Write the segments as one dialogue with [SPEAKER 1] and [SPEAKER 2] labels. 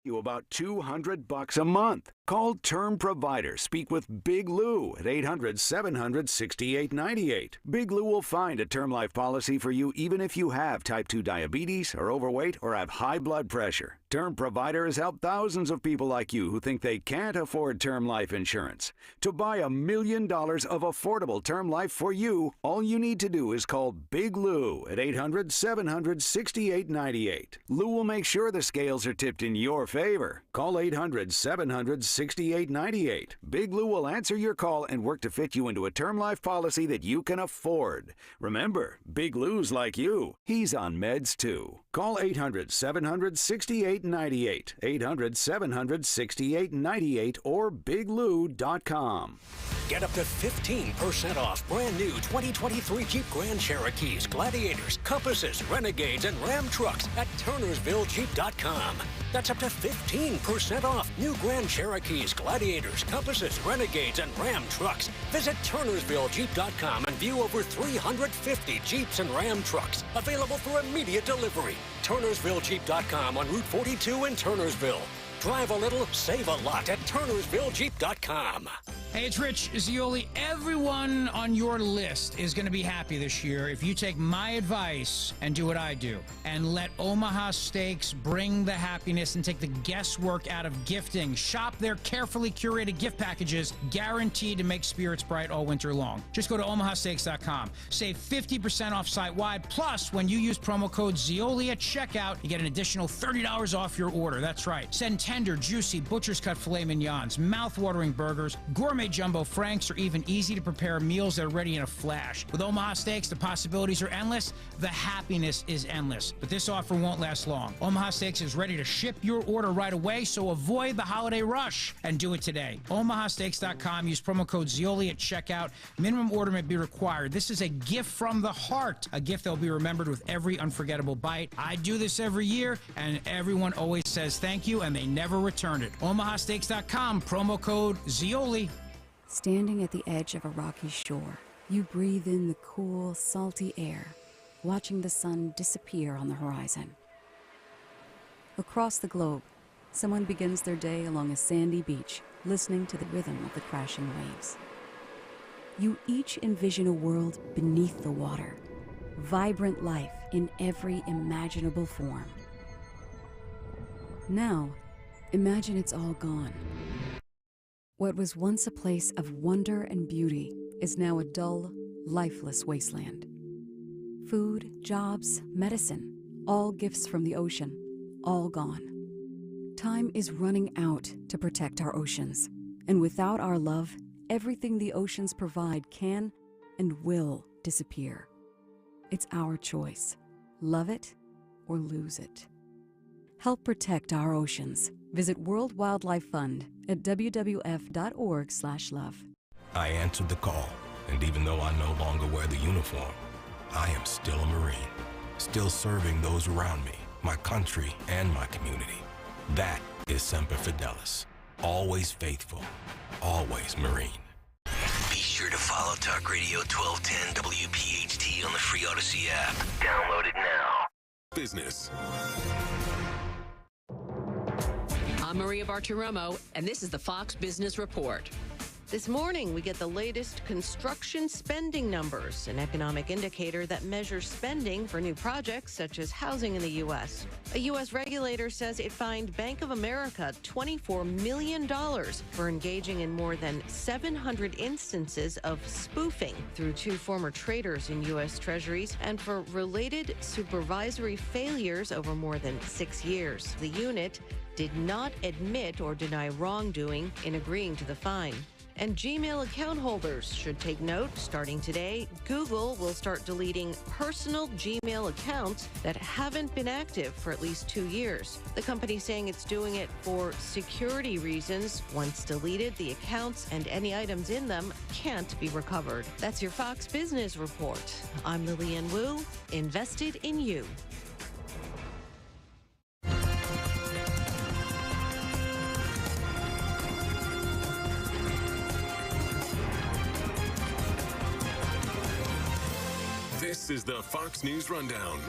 [SPEAKER 1] you about $200 a month. Call Term Provider. Speak with Big Lou at 800-700-6898. Big Lou will find a term life policy for you even if you have type 2 diabetes, are overweight, or have high blood pressure. Term Provider has helped thousands of people like you who think they can't afford term life insurance. To buy $1 million of affordable term life for you, all you need to do is call Big Lou at 800-700-6898. Lou will make sure the scales are tipped in your favor. Call 800-700-6898. Big Lou will answer your call and work to fit you into a term life policy that you can afford. Remember, Big Lou's like you. He's on meds too. Call 800-700-6898. 800-700-6898 or biglou.com.
[SPEAKER 2] Get up to 15% off brand new 2023 Jeep Grand Cherokees, Gladiators, Compasses, Renegades, and Ram trucks at TurnersvilleJeep.com. That's up to 15% off new Grand Cherokees, Gladiators, Compasses, Renegades, and Ram trucks. Visit TurnersvilleJeep.com and view over 350 Jeeps and Ram trucks available for immediate delivery. TurnersvilleJeep.com on Route 42 in Turnersville. Drive a little, save a lot at TurnersvilleJeep.com.
[SPEAKER 3] Hey, it's Rich Zioli. Everyone on your list is going to be happy this year if you take my advice and do what I do and let Omaha Steaks bring the happiness and take the guesswork out of gifting. Shop their carefully curated gift packages guaranteed to make spirits bright all winter long. Just go to omahasteaks.com. Save 50% off site-wide. Plus, when you use promo code Zioli at checkout, you get an additional $30 off your order. That's right. Send tender, juicy, butcher's cut filet mignons, mouth-watering burgers, gourmet jumbo franks, or even easy-to-prepare meals that are ready in a flash. With Omaha Steaks, the possibilities are endless. The happiness is endless. But this offer won't last long. Omaha Steaks is ready to ship your order right away, so avoid the holiday rush and do it today. omahasteaks.com. Use promo code Zioli at checkout. Minimum order may be required. This is a gift from the heart, a gift that will be remembered with every unforgettable bite. I do this every year, and everyone always says thank you, and they never return it. omahasteaks.com, promo code Zioli.
[SPEAKER 4] Standing at the edge of a rocky shore, you breathe in the cool, salty air, watching the sun disappear on the horizon. Across the globe, someone begins their day along a sandy beach, listening to the rhythm of the crashing waves. You each envision a world beneath the water, vibrant life in every imaginable form. Now, imagine it's all gone. What was once a place of wonder and beauty is now a dull, lifeless wasteland. Food, jobs, medicine, all gifts from the ocean, all gone. Time is running out to protect our oceans, and without our love, everything the oceans provide can and will disappear. It's our choice. Love it or lose it. Help protect our oceans. Visit World Wildlife Fund at wwf.org/love.
[SPEAKER 5] I answered the call, and even though I no longer wear the uniform, I am still a Marine, still serving those around me, my country, and my community. That is Semper Fidelis. Always faithful, always Marine.
[SPEAKER 6] Be sure to follow Talk Radio 1210 WPHT on the free Odyssey app. Download it now.
[SPEAKER 7] Business.
[SPEAKER 8] I'm Maria Bartiromo, and this is the Fox Business Report.
[SPEAKER 9] This morning, we get the latest construction spending numbers, an economic indicator that measures spending for new projects such as housing in the U.S. A U.S. regulator says it fined Bank of America $24 million for engaging in more than 700 instances of spoofing through two former traders in U.S. Treasuries and for related supervisory failures over more than 6 years. The unit did not admit or deny wrongdoing in agreeing to the fine. And Gmail account holders should take note. Starting today, Google will start deleting personal Gmail accounts that haven't been active for at least 2 years. The company saying it's doing it for security reasons. Once deleted, the accounts and any items in them can't be recovered. That's your Fox Business Report. I'm Lillian Wu, invested in you.
[SPEAKER 7] This is the Fox News Rundown.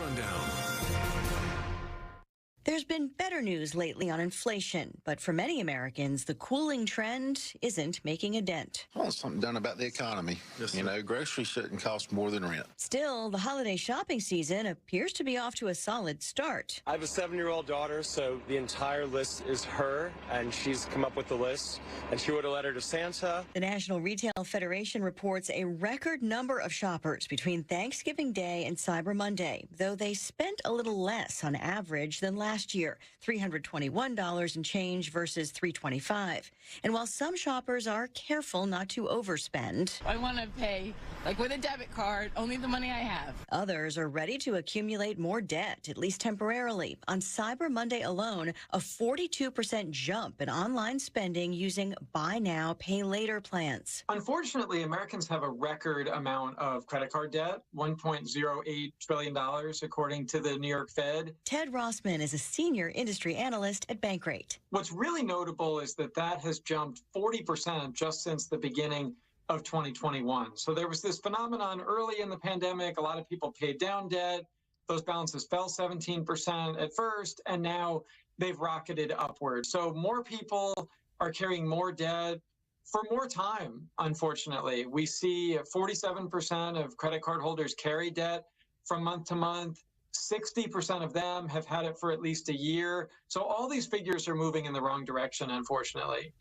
[SPEAKER 9] There's
[SPEAKER 7] been better news lately on inflation, but for many Americans, the cooling trend isn't making a dent.
[SPEAKER 10] I want something done about the economy. Yes, you know, groceries shouldn't cost more than rent.
[SPEAKER 7] Still, the holiday shopping season appears to be off to a solid start.
[SPEAKER 11] I have a 7-year-old daughter, so the entire list is her, and she's come up with the list, and she wrote a letter to Santa.
[SPEAKER 7] The National Retail Federation reports a record number of shoppers between Thanksgiving Day and Cyber Monday, though they spent a little less on average than last year, $321 and change versus $325. And while some shoppers are careful not to overspend,
[SPEAKER 12] I want to pay, like with a debit card, only the money I have.
[SPEAKER 7] Others are ready to accumulate more debt, at least temporarily. On Cyber Monday alone, a 42% jump in online spending using buy now, pay later plans.
[SPEAKER 13] Unfortunately, Americans have a record amount of credit card debt, $1.08 trillion, according to the New York Fed.
[SPEAKER 7] Ted Rossman is a senior industry analyst at Bankrate.
[SPEAKER 13] What's really notable is that has jumped 40% just since the beginning of 2021. So there was this phenomenon early in the pandemic. A lot of people paid down debt. Those balances fell 17% at first, and now they've rocketed upward. So more people are carrying more debt for more time, unfortunately. We see 47% of credit card holders carry debt from month to month. 60% of them have had it for at least a year. So all these figures are moving in the wrong direction, unfortunately.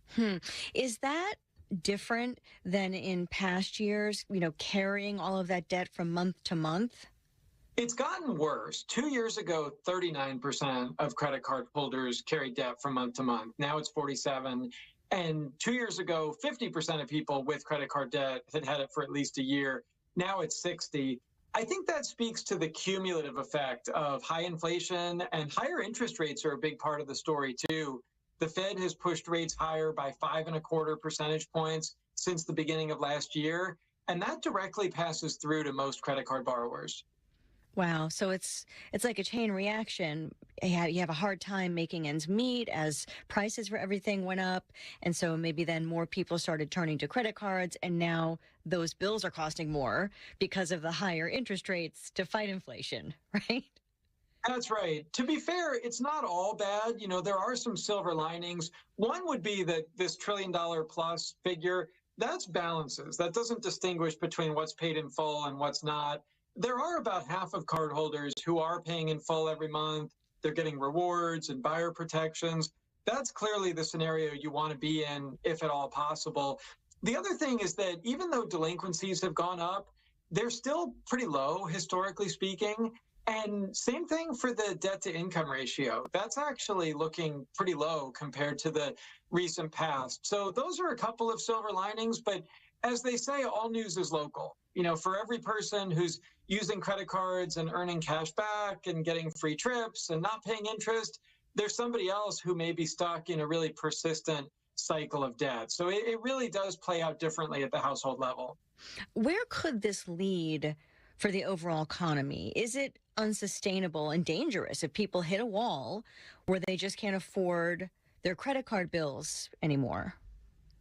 [SPEAKER 7] Is that different than in past years, carrying all of that debt from month to month?
[SPEAKER 13] It's gotten worse. 2 years ago, 39% of credit card holders carried debt from month to month. Now it's 47%. And 2 years ago, 50% of people with credit card debt had had it for at least a year. Now it's 60%. I think that speaks to the cumulative effect of high inflation, and higher interest rates are a big part of the story, too. The Fed has pushed rates higher by 5.25 percentage points since the beginning of last year, and that directly passes through to most credit card borrowers.
[SPEAKER 7] Wow. So it's like a chain reaction. You have a hard time making ends meet as prices for everything went up. And so maybe then more people started turning to credit cards, and now those bills are costing more because of the higher interest rates to fight inflation, right?
[SPEAKER 13] That's right. To be fair, it's not all bad. There are some silver linings. One would be that this $1 trillion plus figure, that's balances. That doesn't distinguish between what's paid in full and what's not. There are about half of cardholders who are paying in full every month. They're getting rewards and buyer protections. That's clearly the scenario you want to be in, if at all possible. The other thing is that even though delinquencies have gone up, they're still pretty low, historically speaking. And same thing for the debt to income ratio. That's actually looking pretty low compared to the recent past. So those are a couple of silver linings. But as they say, all news is local. For every person who's using credit cards and earning cash back and getting free trips and not paying interest, there's somebody else who may be stuck in a really persistent cycle of debt. So it really does play out differently at the household level.
[SPEAKER 7] Where could this lead for the overall economy? Is it unsustainable and dangerous if people hit a wall where they just can't afford their credit card bills anymore?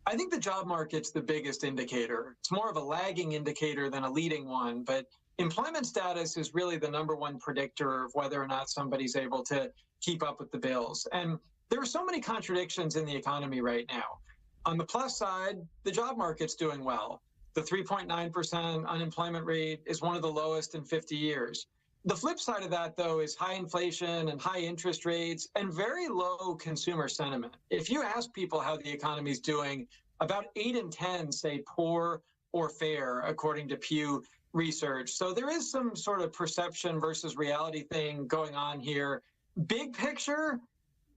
[SPEAKER 13] I think the job market's the biggest indicator. It's more of a lagging indicator than a leading one, but employment status is really the number one predictor of whether or not somebody's able to keep up with the bills. And there are so many contradictions in the economy right now. On the plus side, the job market's doing well. The 3.9% unemployment rate is one of the lowest in 50 years. The flip side of that, though, is high inflation and high interest rates and very low consumer sentiment. If you ask people how the economy's doing, about 8 in 10 say poor or fair, according to Pew Research. So there is some sort of perception versus reality thing going on here. Big picture,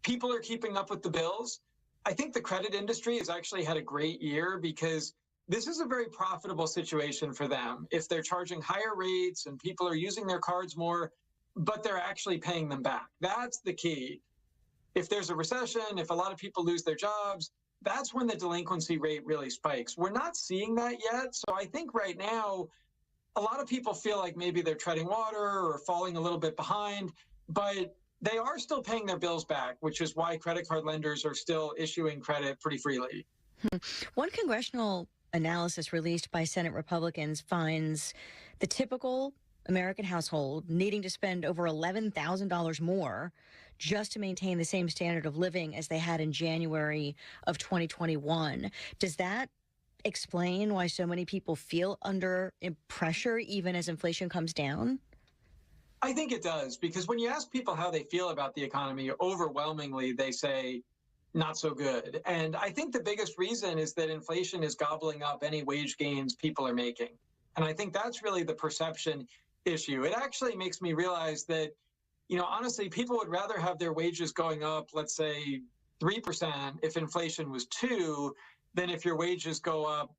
[SPEAKER 13] people are keeping up with the bills. I think the credit industry has actually had a great year because this is a very profitable situation for them. If they're charging higher rates and people are using their cards more, but they're actually paying them back. That's the key. If there's a recession, if a lot of people lose their jobs, that's when the delinquency rate really spikes. We're not seeing that yet. So I think right now, a lot of people feel like maybe they're treading water or falling a little bit behind, but they are still paying their bills back, which is why credit card lenders are still issuing credit pretty freely.
[SPEAKER 7] One congressional analysis released by Senate Republicans finds the typical American household needing to spend over $11,000 more just to maintain the same standard of living as they had in January of 2021. Does that explain why so many people feel under pressure even as inflation comes down?
[SPEAKER 13] I think it does, because when you ask people how they feel about the economy, overwhelmingly they say not so good. And I think the biggest reason is that inflation is gobbling up any wage gains people are making. And I think that's really the perception issue. It actually makes me realize that, honestly, people would rather have their wages going up, let's say 3% if inflation was 2, than if your wages go up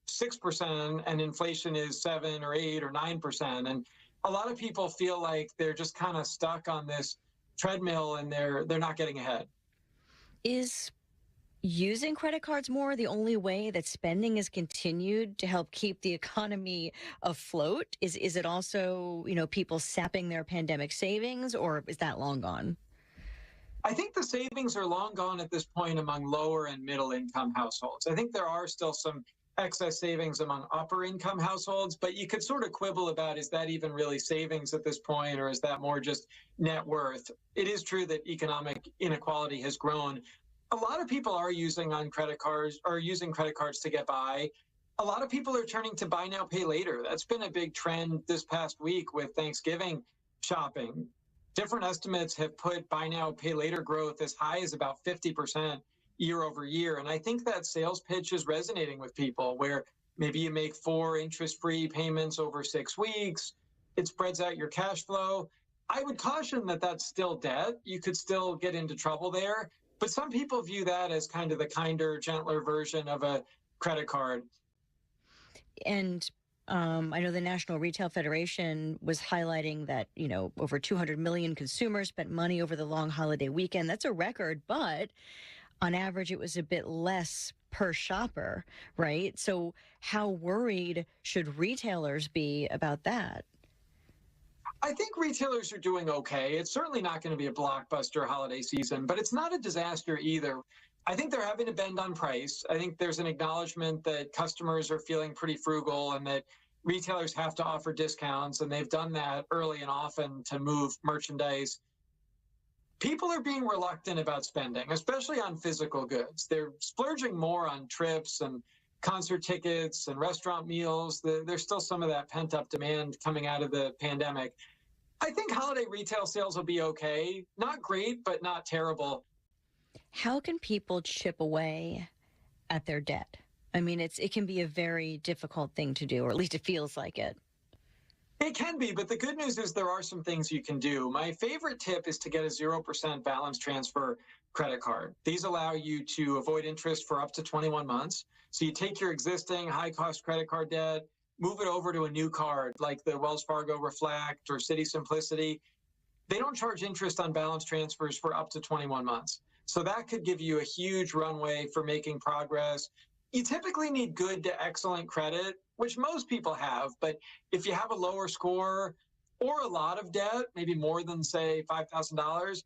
[SPEAKER 13] 6% and inflation is 7 or 8 or 9%. And a lot of people feel like they're just kind of stuck on this treadmill and they're not getting ahead.
[SPEAKER 7] Is using credit cards more the only way that spending is continued to help keep the economy afloat? Is it also, people sapping their pandemic savings, or is that long gone?
[SPEAKER 13] I think the savings are long gone at this point among lower and middle income households. I think there are still some excess savings among upper income households, but you could sort of quibble about, is that even really savings at this point, or is that more just net worth? It is true that economic inequality has grown. A lot of people are using credit cards to get by. A lot of people are turning to buy now, pay later. That's been a big trend this past week with Thanksgiving shopping. Different estimates have put buy now, pay later growth as high as about 50% year over year. And I think that sales pitch is resonating with people, where maybe you make 4 interest-free payments over 6 weeks. It spreads out your cash flow. I would caution that that's still debt. You could still get into trouble there. But some people view that as kind of the kinder, gentler version of a credit card.
[SPEAKER 7] And I know the National Retail Federation was highlighting that, over 200 million consumers spent money over the long holiday weekend. That's a record, but on average, it was a bit less per shopper, right? So how worried should retailers be about that?
[SPEAKER 13] I think retailers are doing okay. It's certainly not going to be a blockbuster holiday season, but it's not a disaster either. I think they're having to bend on price. I think there's an acknowledgement that customers are feeling pretty frugal and that retailers have to offer discounts, and they've done that early and often to move merchandise. People are being reluctant about spending, especially on physical goods. They're splurging more on trips and concert tickets and restaurant meals. There's still some of that pent-up demand coming out of the pandemic. I think holiday retail sales will be okay. Not great, but not terrible.
[SPEAKER 7] How can people chip away at their debt? I mean, it can be a very difficult thing to do, or at least it feels like it.
[SPEAKER 13] It can be, but the good news is there are some things you can do. My favorite tip is to get a 0% balance transfer credit card. These allow you to avoid interest for up to 21 months. So you take your existing high-cost credit card debt, move it over to a new card like the Wells Fargo Reflect or Citi Simplicity. They don't charge interest on balance transfers for up to 21 months. So that could give you a huge runway for making progress. You typically need good to excellent credit, which most people have, but if you have a lower score or a lot of debt, maybe more than, say, $5,000,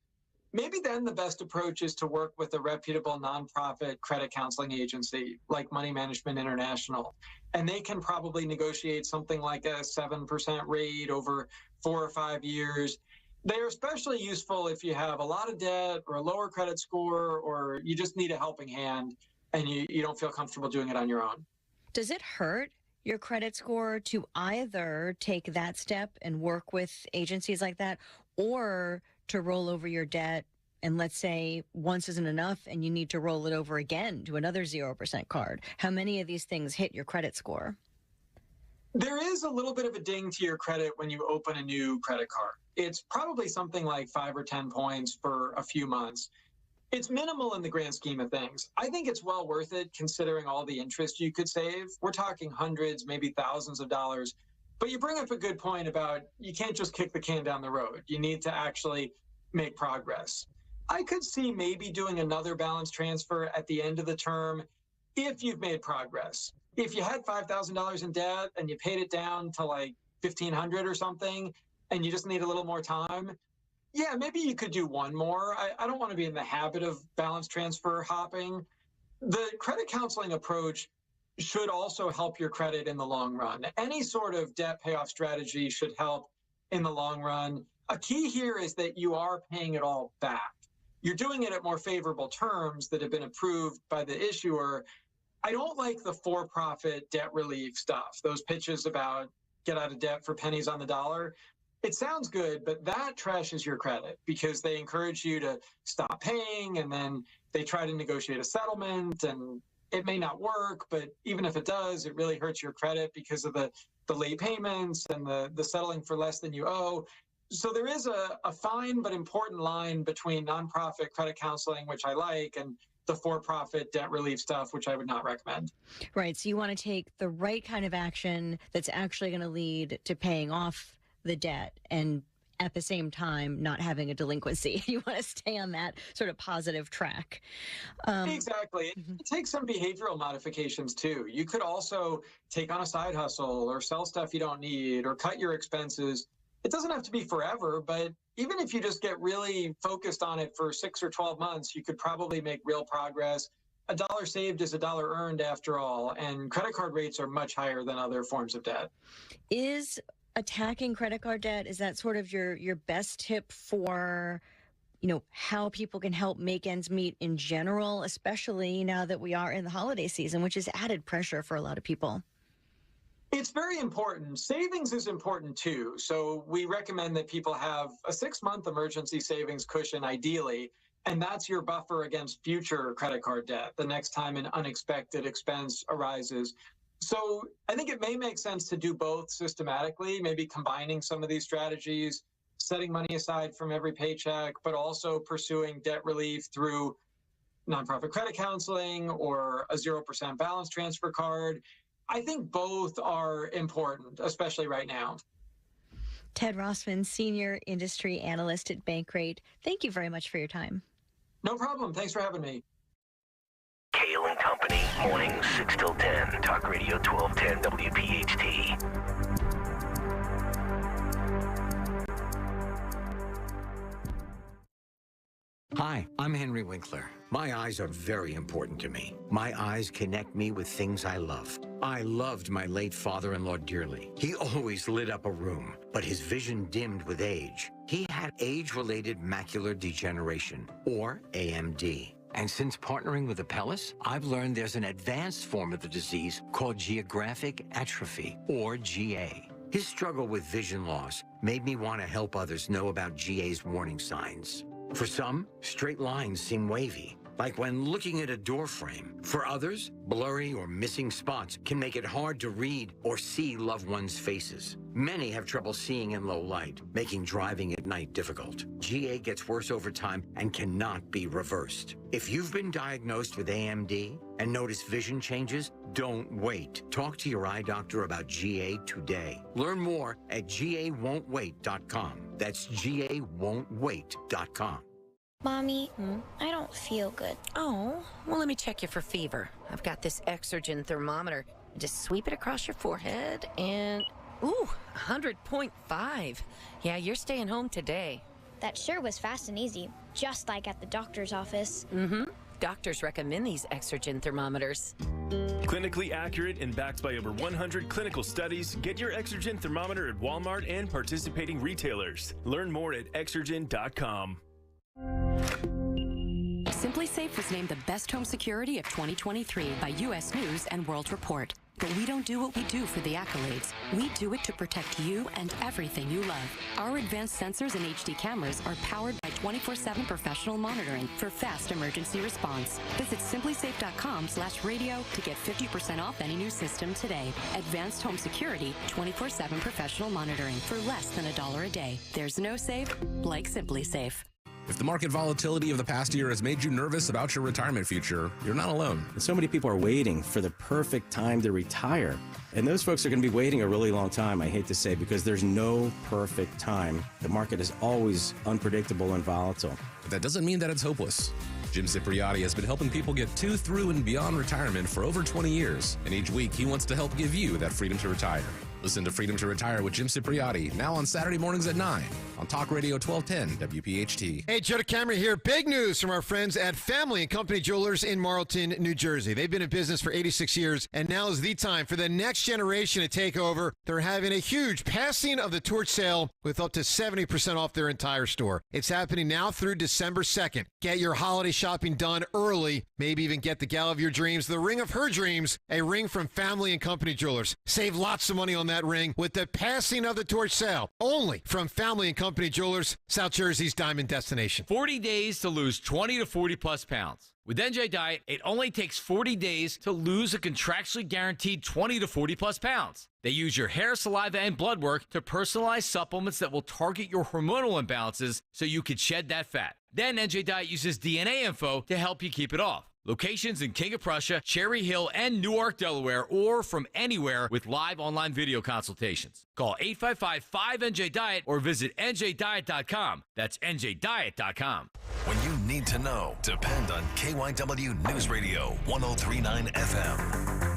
[SPEAKER 13] maybe then the best approach is to work with a reputable nonprofit credit counseling agency like Money Management International. And they can probably negotiate something like a 7% rate over 4 or 5 years. They're especially useful if you have a lot of debt or a lower credit score, or you just need a helping hand and you don't feel comfortable doing it on your own.
[SPEAKER 7] Does it hurt your credit score to either take that step and work with agencies like that, or to roll over your debt and, let's say, once isn't enough and you need to roll it over again to another 0% card? How many of these things hit your credit score?
[SPEAKER 13] There is a little bit of a ding to your credit when you open a new credit card. It's probably something like 5 or 10 points for a few months. It's minimal in the grand scheme of things. I think it's well worth it considering all the interest you could save. We're talking hundreds, maybe thousands of dollars. But you bring up a good point about you can't just kick the can down the road. You need to actually make progress. I could see maybe doing another balance transfer at the end of the term if you've made progress. If you had $5,000 in debt and you paid it down to like $1,500 or something, and you just need a little more time, yeah, maybe you could do one more. I don't want to be in the habit of balance transfer hopping. The credit counseling approach should also help your credit in the long run. Any sort of debt payoff strategy should help in the long run. a key here is that you are paying it all back. You're doing it at more favorable terms that have been approved by the issuer. I don't like the for-profit debt relief stuff, those pitches about get out of debt for pennies on the dollar. It sounds good, but that trashes your credit because they encourage you to stop paying, and then they try to negotiate a settlement, and it may not work, but even if it does, it really hurts your credit because of the late payments and the settling for less than you owe. So there is a fine but important line between nonprofit credit counseling, which I like, and the for-profit debt relief stuff, which I would not recommend.
[SPEAKER 7] Right. So you want to take the right kind of action that's actually going to lead to paying off the debt and at the same time not having a delinquency. You want to stay on that sort of positive track.
[SPEAKER 13] Exactly. It takes some behavioral modifications too. You could also take on a side hustle or sell stuff you don't need or cut your expenses. It doesn't have to be forever, but even if you just get really focused on it for 6 or 12 months, you could probably make real progress. A dollar saved is a dollar earned after all, and credit card rates are much higher than other forms of debt.
[SPEAKER 7] Is attacking credit card debt, is that sort of your best tip for, how people can help make ends meet in general, especially now that we are in the holiday season, which is added pressure for a lot of people?
[SPEAKER 13] It's very important. Savings is important too. So we recommend that people have a 6-month emergency savings cushion ideally, and that's your buffer against future credit card debt the next time an unexpected expense arises. So I think it may make sense to do both systematically, maybe combining some of these strategies, setting money aside from every paycheck, but also pursuing debt relief through nonprofit credit counseling or a 0% balance transfer card. I think both are important, especially right now.
[SPEAKER 7] Ted Rossman, Senior Industry Analyst at Bankrate, thank you very much for your time.
[SPEAKER 13] No problem. Thanks for having me.
[SPEAKER 6] Kayal and Company, mornings 6 till 10, Talk Radio 1210 WPHT.
[SPEAKER 14] Hi, I'm Henry Winkler. My eyes are very important to me. My eyes connect me with things I love. I loved my late father-in-law dearly. He always lit up a room, but his vision dimmed with age. He had age-related macular degeneration, or AMD. And since partnering with Apellis, I've learned there's an advanced form of the disease called geographic atrophy, or GA. His struggle with vision loss made me want to help others know about GA's warning signs. For some, straight lines seem wavy, like when looking at a door frame. For others, blurry or missing spots can make it hard to read or see loved ones' faces. Many have trouble seeing in low light, making driving at night difficult. GA gets worse over time and cannot be reversed. If you've been diagnosed with AMD and notice vision changes, don't wait. Talk to your eye doctor about GA today. Learn more at GAWon'tWait.com. That's GAWon'tWait.com.
[SPEAKER 15] Mommy, I don't feel good.
[SPEAKER 16] Oh, well, let me check you for fever. I've got this Exergen thermometer. Just sweep it across your forehead and, ooh, 100.5. Yeah, you're staying home today.
[SPEAKER 15] That sure was fast and easy, just like at the doctor's office.
[SPEAKER 16] Mm-hmm. Doctors recommend these Exergen thermometers.
[SPEAKER 17] Clinically accurate and backed by over 100 clinical studies, get your Exergen thermometer at Walmart and participating retailers. Learn more at Exergen.com.
[SPEAKER 18] Simply Safe was named the best home security of 2023 by U.S. News and World Report. But we don't do what we do for the accolades. We do it to protect you and everything you love. Our advanced sensors and HD cameras are powered by 24/7 professional monitoring for fast emergency response. Visit simplysafe.com/radio to get 50% off any new system today. Advanced home security, 24/7 professional monitoring for less than $1 a day. There's no safe like Simply Safe.
[SPEAKER 19] If the market volatility of the past year has made you nervous about your retirement future, you're not alone.
[SPEAKER 20] So many people are waiting for the perfect time to retire. And those folks are going to be waiting a really long time, I hate to say, because there's no perfect time. The market is always unpredictable and volatile.
[SPEAKER 19] But that doesn't mean that it's hopeless. Jim Cipriotti has been helping people get to, through, and beyond retirement for over 20 years. And each week, he wants to help give you that freedom to retire. Listen to Freedom to Retire with Jim Cipriotti, now on Saturday mornings at 9 on Talk Radio 1210 WPHT.
[SPEAKER 21] Hey, Joe DeCamera here. Big news from our friends at Family & Company Jewelers in Marlton, New Jersey. They've been in business for 86 years, and now is the time for the next generation to take over. They're having a huge passing of the torch sale with up to 70% off their entire store. It's happening now through December 2nd. Get your holiday shopping done early. Maybe even get the gal of your dreams, the ring of her dreams, a ring from Family & Company Jewelers. Save lots of money on that ring with the passing of the torch sale. Only from Family & Company Jewelers, South Jersey's diamond destination.
[SPEAKER 22] 40 days to lose 20 to 40 plus pounds. With NJ Diet, it only takes 40 days to lose a contractually guaranteed 20 to 40 plus pounds. They use your hair, saliva, and blood work to personalize supplements that will target your hormonal imbalances so you can shed that fat. Then NJ Diet uses DNA info to help you keep it off. Locations in King of Prussia, Cherry Hill, and Newark, Delaware, or from anywhere with live online video consultations. Call 855-5NJ-DIET or visit NJDiet.com. That's NJDiet.com.
[SPEAKER 23] When you need to know, depend on KYW News Radio 1039 FM.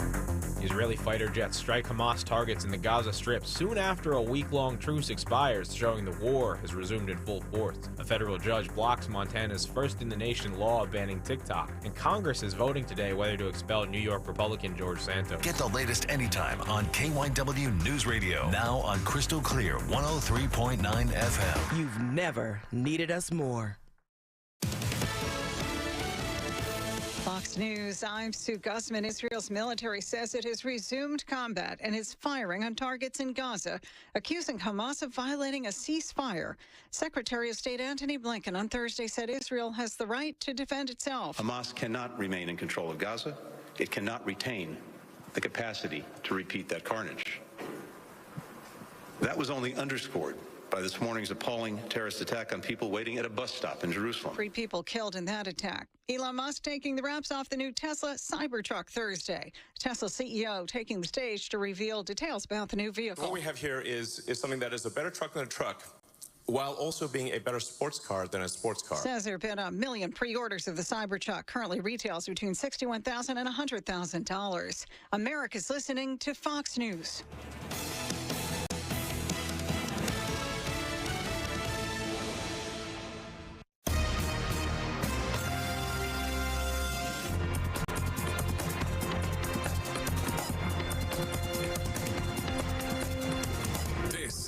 [SPEAKER 24] Israeli fighter jets strike Hamas targets in the Gaza Strip soon after a week-long truce expires, showing the war has resumed in full force. A federal judge blocks Montana's first-in-the-nation law banning TikTok, and Congress is voting today whether to expel New York Republican George Santos.
[SPEAKER 23] Get the latest anytime on KYW News Radio, now on Crystal Clear 103.9 FM.
[SPEAKER 25] You've never needed us more.
[SPEAKER 26] Fox News, I'm Sue Gussman. Israel's military says it has resumed combat and is firing on targets in Gaza, accusing Hamas of violating a ceasefire. Secretary of State Antony Blinken on Thursday said Israel has the right to defend itself.
[SPEAKER 27] Hamas cannot remain in control of Gaza. It cannot retain the capacity to repeat that carnage. That was only underscored by this morning's appalling terrorist attack on people waiting at a bus stop in Jerusalem.
[SPEAKER 26] 3 people killed in that attack. Elon Musk taking the wraps off the new Tesla Cybertruck Thursday. Tesla CEO taking the stage to reveal details about the new vehicle.
[SPEAKER 28] What we have here is something that is a better truck than a truck, while also being a better sports car than a sports car.
[SPEAKER 26] Says there have been 1 million pre-orders of the Cybertruck. Currently retails between $61,000 and $100,000. America's listening to Fox News.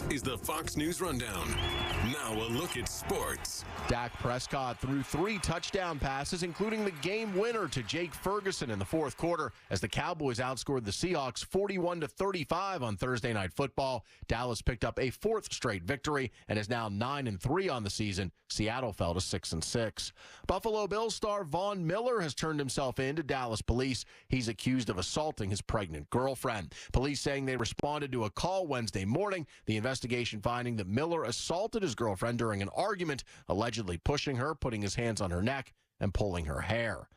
[SPEAKER 23] Is the Fox News Rundown. Now a look at sports.
[SPEAKER 29] Dak Prescott threw 3 touchdown passes, including the game winner to Jake Ferguson in the fourth quarter as the Cowboys outscored the Seahawks 41-35 on Thursday Night Football. Dallas picked up a 4th straight victory and is now 9-3 on the season. Seattle fell to 6-6. Buffalo Bills star Von Miller has turned himself in to Dallas police. He's accused of assaulting his pregnant girlfriend. Police saying they responded to a call Wednesday morning. The investigation finding that Miller assaulted his girlfriend during an argument, allegedly pushing her, putting his hands on her neck, and pulling her hair.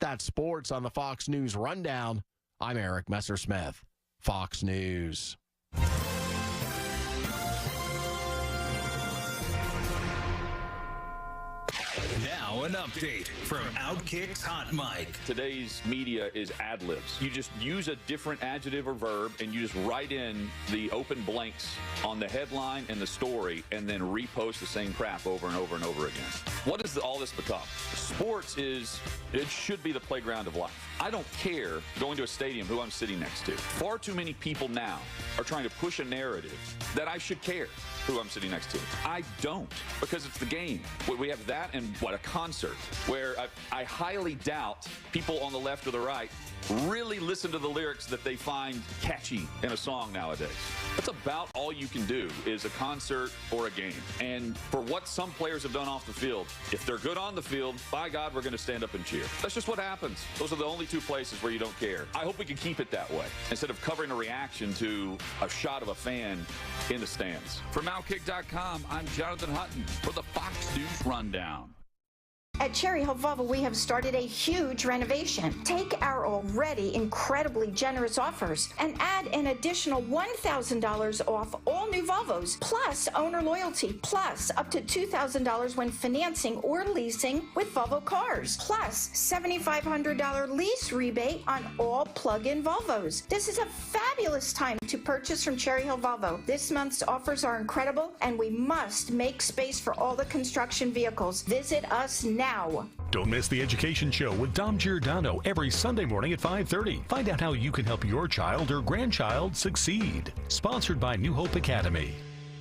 [SPEAKER 29] That's sports on the Fox News Rundown. I'm Eric Messersmith, Fox News.
[SPEAKER 23] Now an update from Outkick's Hot Mic.
[SPEAKER 30] Today's media is ad-libs. You just use a different adjective or verb and you just write in the open blanks on the headline and the story and then repost the same crap over and over and over again. What does all this become? Sports it should be the playground of life. I don't care going to a stadium who I'm sitting next to. Far too many people now are trying to push a narrative that I should care who I'm sitting next to. I don't, because it's the game. We have that and a concert where I highly doubt people on the left or the right really listen to the lyrics that they find catchy in a song nowadays. That's about all you can do is a concert or a game. And for what some players have done off the field, if they're good on the field, by God, we're going to stand up and cheer. That's just what happens. Those are the only 2 places where you don't care. I hope we can keep it that way instead of covering a reaction to a shot of a fan in the stands. From Outkick.com, I'm Jonathan Hutton for the Fox News Rundown.
[SPEAKER 1] At Cherry Hill Volvo, we have started a huge renovation. Take our already incredibly generous offers and add an additional $1,000 off all new Volvos, plus owner loyalty, plus up to $2,000 when financing or leasing with Volvo cars, plus $7,500 lease rebate on all plug-in Volvos. This is a fabulous time to purchase from Cherry Hill Volvo. This month's offers are incredible, and we must make space for all the construction vehicles. Visit us now.
[SPEAKER 2] Don't miss the Education Show with Dom Giordano every Sunday morning at 5:30. Find out how you can help your child or grandchild succeed. Sponsored by New Hope Academy.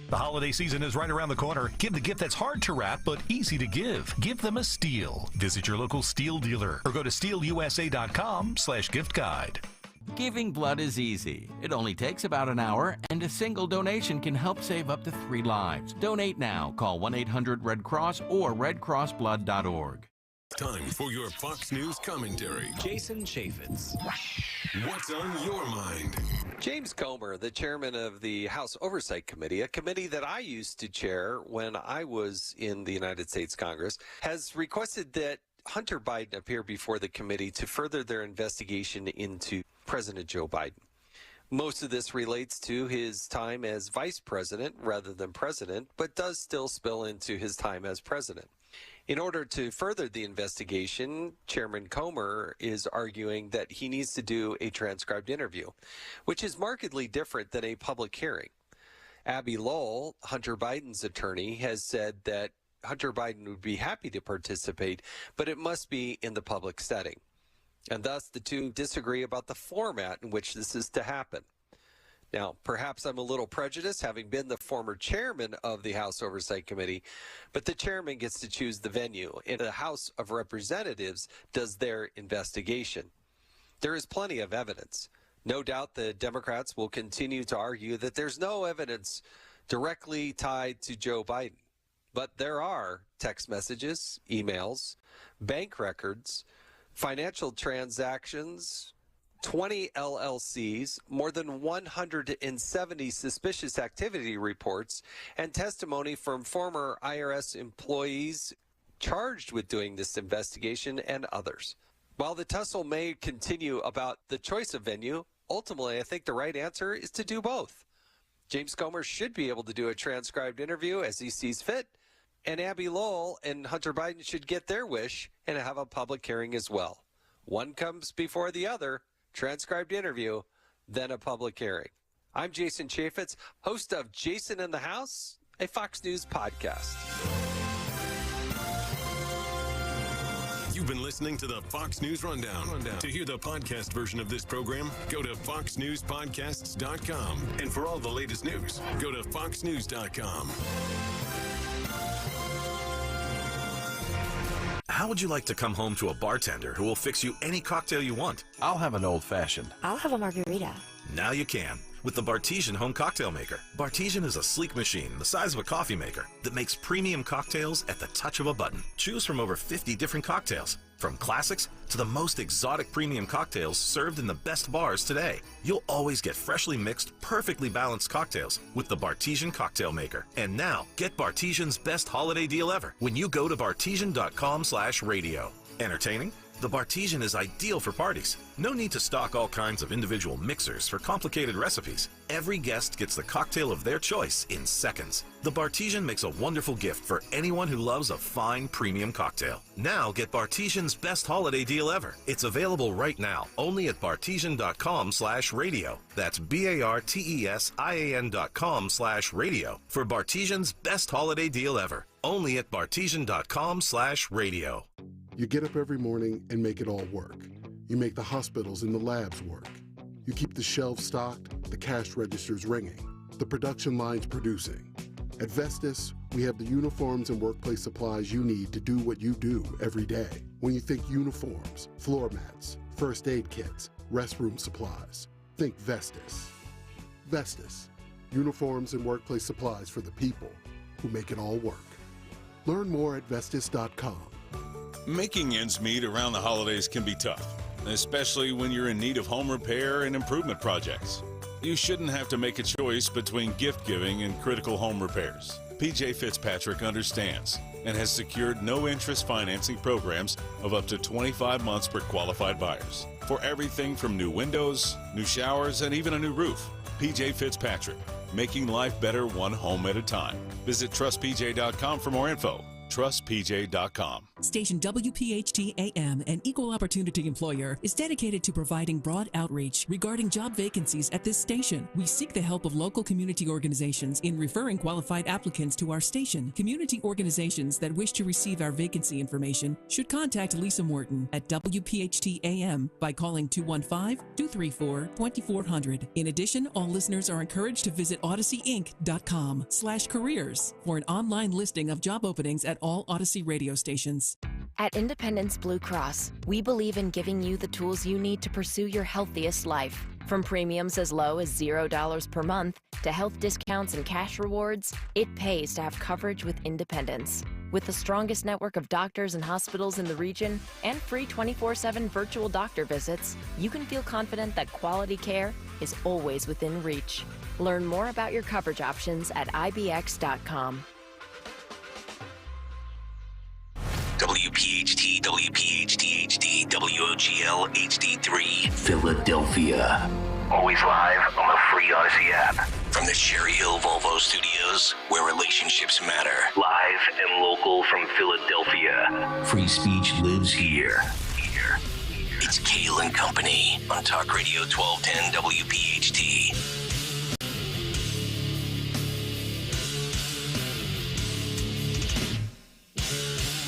[SPEAKER 2] The holiday season is right around the corner. Give the gift that's hard to wrap but easy to give. Give them a Steel. Visit your local Steel dealer or go to steelusa.com/gift guide.
[SPEAKER 3] Giving blood is easy. It only takes about an hour, and a single donation can help save up to 3 lives. Donate now. Call 1-800-RED-CROSS or redcrossblood.org.
[SPEAKER 4] Time for your Fox News commentary.
[SPEAKER 5] Jason Chaffetz.
[SPEAKER 4] What's on your mind?
[SPEAKER 5] James Comer, the chairman of the House Oversight Committee, a committee that I used to chair when I was in the United States Congress, has requested that Hunter Biden appear before the committee to further their investigation into President Joe Biden. Most of this relates to his time as vice president rather than president, but does still spill into his time as president. In order to further the investigation, Chairman Comer is arguing that he needs to do a transcribed interview, which is markedly different than a public hearing. Abby Lowell, Hunter Biden's attorney, has said that Hunter Biden would be happy to participate, but it must be in the public setting. And thus, the two disagree about the format in which this is to happen. Now, perhaps I'm a little prejudiced, having been the former chairman of the House Oversight Committee, but the chairman gets to choose the venue, and the House of Representatives does their investigation. There is plenty of evidence. No doubt the Democrats will continue to argue that there's no evidence directly tied to Joe Biden. But there are text messages, emails, bank records, financial transactions, 20 LLCs, more than 170 suspicious activity reports, and testimony from former IRS employees charged with doing this investigation and others. While the tussle may continue about the choice of venue, ultimately I think the right answer is to do both. James Comer should be able to do a transcribed interview as he sees fit, and Abby Lowell and Hunter Biden should get their wish and have a public hearing as well. One comes before the other, transcribed interview, then a public hearing. I'm Jason Chaffetz, host of Jason in the House, a Fox News podcast.
[SPEAKER 4] You've been listening to the Fox News Rundown. To hear the podcast version of this program, go to foxnewspodcasts.com. And for all the latest news, go to foxnews.com.
[SPEAKER 8] How would you like to come home to a bartender who will fix you any cocktail you want?
[SPEAKER 9] I'll have an old-fashioned.
[SPEAKER 15] I'll have a margarita.
[SPEAKER 8] Now you can with the Bartesian Home Cocktail Maker. Bartesian is a sleek machine the size of a coffee maker that makes premium cocktails at the touch of a button. Choose from over 50 different cocktails, from classics to the most exotic premium cocktails served in the best bars today. You'll always get freshly mixed, perfectly balanced cocktails with the Bartesian Cocktail Maker. And now, get Bartesian's best holiday deal ever when you go to bartesian.com/radio. Entertaining? The Bartesian is ideal for parties. No need to stock all kinds of individual mixers for complicated recipes. Every guest gets the cocktail of their choice in seconds. The Bartesian makes a wonderful gift for anyone who loves a fine premium cocktail. Now get Bartesian's best holiday deal ever. It's available right now, only at bartesian.com/radio. That's BARTESIAN.com/radio for Bartesian's best holiday deal ever. Only at bartesian.com/radio.
[SPEAKER 10] You get up every morning and make it all work. You make the hospitals and the labs work. You keep the shelves stocked, the cash registers ringing, the production lines producing. At Vestas, we have the uniforms and workplace supplies you need to do what you do every day. When you think uniforms, floor mats, first aid kits, restroom supplies, think Vestas. Vestas, uniforms and workplace supplies for the people who make it all work. Learn more at Vestas.com.
[SPEAKER 4] Making ends meet around the holidays can be tough, especially when you're in need of home repair and improvement projects. You shouldn't have to make a choice between gift giving and critical home repairs.
[SPEAKER 6] PJ Fitzpatrick understands and has secured no-interest financing programs of up to 25 months for qualified buyers. For everything from new windows, new showers, and even a new roof. PJ Fitzpatrick, making life better one home at a time. Visit trustpj.com for more info. TrustPJ.com.
[SPEAKER 7] Station WPHT AM, an equal opportunity employer, is dedicated to providing broad outreach regarding job vacancies at this station. We seek the help of local community organizations in referring qualified applicants to our station. Community organizations that wish to receive our vacancy information should contact Lisa Morton at WPHT AM by calling 215-234-2400. In addition, all listeners are encouraged to visit odysseyinc.com/careers for an online listing of job openings at all Odyssey radio stations.
[SPEAKER 9] At Independence Blue Cross, we believe in giving you the tools you need to pursue your healthiest life. From premiums as low as $0 per month to health discounts and cash rewards, it pays to have coverage with Independence. With the strongest network of doctors and hospitals in the region and free 24/7 virtual doctor visits, you can feel confident that quality care is always within reach. Learn more about your coverage options at ibx.com.
[SPEAKER 11] WPHT, WPHT-HD, WOGL HD3, Philadelphia. Always live on the free Odyssey app. From the Cherry Hill Volvo Studios, where relationships matter. Live and local from Philadelphia. Free speech lives here. It's Kayal and Company on Talk Radio 1210 WPHT.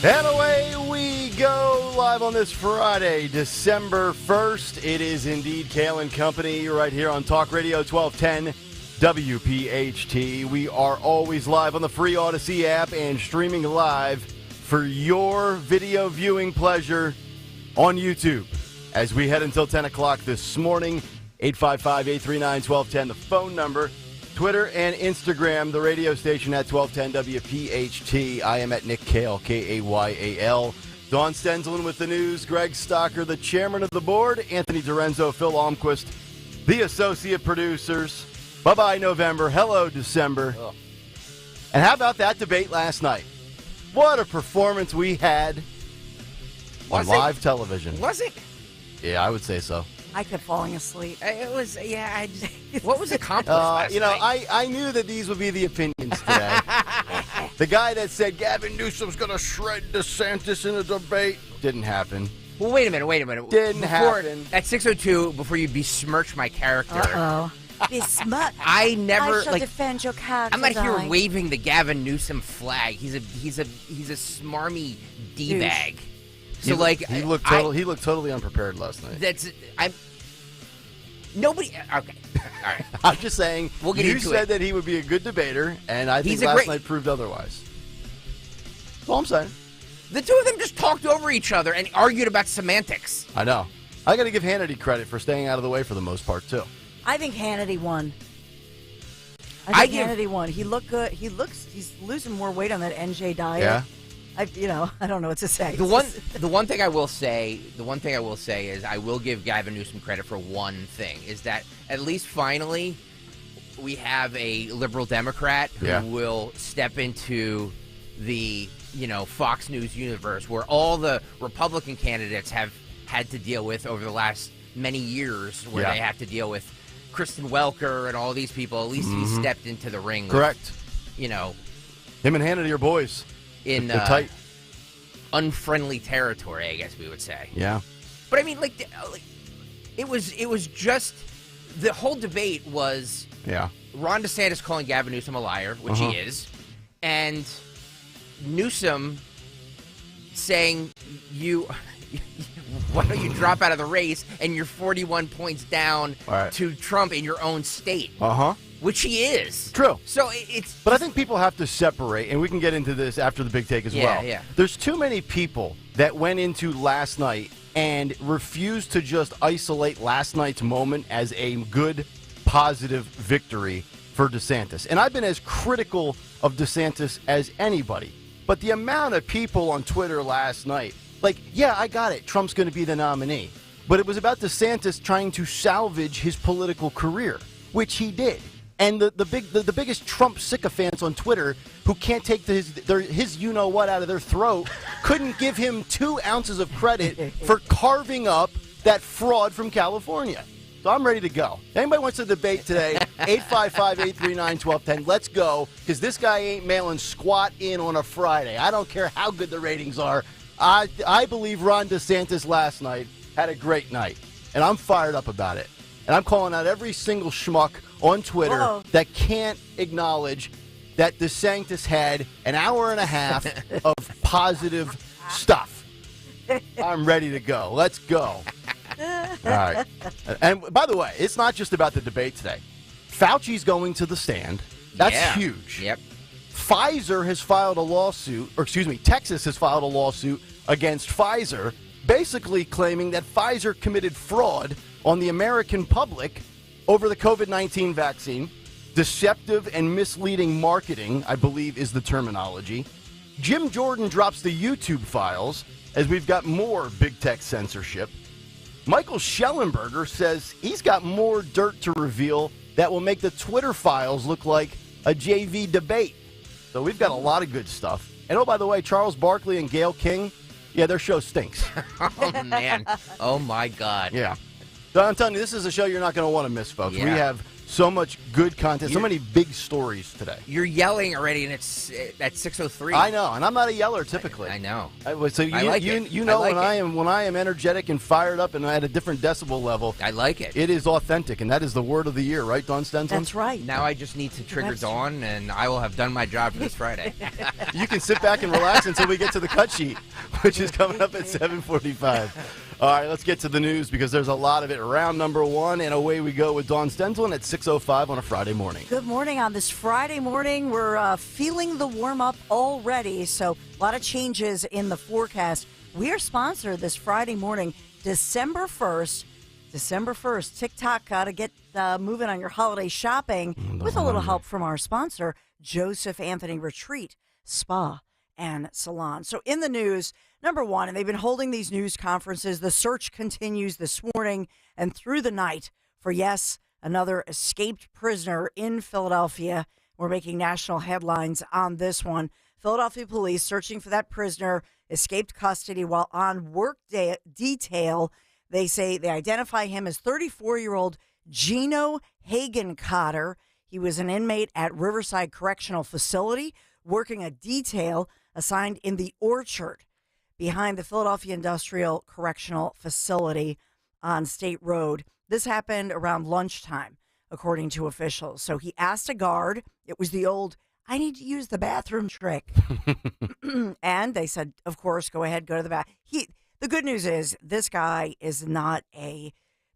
[SPEAKER 12] And away we go, live on this Friday, December 1st. It is indeed Kayal and Company right here on Talk Radio 1210 WPHT. We are always live on the free Odyssey app and streaming live for your video viewing pleasure on YouTube. As we head until 10 o'clock this morning, 855-839-1210, the phone number. Twitter and Instagram, the radio station at 1210 WPHT. I am at Nick Kayal, Kayal. Dawn Stenzelin with the news. Greg Stocker, the chairman of the board. Anthony Dorenzo, Phil Almquist, the associate producers. Bye-bye, November. Hello, December. Oh. And how about that debate last night? What a performance we had on live television.
[SPEAKER 13] Was it?
[SPEAKER 12] Yeah, I would say so.
[SPEAKER 13] I kept falling asleep. It was, yeah. What was accomplished last night?
[SPEAKER 12] I knew that these would be the opinions today. The guy that said Gavin Newsom's going to shred DeSantis in a debate didn't happen.
[SPEAKER 13] Well, wait a minute.
[SPEAKER 12] Didn't happen.
[SPEAKER 13] At 6:02, before you besmirch my character.
[SPEAKER 14] Uh-oh. Besmirch.
[SPEAKER 13] I shall
[SPEAKER 14] defend your character.
[SPEAKER 13] I'm not here waving the Gavin Newsom flag. He's a smarmy D-bag. So
[SPEAKER 12] he looked totally unprepared last night.
[SPEAKER 13] Nobody. Okay, all right.
[SPEAKER 12] I'm just saying.
[SPEAKER 13] We'll get into it.
[SPEAKER 12] You said that he would be a good debater, and I think last night proved otherwise. That's all I'm saying.
[SPEAKER 13] The two of them just talked over each other and argued about semantics.
[SPEAKER 12] I know. I got to give Hannity credit for staying out of the way for the most part too.
[SPEAKER 14] I think Hannity won. Hannity won. He looked good. He's losing more weight on that NJ diet.
[SPEAKER 12] Yeah.
[SPEAKER 14] I don't know what to say.
[SPEAKER 13] The one thing I will say is I will give Gavin Newsom credit for one thing, is that at least finally we have a liberal Democrat who will step into the Fox News universe where all the Republican candidates have had to deal with over the last many years, where they have to deal with Kristen Welker and all these people. At least he stepped into the ring.
[SPEAKER 12] Correct.
[SPEAKER 13] With,
[SPEAKER 12] him and Hannity are boys.
[SPEAKER 13] In
[SPEAKER 12] tight.
[SPEAKER 13] Unfriendly territory, I guess we would say.
[SPEAKER 12] Yeah.
[SPEAKER 13] But I mean, it was just, the whole debate was Ron DeSantis calling Gavin Newsom a liar, which he is, and Newsom saying, why don't you drop out of the race, and you're 41 points down to Trump in your own state. Which he is.
[SPEAKER 12] True.
[SPEAKER 13] So it's...
[SPEAKER 12] But I think people have to separate, and we can get into this after the big take as well.
[SPEAKER 13] Yeah.
[SPEAKER 12] There's too many people that went into last night and refused to just isolate last night's moment as a good, positive victory for DeSantis. And I've been as critical of DeSantis as anybody. But the amount of people on Twitter last night, I got it, Trump's going to be the nominee. But it was about DeSantis trying to salvage his political career, which he did. And the biggest Trump sycophants on Twitter who can't take his you-know-what out of their throat couldn't give him 2 ounces of credit for carving up that fraud from California. So I'm ready to go. Anybody wants to debate today, 855-839-1210. Let's go, because this guy ain't mailing squat in on a Friday. I don't care how good the ratings are. I believe Ron DeSantis last night had a great night, and I'm fired up about it. And I'm calling out every single schmuck on Twitter that can't acknowledge that DeSantis had an hour and a half of positive stuff. I'm ready to go. Let's go. All right. And by the way, it's not just about the debate today. Fauci's going to the stand. That's huge.
[SPEAKER 13] Yep.
[SPEAKER 12] Pfizer has filed a lawsuit, or excuse me, Texas has filed a lawsuit against Pfizer, basically claiming that Pfizer committed fraud on the American public over the COVID-19 vaccine. Deceptive and misleading marketing, I believe, is the terminology. Jim Jordan drops the YouTube files as we've got more big tech censorship. Michael Schellenberger says he's got more dirt to reveal that will make the Twitter files look like a JV debate. So we've got a lot of good stuff. And oh, by the way, Charles Barkley and Gayle King, yeah, their show stinks.
[SPEAKER 13] Oh, man. Oh, my God.
[SPEAKER 12] Yeah. So I'm telling you, this is a show you're not going to want to miss, folks.
[SPEAKER 13] Yeah.
[SPEAKER 12] We have so much good content, so many big stories today.
[SPEAKER 13] You're yelling already, and it's at 6:03.
[SPEAKER 12] I know, and I'm not a yeller typically.
[SPEAKER 13] I know.
[SPEAKER 12] So you,
[SPEAKER 13] I like
[SPEAKER 12] you,
[SPEAKER 13] it.
[SPEAKER 12] you know
[SPEAKER 13] I like
[SPEAKER 12] when I am energetic and fired up and at a different decibel level.
[SPEAKER 13] I like it.
[SPEAKER 12] It is authentic, and that is the word of the year, right, Don Stenson?
[SPEAKER 14] That's right.
[SPEAKER 13] Now I just need to trigger Dawn, and I will have done my job for this Friday.
[SPEAKER 12] You can sit back and relax until we get to the cut sheet, which is coming up at 7:45. All right, let's get to the news because there's a lot of it. Round number 1, and away we go with Dawn Stenson at 6:05 on a Friday morning.
[SPEAKER 14] Good morning. On this Friday morning, we're feeling the warm-up already, so a lot of changes in the forecast. We are sponsored this Friday morning, December 1st. December 1st, TikTok got to get moving on your holiday shopping with a little help from our sponsor, Joseph Anthony Retreat Spa and Salon. So in the news, number 1, and they've been holding these news conferences. The search continues this morning and through the night for, yes, another escaped prisoner in Philadelphia. We're making national headlines on this one. Philadelphia police searching for that prisoner, escaped custody while on work detail. They say they identify him as 34-year-old Gino Hagen-Cotter. He was an inmate at Riverside Correctional Facility, working a detail assigned in the Orchard behind the Philadelphia Industrial Correctional Facility on State Road. This happened around lunchtime, according to officials. So he asked a guard. It was the old, I need to use the bathroom trick. And they said, of course, go ahead, go to the bath. The good news is this guy is not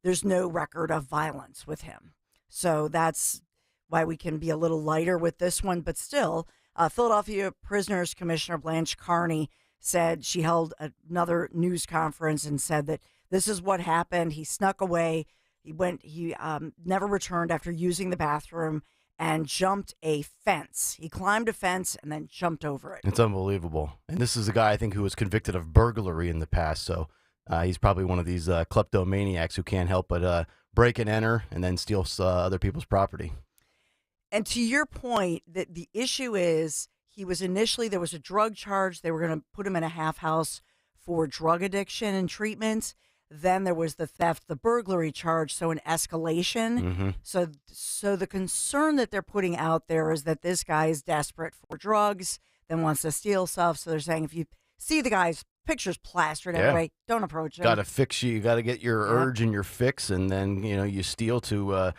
[SPEAKER 14] there's no record of violence with him. So that's why we can be a little lighter with this one. But still, Philadelphia Prisoners Commissioner Blanche Carney said she held another news conference and said that this is what happened. He snuck away. He never returned after using the bathroom and jumped a fence. He climbed a fence and then jumped over it.
[SPEAKER 12] It's unbelievable. And this is a guy, I think, who was convicted of burglary in the past. So he's probably one of these kleptomaniacs who can't help but break and enter and then steal other people's property.
[SPEAKER 14] And to your point, that the issue is he was there was a drug charge. They were going to put him in a half house for drug addiction and treatment. Then there was the theft, the burglary charge, so an escalation.
[SPEAKER 12] Mm-hmm.
[SPEAKER 14] So the concern that they're putting out there is that this guy is desperate for drugs, then wants to steal stuff. So they're saying if you see the guy's pictures plastered everywhere, don't approach him.
[SPEAKER 12] Got to fix you. You got to get your urge and your fix, and then you steal to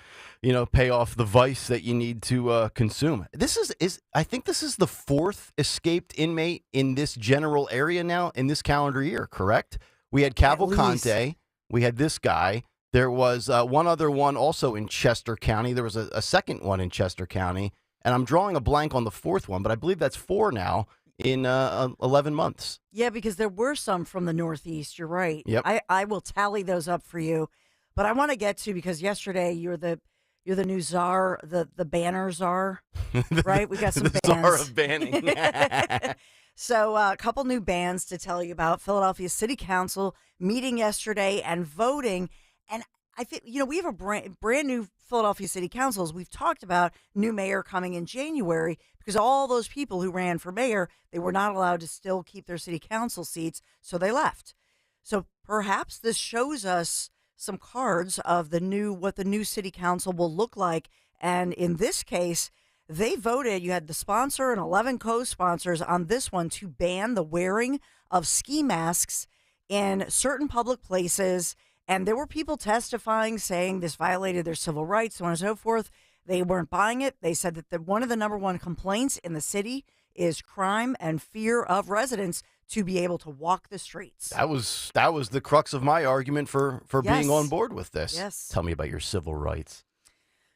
[SPEAKER 12] pay off the vice that you need to consume. This is I think this is the 4th escaped inmate in this general area now in this calendar year. Correct? We had Cavalcante. We had this guy. There was one other one also in Chester County. There was a second one in Chester County. And I'm drawing a blank on the 4th one, but I believe that's 4 now in 11 months.
[SPEAKER 14] Yeah, because there were some from the Northeast. You're right.
[SPEAKER 12] Yep.
[SPEAKER 14] I will tally those up for you. But I want to get to, because yesterday you're the new czar, the banner czar, right? We got some
[SPEAKER 12] the
[SPEAKER 14] bands.
[SPEAKER 12] czar of banning.
[SPEAKER 14] So a couple new bans to tell you about. Philadelphia City Council meeting yesterday and voting. And I think, we have a brand new Philadelphia City Councils. We've talked about new mayor coming in January because all those people who ran for mayor, they were not allowed to still keep their city council seats, so they left. So perhaps this shows us some cards of what the new city council will look like. And in this case, they voted, you had the sponsor and 11 co-sponsors on this one to ban the wearing of ski masks in certain public places. And there were people testifying saying this violated their civil rights, so on and so forth. They weren't buying it. They said that one of the number one complaints in the city is crime and fear of residents to be able to walk the streets.
[SPEAKER 12] That was the crux of my argument for
[SPEAKER 14] Yes.
[SPEAKER 12] being on board with this.
[SPEAKER 14] Yes.
[SPEAKER 12] Tell me about your civil rights.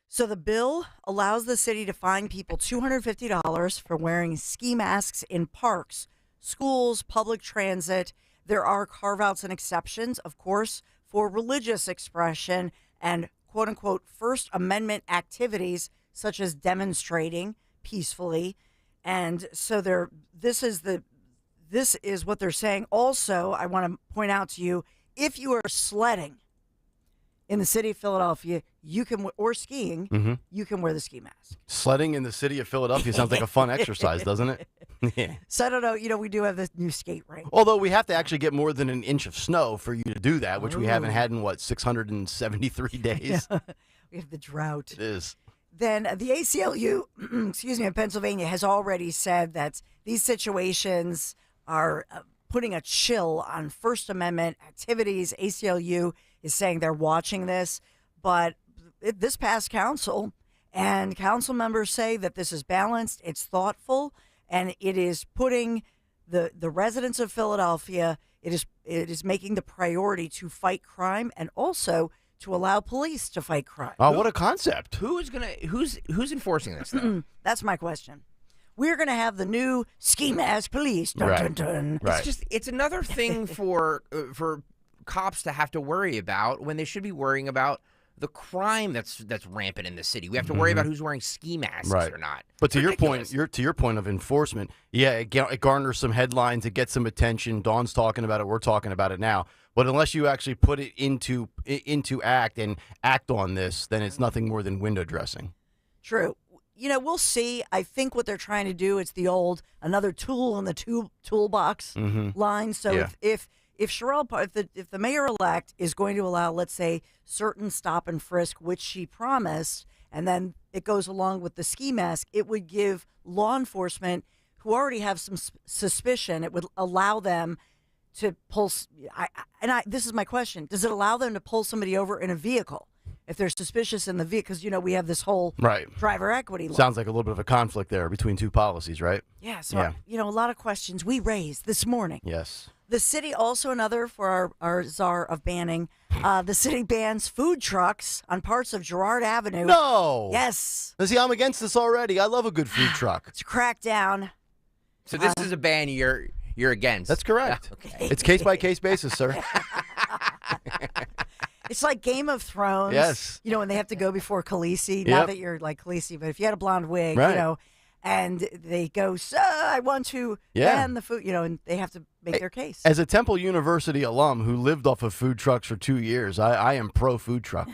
[SPEAKER 14] So the bill allows the city to fine people $250 for wearing ski masks in parks, schools, public transit. There are carve-outs and exceptions, of course, for religious expression and quote-unquote First Amendment activities such as demonstrating peacefully. And so this is what they're saying. Also, I want to point out to you, if you are sledding in the city of Philadelphia, you can, or skiing, you can wear the ski mask.
[SPEAKER 12] Sledding in the city of Philadelphia sounds like a fun exercise, doesn't it? Yeah.
[SPEAKER 14] So I don't know. We do have this new skate rink.
[SPEAKER 12] Although we have to actually get more than an inch of snow for you to do that, which we haven't had in, 673 days?
[SPEAKER 14] Yeah. We have the drought.
[SPEAKER 12] It is.
[SPEAKER 14] Then the ACLU, in Pennsylvania, has already said that these situations are putting a chill on First Amendment activities. ACLU is saying they're watching this, but this passed council, and council members say that this is balanced, it's thoughtful, and it is putting the residents of Philadelphia, it is making the priority to fight crime and also to allow police to fight crime.
[SPEAKER 12] Oh, what a concept.
[SPEAKER 13] Who's enforcing this, though?
[SPEAKER 14] That's my question. We're going to have the new ski mask police. Dun, dun, dun.
[SPEAKER 12] Right.
[SPEAKER 13] It's another thing for cops to have to worry about when they should be worrying about the crime that's rampant in the city. We have to worry about who's wearing ski masks or not.
[SPEAKER 12] But to your point of enforcement, it garners some headlines, it gets some attention. Dawn's talking about it, we're talking about it now. But unless you actually put it into act and act on this, then it's nothing more than window dressing.
[SPEAKER 14] True. We'll see. I think what they're trying to do is the old another tool in the toolbox line. So if Sherelle, if the mayor-elect is going to allow, let's say, certain stop and frisk, which she promised, and then it goes along with the ski mask, it would give law enforcement who already have some suspicion, it would allow them to pull. This is my question: does it allow them to pull somebody over in a vehicle if they're suspicious in the vehicle? Because we have this whole driver equity law.
[SPEAKER 12] Sounds like a little bit of a conflict there between two policies, right?
[SPEAKER 14] Yeah. So a lot of questions we raised this morning.
[SPEAKER 12] Yes.
[SPEAKER 14] The city also another for our czar of banning. The city bans food trucks on parts of Girard Avenue.
[SPEAKER 12] No.
[SPEAKER 14] Yes.
[SPEAKER 12] See, I'm against this already. I love a good food truck.
[SPEAKER 14] It's a crackdown.
[SPEAKER 13] So this is a ban you're against.
[SPEAKER 12] That's correct.
[SPEAKER 14] Okay.
[SPEAKER 12] It's case by case basis, sir.
[SPEAKER 14] It's like Game of Thrones.
[SPEAKER 12] Yes.
[SPEAKER 14] When they have to go before Khaleesi.
[SPEAKER 12] Yep.
[SPEAKER 14] Not that you're like Khaleesi, but if you had a blonde wig,
[SPEAKER 12] right.
[SPEAKER 14] And they go, sir, I want to ban the food, and they have to make their case.
[SPEAKER 12] As a Temple University alum who lived off of food trucks for 2 years, I am pro food truck.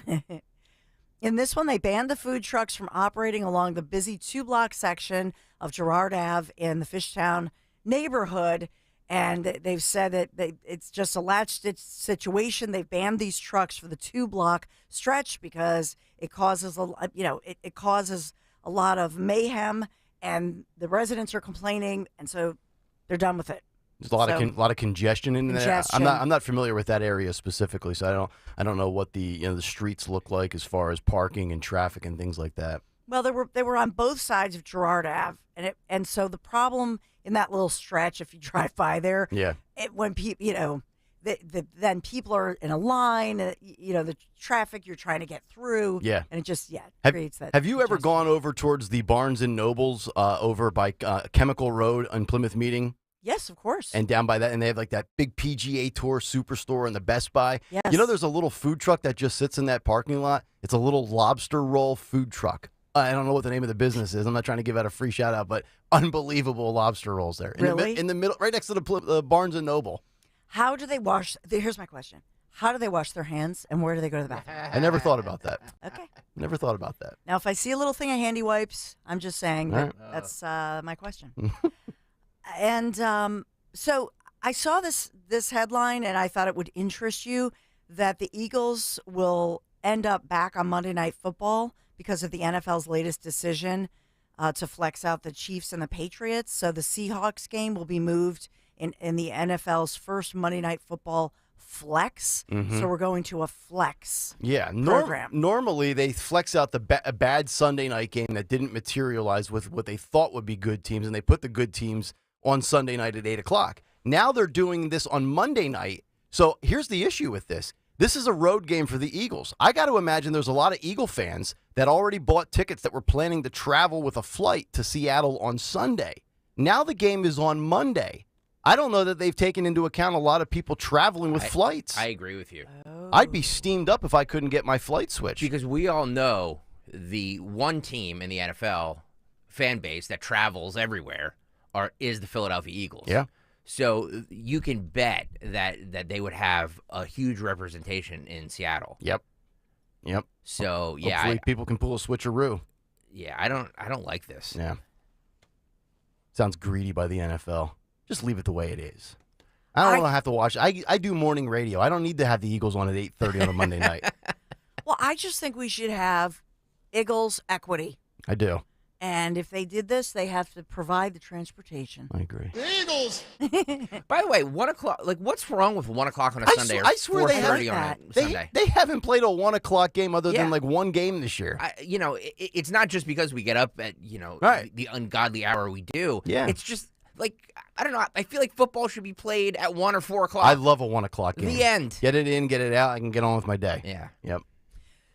[SPEAKER 14] In this one, they banned the food trucks from operating along the busy 2-block section of Girard Ave in the Fishtown neighborhood. And they've said that it's just a latch-stitch situation. They've banned these trucks for the 2-block stretch because it causes it causes a lot of mayhem, and the residents are complaining, and so they're done with it.
[SPEAKER 12] There's a lot of congestion in there. I'm not familiar with that area specifically, so I don't know what the streets look like as far as parking and traffic and things like that.
[SPEAKER 14] Well, they were on both sides of Girard Ave, and so the problem in that little stretch, if you drive by there, when people then people are in a line, the traffic you're trying to get through, and it just creates that.
[SPEAKER 12] Have you ever gone over towards the Barnes and Nobles over by Chemical Road on Plymouth Meeting?
[SPEAKER 14] Yes, of course.
[SPEAKER 12] And down by that, and they have like that big PGA Tour superstore and the Best Buy.
[SPEAKER 14] Yes.
[SPEAKER 12] There's a little food truck that just sits in that parking lot. It's a little lobster roll food truck. I don't know what the name of the business is. I'm not trying to give out a free shout out, but unbelievable lobster rolls there.
[SPEAKER 14] Really?
[SPEAKER 12] In the middle, right next to the Barnes and Noble.
[SPEAKER 14] How do they wash? Here's my question. How do they wash their hands, and where do they go to the bathroom?
[SPEAKER 12] I never thought about that.
[SPEAKER 14] Okay.
[SPEAKER 12] Never thought about that.
[SPEAKER 14] Now, if I see a little thing of handy wipes, I'm just saying that that's my question. And so I saw this headline, and I thought it would interest you that the Eagles will end up back on Monday Night Football because of the NFL's latest decision to flex out the Chiefs and the Patriots. So the Seahawks game will be moved in the NFL's first Monday Night Football flex. So we're going to a flex program.
[SPEAKER 12] Normally, they flex out a bad Sunday night game that didn't materialize with what they thought would be good teams, and they put the good teams on Sunday night at 8 o'clock. Now they're doing this on Monday night. So here's the issue with this. This is a road game for the Eagles. I got to imagine there's a lot of Eagle fans that already bought tickets that were planning to travel with a flight to Seattle on Sunday. Now the game is on Monday. I don't know that they've taken into account a lot of people traveling with flights.
[SPEAKER 13] I agree with you.
[SPEAKER 12] I'd be steamed up if I couldn't get my flight switched.
[SPEAKER 13] Because we all know the one team in the NFL fan base that travels everywhere is the Philadelphia Eagles.
[SPEAKER 12] Yeah.
[SPEAKER 13] So you can bet that they would have a huge representation in Seattle.
[SPEAKER 12] Yep.
[SPEAKER 13] So yeah,
[SPEAKER 12] hopefully people can pull a switcheroo.
[SPEAKER 13] Yeah, I don't like this.
[SPEAKER 12] Yeah. Sounds greedy by the NFL. Just leave it the way it is. I don't want to have to watch. I do morning radio. I don't need to have the Eagles on at 8:30 on a Monday night.
[SPEAKER 14] Well, I just think we should have Eagles equity.
[SPEAKER 12] I do.
[SPEAKER 14] And if they did this, they have to provide the transportation.
[SPEAKER 12] I agree.
[SPEAKER 14] The Eagles.
[SPEAKER 13] By the way, 1 o'clock. Like, what's wrong with 1 o'clock on a Sunday?
[SPEAKER 12] I swear they
[SPEAKER 13] haven't. On a Sunday.
[SPEAKER 12] They haven't played a 1 o'clock game other than like one game this year.
[SPEAKER 13] It's not just because we get up at the ungodly hour we do.
[SPEAKER 12] Yeah.
[SPEAKER 13] It's just like I don't know. I feel like football should be played at 1 or 4 o'clock.
[SPEAKER 12] I love a 1 o'clock game.
[SPEAKER 13] The end.
[SPEAKER 12] Get it in, get it out. I can get on with my day.
[SPEAKER 13] Yeah.
[SPEAKER 12] Yep.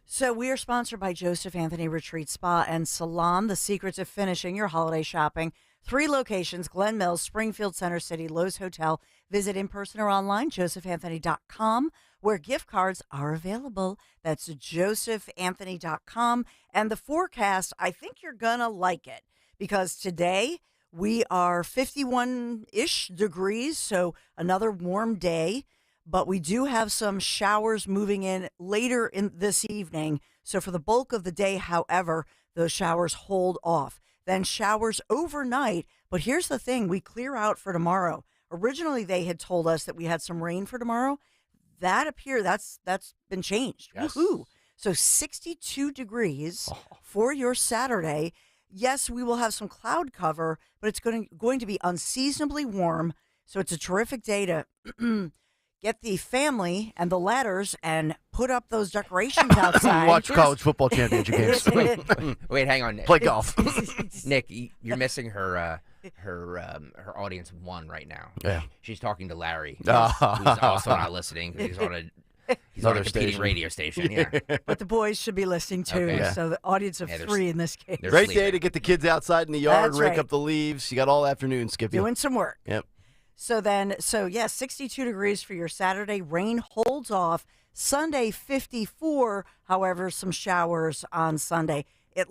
[SPEAKER 14] So we are sponsored by Joseph Anthony Retreat Spa and Salon, the secrets of finishing your holiday shopping. 3 locations, Glen Mills, Springfield, Center City, Lowe's Hotel. Visit in person or online, josephanthony.com, where gift cards are available. That's josephanthony.com. And the forecast, I think you're going to like it because today we are 51-ish degrees, so another warm day. But we do have some showers moving in later in this evening. So for the bulk of the day, however, those showers hold off. Then showers overnight. But here's the thing. We clear out for tomorrow. Originally, they had told us that we had some rain for tomorrow. That's been changed.
[SPEAKER 12] Yes.
[SPEAKER 14] Woohoo. So 62 degrees for your Saturday. Yes, we will have some cloud cover, but it's going to be unseasonably warm. So it's a terrific day to get the family and the ladders and put up those decorations outside.
[SPEAKER 12] Watch college football championship games.
[SPEAKER 13] Wait, hang on.
[SPEAKER 12] Play golf.
[SPEAKER 13] Nick, you're missing her audience one right now.
[SPEAKER 12] Yeah.
[SPEAKER 13] She's talking to Larry, who's also not listening because he's on a competing radio station. Yeah.
[SPEAKER 14] But the boys should be listening too.
[SPEAKER 13] Okay. Yeah.
[SPEAKER 14] So the audience of 3 in this case.
[SPEAKER 12] Great day to get the kids outside in the yard,
[SPEAKER 14] That's
[SPEAKER 12] rake
[SPEAKER 14] right.
[SPEAKER 12] up the leaves. You got all afternoon, Skippy.
[SPEAKER 14] Doing some work.
[SPEAKER 12] Yep.
[SPEAKER 14] So 62 degrees for your Saturday. Rain holds off. Sunday, 54. However, some showers on Sunday. I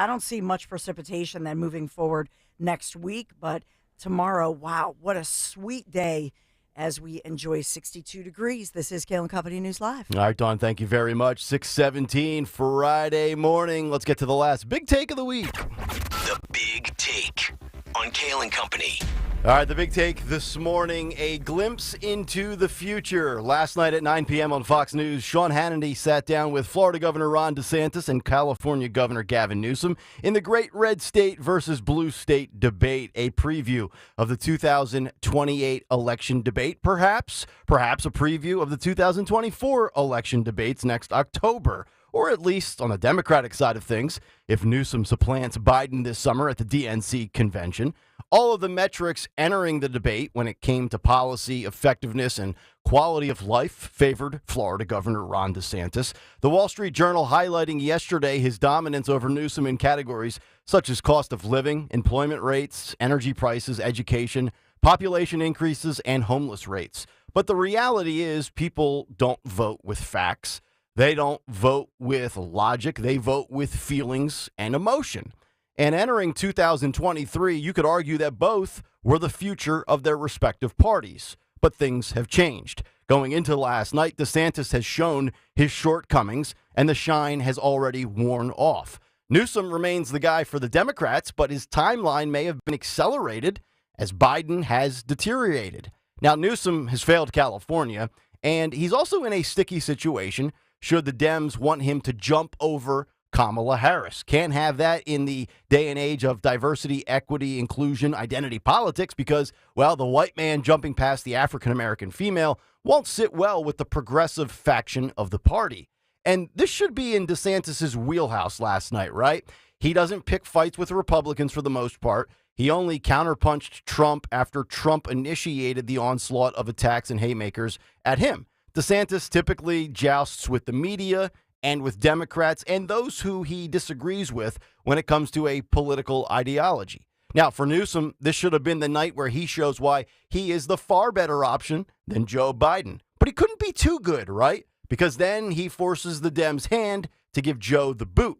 [SPEAKER 14] don't see much precipitation then moving forward next week. But tomorrow, wow, what a sweet day as we enjoy 62 degrees. This is Kayal and Company News Live.
[SPEAKER 12] All right, Dawn, thank you very much. 6:17 Friday morning. Let's get to the last big take of the week.
[SPEAKER 11] The Big Take on Kayal and Company.
[SPEAKER 12] All right, the big take this morning, a glimpse into the future. Last night at 9 p.m. on Fox News, Sean Hannity sat down with Florida Governor Ron DeSantis and California Governor Gavin Newsom in the great red state versus blue state debate, a preview of the 2028 election debate, perhaps a preview of the 2024 election debates next October. Or at least on the Democratic side of things, if Newsom supplants Biden this summer at the DNC convention. All of the metrics entering the debate when it came to policy, effectiveness, and quality of life favored Florida Governor Ron DeSantis. The Wall Street Journal highlighting yesterday his dominance over Newsom in categories such as cost of living, employment rates, energy prices, education, population increases, and homeless rates. But the reality is people don't vote with facts. They don't vote with logic. They vote with feelings and emotion. And entering 2023, you could argue that both were the future of their respective parties. But things have changed. Going into last night, DeSantis has shown his shortcomings, and the shine has already worn off. Newsom remains the guy for the Democrats, but his timeline may have been accelerated as Biden has deteriorated. Now, Newsom has failed California, and he's also in a sticky situation should the Dems want him to jump over Kamala Harris. Can't have that in the day and age of diversity, equity, inclusion, identity politics because, well, the white man jumping past the African-American female won't sit well with the progressive faction of the party. And this should be in DeSantis' wheelhouse last night, right? He doesn't pick fights with Republicans for the most part. He only counterpunched Trump after Trump initiated the onslaught of attacks and haymakers at him. DeSantis typically jousts with the media and with Democrats and those who he disagrees with when it comes to a political ideology. Now, for Newsom, this should have been the night where he shows why he is the far better option than Joe Biden. But he couldn't be too good, right? Because then he forces the Dems' hand to give Joe the boot.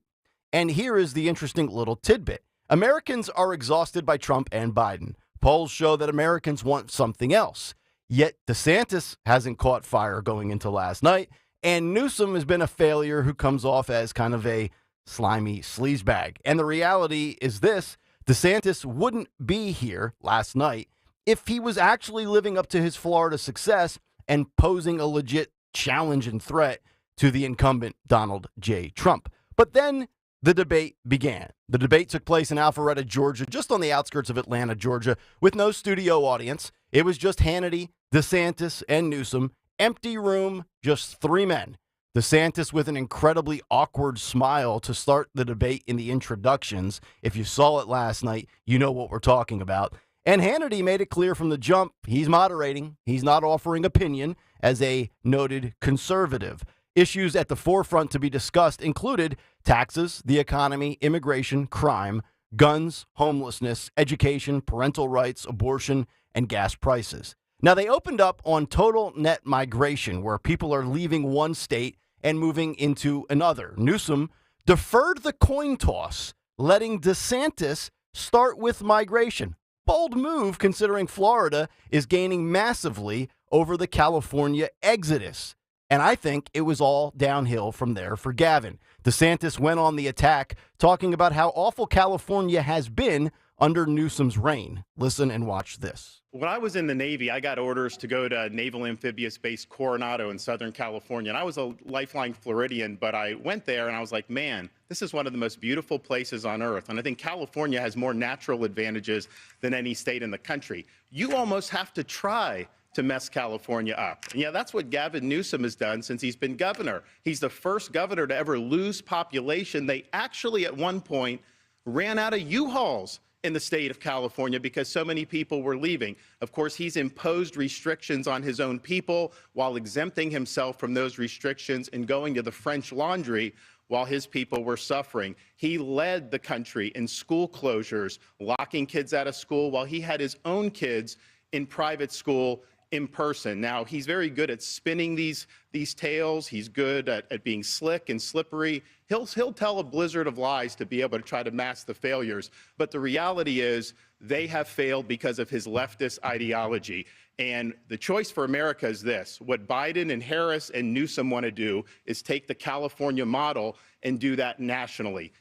[SPEAKER 12] And here is the interesting little tidbit. Americans are exhausted by Trump and Biden. Polls show that Americans want something else. Yet DeSantis hasn't caught fire going into last night, and Newsom has been a failure who comes off as kind of a slimy sleazebag. And the reality is this, DeSantis wouldn't be here last night if he was actually living up to his Florida success and posing a legit challenge and threat to the incumbent Donald J. Trump. But then the debate began. The debate took place in Alpharetta, Georgia, just on the outskirts of Atlanta, Georgia, with no studio audience. It was just Hannity, DeSantis, and Newsom. Empty room, just three men. DeSantis with an incredibly awkward smile to start the debate in the introductions. If you saw it last night, you know what we're talking about. And Hannity made it clear from the jump he's moderating. He's not offering opinion as a noted conservative. Issues at the forefront to be discussed included taxes, the economy, immigration, crime, guns, homelessness, education, parental rights, abortion, and gas prices. Now, they opened up on total net migration, where people are leaving one state and moving into another. Newsom deferred the coin toss, letting DeSantis start with migration. Bold move, considering Florida is gaining massively over the California exodus. And I think it was all downhill from there for Gavin. DeSantis went on the attack, talking about how awful California has been under Newsom's reign. Listen and watch this.
[SPEAKER 16] When I was in the Navy, I got orders to go to Naval Amphibious Base Coronado in Southern California. And I was a lifelong Floridian, but I went there and I was like, man, this is one of the most beautiful places on earth. And I think California has more natural advantages than any state in the country. You almost have to try to mess California up. And yeah, that's what Gavin Newsom has done since he's been governor. He's the first governor to ever lose population. They actually, at one point, ran out of U-Hauls in the state of California because so many people were leaving. Of course, he's imposed restrictions on his own people while exempting himself from those restrictions and going to the French Laundry while his people were suffering. He led the country in school closures, locking kids out of school while he had his own kids in private school in person. Now, he's very good at spinning these tales. He's good at being slick and slippery. He'll tell a blizzard of lies to be able to try to mask the failures. But the reality is they have failed because of his leftist ideology. And the choice for America is this. What Biden and Harris and Newsom want to do is take the California model and do that nationally.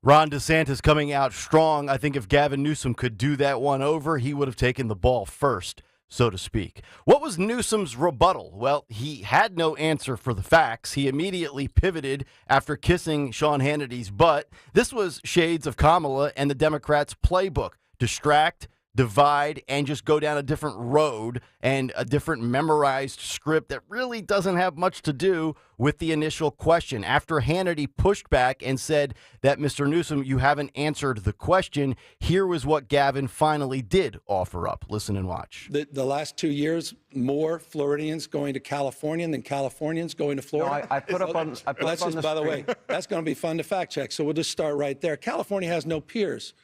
[SPEAKER 12] Ron DeSantis coming out strong. I think if Gavin Newsom could do that one over, he would have taken the ball first, so to speak. What was Newsom's rebuttal? Well, he had no answer for the facts. He immediately pivoted after kissing Sean Hannity's butt. This was shades of Kamala and the Democrats' playbook. Distract, divide, and just go down a different road and a different memorized script that really doesn't have much to do with the initial question. After Hannity pushed back and said that, Mr. Newsom, you haven't answered the question, here was what Gavin finally did offer up. Listen and watch.
[SPEAKER 17] The last 2 years, more Floridians going to California than Californians going to Florida.
[SPEAKER 18] No, I put up on the
[SPEAKER 17] by the
[SPEAKER 18] screen.
[SPEAKER 17] way, that's going to be fun to fact check. So we'll just start right there. California has no peers.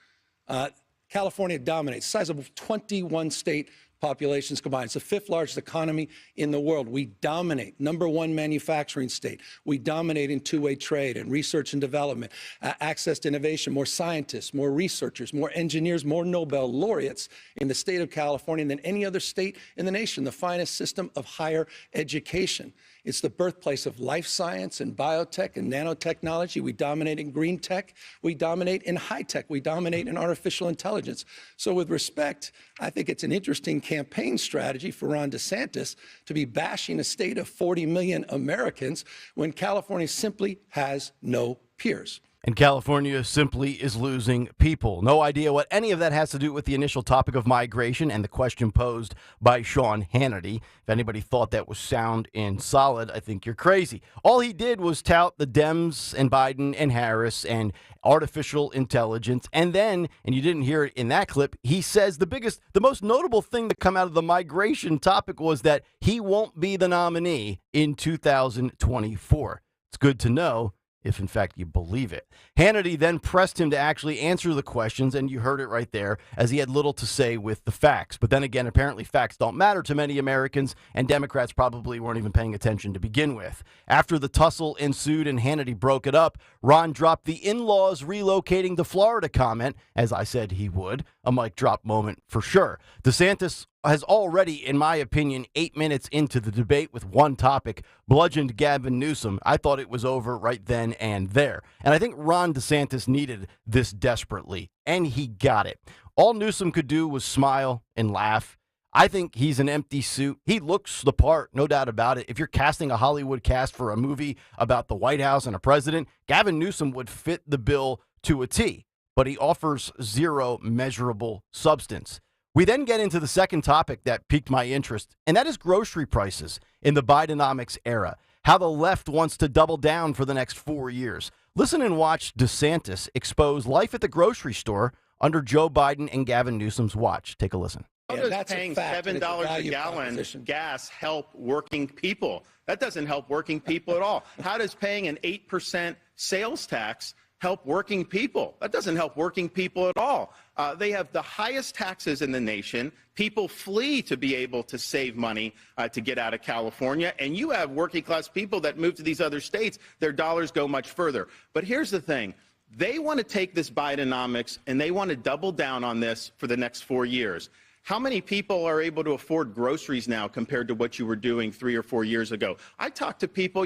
[SPEAKER 17] California dominates, size of a 21-state populations combined. It's the 5th largest economy in the world. We dominate, #1 manufacturing state. We dominate in two-way trade and research and development, access to innovation, more scientists, more researchers, more engineers, more Nobel laureates in the state of California than any other state in the nation, the finest system of higher education. It's the birthplace of life science and biotech and nanotechnology. We dominate in green tech. We dominate in high tech. We dominate in artificial intelligence. So with respect, I think it's an interesting campaign strategy for Ron DeSantis to be bashing a state of 40 million Americans when California simply has no peers.
[SPEAKER 12] And California simply is losing people. No idea what any of that has to do with the initial topic of migration and the question posed by Sean Hannity. If anybody thought that was sound and solid, I think you're crazy. All he did was tout the Dems and Biden and Harris and artificial intelligence. And then, and you didn't hear it in that clip, he says the most notable thing to come out of the migration topic was that he won't be the nominee in 2024. It's good to know, if in fact you believe it. Hannity then pressed him to actually answer the questions, and you heard it right there, as he had little to say with the facts. But then again, apparently facts don't matter to many Americans, and Democrats probably weren't even paying attention to begin with. After the tussle ensued and Hannity broke it up, Ron dropped the in-laws relocating to Florida comment, as I said he would. A mic drop moment for sure. DeSantis has already, in my opinion, 8 minutes into the debate with one topic, bludgeoned Gavin Newsom. I thought it was over right then and there. And I think Ron DeSantis needed this desperately, and he got it. All Newsom could do was smile and laugh. I think he's an empty suit. He looks the part, no doubt about it. If you're casting a Hollywood cast for a movie about the White House and a president, Gavin Newsom would fit the bill to a T, but he offers zero measurable substance. We then get into the second topic that piqued my interest, and that is grocery prices in the Bidenomics era, how the left wants to double down for the next 4 years. Listen and watch DeSantis expose life at the grocery store under Joe Biden and Gavin Newsom's watch. Take a listen.
[SPEAKER 16] How does paying $7 a gallon gas help working people? That doesn't help working people at all. How does paying an 8% sales tax help working people? That doesn't help working people at all. They have the highest taxes in the nation. People flee to be able to save money to get out of California. And you have working class people that move to these other states. Their dollars go much further. But here's the thing. They want to take this Bidenomics and they want to double down on this for the next 4 years. How many people are able to afford groceries now compared to what you were doing 3 or 4 years ago? I talked to people,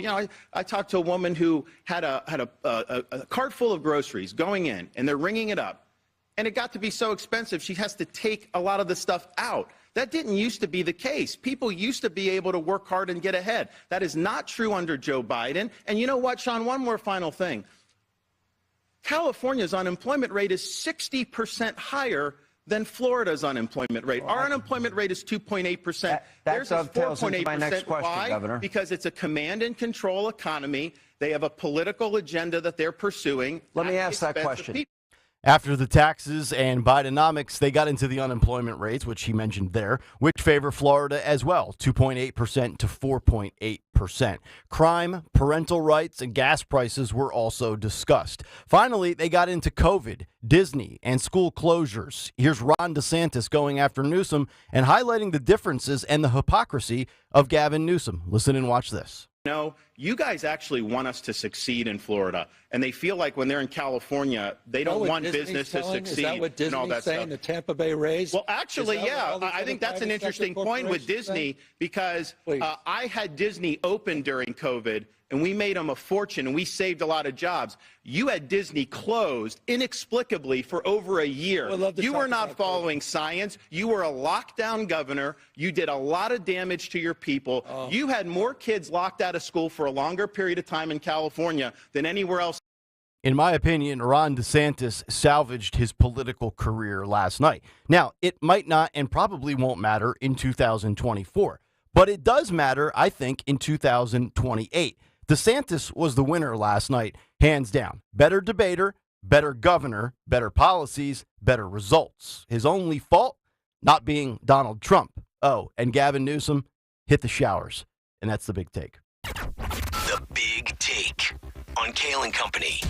[SPEAKER 16] I talked to a woman who had a cart full of groceries going in, and they're ringing it up. And it got to be so expensive, she has to take a lot of the stuff out. That didn't used to be the case. People used to be able to work hard and get ahead. That is not true under Joe Biden. And you know what, Sean, one more final thing. California's unemployment rate is 60% higher than Florida's unemployment rate. Our unemployment rate is 2.8%.
[SPEAKER 18] Theirs is 4.8%.
[SPEAKER 16] Why?
[SPEAKER 18] Governor.
[SPEAKER 16] Because it's a command and control economy. They have a political agenda that they're pursuing.
[SPEAKER 18] Let me ask that question.
[SPEAKER 12] After the taxes and Bidenomics, they got into the unemployment rates, which he mentioned there, which favor Florida as well, 2.8% to 4.8%. Crime, parental rights, and gas prices were also discussed. Finally, they got into COVID, Disney, and school closures. Here's Ron DeSantis going after Newsom and highlighting the differences and the hypocrisy of Gavin Newsom. Listen and watch this.
[SPEAKER 16] No, you guys actually want us to succeed in Florida, and they feel like when they're in California, they don't want business to succeed.
[SPEAKER 17] Is that what Disney's
[SPEAKER 16] and all that
[SPEAKER 17] saying?
[SPEAKER 16] stuff.
[SPEAKER 17] The Tampa Bay Rays?
[SPEAKER 16] Well, actually, yeah, I think that's an interesting point with Disney because I had Disney open during COVID, and we made them a fortune, and we saved a lot of jobs. You had Disney closed inexplicably for over a year. You were not following science. You were a lockdown governor. You did a lot of damage to your people. You had more kids locked out of school for a longer period of time in California than anywhere else.
[SPEAKER 12] In my opinion, Ron DeSantis salvaged his political career last night. Now, it might not and probably won't matter in 2024, but it does matter, I think, in 2028. DeSantis was the winner last night, hands down. Better debater, better governor, better policies, better results. His only fault, not being Donald Trump. Oh, and Gavin Newsom hit the showers. And that's the big take.
[SPEAKER 11] The Big Take on Kayal and Company.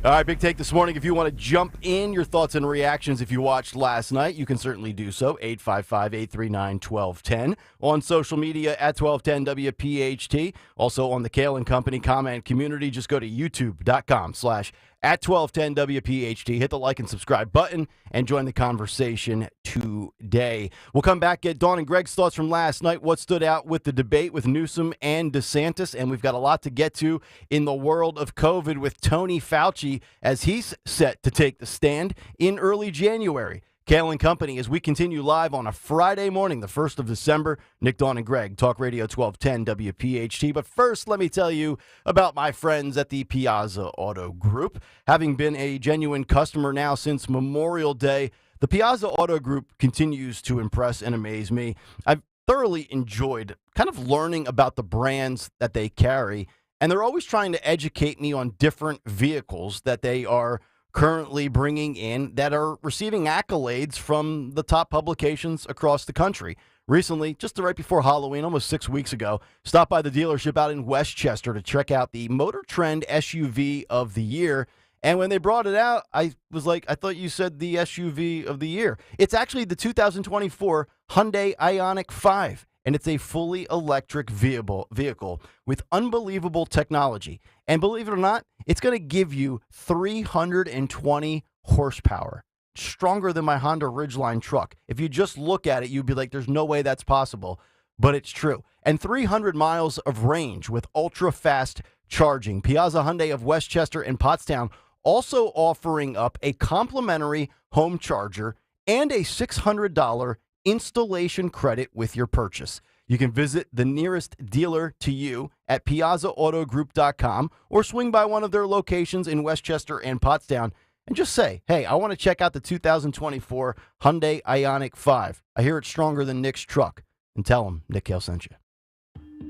[SPEAKER 12] All right, big take this morning. If you want to jump in, your thoughts and reactions if you watched last night, you can certainly do so. 855-839-1210. On social media at 1210WPHT. Also on the Kayal and Company comment community. Just go to youtube.com/@1210WPHT. Hit the like and subscribe button and join the conversation today. We'll come back, get Dawn and Greg's thoughts from last night, what stood out with the debate with Newsom and DeSantis, and we've got a lot to get to in the world of COVID with Tony Fauci as he's set to take the stand in early January. Kayal and Company as we continue live on a Friday morning, the 1st of December. Nick, Dawn, and Greg, Talk Radio 1210 WPHT. But first, let me tell you about my friends at the Piazza Auto Group. Having been a genuine customer now since Memorial Day, the Piazza Auto Group continues to impress and amaze me. I've thoroughly enjoyed kind of learning about the brands that they carry, and they're always trying to educate me on different vehicles that they are currently bringing in that are receiving accolades from the top publications across the country. Recently, just right before Halloween, almost 6 weeks ago, stopped by the dealership out in Westchester to check out the Motor Trend SUV of the year. And when they brought it out, I was like, I thought you said the SUV of the year. It's actually the 2024 Hyundai Ioniq 5. And it's a fully electric vehicle with unbelievable technology. And believe it or not, it's going to give you 320 horsepower, stronger than my Honda Ridgeline truck. If you just look at it, you'd be like, there's no way that's possible, but it's true. And 300 miles of range with ultra-fast charging. Piazza Hyundai of Westchester and Pottstown also offering up a complimentary home charger and a $600 installation credit with your purchase. You can visit the nearest dealer to you at piazzaautogroup.com or swing by one of their locations in Westchester and Pottstown and just say, hey, I want to check out the 2024 Hyundai Ioniq 5. I hear it's stronger than Nick's truck. And tell them Nick Kayal sent you.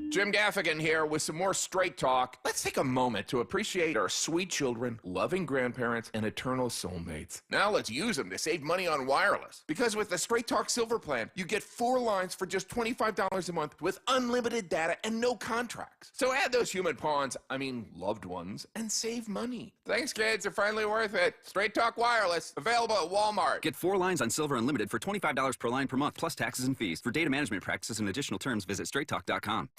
[SPEAKER 19] Jim Gaffigan here with some more Straight Talk. Let's take a moment to appreciate our sweet children, loving grandparents, and eternal soulmates. Now let's use them to save money on wireless. Because with the Straight Talk Silver Plan, you get 4 lines for just $25 a month with unlimited data and no contracts. So add those human pawns, loved ones, and save money. Thanks, kids. They're finally worth it. Straight Talk Wireless, available at Walmart.
[SPEAKER 20] Get 4 lines on Silver Unlimited for $25 per line per month, plus taxes and fees. For data management practices and additional terms, visit straighttalk.com.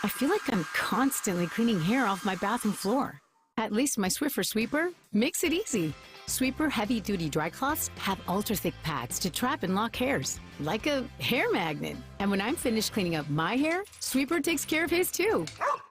[SPEAKER 21] I feel like I'm constantly cleaning hair off my bathroom floor. At least my Swiffer Sweeper makes it easy. Sweeper heavy-duty dry cloths have ultra-thick pads to trap and lock hairs, like a hair magnet. And when I'm finished cleaning up my hair, Sweeper takes care of his too.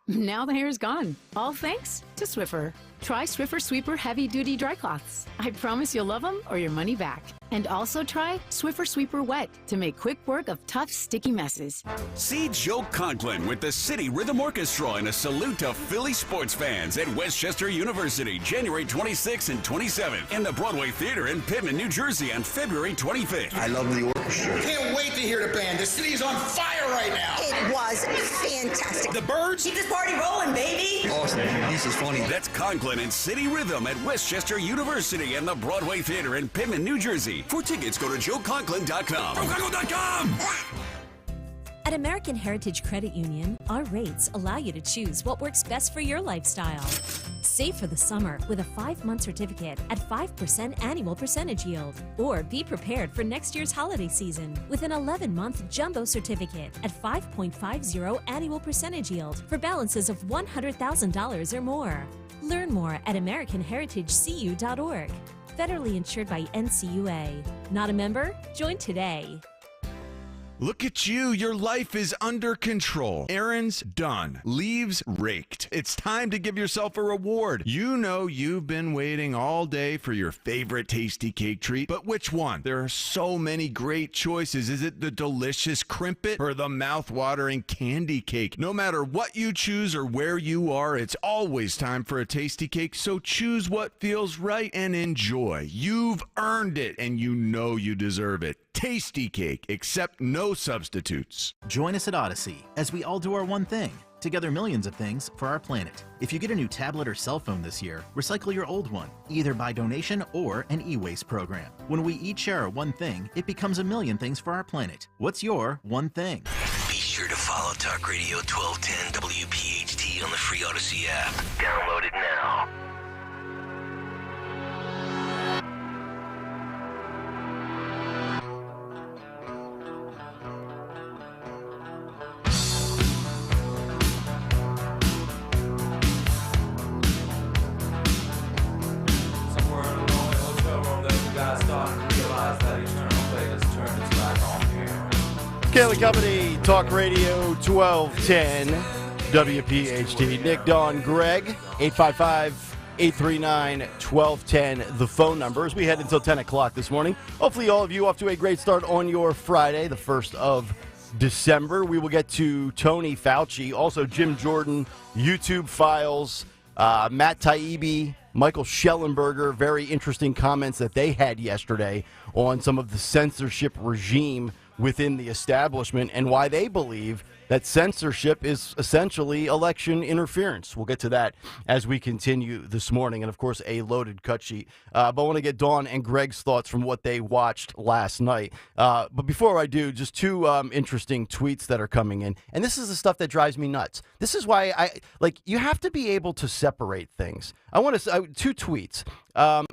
[SPEAKER 21] Now the hair is gone, all thanks to Swiffer. Try Swiffer Sweeper heavy-duty dry cloths. I promise you'll love them or your money back. And also try Swiffer Sweeper Wet to make quick work of tough, sticky messes.
[SPEAKER 19] See Joe Conklin with the City Rhythm Orchestra in a salute to Philly sports fans at Westchester University, January 26th and 27th, in the Broadway Theater in Pittman, New Jersey on February 25th.
[SPEAKER 20] I love the orchestra.
[SPEAKER 23] Can't wait to hear the band. The city is on fire right now.
[SPEAKER 22] It was fantastic.
[SPEAKER 23] The Birds?
[SPEAKER 22] Keep this party rolling, baby.
[SPEAKER 20] Awesome. This is funny.
[SPEAKER 19] That's Conklin and City Rhythm at Westchester University and the Broadway Theater in Pittman, New Jersey. For tickets, go to joeconklin.com. joeconklin.com!
[SPEAKER 24] At American Heritage Credit Union, our rates allow you to choose what works best for your lifestyle. Save for the summer with a 5-month certificate at 5% annual percentage yield. Or be prepared for next year's holiday season with an 11-month jumbo certificate at 5.50 annual percentage yield for balances of $100,000 or more. Learn more at AmericanHeritageCU.org. Federally insured by NCUA. Not a member? Join today.
[SPEAKER 25] Look at you. Your life is under control. Errands done. Leaves raked. It's time to give yourself a reward. You know you've been waiting all day for your favorite tasty cake treat, but which one? There are so many great choices. Is it the delicious Crimpet or the mouth-watering candy cake? No matter what you choose or where you are, it's always time for a tasty cake, so choose what feels right and enjoy. You've earned it, and you know you deserve it. Tasty cake, except no substitutes.
[SPEAKER 26] Join us at Odyssey as we all do our one thing. Together millions of things for our planet. If you get a new tablet or cell phone this year, recycle your old one, either by donation or an e-waste program. When we each share our one thing, it becomes a million things for our planet. What's your one thing?
[SPEAKER 11] Be sure to follow Talk Radio 1210 WPHT on the free Odyssey app. Download it now. now.
[SPEAKER 12] Kayal Company, Talk Radio 1210, WPHT. Nick, Dawn, Greg, 855-839-1210, the phone number as we head until 10 o'clock this morning. Hopefully all of you off to a great start on your Friday, the 1st of December. We will get to Tony Fauci, also Jim Jordan, YouTube files, Matt Taibbi, Michael Schellenberger, very interesting comments that they had yesterday on some of the censorship regime within the establishment and why they believe that censorship is essentially election interference. We'll get to that as we continue this morning. And, of course, a loaded cut sheet. But I want to get Dawn and Greg's thoughts from what they watched last night. But before I do, just two interesting tweets that are coming in. And this is the stuff that drives me nuts. This is why you have to be able to separate things. I want to two tweets.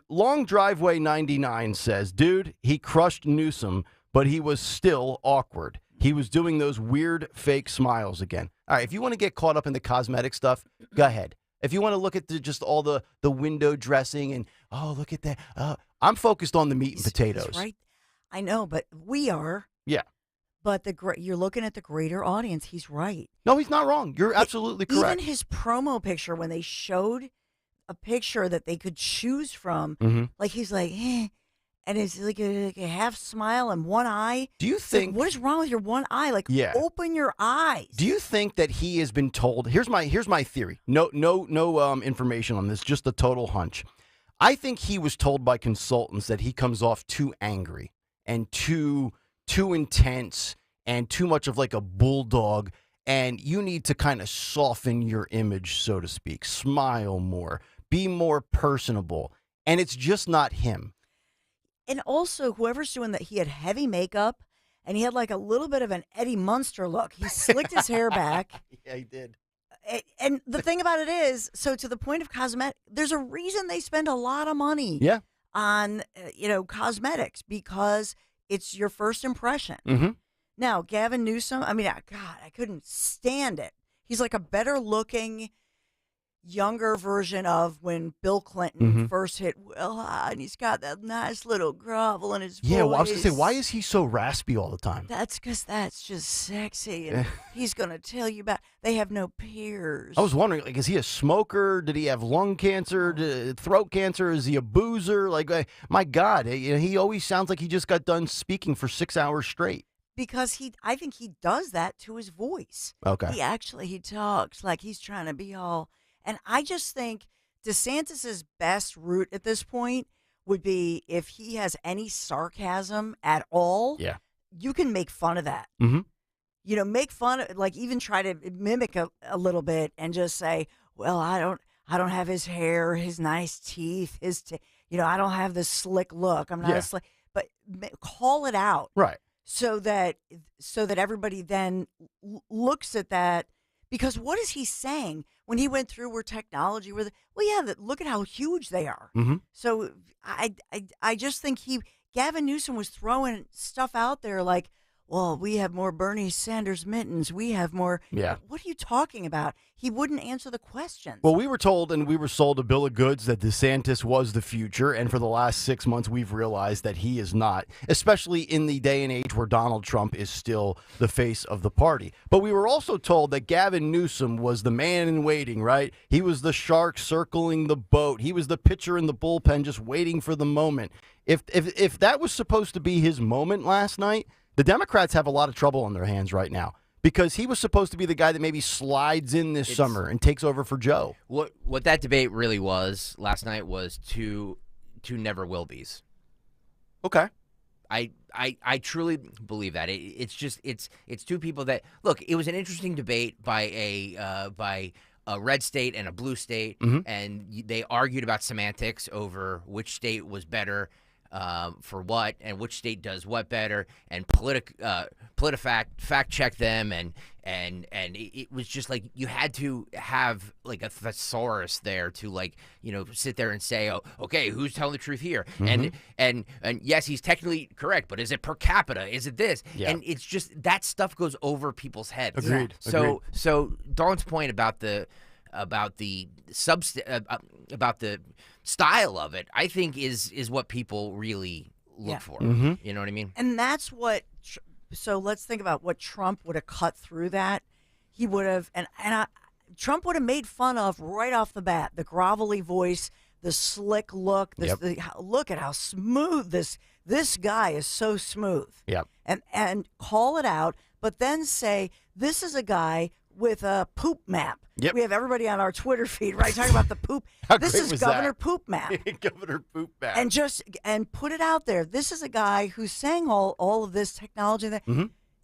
[SPEAKER 12] Long Driveway 99 says, dude, he crushed Newsom, but he was still awkward. He was doing those weird fake smiles again. All right, if you want to get caught up in the cosmetic stuff, go ahead. If you want to look at just all the window dressing and, oh, look at that. I'm focused on the meat and potatoes.
[SPEAKER 14] He's right. I know, but we are.
[SPEAKER 12] Yeah.
[SPEAKER 14] But you're looking at the greater audience. He's right.
[SPEAKER 12] No, he's not wrong. You're absolutely correct.
[SPEAKER 14] Even his promo picture, when they showed a picture that they could choose from, like he's like, eh. And it's like a half smile and one eye.
[SPEAKER 12] Do you think...
[SPEAKER 14] what is wrong with your one eye? Open your eyes.
[SPEAKER 12] Do you think that he has been told... Here's my theory. No information on this, just a total hunch. I think he was told by consultants that he comes off too angry and too intense and too much of like a bulldog, and you need to kind of soften your image, so to speak. Smile more. Be more personable. And it's just not him.
[SPEAKER 14] And also, whoever's doing that, he had heavy makeup, and he had like a little bit of an Eddie Munster look. He slicked his hair back.
[SPEAKER 12] Yeah, he did.
[SPEAKER 14] And the thing about it is, so to the point of cosmetic, there's a reason they spend a lot of money on, cosmetics, because it's your first impression.
[SPEAKER 12] Mm-hmm.
[SPEAKER 14] Now, Gavin Newsom, I couldn't stand it. He's like a better looking, younger version of when Bill Clinton first hit Will High, and he's got that nice little grovel in his voice.
[SPEAKER 12] Yeah, well, I was going to say, why is he so raspy all the time?
[SPEAKER 14] That's because that's just sexy, and he's going to tell you about, they have no peers.
[SPEAKER 12] I was wondering, is he a smoker? Did he have lung cancer, throat cancer? Is he a boozer? My God, he always sounds like he just got done speaking for 6 hours straight.
[SPEAKER 14] Because I think he does that to his voice.
[SPEAKER 12] Okay.
[SPEAKER 14] He talks like he's trying to be all... And I just think DeSantis's best route at this point would be if he has any sarcasm at all.
[SPEAKER 12] Yeah,
[SPEAKER 14] you can make fun of that.
[SPEAKER 12] Mm-hmm.
[SPEAKER 14] Make fun of, even try to mimic a little bit and just say, "Well, I don't have his hair, his nice teeth, I don't have this slick look. I'm not a slick." But call it out,
[SPEAKER 12] right? So
[SPEAKER 14] that everybody then looks at that. Because what is he saying when he went through where technology, look at how huge they are.
[SPEAKER 12] Mm-hmm.
[SPEAKER 14] So I just think Gavin Newsom was throwing stuff out there like, well, we have more Bernie Sanders mittens. We have more.
[SPEAKER 12] Yeah.
[SPEAKER 14] What are you talking about? He wouldn't answer the questions.
[SPEAKER 12] Well, we were told and we were sold a bill of goods that DeSantis was the future. And for the last 6 months, we've realized that he is not, especially in the day and age where Donald Trump is still the face of the party. But we were also told that Gavin Newsom was the man in waiting, right? He was the shark circling the boat. He was the pitcher in the bullpen just waiting for the moment. If that was supposed to be his moment last night, the Democrats have a lot of trouble on their hands right now because he was supposed to be the guy that maybe slides in this summer and takes over for Joe.
[SPEAKER 13] What that debate really was last night was two never will be's.
[SPEAKER 12] Okay.
[SPEAKER 13] I truly believe that. It's two people that look. It was an interesting debate by a red state and a blue state, and they argued about semantics over which state was better. for what, and which state does what better, and fact check them, and it was just like you had to have like a thesaurus there to like sit there and say, oh, okay, who's telling the truth here, and yes, he's technically correct, but is it per capita? Is it this?
[SPEAKER 12] Yeah.
[SPEAKER 13] And it's just that stuff goes over people's heads.
[SPEAKER 12] Agreed.
[SPEAKER 13] So Dawn's point about the style of it, I think is what people really look for. You know what I mean?
[SPEAKER 14] And that's what. So let's think about what Trump would have cut through that. He would have, Trump would have made fun of right off the bat the grovelly voice, the slick look. Look at how smooth this guy is. So smooth.
[SPEAKER 12] Yep.
[SPEAKER 14] And call it out, but then say this is a guy with a poop map.
[SPEAKER 12] Yep.
[SPEAKER 14] We have everybody on our Twitter feed, right, talking about the poop. This is Governor Poop Map.
[SPEAKER 12] Governor Poop Map.
[SPEAKER 14] And put it out there. This is a guy who's saying all of this technology that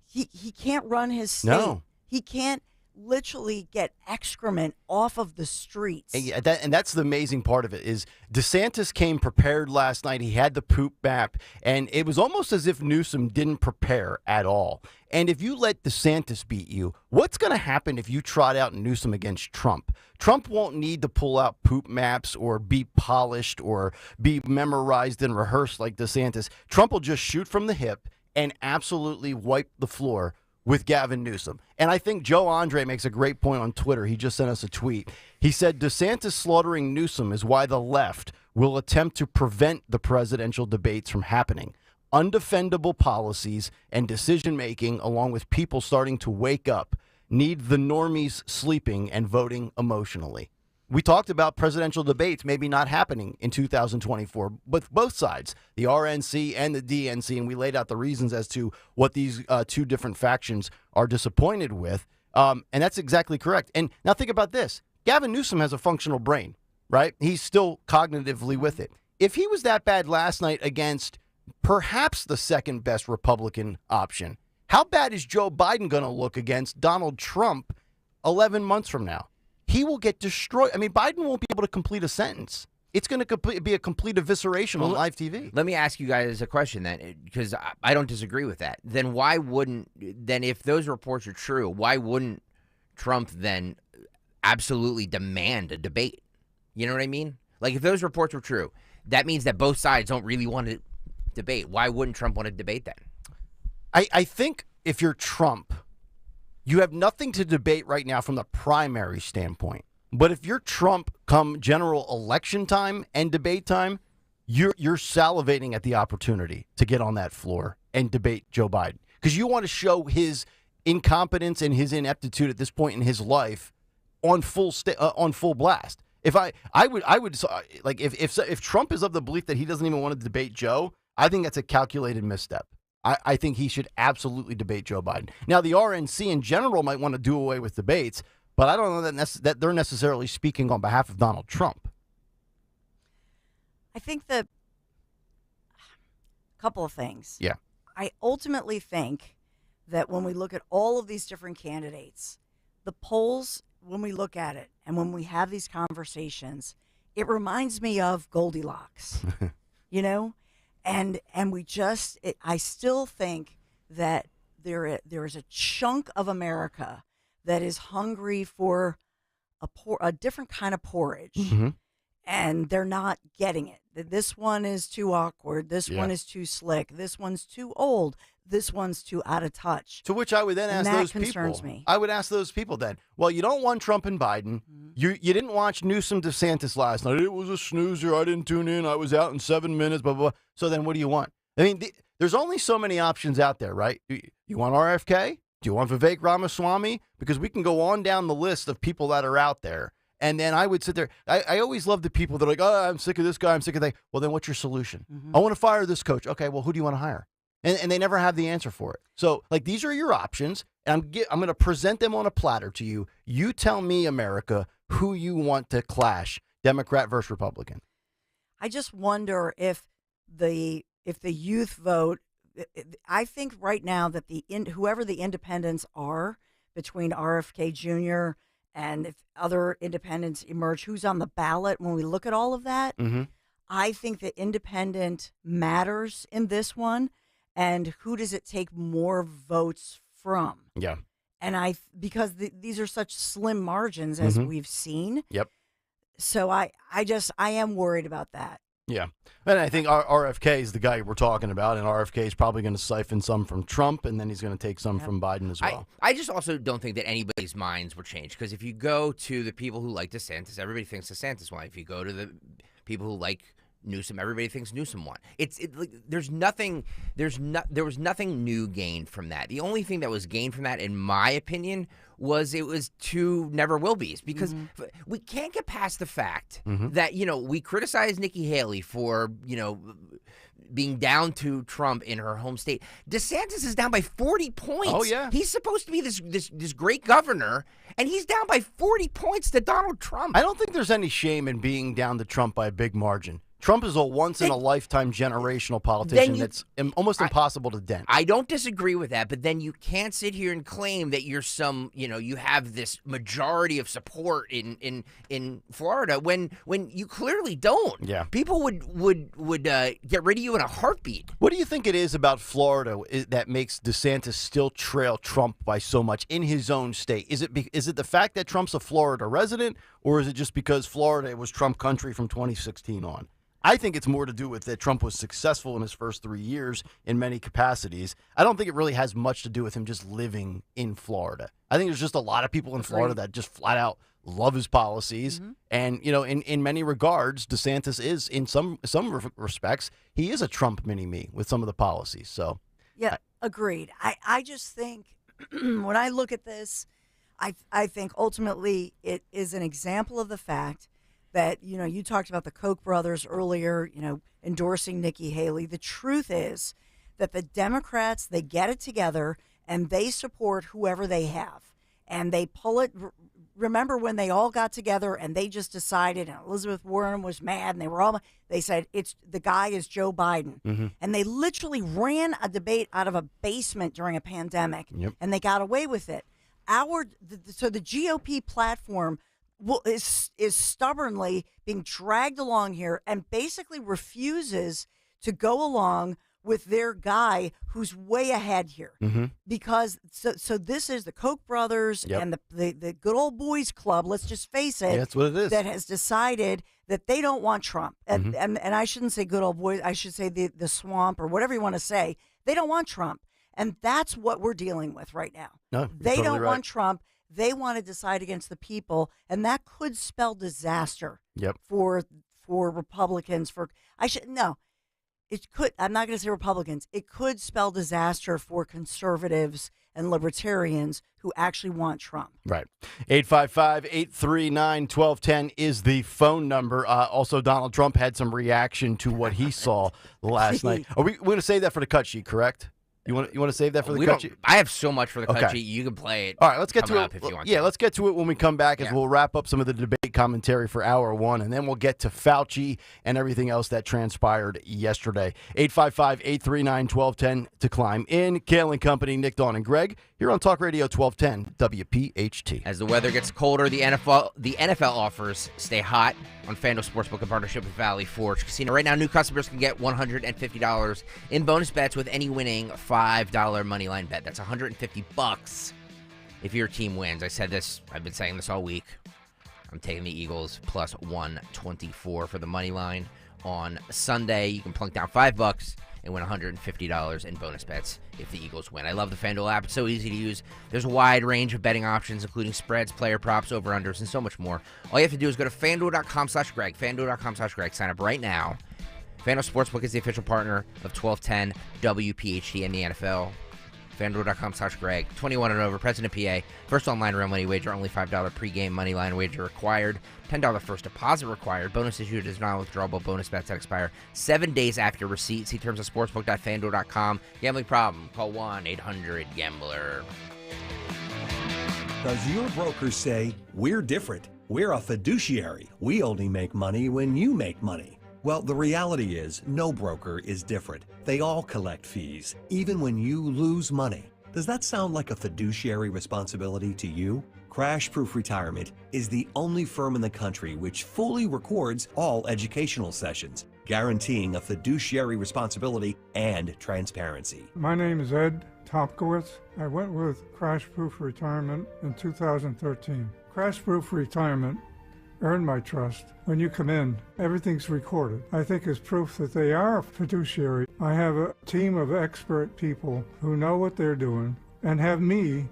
[SPEAKER 14] he can't run his state.
[SPEAKER 12] No.
[SPEAKER 14] He can't literally get excrement off of the streets.
[SPEAKER 12] And that's the amazing part of it is DeSantis came prepared last night. He had the poop map, and it was almost as if Newsom didn't prepare at all. And if you let DeSantis beat you, what's going to happen if you trot out Newsom against Trump? Trump won't need to pull out poop maps or be polished or be memorized and rehearsed like DeSantis. Trump will just shoot from the hip and absolutely wipe the floor with Gavin Newsom. And I think Joe Andre makes a great point on Twitter. He just sent us a tweet. He said, DeSantis slaughtering Newsom is why the left will attempt to prevent the presidential debates from happening. Undefendable policies and decision-making, along with people starting to wake up, need the normies sleeping and voting emotionally. We talked about presidential debates maybe not happening in 2024, but both sides, the RNC and the DNC, and we laid out the reasons as to what these two different factions are disappointed with, and that's exactly correct. And now think about this. Gavin Newsom has a functional brain, right? He's still cognitively with it. If he was that bad last night against perhaps the second best Republican option, how bad is Joe Biden going to look against Donald Trump 11 months from now? He will get destroyed. I mean, Biden won't be able to complete a sentence. It's going to be a complete evisceration on live TV.
[SPEAKER 13] Let me ask you guys a question then, because I don't disagree with that. Then if those reports are true, why wouldn't Trump then absolutely demand a debate? You know what I mean? Like, if those reports were true, that means that both sides don't really want to debate. Why wouldn't Trump want to debate that?
[SPEAKER 12] I think if you're Trump, you have nothing to debate right now from the primary standpoint. But if you're Trump come general election time and debate time, you're salivating at the opportunity to get on that floor and debate Joe Biden. Because you want to show his incompetence and his ineptitude at this point in his life on full blast. If Trump is of the belief that he doesn't even want to debate Joe, I think that's a calculated misstep. I think he should absolutely debate Joe Biden. Now, the RNC in general might want to do away with debates, but I don't know that they're necessarily speaking on behalf of Donald Trump.
[SPEAKER 14] I think that a couple of things.
[SPEAKER 12] Yeah.
[SPEAKER 14] I ultimately think that when we look at all of these different candidates, the polls, when we look at it and when we have these conversations, it reminds me of Goldilocks, you know? And I still think that there is a chunk of America that is hungry for a different kind of porridge, and they're not getting it. This one is too awkward. This one is too slick. This one's too old. This one's too out of touch.
[SPEAKER 12] To which I would then ask those people.
[SPEAKER 14] That concerns me.
[SPEAKER 12] I would ask those people then, well, you don't want Trump and Biden. You didn't watch Newsom DeSantis last night. It was a snoozer. I didn't tune in. I was out in 7 minutes, blah, blah, blah. So then what do you want? I mean, there's only so many options out there, right? You want RFK? Do you want Vivek Ramaswamy? Because we can go on down the list of people that are out there. And then I would sit there. I always love the people that are like, oh, I'm sick of this guy. I'm sick of that. Well, then what's your solution? I want to fire this coach. Okay, well, who do you want to hire? And they never have the answer for it. So, like, these are your options, and I'm going to present them on a platter to you. You tell me, America, who you want to clash, Democrat versus Republican.
[SPEAKER 14] I just wonder if the youth vote. I think right now that whoever the independents are between RFK Jr. and if other independents emerge, who's on the ballot when we look at all of that, I think that independent matters in this one, and who does it take more votes from?
[SPEAKER 12] Yeah.
[SPEAKER 14] And because these are such slim margins as we've seen.
[SPEAKER 12] Yep.
[SPEAKER 14] So I am worried about that.
[SPEAKER 12] Yeah. And I think RFK is the guy we're talking about, and RFK is probably going to siphon some from Trump, and then he's going to take some from Biden as well.
[SPEAKER 13] I just also don't think that anybody's minds were changed, because if you go to the people who like DeSantis, everybody thinks DeSantis won. If you go to the people who like Newsom, everybody thinks Newsom won. There was nothing new gained from that. The only thing that was gained from that, in my opinion, was it was two never will be's, because we can't get past the fact that, we criticize Nikki Haley for, being down to Trump in her home state. DeSantis is down by 40 points.
[SPEAKER 12] Oh, yeah.
[SPEAKER 13] He's supposed to be this great governor, and he's down by 40 points to Donald Trump.
[SPEAKER 12] I don't think there's any shame in being down to Trump by a big margin. Trump is a once-in-a-lifetime generational politician that's almost impossible to dent.
[SPEAKER 13] I don't disagree with that, but then you can't sit here and claim that you're you have this majority of support in Florida when you clearly don't.
[SPEAKER 12] Yeah.
[SPEAKER 13] People would get rid of you in a heartbeat.
[SPEAKER 12] What do you think it is about Florida that makes DeSantis still trail Trump by so much in his own state? Is it the fact that Trump's a Florida resident, or is it just because Florida was Trump country from 2016 on? I think it's more to do with that Trump was successful in his first 3 years in many capacities. I don't think it really has much to do with him just living in Florida. I think there's just a lot of people in Florida that just flat out love his policies. And, in many regards, DeSantis is, in some respects, he is a Trump mini-me with some of the policies. So,
[SPEAKER 14] yeah, agreed. I just think when I look at this, I think ultimately it is an example of the fact that, you talked about the Koch brothers earlier, endorsing Nikki Haley. The truth is that the Democrats, they get it together and they support whoever they have. And they pull it. Remember when they all got together and they just decided, and Elizabeth Warren was mad, and they said, the guy is Joe Biden. And they literally ran a debate out of a basement during a pandemic, and they got away with it. So the GOP platform is stubbornly being dragged along here and basically refuses to go along with their guy who's way ahead here. Because so this is the Koch brothers and the good old boys club, let's just face it.
[SPEAKER 12] Yeah, that's what it is.
[SPEAKER 14] That has decided that they don't want Trump. And I shouldn't say good old boys, I should say the swamp or whatever you want to say. They don't want Trump. And that's what we're dealing with right now.
[SPEAKER 12] No,
[SPEAKER 14] they
[SPEAKER 12] totally
[SPEAKER 14] don't
[SPEAKER 12] right.
[SPEAKER 14] want Trump. They want to decide against the people, and that could spell disaster for Republicans. It could. I'm not going to say Republicans. It could spell disaster for conservatives and libertarians who actually want Trump.
[SPEAKER 12] Right. 855-839-1210 is the phone number. Also, Donald Trump had some reaction to what he saw last night. We're going to say that for the cut sheet, correct? You want to save that for the cut sheet?
[SPEAKER 13] I have so much for the cut sheet. You can play it.
[SPEAKER 12] All right, let's get to it.
[SPEAKER 13] If you want
[SPEAKER 12] let's get to it when we come back, as we'll wrap up some of the debate commentary for hour one, and then we'll get to Fauci and everything else that transpired yesterday. 855-839-1210 to climb in. Kayal and Company, Nick, Dawn, and Greg here on Talk Radio 1210 WPHT.
[SPEAKER 13] As the weather gets colder, the NFL offers stay hot on FanDuel Sportsbook in partnership with Valley Forge Casino. Right now, new customers can get $150 in bonus bets with any winning $5 moneyline bet. That's $150 if your team wins. I said this. I've been saying this all week. I'm taking the Eagles plus 124 for the money line on Sunday. You can plunk down $5 and win $150 in bonus bets if the Eagles win. I love the FanDuel app. It's so easy to use. There's a wide range of betting options, including spreads, player props, over-unders, and so much more. All you have to do is go to FanDuel.com/Greg. FanDuel.com/Greg. Sign up right now. FanDuel Sportsbook is the official partner of 1210 WPHT and the NFL. FanDuel.com/Greg. 21 and over. President PA. First online real money wager. Only $5 pregame money line wager required. $10 first deposit required. Bonus issued is non-withdrawable bonus bets that expire 7 days after receipt. See terms at sportsbook.fanduel.com. Gambling problem? Call 1-800-GAMBLER.
[SPEAKER 1] Does your broker say, we're different? We're a fiduciary. We only make money when you make money. Well, the reality is, no broker is different. They all collect fees, even when you lose money. Does that sound like a fiduciary responsibility to you? Crash Proof Retirement is the only firm in the country which fully records all educational sessions, guaranteeing a fiduciary responsibility and transparency.
[SPEAKER 2] My name is Ed Topkowitz. I went with Crash Proof Retirement in 2013. Crash Proof Retirement earned my trust. When you come in, everything's recorded. I think it's proof that they are a fiduciary. I have a team of expert people who know what they're doing and have me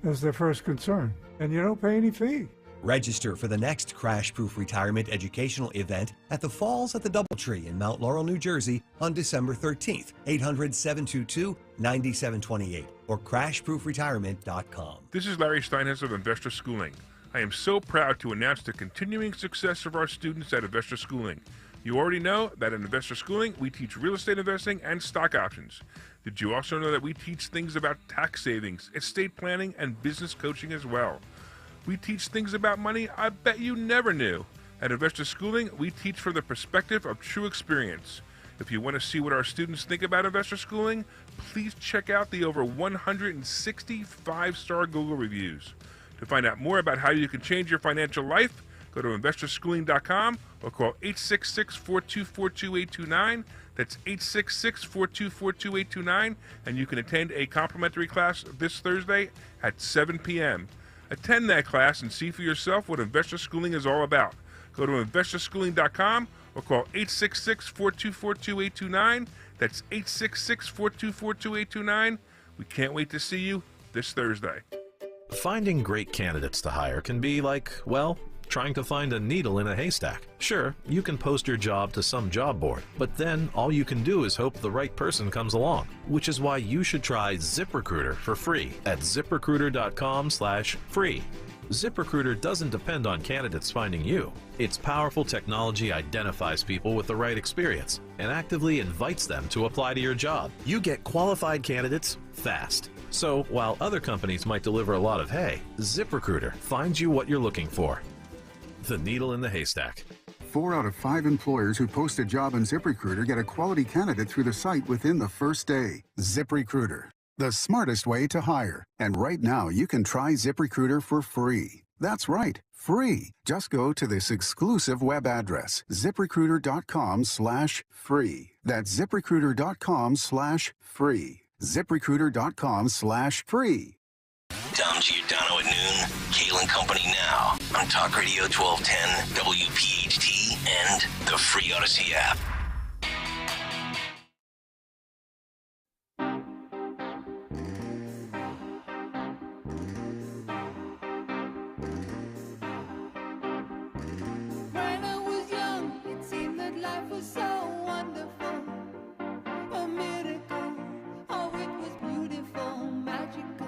[SPEAKER 2] as their first concern. And you don't pay any fee.
[SPEAKER 1] Register for the next Crash Proof Retirement educational event at the Falls at the Doubletree in Mount Laurel, New Jersey on December 13th. 800-722-9728 or crashproofretirement.com.
[SPEAKER 3] This is Larry Steinhaus of Investor Schooling. I am so proud to announce the continuing success of our students at Investor Schooling. You already know that at Investor Schooling, we teach real estate investing and stock options. Did you also know that we teach things about tax savings, estate planning, and business coaching as well? We teach things about money I bet you never knew. At Investor Schooling, we teach from the perspective of true experience. If you want to see what our students think about Investor Schooling, please check out the over 160 5-star Google reviews. To find out more about how you can change your financial life, go to investorschooling.com or call 866-424-2829. That's 866-424-2829, and you can attend a complimentary class this Thursday at 7 p.m. Attend that class and see for yourself what Investor Schooling is all about. Go to investorschooling.com or call 866-424-2829. That's 866-424-2829. We can't wait to see you this Thursday.
[SPEAKER 5] Finding great candidates to hire can be like, well, trying to find a needle in a haystack. Sure, you can post your job to some job board, but then all you can do is hope the right person comes along, which is why you should try ZipRecruiter for free at ziprecruiter.com/free. ZipRecruiter doesn't depend on candidates finding you. Its powerful technology identifies people with the right experience and actively invites them to apply to your job. You get qualified candidates fast. So while other companies might deliver a lot of hay, ZipRecruiter finds you what you're looking for. The needle in the haystack.
[SPEAKER 8] 4 out of 5 employers who post a job on ZipRecruiter get a quality candidate through the site within the first day. ZipRecruiter, the smartest way to hire. And right now, you can try ZipRecruiter for free. That's right, free. Just go to this exclusive web address, ziprecruiter.com/free. That's ziprecruiter.com/free. ZipRecruiter.com/free.
[SPEAKER 11] Dom Giordano at noon. Kayal and Company now on Talk Radio 1210 WPHT and the free Odyssey app.
[SPEAKER 10] When I was young, it seemed that life was so wonderful, a miracle. Oh, it was beautiful, magical,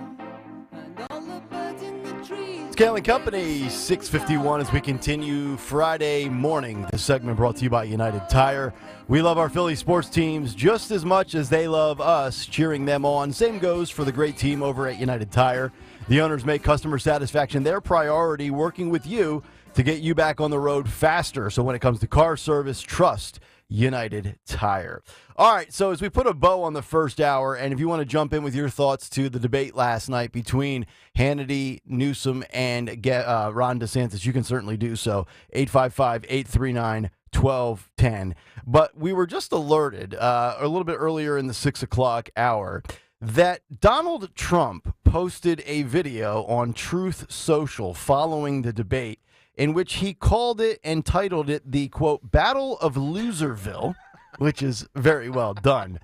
[SPEAKER 10] and all the birds in the trees.
[SPEAKER 12] It's Kayal and Company, 6:51 as we continue Friday morning. This segment brought to you by United Tire. We love our Philly sports teams just as much as they love us, cheering them on. Same goes for the great team over at United Tire. The owners make customer satisfaction their priority, working with you to get you back on the road faster. So when it comes to car service, trust United Tire. All right, so as we put a bow on the first hour, and if you want to jump in with your thoughts to the debate last night between Hannity, Newsom, and Ron DeSantis, you can certainly do so. 855-839-1210. But we were just alerted a little bit earlier in the 6 o'clock hour that Donald Trump posted a video on Truth Social following the debate in which he called it and titled it the, quote, Battle of Loserville, which is very well done.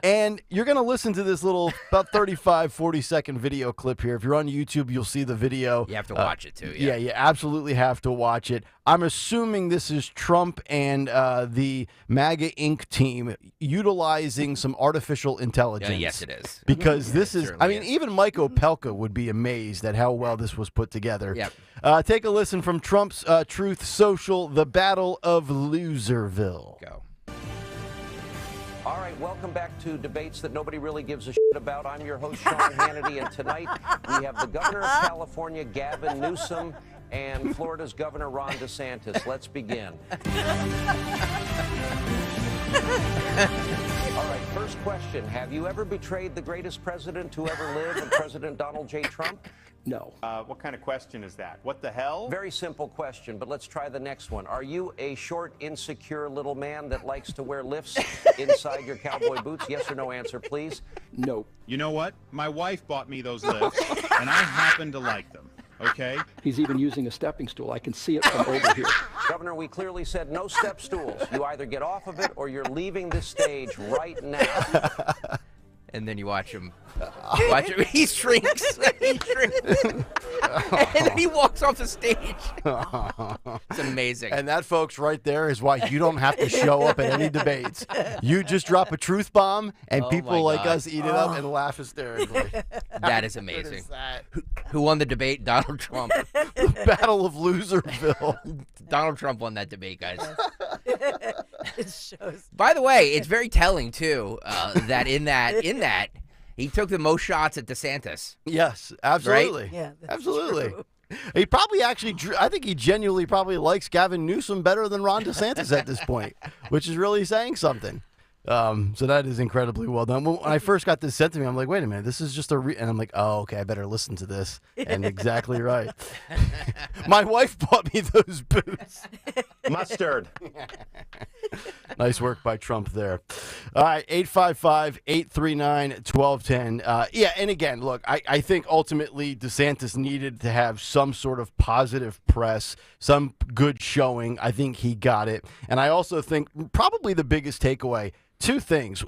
[SPEAKER 12] And you're going to listen to this little about 35, 40-second video clip here. If you're on YouTube, you'll see the video.
[SPEAKER 13] You have to watch it, too.
[SPEAKER 12] Yeah, you absolutely have to watch it. I'm assuming this is Trump and the MAGA Inc. team utilizing some artificial intelligence.
[SPEAKER 13] Yes, it is.
[SPEAKER 12] Because this is, I mean, even Mike Opelka would be amazed at how well this was put together.
[SPEAKER 13] Yep.
[SPEAKER 12] Take a listen from Trump's Truth Social, the Battle of Loserville.
[SPEAKER 13] Go.
[SPEAKER 15] All right, welcome back to Debates That Nobody Really Gives a Shit About. I'm your host, Sean Hannity, and tonight we have the governor of California, Gavin Newsom, and Florida's Governor, Ron DeSantis. Let's begin. All right, first question. Have you ever betrayed the greatest president to ever live, President Donald J. Trump?
[SPEAKER 16] No. What kind of question is that? What the hell?
[SPEAKER 15] Very simple question, but let's try the next one. Are you a short, insecure little man that likes to wear lifts inside your cowboy boots? Yes or no answer, please.
[SPEAKER 16] No.
[SPEAKER 4] You know what? My wife bought me those lifts, and I happen to like them. Okay?
[SPEAKER 6] He's even using a stepping stool. I can see it from over here.
[SPEAKER 15] Governor, we clearly said no step stools. You either get off of it or you're leaving the stage right now.
[SPEAKER 13] And then you watch him. He shrinks. He shrinks. And then he walks off the stage. It's amazing.
[SPEAKER 12] And that, folks, right there is why you don't have to show up at any debates. You just drop a truth bomb, and people like us eat it up and laugh hysterically.
[SPEAKER 13] That is amazing. Who won the debate? Donald Trump.
[SPEAKER 12] The Battle of Loserville.
[SPEAKER 13] Donald Trump won that debate, guys.
[SPEAKER 14] It shows.
[SPEAKER 13] By the way, it's very telling too that in that he took the most shots at DeSantis.
[SPEAKER 12] Yes, absolutely.
[SPEAKER 13] Right?
[SPEAKER 14] Yeah, that's
[SPEAKER 12] absolutely.
[SPEAKER 14] true.
[SPEAKER 12] He probably actually, I think he genuinely probably likes Gavin Newsom better than Ron DeSantis at this point, which is really saying something. So that is incredibly well done. When I first got this sent to me, I'm like, wait a minute, this is just and I'm like, oh, okay, I better listen to this. And exactly right. My wife bought me those boots.
[SPEAKER 16] Mustard.
[SPEAKER 12] Nice work by Trump there. All right, 855-839-1210. Yeah, and again, look, I think ultimately DeSantis needed to have some sort of positive press, some good showing. I think he got it. And I also think probably the biggest takeaway, two things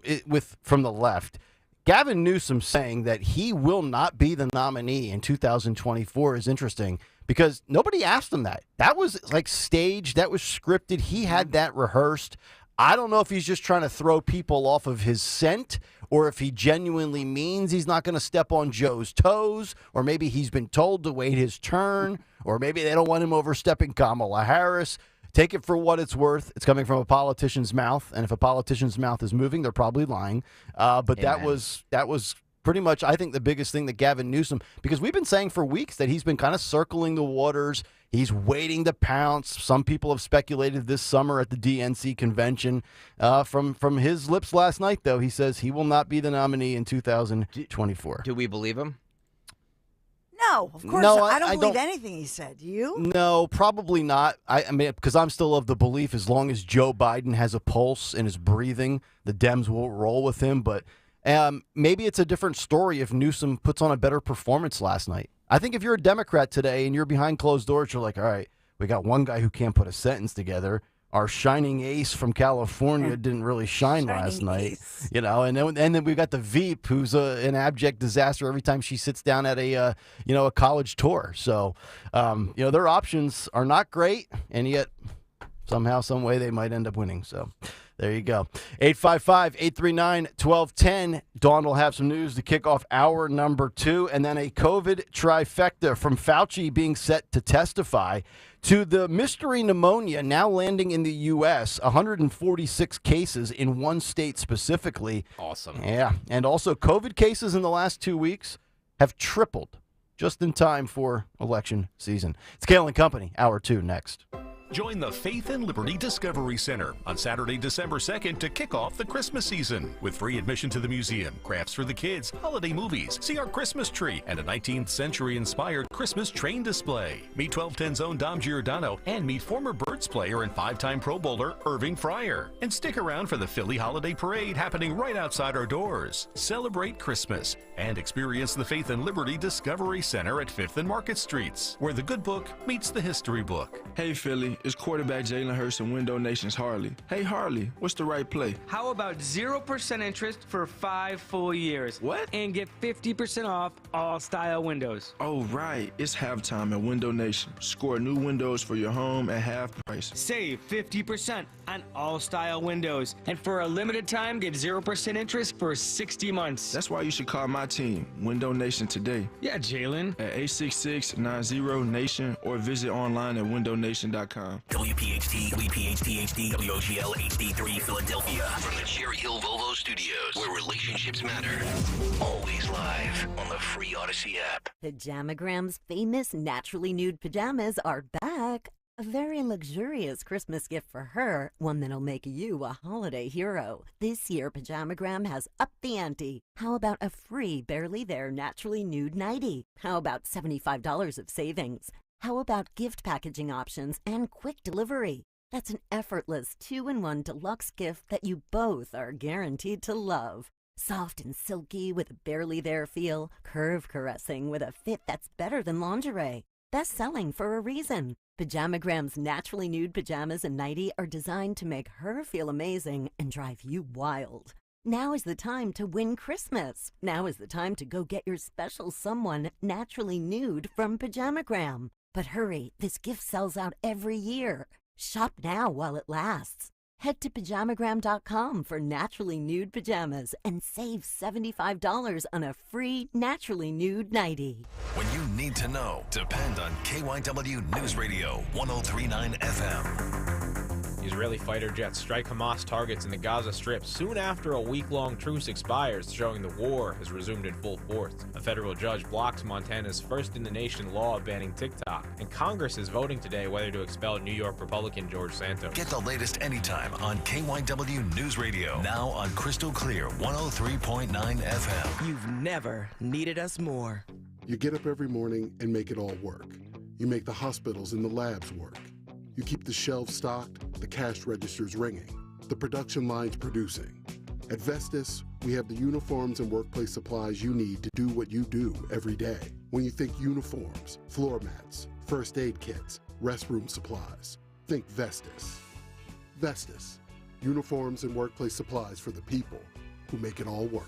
[SPEAKER 12] from the left. Gavin Newsom saying that he will not be the nominee in 2024 is interesting because nobody asked him that. That was like staged. That was scripted. He had that rehearsed. I don't know if he's just trying to throw people off of his scent or if he genuinely means he's not going to step on Joe's toes, or maybe he's been told to wait his turn, or maybe they don't want him overstepping Kamala Harris. Take it for what it's worth. It's coming from a politician's mouth, and if a politician's mouth is moving, they're probably lying. But that was pretty much, I think, the biggest thing that Gavin Newsom, because we've been saying for weeks that he's been kind of circling the waters. He's waiting to pounce. Some people have speculated this summer at the DNC convention. From his lips last night, though, he says he will not be the nominee in 2024.
[SPEAKER 13] Do we believe him?
[SPEAKER 14] No, of course
[SPEAKER 12] No,
[SPEAKER 14] not. I
[SPEAKER 12] I
[SPEAKER 14] don't believe
[SPEAKER 12] don't-
[SPEAKER 14] anything he said. Do you?
[SPEAKER 12] No, probably not. I mean, because I'm still of the belief as long as Joe Biden has a pulse and is breathing, the Dems will roll with him. But maybe it's a different story if Newsom puts on a better performance last night. I think if you're a Democrat today and you're behind closed doors, you're like, all right, we got one guy who can't put a sentence together. Our shining ace from California didn't really shine last night, you know. And then we've got the Veep, who's an abject disaster every time she sits down at a college tour. So, their options are not great, and yet somehow, some way, they might end up winning. So, there you go. 855-839-1210. Dawn will have some news to kick off hour number 2, and then a COVID trifecta from Fauci being set to testify to the mystery pneumonia now landing in the U.S., 146 cases in one state specifically.
[SPEAKER 13] Awesome.
[SPEAKER 12] Yeah, and also COVID cases in the last 2 weeks have tripled just in time for election season. It's Kayal and Company, hour 2 next.
[SPEAKER 7] Join the Faith and Liberty Discovery Center on Saturday, December 2nd to kick off the Christmas season with free admission to the museum, crafts for the kids, holiday movies, see our Christmas tree, and a 19th century inspired Christmas train display. Meet 1210's own Dom Giordano and meet former Birds player and 5-time Pro Bowler Irving Fryer. And stick around for the Philly Holiday Parade happening right outside our doors. Celebrate Christmas and experience the Faith and Liberty Discovery Center at 5th and Market Streets, where the good book meets the history book.
[SPEAKER 9] Hey Philly, it's quarterback Jalen Hurts and Window Nation's Harley. Hey Harley, what's the right play?
[SPEAKER 17] How about 0% interest for 5 full years?
[SPEAKER 9] What?
[SPEAKER 17] And get 50% off all style windows.
[SPEAKER 9] Oh right, it's halftime at Window Nation. Score new windows for your home at half price.
[SPEAKER 17] Save 50% on all style windows. And for a limited time, get 0% interest for 60 months.
[SPEAKER 9] That's why you should call my team, Window Nation, today.
[SPEAKER 17] Yeah, Jalen.
[SPEAKER 9] At 866-90-NATION or visit online at windownation.com.
[SPEAKER 11] WPHT, WPHT-HD, WOGL HD3 Philadelphia. From the Cherry Hill Volvo Studios, where relationships matter. Always live on the free Odyssey app.
[SPEAKER 18] Pajamagram's famous naturally nude pajamas are back. A very luxurious Christmas gift for her, one that'll make you a holiday hero. This year, Pajamagram has upped the ante. How about a free Barely There Naturally Nude nightie? How about $75 of savings? How about gift packaging options and quick delivery? That's an effortless 2-in-1 deluxe gift that you both are guaranteed to love. Soft and silky with a Barely There feel, curve caressing with a fit that's better than lingerie. Best-selling for a reason. Pajamagram's naturally nude pajamas and nightie are designed to make her feel amazing and drive you wild. Now is the time to win Christmas. Now is the time to go get your special someone naturally nude from Pajamagram. But hurry, this gift sells out every year. Shop now while it lasts. Head to pajamagram.com for naturally nude pajamas and save $75 on a free naturally nude nightie.
[SPEAKER 11] When you need to know, depend on KYW News Radio 103.9 FM.
[SPEAKER 19] Israeli fighter jets strike Hamas targets in the Gaza Strip soon after a week-long truce expires, showing the war has resumed in full force. A federal judge blocks Montana's first-in-the-nation law banning TikTok, and Congress is voting today whether to expel New York Republican George Santos.
[SPEAKER 11] Get the latest anytime on KYW News Radio, now on Crystal Clear 103.9 FM.
[SPEAKER 20] You've never needed us more.
[SPEAKER 21] You get up every morning and make it all work. You make the hospitals and the labs work. You keep the shelves stocked, the cash registers ringing, the production lines producing. At Vestas, we have the uniforms and workplace supplies you need to do what you do every day. When you think uniforms, floor mats, first aid kits, restroom supplies, think Vestas. Vestas, uniforms and workplace supplies for the people who make it all work.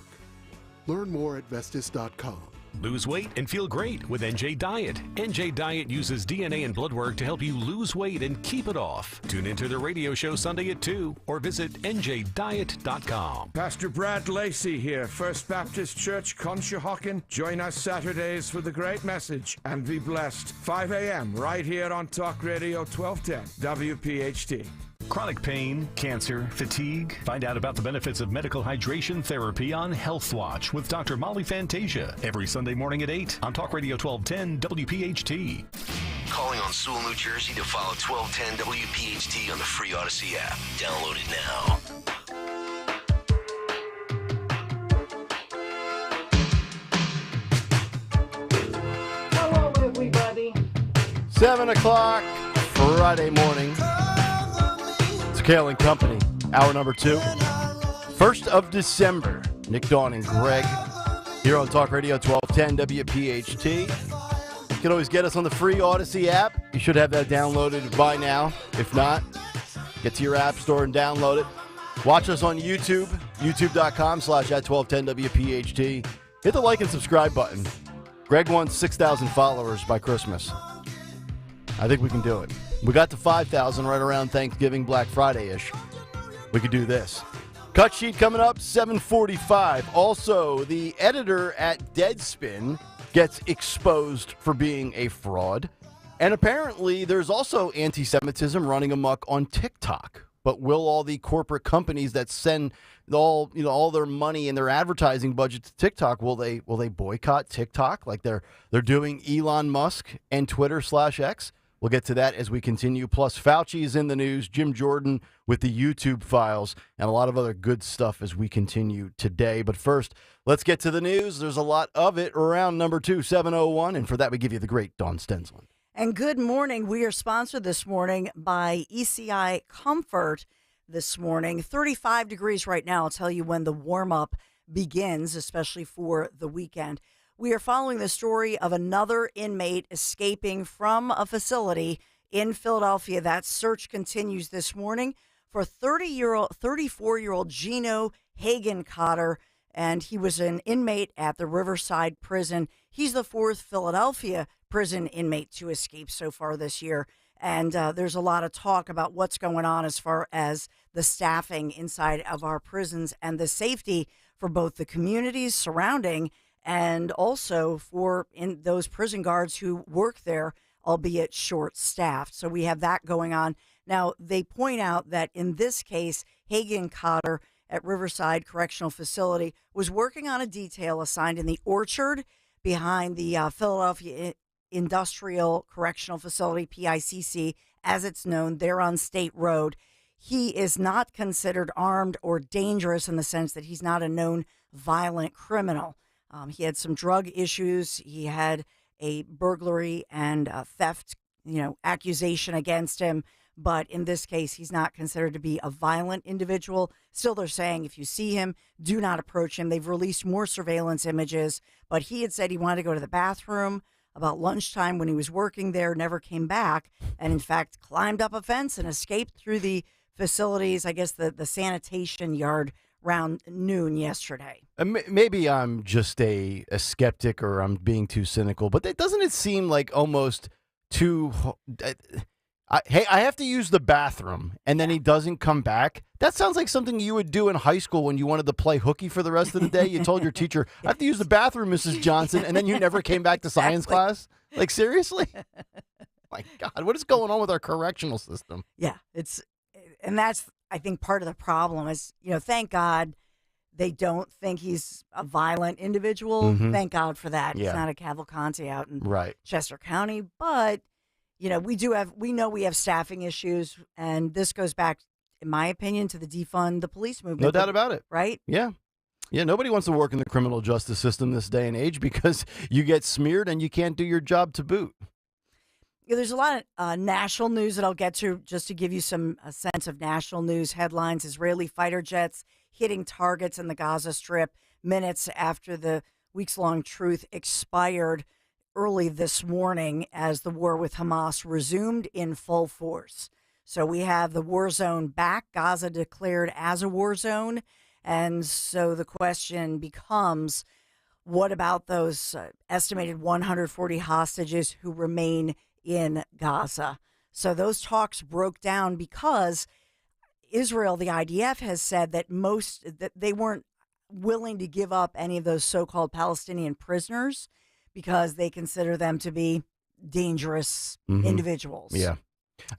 [SPEAKER 21] Learn more at Vestas.com.
[SPEAKER 7] Lose weight and feel great with NJ Diet. NJ Diet uses DNA and blood work to help you lose weight and keep it off. Tune into the radio show Sunday at 2 or visit njdiet.com.
[SPEAKER 9] Pastor Brad Lacey here, First Baptist Church, Conshohocken. Join us Saturdays for the great message and be blessed. 5 a.m. right here on Talk Radio 1210 WPHT.
[SPEAKER 7] Chronic pain, cancer, fatigue. Find out about the benefits of medical hydration therapy on Health Watch with Dr. Molly Fantasia every Sunday morning at 8 on Talk Radio 1210 WPHT.
[SPEAKER 11] Calling on Sewell, New Jersey to follow 1210 WPHT on the free Odyssey app. Download it now.
[SPEAKER 22] Hello, everybody.
[SPEAKER 12] 7 o'clock Friday morning. Kayal and Company, hour number 2. 1st of December. Nick, Dawn, and Greg here on Talk Radio 1210 WPHT. You can always get us on the free Odyssey app. You should have that downloaded by now. If not, get to your app store and download it. Watch us on YouTube, youtube.com/@1210WPHT. Hit the like and subscribe button. Greg wants 6,000 followers by Christmas. I think we can do it. We got to 5,000 right around Thanksgiving, Black Friday-ish. We could do this. Cut sheet coming up, 7:45. Also, the editor at Deadspin gets exposed for being a fraud. And apparently, there's also anti-Semitism running amok on TikTok. But will all the corporate companies that send all their money and their advertising budget to TikTok, will they boycott TikTok like they're doing Elon Musk and Twitter/X? We'll get to that as we continue. Plus, Fauci is in the news, Jim Jordan with the YouTube files, and a lot of other good stuff as we continue today. But first, let's get to the news. There's a lot of it around number 2, 7:01, and for that, we give you the great Dawn Stensland.
[SPEAKER 14] And good morning. We are sponsored this morning by ECI Comfort this morning. 35 degrees right now. I'll tell you when the warm-up begins, especially for the weekend. We are following the story of another inmate escaping from a facility in Philadelphia. That search continues this morning for 34-year-old Gino Hagen-Cotter, and he was an inmate at the Riverside Prison. He's the 4th Philadelphia prison inmate to escape so far this year, and there's a lot of talk about what's going on as far as the staffing inside of our prisons and the safety for both the communities surrounding and also for in those prison guards who work there, albeit short-staffed. So we have that going on. Now, they point out that in this case, Hagen-Cotter at Riverside Correctional Facility was working on a detail assigned in the orchard behind the Philadelphia Industrial Correctional Facility, PICC, as it's known, there on State Road. He is not considered armed or dangerous in the sense that he's not a known violent criminal. He had some drug issues. He had a burglary and theft, accusation against him. But in this case, he's not considered to be a violent individual. Still, they're saying if you see him, do not approach him. They've released more surveillance images, but he had said he wanted to go to the bathroom about lunchtime when he was working there, never came back, and in fact climbed up a fence and escaped through the facilities, I guess the sanitation yard, around noon yesterday.
[SPEAKER 12] Maybe I'm just a skeptic or I'm being too cynical, but doesn't it seem like almost too... hey, I have to use the bathroom, and then he doesn't come back. That sounds like something you would do in high school when you wanted to play hooky for the rest of the day. You told your teacher, I have to use the bathroom, Mrs. Johnson, and then you never came back to science class? Like, seriously? My God, what is going on with our correctional system?
[SPEAKER 14] Yeah, and that's, I think, part of the problem is, thank God they don't think he's a violent individual.
[SPEAKER 12] Mhm.
[SPEAKER 14] Thank God for that.
[SPEAKER 12] Yeah.
[SPEAKER 14] He's not a Cavalcante out in
[SPEAKER 12] Right.
[SPEAKER 14] Chester County, but... we know we have staffing issues, and this goes back, in my opinion, to the defund the police movement.
[SPEAKER 12] No doubt about it.
[SPEAKER 14] Right?
[SPEAKER 12] Yeah. Yeah, nobody wants to work in the criminal justice system this day and age because you get smeared and you can't do your job to boot.
[SPEAKER 14] There's a lot of national news that I'll get to just to give you a sense of national news headlines. Israeli fighter jets hitting targets in the Gaza Strip minutes after the weeks-long truce expired early this morning as the war with Hamas resumed in full force. So we have the war zone back, Gaza declared as a war zone. And so the question becomes, what about those estimated 140 hostages who remain in Gaza? So those talks broke down because Israel, the IDF, has said that that they weren't willing to give up any of those so-called Palestinian prisoners because they consider them to be dangerous individuals.
[SPEAKER 12] Yeah.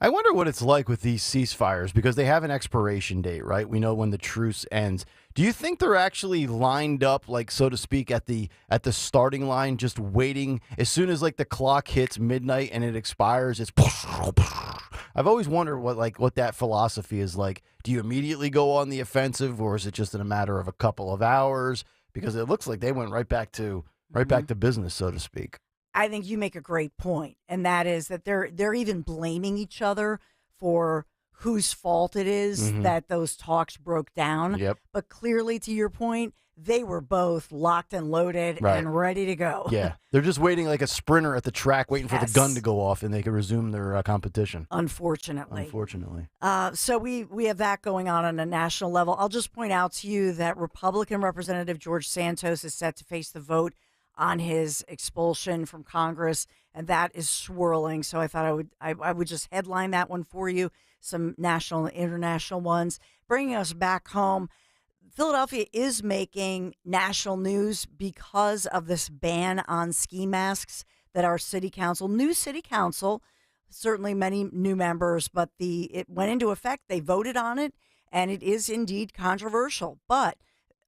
[SPEAKER 12] I wonder what it's like with these ceasefires because they have an expiration date, right? We know when the truce ends. Do you think they're actually lined up, like, so to speak, at the starting line, just waiting as soon as like the clock hits midnight and it expires? It's I've always wondered what that philosophy is like. Do you immediately go on the offensive, or is it just in a matter of a couple of hours? Because it looks like they went right back to business, so to speak.
[SPEAKER 14] I think you make a great point, and that is that they're even blaming each other for whose fault it is that those talks broke down.
[SPEAKER 12] Yep.
[SPEAKER 14] But clearly, to your point, they were both locked and loaded
[SPEAKER 12] Right.
[SPEAKER 14] and ready to go.
[SPEAKER 12] Yeah. They're just waiting like a sprinter at the track, waiting for the gun to go off, and they can resume their competition.
[SPEAKER 14] Unfortunately. So we have that going on a national level. I'll just point out to you that Republican Representative George Santos is set to face the vote on his expulsion from Congress, and that is swirling. So I thought I would just headline that one for you, some national and international ones. Bringing us back home, Philadelphia is making national news because of this ban on ski masks that our new city council, certainly many new members, but it went into effect. They voted on it, and it is indeed controversial. But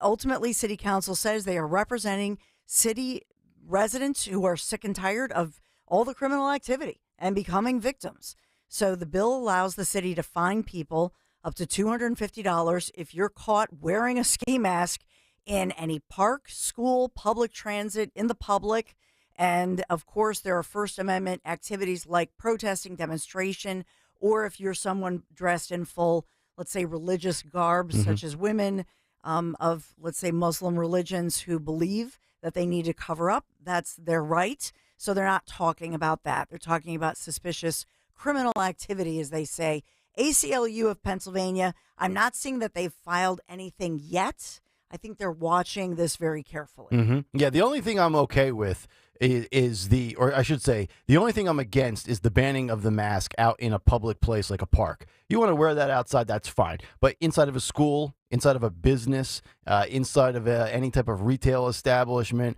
[SPEAKER 14] ultimately, city council says they are representing city residents who are sick and tired of all the criminal activity and becoming victims. So the bill allows the city to fine people up to $250 if you're caught wearing a ski mask in any park, school, public transit, in the public. And of course, there are First Amendment activities like protesting, demonstration, or if you're someone dressed in full, let's say, religious garb, such as women of, let's say, Muslim religions who believe that they need to cover up. That's their right. So they're not talking about that. They're talking about suspicious criminal activity, as they say. ACLU of Pennsylvania, I'm not seeing that they've filed anything yet. I think they're watching this very carefully.
[SPEAKER 12] Yeah, the only thing I'm okay with is the only thing I'm against is the banning of the mask out in a public place like a park. You want to wear that outside, that's fine. But inside of a school, inside of a business, inside of any type of retail establishment,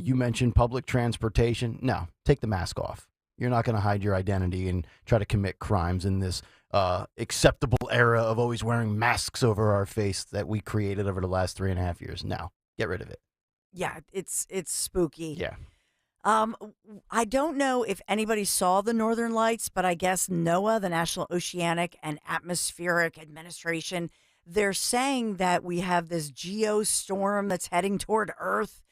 [SPEAKER 12] you mentioned public transportation. No, take the mask off. You're not going to hide your identity and try to commit crimes in this acceptable era of always wearing masks over our face that we created over the last 3.5 years. No, get rid of it.
[SPEAKER 14] Yeah, it's spooky.
[SPEAKER 12] Yeah.
[SPEAKER 14] I don't know if anybody saw the Northern Lights, but I guess NOAA, the National Oceanic and Atmospheric Administration, they're saying that we have this geostorm that's heading toward Earth.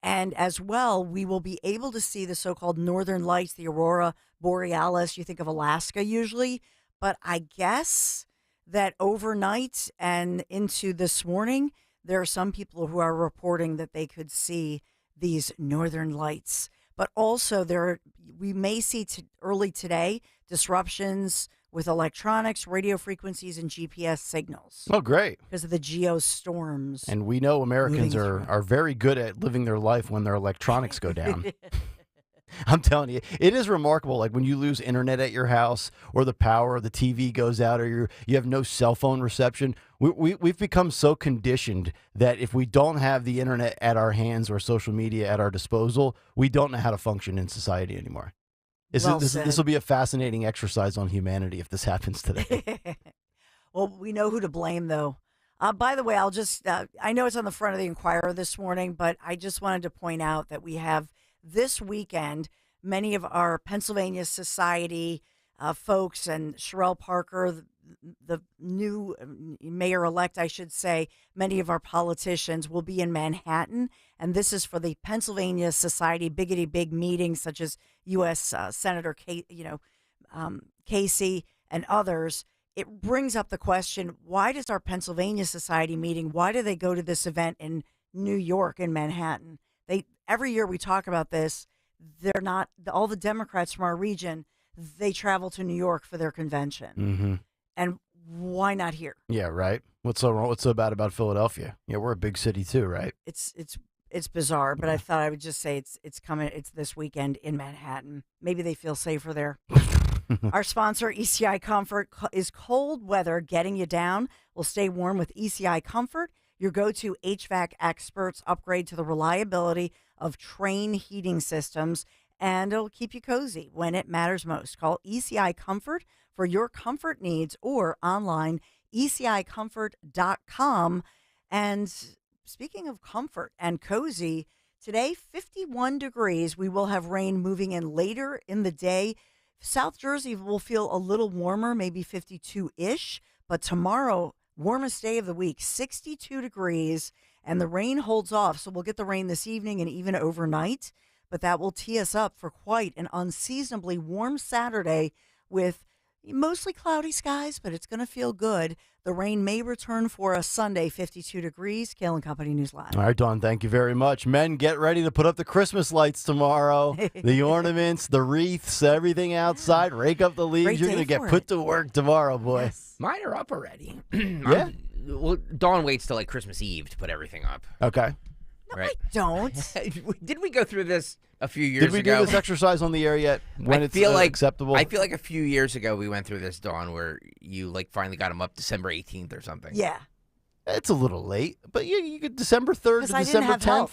[SPEAKER 14] And as well, we will be able to see the so-called Northern Lights, the Aurora Borealis. You think of Alaska usually, but I guess that overnight and into this morning, there are some people who are reporting that they could see these Northern Lights. But also, we may see early today disruptions with electronics, radio frequencies, and GPS signals.
[SPEAKER 12] Oh, great.
[SPEAKER 14] Because of the geostorms.
[SPEAKER 12] And we know Americans
[SPEAKER 14] moving
[SPEAKER 12] are very good at living their life when their electronics go down. I'm telling you, it is remarkable. Like when you lose internet at your house, or the power, or the TV goes out, or you have no cell phone reception. We've become so conditioned that if we don't have the internet at our hands or social media at our disposal, we don't know how to function in society anymore. This will be a fascinating exercise on humanity if this happens today.
[SPEAKER 14] Well, we know who to blame, though. By the way, I'll just, I know it's on the front of the Inquirer this morning, but I just wanted to point out that we have this weekend many of our Pennsylvania Society folks and Sherelle Parker, the new mayor-elect, I should say, many of our politicians will be in Manhattan, and this is for the Pennsylvania Society Biggity Big meetings, such as U.S. Senator Casey and others. It brings up the question, why does our Pennsylvania Society meeting, why do they go to this event in New York, in Manhattan? Every year we talk about this. They're not, all the Democrats from our region, they travel to New York for their convention.
[SPEAKER 12] Mm-hmm.
[SPEAKER 14] And why not here?
[SPEAKER 12] Yeah, right. What's so wrong? What's so bad about Philadelphia? Yeah, we're a big city too, right?
[SPEAKER 14] It's bizarre, but I thought I would just say it's coming. It's this weekend in Manhattan. Maybe they feel safer there. Our sponsor, ECI Comfort, is cold weather getting you down. We'll stay warm with ECI Comfort. Your go-to HVAC experts upgrade to the reliability of Trane heating systems, and it'll keep you cozy when it matters most. Call ECI Comfort for your comfort needs or online, ECIComfort.com. And speaking of comfort and cozy, today, 51 degrees. We will have rain moving in later in the day. South Jersey will feel a little warmer, maybe 52-ish, but tomorrow, warmest day of the week, 62 degrees, and the rain holds off. So we'll get the rain this evening and even overnight, but that will tee us up for quite an unseasonably warm Saturday with mostly cloudy skies, but it's going to feel good. The rain may return for us Sunday, 52 degrees. Kayal and Company News Live.
[SPEAKER 12] All right, Dawn, thank you very much. Men, get ready to put up the Christmas lights tomorrow. The ornaments, the wreaths, everything outside. Rake up the leaves. You're going to get put to work tomorrow, boy.
[SPEAKER 14] Yes.
[SPEAKER 13] Mine are up already.
[SPEAKER 12] Yeah?
[SPEAKER 13] Well, Dawn waits till like Christmas Eve to put everything up.
[SPEAKER 12] Okay.
[SPEAKER 13] Right?
[SPEAKER 14] Don't.
[SPEAKER 13] Did we go through this a few years ago?
[SPEAKER 12] Did we do this exercise on the air yet? When it's acceptable?
[SPEAKER 13] I feel like a few years ago we went through this, Dawn, where you like finally got them up December 18th or something.
[SPEAKER 14] Yeah.
[SPEAKER 12] It's a little late, but you could December 3rd to
[SPEAKER 14] I
[SPEAKER 12] December
[SPEAKER 14] didn't have
[SPEAKER 12] 10th.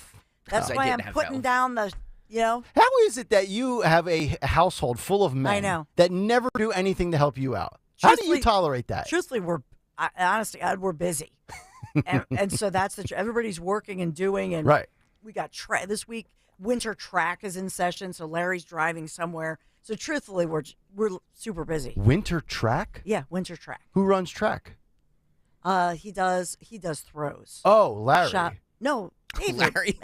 [SPEAKER 14] That's why I'm putting down the,
[SPEAKER 12] How is it that you have a household full of men
[SPEAKER 14] I know.
[SPEAKER 12] that never do anything to help you out? How do you tolerate that?
[SPEAKER 14] Truthfully, honestly, we're busy. and so that's everybody's working and doing. And
[SPEAKER 12] right.
[SPEAKER 14] We got this week, winter track is in session, so Larry's driving somewhere. So truthfully, we're super busy.
[SPEAKER 12] Winter track?
[SPEAKER 14] Yeah, winter track.
[SPEAKER 12] Who runs track?
[SPEAKER 14] He does throws.
[SPEAKER 12] Oh, Larry.
[SPEAKER 14] No, David.
[SPEAKER 13] Larry.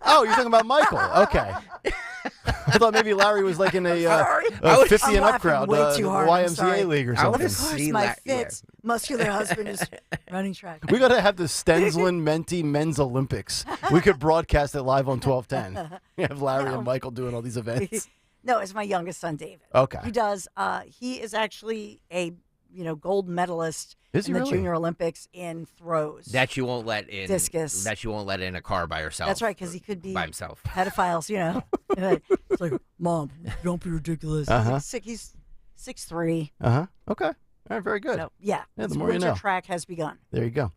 [SPEAKER 12] Oh, you're talking about Michael. Okay. I thought maybe Larry was like in a 50 and up crowd, YMCA league or something.
[SPEAKER 14] Of course, my muscular husband is running track.
[SPEAKER 12] We got to have the Stensland Menti Men's Olympics. We could broadcast it live on 1210. We have Larry and Michael doing all these events.
[SPEAKER 14] No, it's my youngest son, David.
[SPEAKER 12] Okay.
[SPEAKER 14] He does. He is actually a gold medalist in the Junior Olympics in throws.
[SPEAKER 13] That you won't let in
[SPEAKER 14] discus.
[SPEAKER 13] That you won't let in a car by herself.
[SPEAKER 14] That's right, because he could be
[SPEAKER 13] by himself.
[SPEAKER 14] Pedophiles, It's like, Mom, don't be ridiculous. He's 6'3".
[SPEAKER 12] Okay. All right, very good.
[SPEAKER 14] So, yeah,
[SPEAKER 12] the more you know.
[SPEAKER 14] Track has begun.
[SPEAKER 12] There you go.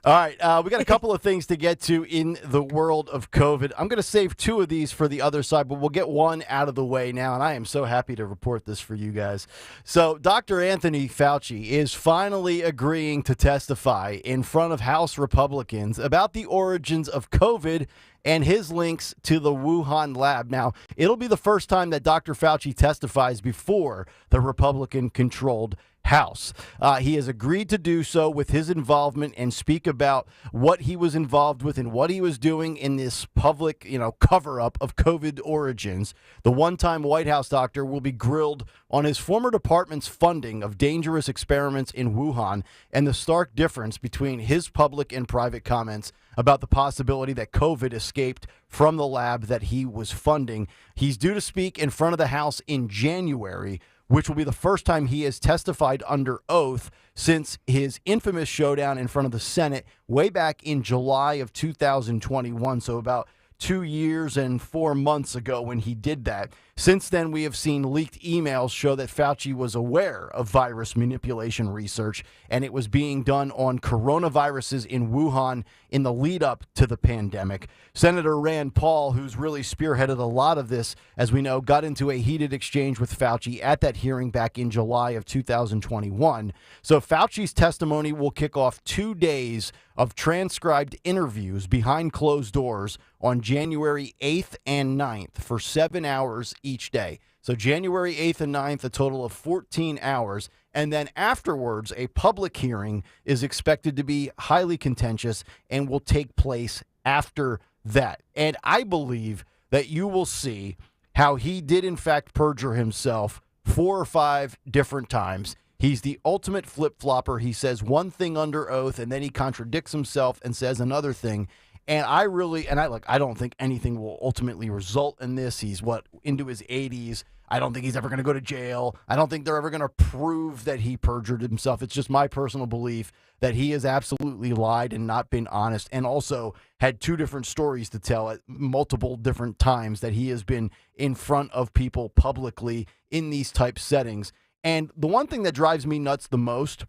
[SPEAKER 12] All right, we got a couple of things to get to in the world of COVID. I'm going to save two of these for the other side, but we'll get one out of the way now, and I am so happy to report this for you guys. So Dr. Anthony Fauci is finally agreeing to testify in front of House Republicans about the origins of COVID and his links to the Wuhan lab. Now, it'll be the first time that Dr. Fauci testifies before the Republican-controlled House. He has agreed to do so with his involvement and speak about what he was involved with and what he was doing in this public, cover-up of COVID origins. The one-time White House doctor will be grilled on his former department's funding of dangerous experiments in Wuhan and the stark difference between his public and private comments about the possibility that COVID escaped from the lab that he was funding. He's due to speak in front of the House in January, which will be the first time he has testified under oath since his infamous showdown in front of the Senate way back in July of 2021, so about 2 years and 4 months ago when he did that. Since then, we have seen leaked emails show that Fauci was aware of virus manipulation research, and it was being done on coronaviruses in Wuhan in the lead up to the pandemic. Senator Rand Paul, who's really spearheaded a lot of this, as we know, got into a heated exchange with Fauci at that hearing back in July of 2021. So Fauci's testimony will kick off 2 days of transcribed interviews behind closed doors on January 8th and 9th for 7 hours each day. So January 8th and 9th, a total of 14 hours. And then afterwards, a public hearing is expected to be highly contentious and will take place after that. And I believe that you will see how he did, in fact, perjure himself 4 or 5 different times. He's the ultimate flip-flopper. He says one thing under oath, and then he contradicts himself and says another thing. And I don't think anything will ultimately result in this. He's into his 80s. I don't think he's ever going to go to jail. I don't think they're ever going to prove that he perjured himself. It's just my personal belief that he has absolutely lied and not been honest, and also had 2 different stories to tell at multiple different times that he has been in front of people publicly in these type settings. And the one thing that drives me nuts the most,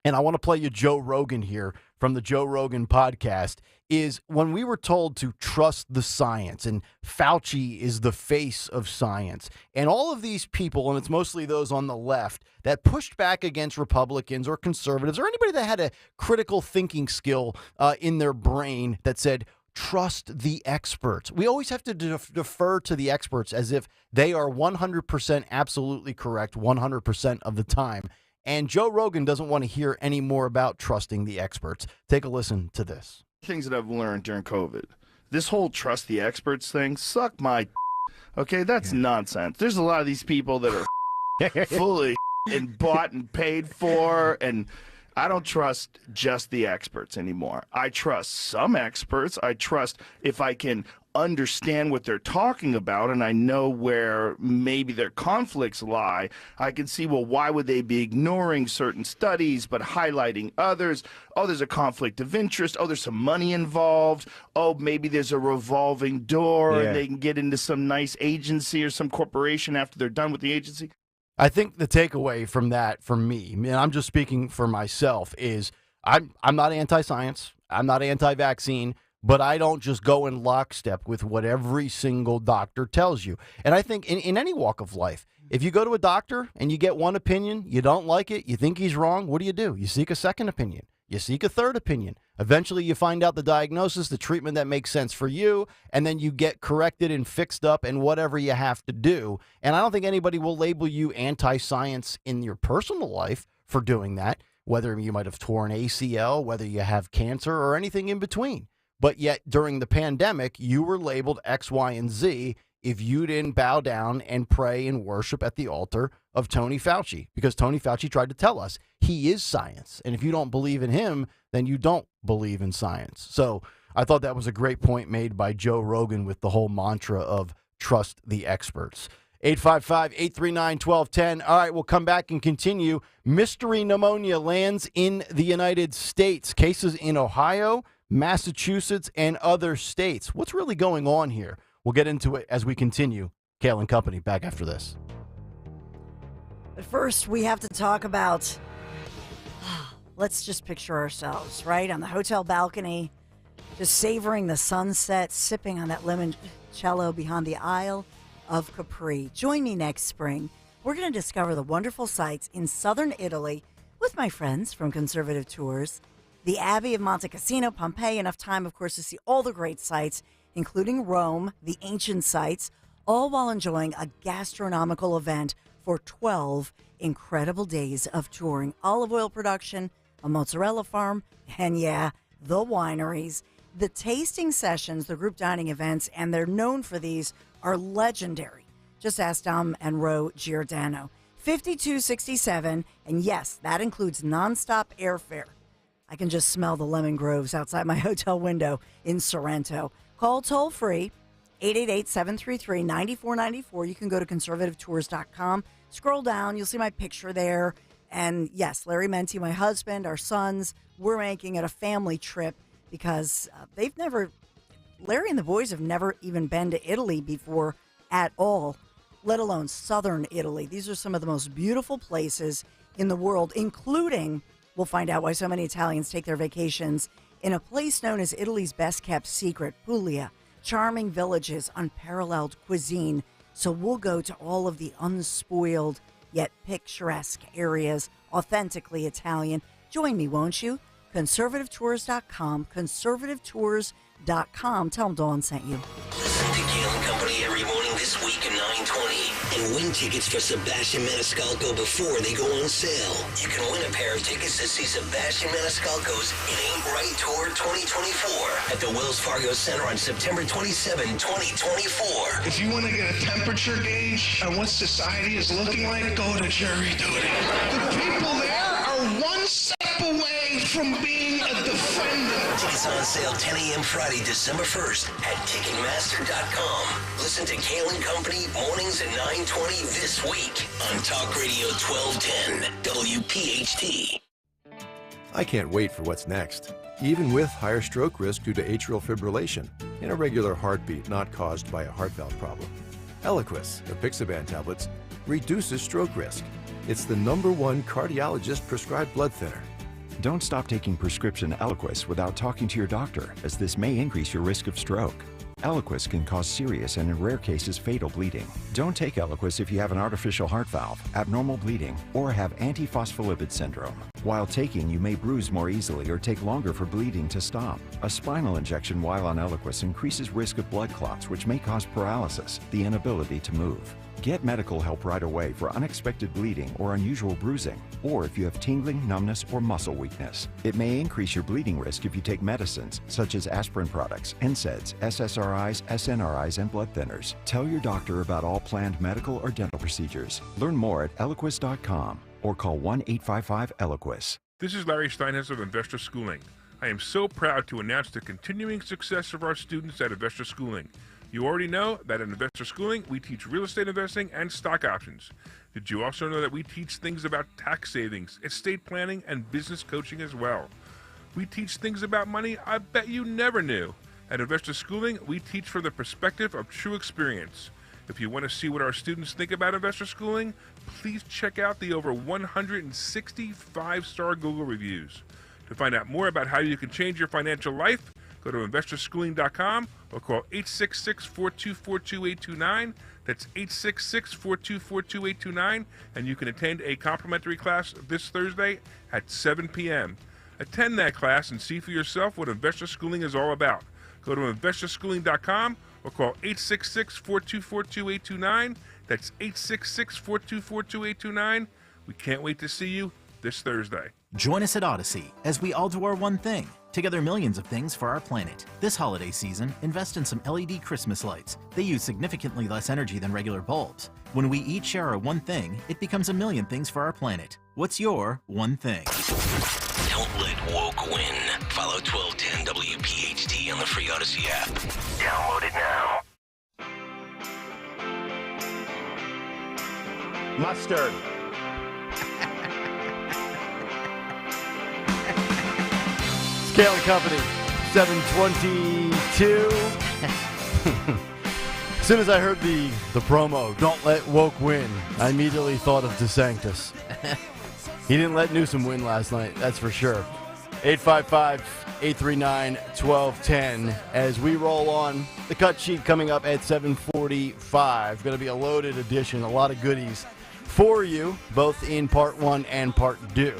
[SPEAKER 12] and I want to play you Joe Rogan here from the Joe Rogan podcast, is when we were told to trust the science, and Fauci is the face of science. And all of these people, and it's mostly those on the left, that pushed back against Republicans or conservatives or anybody that had a critical thinking skill in their brain that said, trust the experts. We always have to defer to the experts as if they are 100% absolutely correct 100% of the time. And Joe Rogan doesn't want to hear any more about trusting the experts. Take a listen to this.
[SPEAKER 1] Things that I've learned during COVID. This whole trust the experts thing, suck my okay, that's nonsense. There's a lot of these people that are fully and bought and paid for, and I don't trust just the experts anymore. I trust some experts. I trust if I can understand what they're talking about and I know where maybe their conflicts lie, I can see, well, why would they be ignoring certain studies but highlighting others? Oh, there's a conflict of interest. Oh, there's some money involved. Oh, maybe there's a revolving door and they can get into some nice agency or some corporation after they're done with the agency.
[SPEAKER 12] I think the takeaway from that, for me, and I'm just speaking for myself, is I'm not anti-science. I'm not anti-vaccine. But I don't just go in lockstep with what every single doctor tells you. And I think in any walk of life, if you go to a doctor and you get one opinion, you don't like it, you think he's wrong, what do? You seek a second opinion. You seek a third opinion. Eventually, you find out the diagnosis, the treatment that makes sense for you, and then you get corrected and fixed up and whatever you have to do. And I don't think anybody will label you anti-science in your personal life for doing that, whether you might have torn ACL, whether you have cancer, or anything in between. But yet, during the pandemic, you were labeled X, Y, and Z if you didn't bow down and pray and worship at the altar of Tony Fauci, because Tony Fauci tried to tell us he is science. And if you don't believe in him, then you don't believe in science. So I thought that was a great point made by Joe Rogan with the whole mantra of trust the experts. 855-839-1210. All right, we'll come back and continue. Mystery pneumonia lands in the United States. Cases in Ohio, Massachusetts, and other states. What's really going on here? We'll get into it as we continue. Kayal and Company, back after this.
[SPEAKER 14] But first, we have to talk about, let's just picture ourselves, right, on the hotel balcony, just savoring the sunset, sipping on that limoncello behind the Isle of Capri. Join me next spring. We're going to discover the wonderful sights in southern Italy with my friends from Conservative Tours. The Abbey of Monte Cassino, Pompeii, enough time, of course, to see all the great sights, including Rome, the ancient sites, all while enjoying a gastronomical event for 12 incredible days of touring olive oil production, a mozzarella farm, and yeah, the wineries. The tasting sessions, the group dining events, and they're known for these, are legendary. Just ask Dom and Ro Giordano. 5267, and yes, that includes nonstop airfare. I can just smell the lemon groves outside my hotel window in Sorrento. Call toll-free, 888-733-9494. You can go to conservativetours.com. Scroll down, you'll see my picture there. And yes, Larry Menti, my husband, our sons, we're making it a family trip because Larry and the boys have never even been to Italy before at all, let alone southern Italy. These are some of the most beautiful places in the world, including, we'll find out why so many Italians take their vacations in a place known as Italy's best-kept secret, Puglia. Charming villages, unparalleled cuisine. So we'll go to all of the unspoiled yet picturesque areas, authentically Italian. Join me, won't you? Conservativetours.com, conservativetours.com. Tell them Dawn sent you.
[SPEAKER 11] Listen to Kayal Company every morning this week at 9:20 and win tickets for Sebastian Maniscalco before they go on sale. You can win a pair of tickets to see Sebastian Maniscalco's It Ain't Right Tour 2024 at the Wells Fargo Center on September 27, 2024.
[SPEAKER 2] If you want to get a temperature gauge on what society is looking like, go to jury duty. The people there are one step away from being a defender.
[SPEAKER 11] Tickets on sale 10 a.m. Friday, December 1st at Ticketmaster.com. Listen to Kayal Company mornings at 9:20 this week on Talk Radio 1210 WPHT.
[SPEAKER 3] I can't wait for what's next. Even with higher stroke risk due to atrial fibrillation, an irregular heartbeat not caused by a heart valve problem. Eliquis, apixaban tablets, reduces stroke risk. It's the #1 cardiologist prescribed blood thinner.
[SPEAKER 23] Don't stop taking prescription Eliquis without talking to your doctor, as this may increase your risk of stroke. Eliquis can cause serious and in rare cases fatal bleeding. Don't take Eliquis if you have an artificial heart valve, abnormal bleeding, or have antiphospholipid syndrome. While taking, you may bruise more easily or take longer for bleeding to stop. A spinal injection while on Eliquis increases risk of blood clots, which may cause paralysis, the inability to move. Get medical help right away for unexpected bleeding or unusual bruising, or if you have tingling, numbness, or muscle weakness. It may increase your bleeding risk if you take medicines such as aspirin products, NSAIDs, SSRIs, SNRIs, and blood thinners. Tell your doctor about all planned medical or dental procedures. Learn more at Eliquis.com or call 1-855-ELIQUIS.
[SPEAKER 24] This is Larry Steinhaus of Investor Schooling. I am so proud to announce the continuing success of our students at Investor Schooling. You already know that at Investor Schooling, we teach real estate investing and stock options. Did you also know that we teach things about tax savings, estate planning, and business coaching as well? We teach things about money I bet you never knew. At Investor Schooling, we teach from the perspective of true experience. If you want to see what our students think about Investor Schooling, please check out the over 160 5-star Google reviews. To find out more about how you can change your financial life, go to investorschooling.com or call 866-424-2829. That's 866-424-2829, and you can attend a complimentary class this Thursday at 7 p.m. Attend that class and see for yourself what Investor Schooling is all about. Go to investorschooling.com or call 866-424-2829. That's 866-424-2829. We can't wait to see you this Thursday.
[SPEAKER 25] Join us at Odyssey as we all do our one thing. Together millions of things for our planet. This holiday season, invest in some LED Christmas lights. They use significantly less energy than regular bulbs. When we each share our one thing, it becomes a million things for our planet. What's your one thing?
[SPEAKER 11] Don't let woke win. Follow 1210 WPHT on the free Odyssey app. Download it now.
[SPEAKER 12] Mustard. Kayal Company, 722. As soon as I heard the promo, don't let woke win, I immediately thought of DeSantis. He didn't let Newsom win last night, that's for sure. 855-839-1210. As we roll on, the cut sheet coming up at 7:45. Going to be a loaded edition, a lot of goodies for you, both in part one and part two.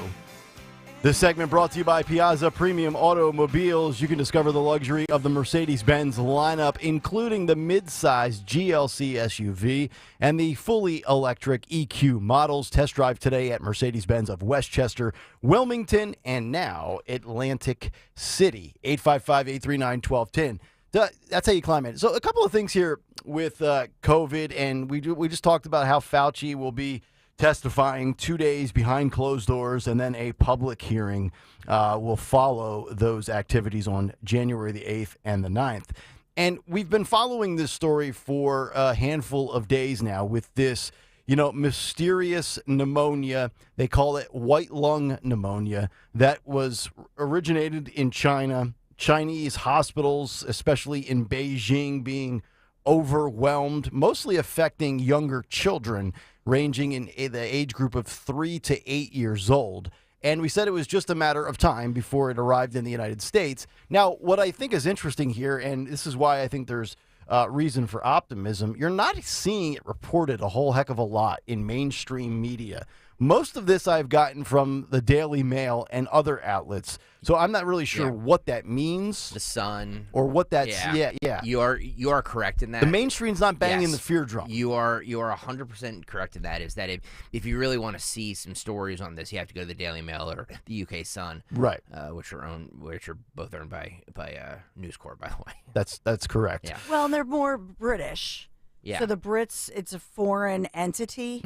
[SPEAKER 12] This segment brought to you by Piazza Premium Automobiles. You can discover the luxury of the Mercedes-Benz lineup, including the mid-size GLC SUV and the fully electric EQ models. Test drive today at Mercedes-Benz of Westchester, Wilmington, and now Atlantic City. 855-839-1210. That's how you climb it. So a couple of things here with COVID, and we just talked about how Fauci will be testifying 2 days behind closed doors, and then a public hearing will follow those activities on January the 8th and the 9th. And we've been following this story for a handful of days now with this, mysterious pneumonia. They call it white lung pneumonia that was originated in China. Chinese hospitals, especially in Beijing, being overwhelmed, mostly affecting younger children ranging in the age group of 3 to 8 years old. And we said it was just a matter of time before it arrived in the United States. Now, what I think is interesting here, and this is why I think there's reason for optimism, you're not seeing it reported a whole heck of a lot in mainstream media. Most of this I've gotten from the Daily Mail and other outlets, so I'm not really sure what that means.
[SPEAKER 13] The Sun.
[SPEAKER 12] Or what that's, yeah.
[SPEAKER 13] You are correct in that.
[SPEAKER 12] The mainstream's not banging the fear drum.
[SPEAKER 13] You are 100% correct in that, is that if you really want to see some stories on this, you have to go to the Daily Mail or the UK Sun.
[SPEAKER 12] Right.
[SPEAKER 13] Which are both owned by News Corp, by the way.
[SPEAKER 12] That's correct.
[SPEAKER 13] Yeah.
[SPEAKER 14] Well, and they're more British.
[SPEAKER 13] Yeah.
[SPEAKER 14] So the Brits, it's a foreign entity,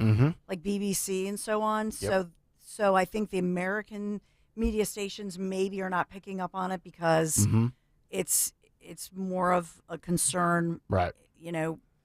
[SPEAKER 14] like BBC and so on.
[SPEAKER 12] Yep.
[SPEAKER 14] So I think the American media stations maybe are not picking up on it because it's more of a concern,
[SPEAKER 12] right?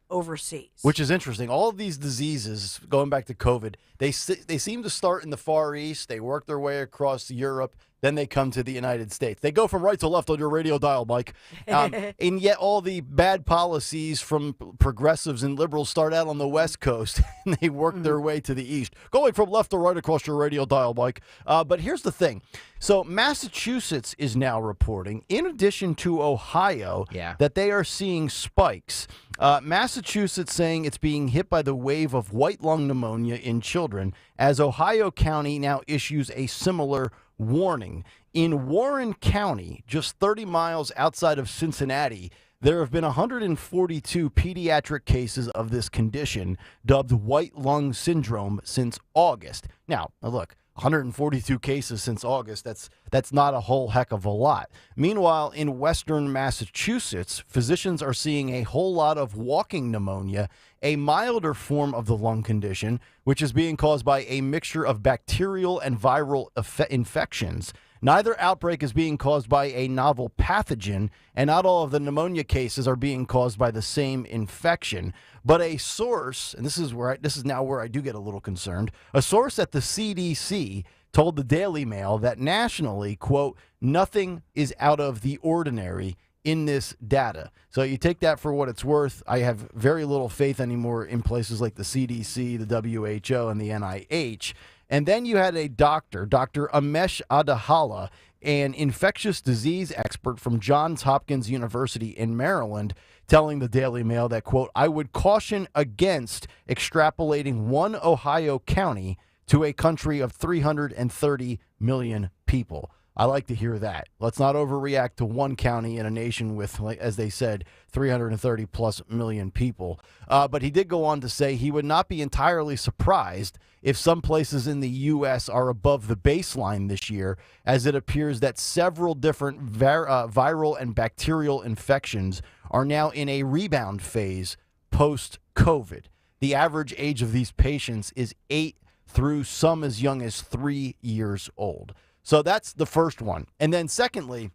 [SPEAKER 14] Overseas.
[SPEAKER 12] Which is interesting. All of these diseases, going back to COVID, they seem to start in the Far East. They work their way across Europe. Then they come to the United States. They go from right to left on your radio dial, Mike. And yet all the bad policies from progressives and liberals start out on the West Coast, and they work their way to the East. Going from left to right across your radio dial, Mike. But here's the thing. So Massachusetts is now reporting, in addition to Ohio, that they are seeing spikes. Massachusetts saying it's being hit by the wave of white lung pneumonia in children, as Ohio County now issues a similar warning. In Warren County, just 30 miles outside of Cincinnati, there have been 142 pediatric cases of this condition, dubbed white lung syndrome, since August. Now, look, 142 cases since August, that's not a whole heck of a lot. Meanwhile, in western Massachusetts, physicians are seeing a whole lot of walking pneumonia, a milder form of the lung condition, which is being caused by a mixture of bacterial and viral infections. Neither outbreak is being caused by a novel pathogen, and not all of the pneumonia cases are being caused by the same infection. But a source, and this is now where I do get a little concerned, a source at the CDC told the Daily Mail that nationally, quote, nothing is out of the ordinary in this data. So you take that for what it's worth. I have very little faith anymore in places like the CDC, the WHO, and the NIH. And then you had a doctor, Dr. Amesh Adahala, an infectious disease expert from Johns Hopkins University in Maryland, telling the Daily Mail that, quote, I would caution against extrapolating one Ohio county to a country of 330 million people. I like to hear that. Let's not overreact to one county in a nation with, like, as they said, 330 plus million people. But he did go on to say he would not be entirely surprised if some places in the U.S. are above the baseline this year, as it appears that several different viral and bacterial infections are now in a rebound phase post-COVID. The average age of these patients is 8 through some as young as 3 years old. So that's the first one. And then secondly,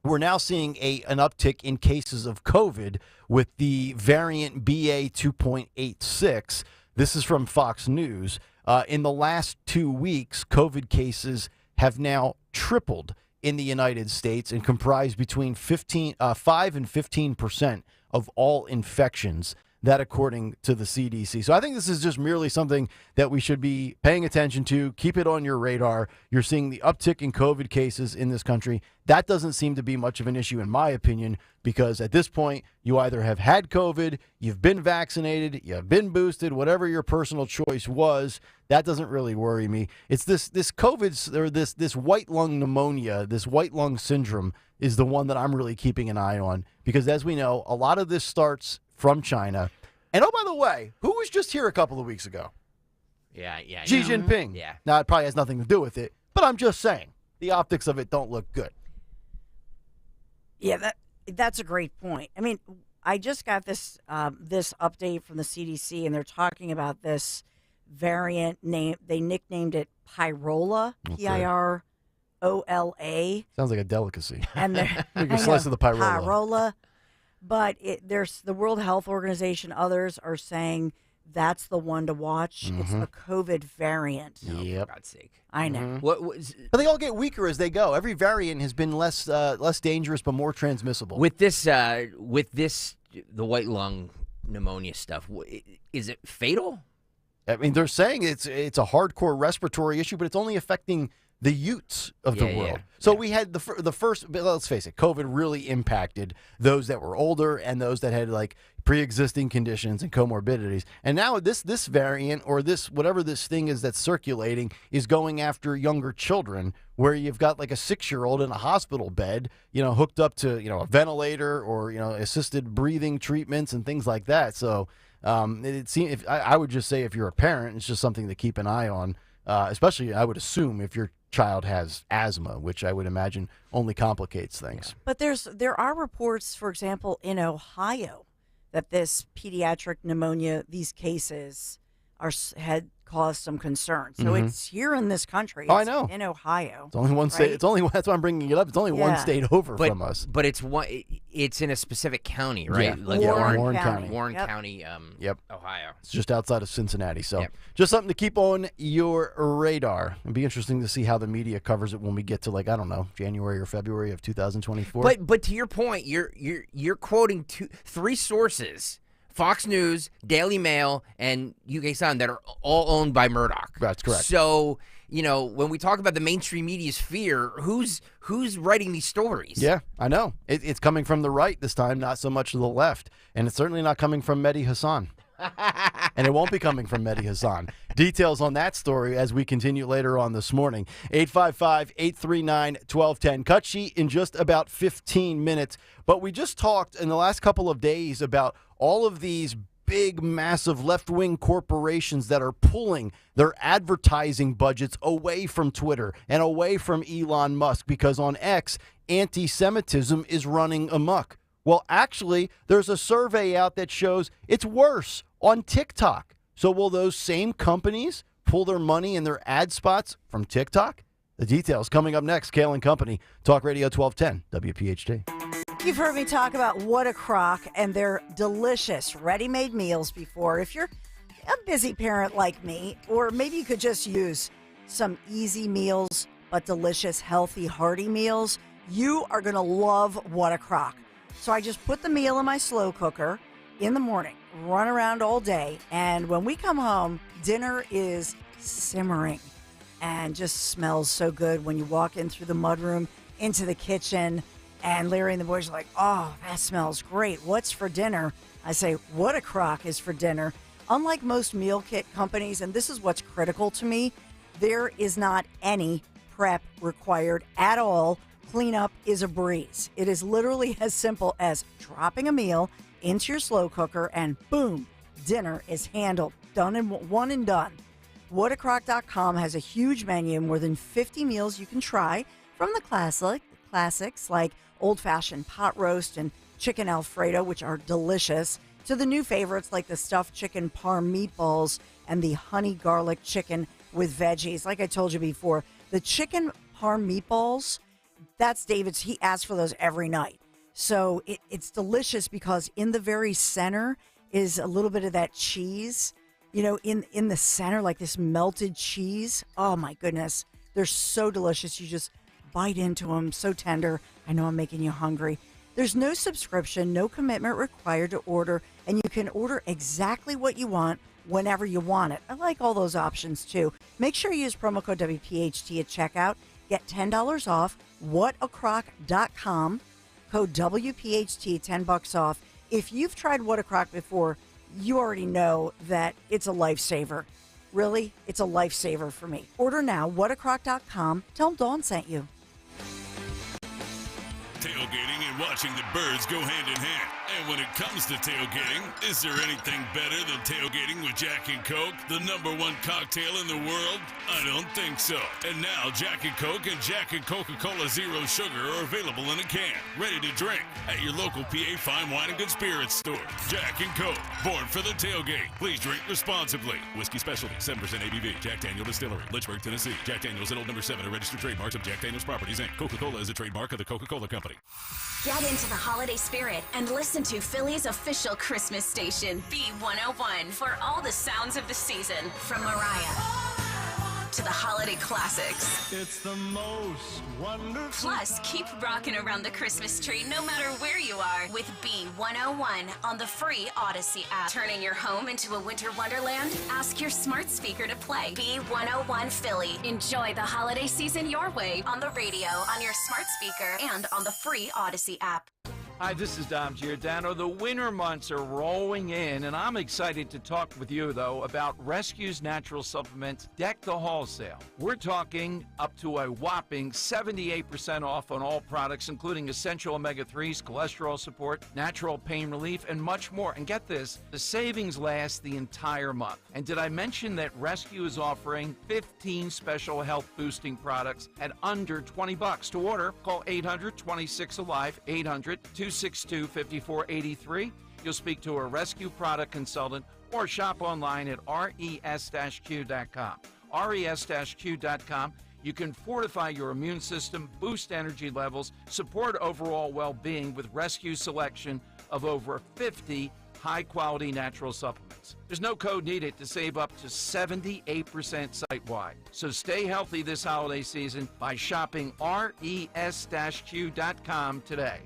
[SPEAKER 12] we're now seeing an uptick in cases of COVID with the variant BA 2.86. This is from Fox News. In the last 2 weeks, COVID cases have now tripled in the United States and comprise between 5 and 15% of all infections. That according to the CDC. So I think this is just merely something that we should be paying attention to. Keep it on your radar. You're seeing the uptick in COVID cases in this country. That doesn't seem to be much of an issue, in my opinion, because at this point, you either have had COVID, you've been vaccinated, you've been boosted, whatever your personal choice was. That doesn't really worry me. It's this COVID, or this white lung pneumonia, this white lung syndrome is the one that I'm really keeping an eye on, because as we know, a lot of this starts from China. And oh, by the way, who was just here a couple of weeks ago?
[SPEAKER 13] Yeah.
[SPEAKER 12] Xi Jinping.
[SPEAKER 13] Yeah.
[SPEAKER 12] Now, it probably has nothing to do with it, but I'm just saying, the optics of it don't look good.
[SPEAKER 14] Yeah, that's a great point. I mean, I just got this this update from the CDC, and they're talking about this variant name. They nicknamed it Pyrola, Pyrola.
[SPEAKER 12] Sounds like a delicacy.
[SPEAKER 14] And they're
[SPEAKER 12] like a slice of the pyrola.
[SPEAKER 14] Pyrola. But there's the World Health Organization, others are saying that's the one to watch. It's the COVID variant.
[SPEAKER 12] Yep.
[SPEAKER 13] For God's sake.
[SPEAKER 14] I know.
[SPEAKER 13] What was,
[SPEAKER 12] but they all get weaker as they go. Every variant has been less dangerous but more transmissible.
[SPEAKER 13] with this, the white lung pneumonia stuff, is it fatal?
[SPEAKER 12] I mean, they're saying it's a hardcore respiratory issue, but it's only affecting the youths of the world. So we had the first, let's face it, COVID really impacted those that were older and those that had like pre-existing conditions and comorbidities. And now this variant, or this whatever this thing is that's circulating, is going after younger children, where you've got like a 6-year-old in a hospital bed, hooked up to, a ventilator or, assisted breathing treatments and things like that. So it seems, I would just say, if you're a parent, it's just something to keep an eye on. Especially, I would assume, if your child has asthma, which I would imagine only complicates things.
[SPEAKER 14] But there are reports, for example, in Ohio, that this pediatric pneumonia, these cases had caused some concern. So it's here in this country.
[SPEAKER 12] I know.
[SPEAKER 14] In Ohio.
[SPEAKER 12] It's only one state. It's only, that's why I'm bringing it up. It's only one state over from us.
[SPEAKER 13] But it's in a specific county, right?
[SPEAKER 12] Yeah,
[SPEAKER 13] Like
[SPEAKER 12] Warren County.
[SPEAKER 13] Warren County, Ohio.
[SPEAKER 12] It's just outside of Cincinnati. So just something to keep on your radar. It'd be interesting to see how the media covers it when we get to, like, I don't know, January or February of 2024.
[SPEAKER 13] But to your point, you're quoting three sources: Fox News, Daily Mail, and UK Sun, that are all owned by Murdoch.
[SPEAKER 12] That's correct.
[SPEAKER 13] So, when we talk about the mainstream media's fear, who's writing these stories?
[SPEAKER 12] Yeah, I know. It's coming from the right this time, not so much to the left. And it's certainly not coming from Mehdi Hassan. And it won't be coming from Mehdi Hassan. Details on that story as we continue later on this morning. 855-839-1210. Cut sheet in just about 15 minutes. But we just talked in the last couple of days about all of these big, massive left-wing corporations that are pulling their advertising budgets away from Twitter and away from Elon Musk, because on X, anti-Semitism is running amok. Well, actually, there's a survey out that shows it's worse on TikTok. So will those same companies pull their money and their ad spots from TikTok? The details coming up next. Kayal and Company, Talk Radio 1210, WPHT.
[SPEAKER 14] You've heard me talk about What a Crock and their delicious ready-made meals before. If you're a busy parent like me, or maybe you could just use some easy meals but delicious, healthy, hearty meals, you are going to love What a Crock. So I just put the meal in my slow cooker in the morning, run around all day, and when we come home, dinner is simmering and just smells so good when you walk in through the mudroom into the kitchen, and Larry and the boys are like, oh, that smells great. What's for dinner? I say, What a Crock is for dinner. Unlike most meal kit companies, and this is what's critical to me, there is not any prep required at all. Cleanup is a breeze. It is literally as simple as dropping a meal into your slow cooker and boom, dinner is handled. Done in one and done. Whatacrock.com has a huge menu, more than 50 meals you can try, from the classics like old-fashioned pot roast and chicken Alfredo, which are delicious, to the new favorites like the stuffed chicken parm meatballs and the honey garlic chicken with veggies. Like I told you before, the chicken parm meatballs, that's David's. He asks for those every night. So it's delicious because in the very center is a little bit of that cheese, in the center, like this melted cheese. Oh, my goodness. They're so delicious. You just bite into them. So tender. I know I'm making you hungry. There's no subscription, no commitment required to order, and you can order exactly what you want whenever you want it. I like all those options, too. Make sure you use promo code WPHT at checkout. Get $10 off. WhatACrock.com. Code WPHT, $10 off. If you've tried What a Crock before, you already know that it's a lifesaver. Really, it's a lifesaver for me. Order now, WhatACrock.com. Tell them Dawn sent you.
[SPEAKER 4] Tailgating and watching the birds go hand in hand. And when it comes to tailgating, is there anything better than tailgating with Jack and Coke, the #1 cocktail in the world? I don't think so. And now Jack and Coke and Jack and Coca-Cola Zero Sugar are available in a can, ready to drink at your local PA Fine Wine and Good Spirits store. Jack and Coke, born for the tailgate. Please drink responsibly. Whiskey Specialty, 7% ABV. Jack Daniel Distillery, Lynchburg, Tennessee. Jack Daniel's at Old Number 7, a registered trademark of Jack Daniel's Properties, Inc. Coca-Cola is a trademark of the Coca-Cola Company.
[SPEAKER 5] Get into the holiday spirit and listen to Philly's official Christmas station, B101, for all the sounds of the season, from Mariah to the holiday classics.
[SPEAKER 6] It's the most wonderful.
[SPEAKER 5] Plus, keep rocking around the Christmas tree no matter where you are with B101 on the free Odyssey app. Turning your home into a winter wonderland? Ask your smart speaker to play B101 Philly. Enjoy the holiday season your way on the radio, on your smart speaker, and on the free Odyssey app.
[SPEAKER 9] Hi, this is Dom Giordano. The winter months are rolling in, and I'm excited to talk with you, though, about Rescue's natural supplements Deck the Hall sale. We're talking up to a whopping 78% off on all products, including essential omega-3s, cholesterol support, natural pain relief, and much more. And get this, the savings last the entire month. And did I mention that Rescue is offering 15 special health-boosting products at under $20? To order, call 800-26-ALIVE, 800-262-5483. You'll speak to a Rescue product consultant or shop online at res-q.com. res-q.com. You can fortify your immune system, boost energy levels, support overall well-being with Rescue's selection of over 50 high-quality natural supplements. There's no code needed to save up to 78% site-wide. So stay healthy this holiday season by shopping res-q.com today.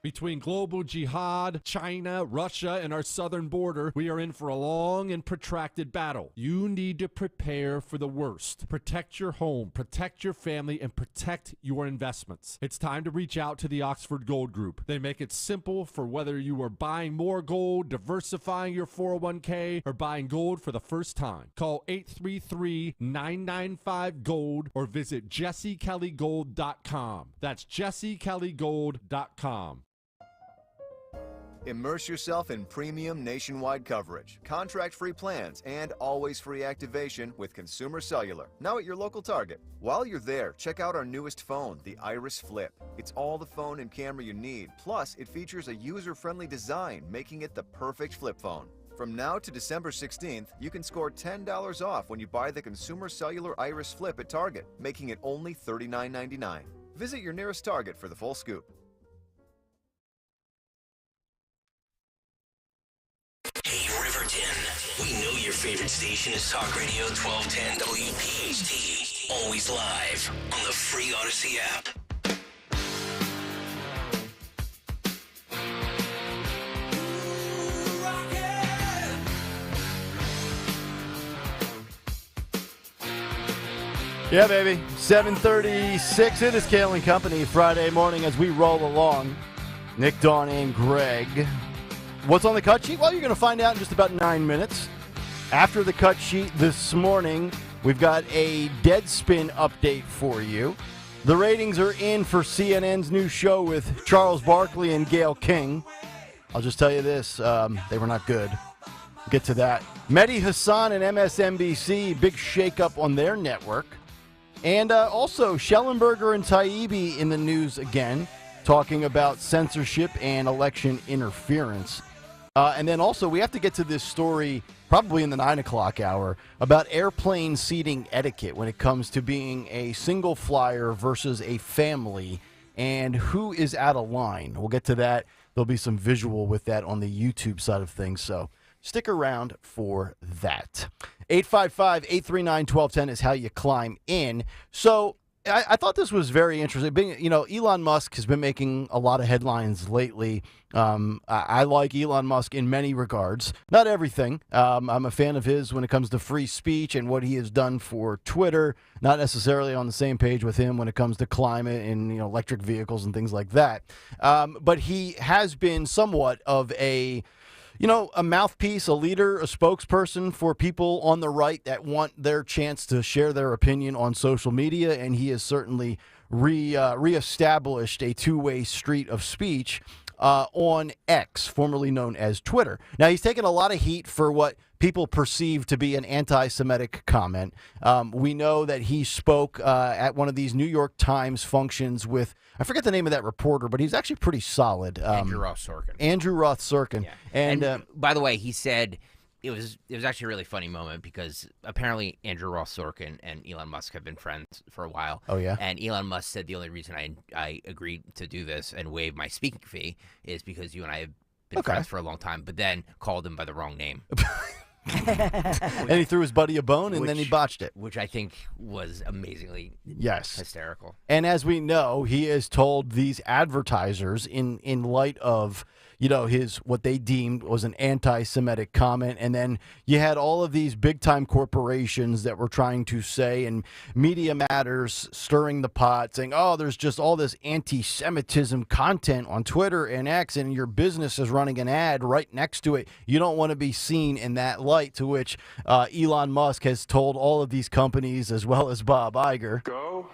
[SPEAKER 8] Between global jihad, China, Russia, and our southern border, we are in for a long and protracted battle. You need to prepare for the worst. Protect your home, protect your family, and protect your investments. It's time to reach out to the Oxford Gold Group. They make it simple for whether you are buying more gold, diversifying your 401k, or buying gold for the first time. Call 833-995-GOLD or visit jessekellygold.com. That's jessekellygold.com.
[SPEAKER 10] Immerse yourself in premium nationwide coverage, contract-free plans, and always-free activation with Consumer Cellular, now at your local Target. While you're there, check out our newest phone, the Iris Flip. It's all the phone and camera you need, plus it features a user-friendly design, making it the perfect flip phone. From now to December 16th, you can score $10 off when you buy the Consumer Cellular Iris Flip at Target, making it only $39.99. Visit your nearest Target for the full scoop.
[SPEAKER 11] Hey, Riverton. We know your favorite station is Talk Radio 1210 WPHT. Always live on the free Odyssey app.
[SPEAKER 12] Yeah, baby. 7:36. It is Kayal and Company Friday morning as we roll along. Nick, Dawn, and Greg. What's on the cut sheet? Well, you're going to find out in just about 9 minutes. After the cut sheet this morning, we've got a Deadspin update for you. The ratings are in for CNN's new show with Charles Barkley and Gayle King. I'll just tell you this, they were not good. We'll get to that. Mehdi Hassan and MSNBC, big shakeup on their network. And also, Schellenberger and Taibbi in the news again, talking about censorship and election interference. And then also, we have to get to this story probably in the 9 o'clock hour about airplane seating etiquette when it comes to being a single flyer versus a family and who is out of line. We'll get to that. There'll be some visual with that on the YouTube side of things, so stick around for that. 855-839-1210 is how you climb in. So I thought this was very interesting. Elon Musk has been making a lot of headlines lately. I like Elon Musk in many regards. Not everything. I'm a fan of his when it comes to free speech and what he has done for Twitter. Not necessarily on the same page with him when it comes to climate and electric vehicles and things like that. But he has been somewhat of a mouthpiece, a leader, a spokesperson for people on the right that want their chance to share their opinion on social media, and he has certainly reestablished a two-way street of speech on X, formerly known as Twitter. Now, he's taken a lot of heat for what people perceive to be an anti-Semitic comment. We know that he spoke at one of these New York Times functions with, I forget the name of that reporter, but he's actually pretty solid.
[SPEAKER 13] Andrew Ross Sorkin.
[SPEAKER 12] Andrew Roth Sorkin.
[SPEAKER 13] Yeah.
[SPEAKER 12] And
[SPEAKER 13] by the way, he said it was actually a really funny moment because apparently Andrew Ross Sorkin and Elon Musk have been friends for a while.
[SPEAKER 12] Oh, yeah?
[SPEAKER 13] And Elon Musk said the only reason I agreed to do this and waive my speaking fee is because you and I have been friends for a long time, but then called him by the wrong name.
[SPEAKER 12] And he threw his buddy a bone, and then he botched it.
[SPEAKER 13] Which I think was amazingly hysterical.
[SPEAKER 12] And as we know, he has told these advertisers in light of, his what they deemed was an anti-Semitic comment. And then you had all of these big-time corporations that were trying to say, and Media Matters stirring the pot, saying, oh, there's just all this anti-Semitism content on Twitter and X, and your business is running an ad right next to it. You don't want to be seen in that light, to which Elon Musk has told all of these companies, as well as Bob Iger,
[SPEAKER 15] go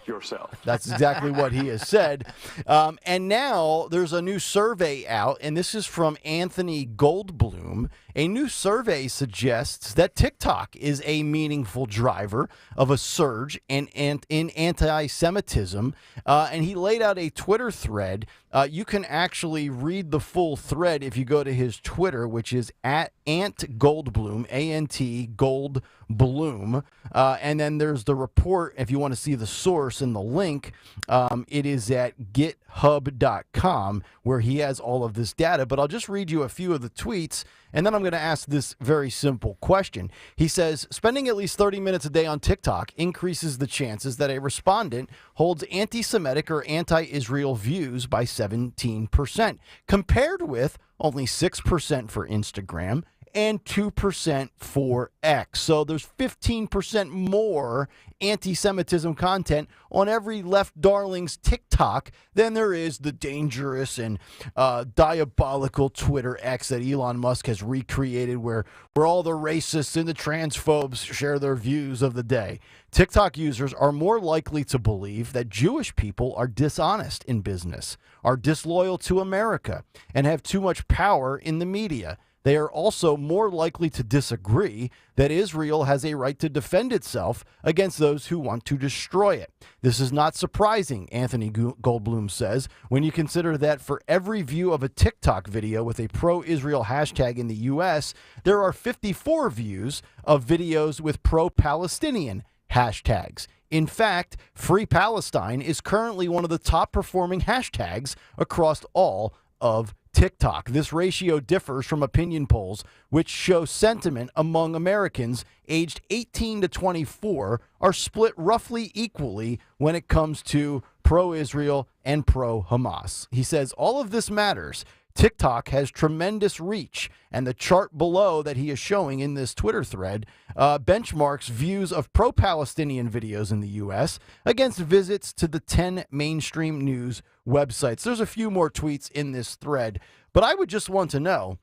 [SPEAKER 15] yourself.
[SPEAKER 12] That's exactly what he has said. And now there's a new survey out, and this is from Anthony Goldblum. A new survey suggests that TikTok is a meaningful driver of a surge in anti-Semitism. And he laid out a Twitter thread. You can actually read the full thread if you go to his Twitter, which is at Ant Goldblum, A-N-T Goldblum. And then there's the report, if you want to see the source and the link, it is at github.com, where he has all of this data. But I'll just read you a few of the tweets, and then I'm going to ask this very simple question. He says, spending at least 30 minutes a day on TikTok increases the chances that a respondent holds anti-Semitic or anti-Israel views by 17%, compared with only 6% for Instagram and 2% for X. So there's 15% more anti-Semitism content on every left darling's TikTok than there is the dangerous and diabolical Twitter X that Elon Musk has recreated, where all the racists and the transphobes share their views of the day. TikTok users are more likely to believe that Jewish people are dishonest in business, are disloyal to America, and have too much power in the media. They are also more likely to disagree that Israel has a right to defend itself against those who want to destroy it. This is not surprising, Anthony Goldblum says, when you consider that for every view of a TikTok video with a pro-Israel hashtag in the U.S., there are 54 views of videos with pro-Palestinian hashtags. In fact, Free Palestine is currently one of the top performing hashtags across all of TikTok. This ratio differs from opinion polls, which show sentiment among Americans aged 18 to 24 are split roughly equally when it comes to pro-Israel and pro-Hamas. He says all of this matters. TikTok has tremendous reach, and the chart below that he is showing in this Twitter thread benchmarks views of pro-Palestinian videos in the U.S. against visits to the 10 mainstream news websites. There's a few more tweets in this thread, but I would just want to know,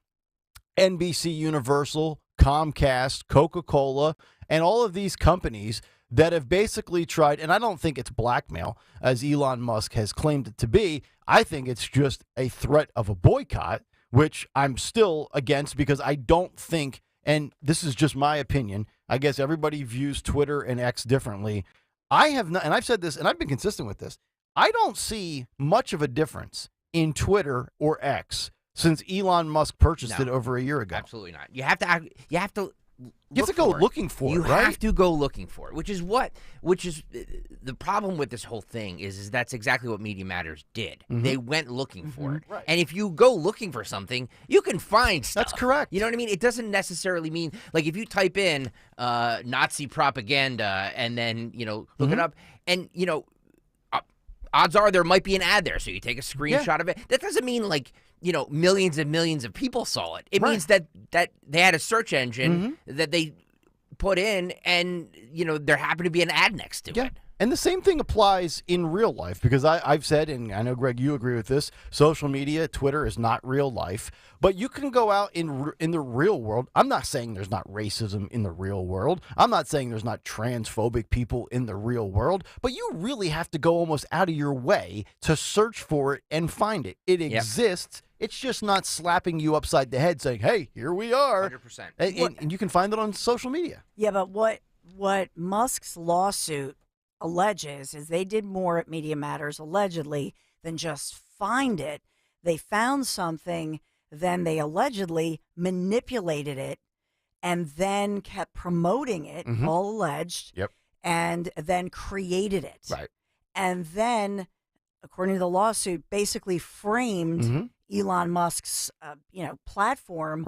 [SPEAKER 12] NBC Universal, Comcast, Coca-Cola, and all of these companies that have basically tried, and I don't think it's blackmail, as Elon Musk has claimed it to be. I think it's just a threat of a boycott, which I'm still against, because I don't think, and this is just my opinion, I guess everybody views Twitter and X differently. I have not, and I've said this, and I've been consistent with this, I don't see much of a difference in Twitter or X since Elon Musk purchased it over a year ago.
[SPEAKER 13] Absolutely not. You have to
[SPEAKER 12] You have to go looking for it,
[SPEAKER 13] You
[SPEAKER 12] right?
[SPEAKER 13] have to go looking for it, which is the problem with this whole thing is that's exactly what Media Matters did.
[SPEAKER 12] Mhm.
[SPEAKER 13] They went looking for it.
[SPEAKER 12] Right.
[SPEAKER 13] And if you go looking for something, you can find stuff.
[SPEAKER 12] That's correct.
[SPEAKER 13] You know what I mean? It doesn't necessarily mean, like if you type in Nazi propaganda and then, look it up, And, odds are there might be an ad there, so you take a screenshot of it. That doesn't mean millions and millions of people saw it. It means that they had a search engine that they put in, and there happened to be an ad next to it.
[SPEAKER 12] And the same thing applies in real life, because I've said, and I know, Greg, you agree with this, social media, Twitter is not real life, but you can go out in the real world. I'm not saying there's not racism in the real world. I'm not saying there's not transphobic people in the real world, but you really have to go almost out of your way to search for it and find it. It exists. It's just not slapping you upside the head saying, hey, here we are.
[SPEAKER 13] 100%.
[SPEAKER 12] And you can find it on social media.
[SPEAKER 14] Yeah, but what Musk's lawsuit alleges is they did more at Media Matters, allegedly, than just find it. They found something, then they allegedly manipulated it, and then kept promoting it, all alleged, and then created it.
[SPEAKER 12] Right.
[SPEAKER 14] And then, according to the lawsuit, basically framed Elon Musk's platform,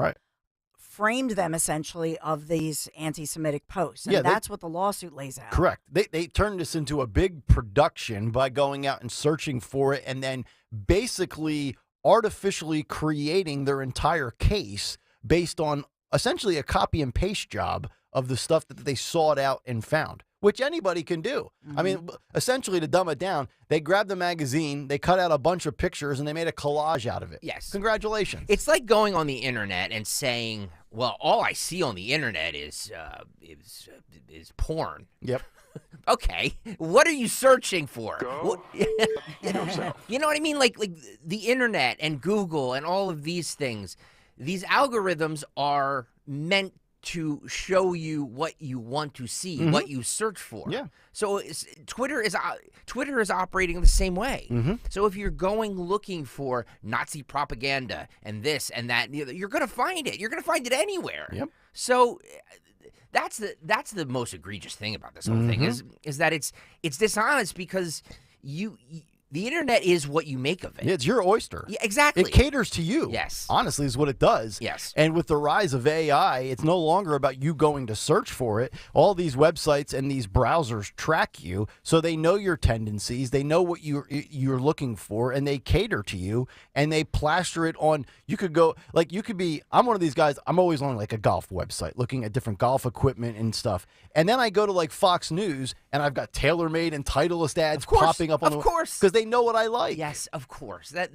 [SPEAKER 14] framed them essentially of these anti-Semitic posts. And that's what the lawsuit lays out.
[SPEAKER 12] Correct. They turned this into a big production by going out and searching for it and then basically artificially creating their entire case based on essentially a copy and paste job of the stuff that they sought out and found, which anybody can do. I mean, essentially, to dumb it down, they grabbed the magazine, they cut out a bunch of pictures, and they made a collage out of it.
[SPEAKER 13] Yes.
[SPEAKER 12] Congratulations.
[SPEAKER 13] It's like going on the internet and saying, well, all I see on the internet is porn.
[SPEAKER 12] Yep.
[SPEAKER 13] Okay, what are you searching for?
[SPEAKER 15] Yourself.
[SPEAKER 13] You know what I mean? Like the internet and Google and all of these things, these algorithms are meant to show you what you want to see, what you search for.
[SPEAKER 12] Yeah.
[SPEAKER 13] So Twitter is operating the same way. So if you're going looking for Nazi propaganda and this and that, you're going to find it. You're going to find it anywhere.
[SPEAKER 12] Yep.
[SPEAKER 13] So that's the most egregious thing about this whole thing is that it's dishonest because the internet is what you make of it.
[SPEAKER 12] Yeah, it's your oyster.
[SPEAKER 13] Yeah, exactly.
[SPEAKER 12] It caters to you.
[SPEAKER 13] Yes.
[SPEAKER 12] Honestly, is what it does.
[SPEAKER 13] Yes.
[SPEAKER 12] And with the rise of AI, it's no longer about you going to search for it. All these websites and these browsers track you, so they know your tendencies. They know what you're looking for, and they cater to you, and they plaster it on. You could go, I'm one of these guys, I'm always on like a golf website looking at different golf equipment and stuff. And then I go to like Fox News, and I've got TaylorMade and Titleist ads popping up on the because they know what I like.
[SPEAKER 13] Yes, of course. That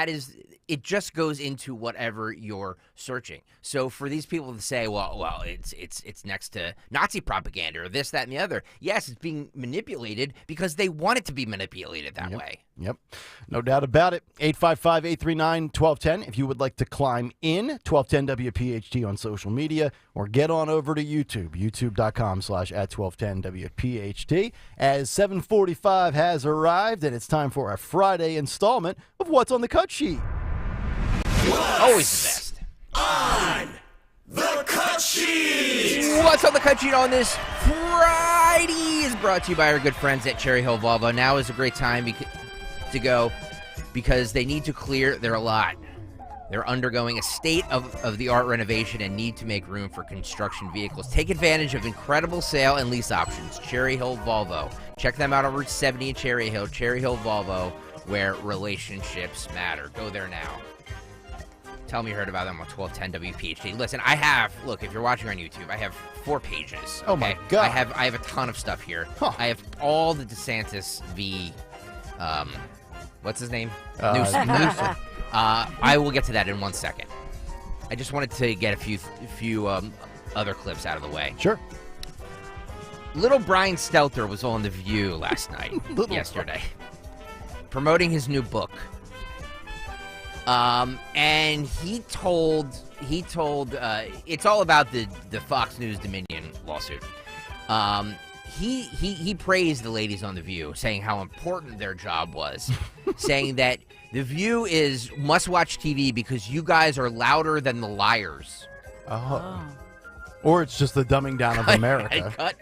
[SPEAKER 13] is it. Just goes into whatever you're searching. So for these people to say, well, it's next to Nazi propaganda or this, that, and the other. Yes, it's being manipulated because they want it to be manipulated that way.
[SPEAKER 12] Yep, no doubt about it. 855-839-1210 if you would like to climb in. 1210 WPHT on social media, or get on over to YouTube, youtube.com/@1210 WPHT. As 7:45 has arrived, and it's time for a Friday installment of What's on the Cut Sheet.
[SPEAKER 13] Always the best.
[SPEAKER 2] On the Cut Sheet!
[SPEAKER 13] What's on the Cut Sheet on this Friday is brought to you by our good friends at Cherry Hill Volvo. Now is a great time to go because they need to clear their lot. They're undergoing a state-of-the-art renovation and need to make room for construction vehicles. Take advantage of incredible sale and lease options. Cherry Hill Volvo. Check them out on Route 70 in Cherry Hill. Cherry Hill Volvo, where relationships matter. Go there now. Tell me you heard about them on 1210 WPHT. Listen, look, if you're watching on YouTube, I have 4 pages. Okay?
[SPEAKER 12] Oh, my God.
[SPEAKER 13] I have a ton of stuff here. I have all the DeSantis v. What's his name? Newsom. I will get to that in 1 second. I just wanted to get a few other clips out of the way.
[SPEAKER 12] Sure.
[SPEAKER 13] Little Brian Stelter was on The View last night, yesterday, promoting his new book. And he told it's all about the Fox News Dominion lawsuit. He praised the ladies on The View, saying how important their job was, saying that The View is must-watch TV because you guys are louder than the liars.
[SPEAKER 12] Oh. Or it's just the dumbing down of America.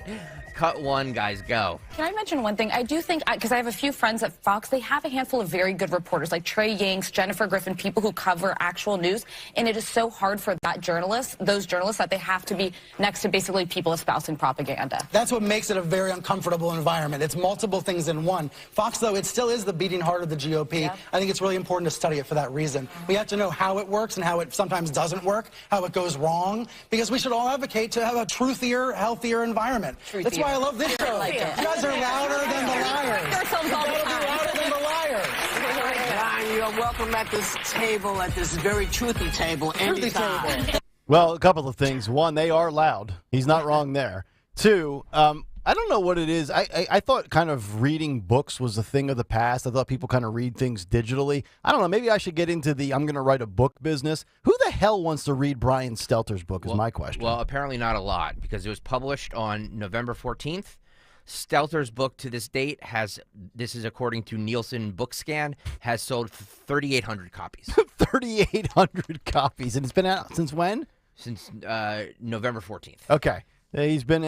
[SPEAKER 13] Cut one, guys, go.
[SPEAKER 16] Can I mention one thing? I do think, because I have a few friends at Fox, they have a handful of very good reporters like Trey Yanks, Jennifer Griffin, people who cover actual news. And it is so hard for those journalists, that they have to be next to basically people espousing propaganda.
[SPEAKER 17] That's what makes it a very uncomfortable environment. It's multiple things in one. Fox, though, it still is the beating heart of the GOP. Yeah. I think it's really important to study it for that reason. We have to know how it works and how it sometimes doesn't work, how it goes wrong, because we should all advocate to have a truthier, healthier environment. That's why I love this show.
[SPEAKER 16] Like
[SPEAKER 17] you guys are louder than the liars.
[SPEAKER 16] Ourselves all the
[SPEAKER 17] Be
[SPEAKER 16] time.
[SPEAKER 17] louder than the liars.
[SPEAKER 18] Ryan, you're welcome at this table, at this very truthy table, anytime.
[SPEAKER 12] Well, a couple of things. One, they are loud. He's not wrong there. Two, I don't know what it is. I thought kind of reading books was a thing of the past. I thought people kind of read things digitally. I don't know. Maybe I should get into the I'm going to write a book business. Who the hell wants to read Brian Stelter's book is my question.
[SPEAKER 13] Well, apparently not a lot, because it was published on November 14th. Stelter's book to this date this is according to Nielsen Bookscan, has sold 3,800 copies.
[SPEAKER 12] 3,800 copies. And it's been out since when?
[SPEAKER 13] Since November 14th.
[SPEAKER 12] Okay. He's been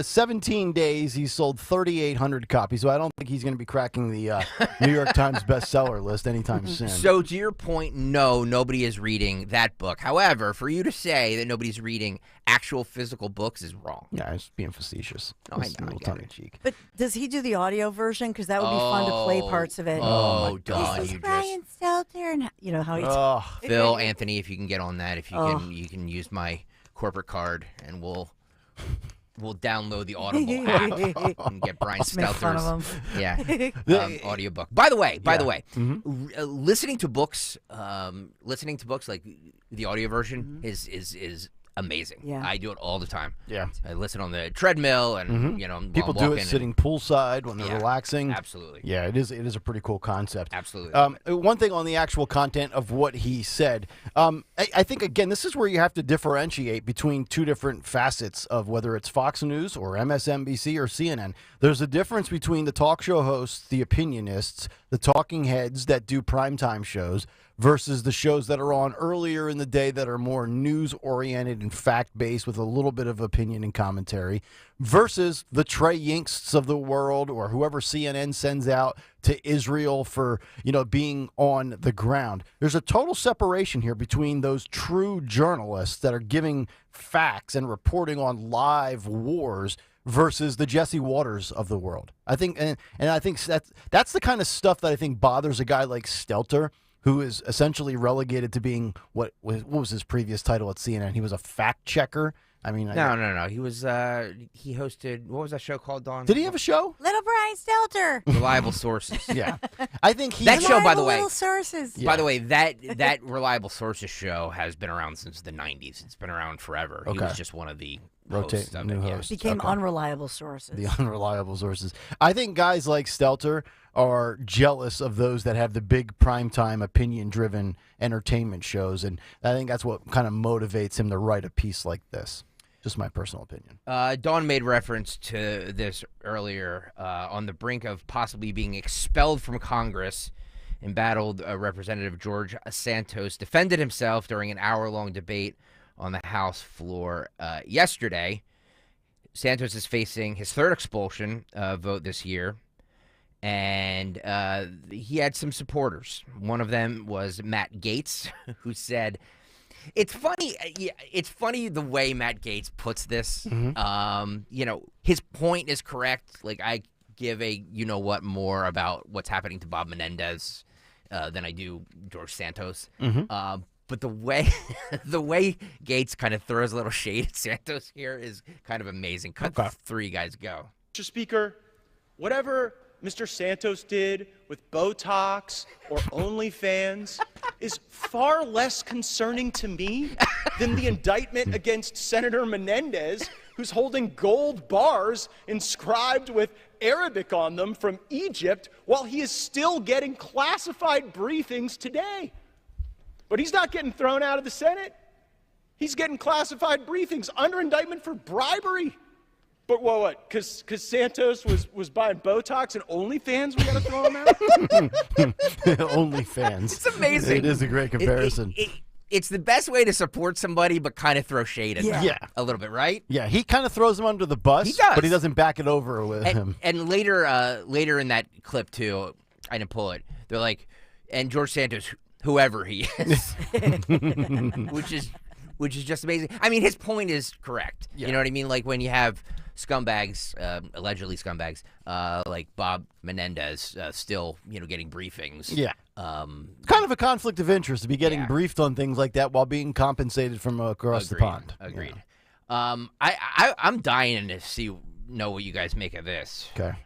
[SPEAKER 12] 17 days. He's sold 3,800 copies, so I don't think he's going to be cracking the New York Times bestseller list anytime soon.
[SPEAKER 13] So to your point, no, nobody is reading that book. However, for you to say that nobody's reading actual physical books is wrong.
[SPEAKER 12] Yeah, I was being facetious.
[SPEAKER 13] Oh, I know.
[SPEAKER 12] Tongue in cheek.
[SPEAKER 14] But does he do the audio version? Because that would be fun to play parts of it.
[SPEAKER 13] Oh, Dawn,
[SPEAKER 14] This is
[SPEAKER 13] you
[SPEAKER 14] Brian Stelter, and you know how he's.
[SPEAKER 13] Phil, Anthony, if you can get on that, if you can use my corporate card, and we'll download the Audible app and get Brian Stelter's audiobook. By the way, listening to books like the audio version is amazing.
[SPEAKER 14] Yeah.
[SPEAKER 13] I do it all the time.
[SPEAKER 12] Yeah.
[SPEAKER 13] I listen on the treadmill, and
[SPEAKER 12] people do it sitting poolside when they're relaxing.
[SPEAKER 13] Absolutely.
[SPEAKER 12] Yeah, it is a pretty cool concept.
[SPEAKER 13] Absolutely.
[SPEAKER 12] One thing on the actual content of what he said, I think again this is where you have to differentiate between two different facets of whether it's Fox News or MSNBC or CNN. There's a difference between the talk show hosts, the opinionists, the talking heads that do primetime shows, versus the shows that are on earlier in the day that are more news-oriented and fact-based with a little bit of opinion and commentary, versus the Trey Yanks of the world or whoever CNN sends out to Israel for, being on the ground. There's a total separation here between those true journalists that are giving facts and reporting on live wars versus the Jesse Waters of the world. I think, and I think that's the kind of stuff that I think bothers a guy like Stelter, who is essentially relegated to being what was his previous title at CNN? He was a fact checker. I mean,
[SPEAKER 13] no. He was he hosted, what was that show called, Dawn?
[SPEAKER 12] Did he have a show?
[SPEAKER 14] Little Brian Stelter.
[SPEAKER 13] Reliable Sources.
[SPEAKER 12] Yeah, I think
[SPEAKER 13] that show, by the way.
[SPEAKER 14] Reliable Sources.
[SPEAKER 13] By the way, that Reliable Sources show has been around since the '90s. It's been around forever.
[SPEAKER 12] Okay.
[SPEAKER 13] He was just one of the hosts of it.
[SPEAKER 12] hosts.
[SPEAKER 14] Became Unreliable Sources.
[SPEAKER 12] The Unreliable Sources. I think guys like Stelter are jealous of those that have the big primetime opinion-driven entertainment shows, and I think that's what kind of motivates him to write a piece like this. Just my personal opinion.
[SPEAKER 13] Dawn made reference to this earlier. On the brink of possibly being expelled from Congress, embattled Representative George Santos defended himself during an hour-long debate on the House floor yesterday. Santos is facing his third expulsion vote this year, and he had some supporters. One of them was Matt Gaetz, who said, it's funny the way Matt Gaetz puts this. His point is correct. Like, I give a more about what's happening to Bob Menendez than I do George Santos. But the way Gaetz kind of throws a little shade at Santos here is kind of amazing. Cut three, guys, go.
[SPEAKER 19] Mr. Speaker, whatever Mr. Santos did with Botox or OnlyFans is far less concerning to me than the indictment against Senator Menendez, who's holding gold bars inscribed with Arabic on them from Egypt while he is still getting classified briefings today. But he's not getting thrown out of the Senate. He's getting classified briefings under indictment for bribery. But what? Because Santos was buying Botox and OnlyFans, we got to throw him out?
[SPEAKER 12] OnlyFans.
[SPEAKER 13] It's amazing.
[SPEAKER 12] It is a great comparison.
[SPEAKER 13] it's the best way to support somebody, but kind of throw shade at them
[SPEAKER 12] Yeah.
[SPEAKER 13] a little bit, right?
[SPEAKER 12] Yeah, he kind of throws him under the bus,
[SPEAKER 13] He does.
[SPEAKER 12] but he doesn't back it over with him.
[SPEAKER 13] And later in that clip too, I didn't pull it. They're like, and George Santos, whoever he is, which is just amazing. I mean, his point is correct.
[SPEAKER 12] Yeah.
[SPEAKER 13] You know what I mean? Like when you have scumbags, allegedly scumbags, like Bob Menendez, still getting briefings.
[SPEAKER 12] Yeah. Kind of a conflict of interest to be getting briefed on things like that while being compensated from across the pond.
[SPEAKER 13] Agreed. I'm dying to know what you guys make of this.
[SPEAKER 12] Okay.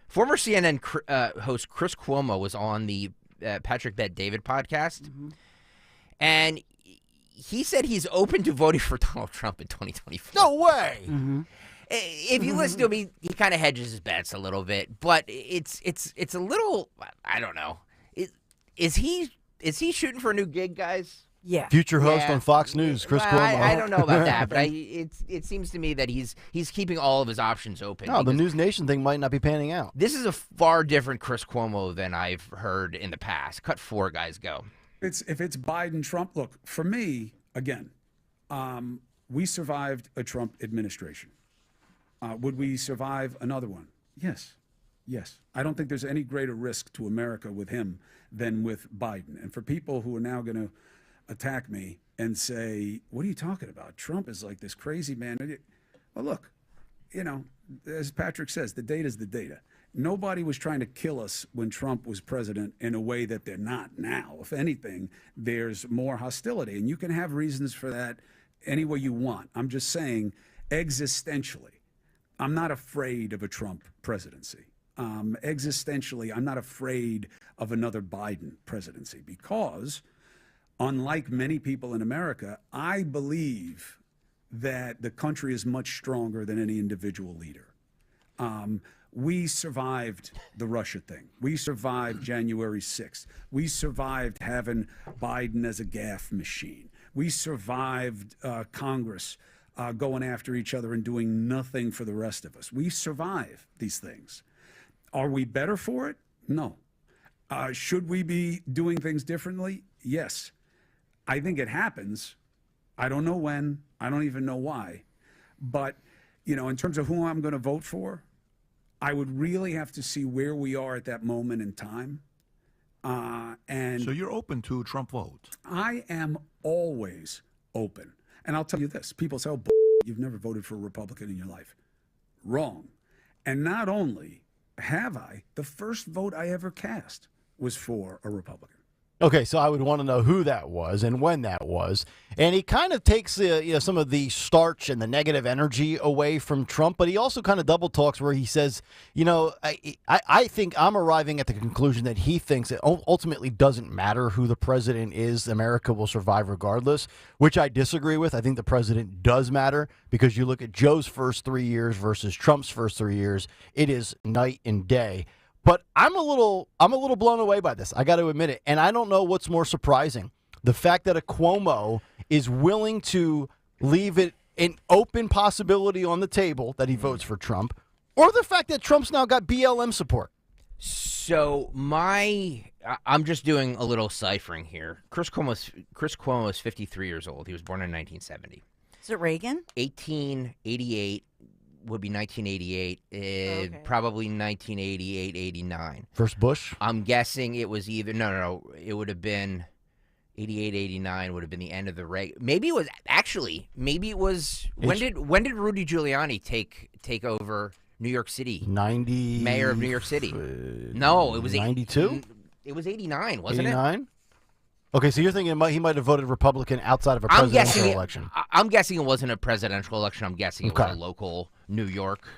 [SPEAKER 13] Former CNN host Chris Cuomo was on the Patrick Bet David podcast, and he said he's open to voting for Donald Trump in 2024.
[SPEAKER 12] No way.
[SPEAKER 13] If you listen to him, he kind of hedges his bets a little bit, but it's a little, I don't know. Is he shooting for a new gig, guys?
[SPEAKER 14] Yeah.
[SPEAKER 12] Future host on Fox News, Chris Cuomo.
[SPEAKER 13] I don't know about that, but it seems to me that he's keeping all of his options open.
[SPEAKER 12] No, the News Nation thing might not be panning out.
[SPEAKER 13] This is a far different Chris Cuomo than I've heard in the past. Cut 4, guys, go.
[SPEAKER 1] If it's Biden, Trump, look, for me, again, we survived a Trump administration. Would we survive another one? Yes. Yes. I don't think there's any greater risk to America with him than with Biden. And for people who are now going to attack me and say, what are you talking about? Trump is like this crazy man. Well, look, as Patrick says, the data is the data. Nobody was trying to kill us when Trump was president in a way that they're not now. If anything, there's more hostility. And you can have reasons for that any way you want. I'm just saying, existentially, I'm not afraid of a Trump presidency. Existentially, I'm not afraid of another Biden presidency because, unlike many people in America, I believe that the country is much stronger than any individual leader. We survived the Russia thing. We survived January 6th. We survived having Biden as a gaffe machine. We survived Congress going after each other and doing nothing for the rest of us. We survived these things. Are we better for it? No. Should we be doing things differently? Yes. I think it happens. I don't know when. I don't even know why. But, in terms of who I'm going to vote for, I would really have to see where we are at that moment in time. And
[SPEAKER 15] so you're open to a Trump vote?
[SPEAKER 1] I am always open. And I'll tell you this. People say, you've never voted for a Republican in your life. Wrong. And not only have I, the first vote I ever cast was for a Republican.
[SPEAKER 12] Okay, so I would want to know who that was and when that was. And he kind of takes some of the starch and the negative energy away from Trump, but he also kind of double talks where he says, I think I'm arriving at the conclusion that he thinks it ultimately doesn't matter who the president is. America will survive regardless, which I disagree with. I think the president does matter because you look at Joe's first 3 years versus Trump's first 3 years. It is night and day. But I'm a little blown away by this. I got to admit it. And I don't know what's more surprising. The fact that a Cuomo is willing to leave it an open possibility on the table that he votes for Trump, or the fact that Trump's now got BLM support.
[SPEAKER 13] So I'm just doing a little ciphering here. Chris Cuomo is 53 years old. He was born in 1970.
[SPEAKER 14] Is it Reagan?
[SPEAKER 13] 1888. Would be 1988, probably 1988, 89.
[SPEAKER 12] First Bush?
[SPEAKER 13] I'm guessing it was either, no, it would have been 88, 89 would have been the end of the Reagan. Maybe it was, when did Rudy Giuliani take over New York City?
[SPEAKER 12] 90.
[SPEAKER 13] Mayor of New York City. No, it was
[SPEAKER 12] 92?
[SPEAKER 13] It was 89, wasn't
[SPEAKER 12] 89? Okay, so you're thinking he might have voted Republican outside of a presidential election.
[SPEAKER 13] I'm guessing it wasn't a presidential election. I'm guessing it was a local New York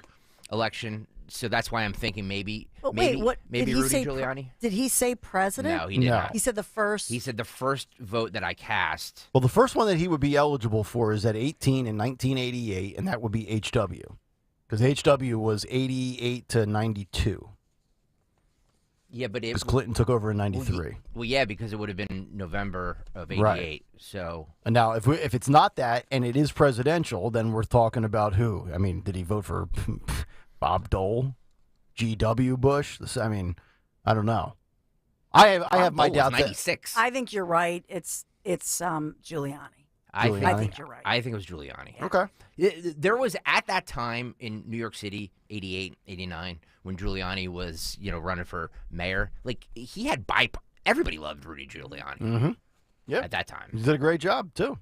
[SPEAKER 13] election. So that's why I'm thinking maybe Rudy Giuliani.
[SPEAKER 14] Did he say president?
[SPEAKER 13] No, he did not.
[SPEAKER 14] He said the first.
[SPEAKER 13] He said the first vote that I cast.
[SPEAKER 12] Well, the first one that he would be eligible for is at 18 in 1988, and that would be HW. Because HW was 88 to 92.
[SPEAKER 13] Yeah, but
[SPEAKER 12] because Clinton took over in 93.
[SPEAKER 13] Well, yeah, because it would have been November of 88.
[SPEAKER 12] Right.
[SPEAKER 13] So
[SPEAKER 12] and now, if it's not that and it is presidential, then we're talking about who? I mean, did he vote for Bob Dole, G.W. Bush? I mean, I don't know. I have my doubts.
[SPEAKER 13] 96.
[SPEAKER 14] I think you're right. It's Giuliani.
[SPEAKER 13] I
[SPEAKER 14] think you're right.
[SPEAKER 13] I think it was Giuliani.
[SPEAKER 12] Okay.
[SPEAKER 13] There was, at that time in New York City, 88, 89, when Giuliani was, running for mayor, like, he had everybody loved Rudy Giuliani.
[SPEAKER 12] Mm-hmm. Yeah.
[SPEAKER 13] At that time.
[SPEAKER 12] He did a great job, too.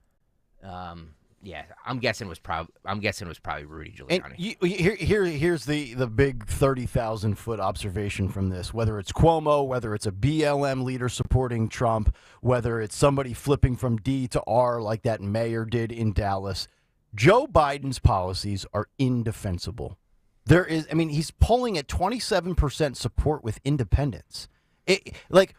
[SPEAKER 13] Yeah, I'm guessing it was probably Rudy Giuliani.
[SPEAKER 12] And here's the big 30,000-foot observation from this. Whether it's Cuomo, whether it's a BLM leader supporting Trump, whether it's somebody flipping from D to R like that mayor did in Dallas, Joe Biden's policies are indefensible. He's polling at 27% support with independents.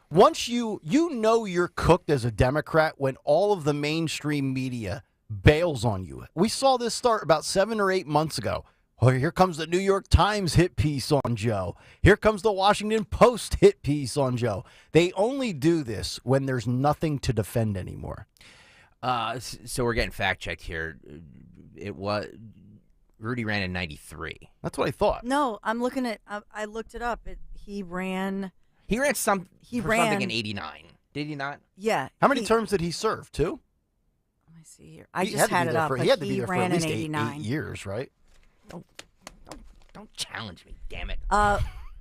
[SPEAKER 12] Once you're cooked as a Democrat when all of the mainstream media bails on you. We saw this start about 7 or 8 months ago. Oh, here comes the New York Times hit piece on Joe. Here comes the Washington Post hit piece on Joe. They only do this when there's nothing to defend anymore.
[SPEAKER 13] So we're getting fact checked here. It was Rudy ran in 93.
[SPEAKER 12] That's what I thought.
[SPEAKER 14] No, I'm looking at. I looked it up. He ran
[SPEAKER 13] something in 89. Did he not?
[SPEAKER 14] Yeah.
[SPEAKER 12] How many terms did he serve? 2?
[SPEAKER 14] Let me see here. I just had it up.
[SPEAKER 12] He had to be there for at least 8
[SPEAKER 14] 89.
[SPEAKER 12] years, right?
[SPEAKER 13] Don't challenge me, damn it.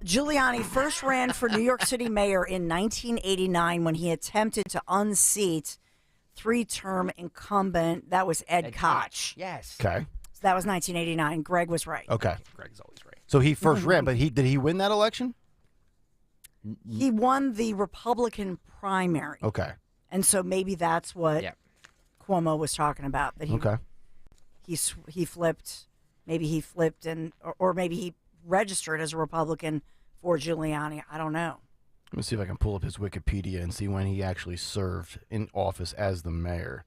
[SPEAKER 14] Giuliani first ran for New York City mayor in 1989 when he attempted to unseat 3-term incumbent. That was Ed Koch.
[SPEAKER 13] Yes.
[SPEAKER 12] Okay.
[SPEAKER 14] So that was 1989. Greg was right.
[SPEAKER 12] Okay.
[SPEAKER 13] Greg's always right.
[SPEAKER 12] So he first ran, but did he win that election?
[SPEAKER 14] He won the Republican primary.
[SPEAKER 12] Okay.
[SPEAKER 14] And so maybe that's what Cuomo was talking about. That he flipped. Maybe he flipped or maybe he registered as a Republican for Giuliani. I don't know.
[SPEAKER 12] Let me see if I can pull up his Wikipedia and see when he actually served in office as the mayor.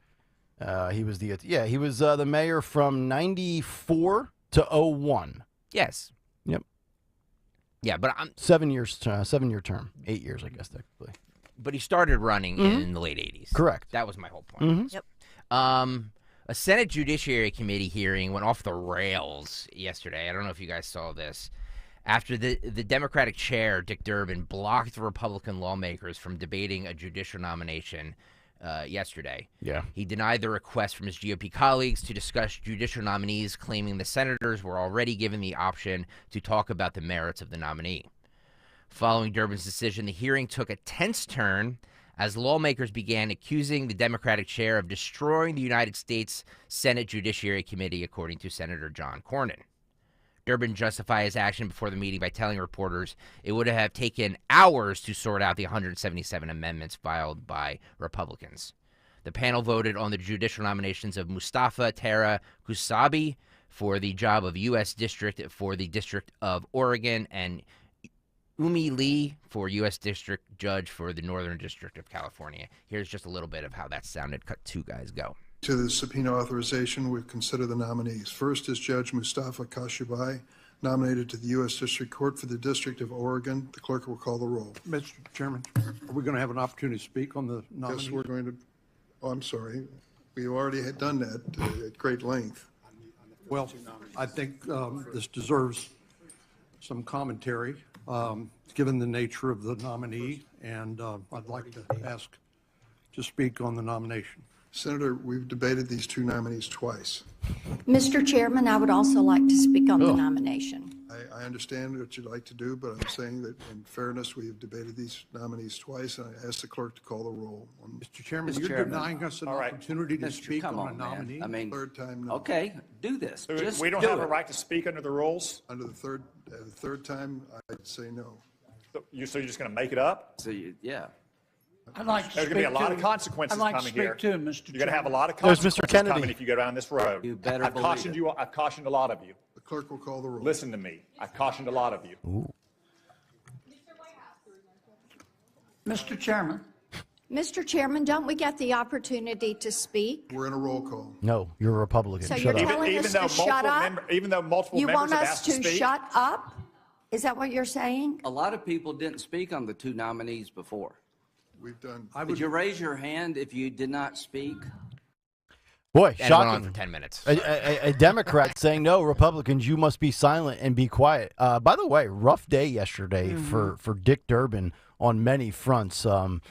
[SPEAKER 12] He was the mayor from 94 to 01.
[SPEAKER 13] Yes.
[SPEAKER 12] Yep.
[SPEAKER 13] Yeah, but
[SPEAKER 12] 7-year term, 8 years, I guess technically.
[SPEAKER 13] But he started running in the late 80s.
[SPEAKER 12] Correct.
[SPEAKER 13] That was my whole point.
[SPEAKER 14] Yep.
[SPEAKER 13] A Senate Judiciary Committee hearing went off the rails yesterday. I don't know if you guys saw this. After the Democratic chair, Dick Durbin, blocked the Republican lawmakers from debating a judicial nomination yesterday.
[SPEAKER 12] Yeah.
[SPEAKER 13] He denied the request from his GOP colleagues to discuss judicial nominees, claiming the senators were already given the option to talk about the merits of the nominee. Following Durbin's decision, the hearing took a tense turn as lawmakers began accusing the Democratic chair of destroying the United States Senate Judiciary Committee, according to Senator John Cornyn. Durbin justified his action before the meeting by telling reporters it would have taken hours to sort out the 177 amendments filed by Republicans. The panel voted on the judicial nominations of Mustafa Tara Kusabi for the job of U.S. District for the District of Oregon and Umi Lee for U.S. District Judge for the Northern District of California. Here's just a little bit of how that sounded. Cut 2 guys go.
[SPEAKER 15] To the subpoena authorization, we consider the nominees. First is Judge Mustafa Kashubai, nominated to the U.S. District Court for the District of Oregon. The clerk will call the roll.
[SPEAKER 6] Mr. Chairman, are we going to have an opportunity to speak on the nominees?
[SPEAKER 15] Yes, we're going to. Oh, I'm sorry. We already had done that at great length.
[SPEAKER 6] Well, I think this deserves some commentary, given the nature of the nominee, and I'd like to ask to speak on the nomination.
[SPEAKER 15] Senator, we've debated these 2 nominees twice.
[SPEAKER 3] Mr. Chairman, I would also like to speak on the nomination.
[SPEAKER 15] I understand what you'd like to do, but I'm saying that in fairness, we have debated these nominees twice, and I asked the clerk to call the roll.
[SPEAKER 6] Mr. Chairman, you're denying us an opportunity to speak on a nominee?
[SPEAKER 7] I mean,
[SPEAKER 15] third time, no.
[SPEAKER 7] Okay, do this. Just
[SPEAKER 20] we don't
[SPEAKER 7] do
[SPEAKER 20] have
[SPEAKER 7] it.
[SPEAKER 20] a right to speak under the rules?
[SPEAKER 15] Under the third time, I'd say no.
[SPEAKER 20] So you're just going to make it up?
[SPEAKER 7] So yeah.
[SPEAKER 18] I'd like to
[SPEAKER 20] There's going to be a lot of consequences coming here. You're going to have a lot of
[SPEAKER 12] There's
[SPEAKER 20] consequences
[SPEAKER 12] Mr. Kennedy.
[SPEAKER 20] coming if you go down this road.
[SPEAKER 7] You better
[SPEAKER 20] I've
[SPEAKER 7] believe
[SPEAKER 20] cautioned
[SPEAKER 7] it.
[SPEAKER 20] you. I've cautioned a lot of you.
[SPEAKER 15] The clerk will call the roll.
[SPEAKER 20] Listen to me. I've cautioned a lot of you.
[SPEAKER 12] Ooh.
[SPEAKER 18] Mr. Chairman.
[SPEAKER 3] Mr. Chairman, don't we get the opportunity to speak?
[SPEAKER 15] We're in a roll call.
[SPEAKER 12] No, you're a Republican.
[SPEAKER 3] So
[SPEAKER 12] Shut
[SPEAKER 3] you're
[SPEAKER 12] up.
[SPEAKER 3] telling us to shut up?
[SPEAKER 20] Even though multiple
[SPEAKER 3] You
[SPEAKER 20] members
[SPEAKER 3] want
[SPEAKER 20] have
[SPEAKER 3] us
[SPEAKER 20] asked to
[SPEAKER 3] to
[SPEAKER 20] speak.
[SPEAKER 3] shut up? Is that what you're saying?
[SPEAKER 7] A lot of people didn't speak on the 2 nominees before.
[SPEAKER 15] We've done.
[SPEAKER 7] Would you raise your hand if you did not speak?
[SPEAKER 12] Boy,
[SPEAKER 13] and
[SPEAKER 12] shocking.
[SPEAKER 13] went on for 10 minutes.
[SPEAKER 12] A Democrat saying, no, Republicans, you must be silent and be quiet. By the way, rough day yesterday for Dick Durbin on many fronts.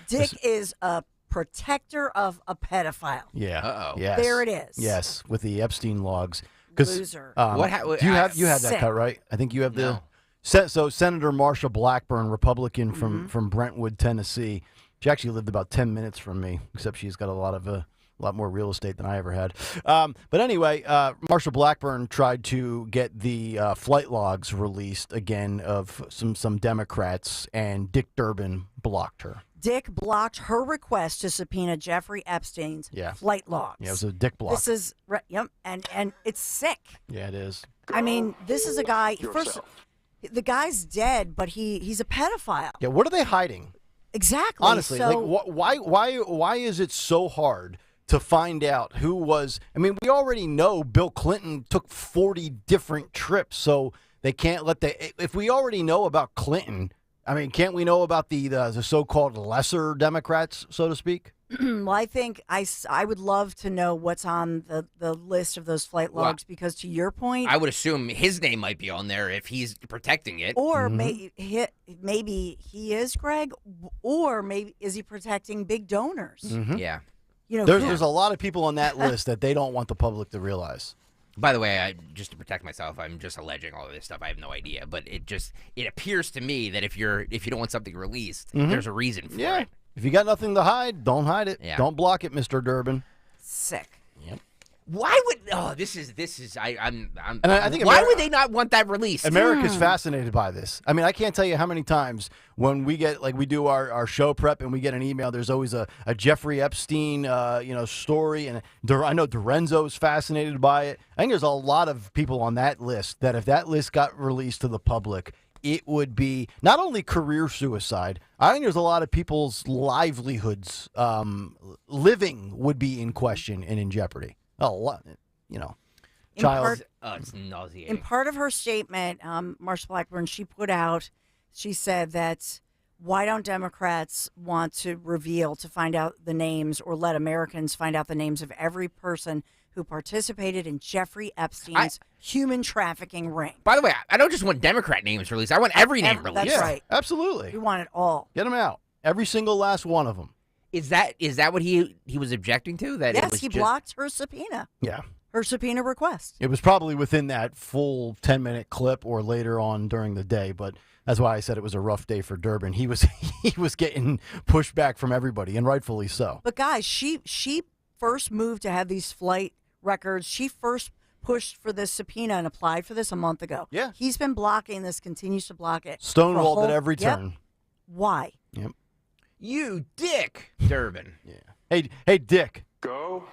[SPEAKER 14] Dick is a protector of a pedophile.
[SPEAKER 12] Yeah.
[SPEAKER 13] Uh-oh.
[SPEAKER 12] Yes.
[SPEAKER 14] There it is.
[SPEAKER 12] Yes, with the Epstein logs.
[SPEAKER 14] Loser.
[SPEAKER 12] You have that
[SPEAKER 14] Sick.
[SPEAKER 12] cut, right? I think you have
[SPEAKER 13] No.
[SPEAKER 12] So Senator Marsha Blackburn, Republican from Brentwood, Tennessee. She actually lived about 10 minutes from me, except she's got a lot more real estate than I ever had. But anyway, Marsha Blackburn tried to get the flight logs released again of some Democrats, and Dick Durbin blocked her.
[SPEAKER 14] Dick blocked her request to subpoena Jeffrey Epstein's flight logs.
[SPEAKER 12] Yeah, it was a Dick block.
[SPEAKER 14] This is yep, and it's sick.
[SPEAKER 12] Yeah, it is.
[SPEAKER 14] I mean, this is a guy. First, the guy's dead, but he's a pedophile.
[SPEAKER 12] Yeah, what are they hiding?
[SPEAKER 14] Exactly.
[SPEAKER 12] Honestly,
[SPEAKER 14] so,
[SPEAKER 12] why is it so hard to find out who was? I mean, we already know Bill Clinton took 40 different trips, so they can't let if we already know about Clinton, I mean, can't we know about the so-called lesser Democrats, so to speak?
[SPEAKER 14] well, I think I would love to know what's on the list of those flight logs because, to your point,
[SPEAKER 13] I would assume his name might be on there if he's protecting it.
[SPEAKER 14] or maybe he is, Greg, or maybe is he protecting big donors?
[SPEAKER 13] Yeah.
[SPEAKER 14] You know,
[SPEAKER 12] There's a lot of people on that list that they don't want the public to realize.
[SPEAKER 13] By the way, just to protect myself, I'm just alleging all of this stuff. I have no idea, but it appears to me that if you don't want something released, there's a reason for it.
[SPEAKER 12] If you got nothing to hide, don't hide it.
[SPEAKER 13] Yeah.
[SPEAKER 12] Don't block it, Mr. Durbin.
[SPEAKER 14] Sick.
[SPEAKER 12] Yep.
[SPEAKER 13] Why would this is I'm
[SPEAKER 12] And I think
[SPEAKER 13] why would they not want that released?
[SPEAKER 12] America's fascinated by this. I mean, I can't tell you how many times when we get we do our show prep and we get an email, there's always a Jeffrey Epstein story, and I know Dorenzo's fascinated by it. I think there's a lot of people on that list that if that list got released to the public, it would be not only career suicide. I think there's a lot of people's livelihoods, living would be in question and in jeopardy. A lot, child.
[SPEAKER 13] It's nauseating.
[SPEAKER 14] In part of her statement, Marsha Blackburn, she said that why don't Democrats want to find out the names or let Americans find out the names of every person who participated in Jeffrey Epstein's human trafficking ring?
[SPEAKER 13] By the way, I don't just want Democrat names released. I want every name released.
[SPEAKER 14] That's right.
[SPEAKER 12] Absolutely.
[SPEAKER 14] We want it all.
[SPEAKER 12] Get them out. Every single last one of them.
[SPEAKER 13] Is that what he was objecting to? That
[SPEAKER 14] Yes,
[SPEAKER 13] it was
[SPEAKER 14] he blocked her subpoena.
[SPEAKER 12] Yeah.
[SPEAKER 14] Her subpoena request.
[SPEAKER 12] It was probably within that full 10-minute clip or later on during the day, but that's why I said it was a rough day for Durbin. He was getting pushback from everybody, and rightfully so.
[SPEAKER 14] But guys, she first moved to have these flight records. She first pushed for this subpoena and applied for this a month ago.
[SPEAKER 12] Yeah.
[SPEAKER 14] He's been blocking this, continues to block it.
[SPEAKER 12] Stonewalled at every turn.
[SPEAKER 14] Why?
[SPEAKER 12] Yep.
[SPEAKER 13] You dick, Durbin.
[SPEAKER 12] Yeah. Hey, Dick.
[SPEAKER 20] Go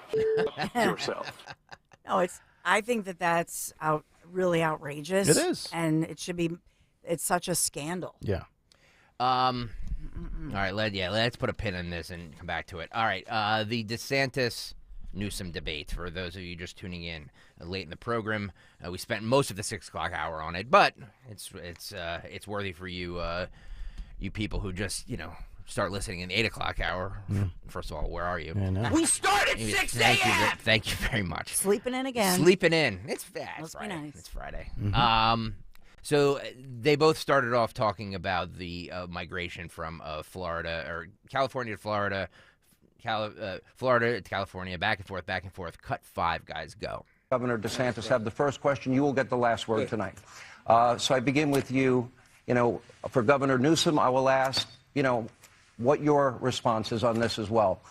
[SPEAKER 20] yourself.
[SPEAKER 14] No, I think that's really outrageous.
[SPEAKER 12] It is.
[SPEAKER 14] And it's such a scandal.
[SPEAKER 12] Yeah.
[SPEAKER 13] All right, let's put a pin in this and come back to it. All right, the DeSantis Newsom debate. For those of you just tuning in late in the program, we spent most of the 6 o'clock hour on it, but it's worthy for you you people who just start listening in the 8 o'clock hour. First of all, where are you?
[SPEAKER 18] We start at 6 a.m.
[SPEAKER 13] Thank you very much.
[SPEAKER 14] Sleeping in again.
[SPEAKER 13] Sleeping in. It's Friday.
[SPEAKER 14] Nice.
[SPEAKER 13] It's Friday. So they both started off talking about the migration from Florida or California to Florida, Florida to California, back and forth. Cut 5, guys, go.
[SPEAKER 21] Governor DeSantis have the first question. You will get the last word tonight. So I begin with you. For Governor Newsom, I will ask, what your response is on this as well.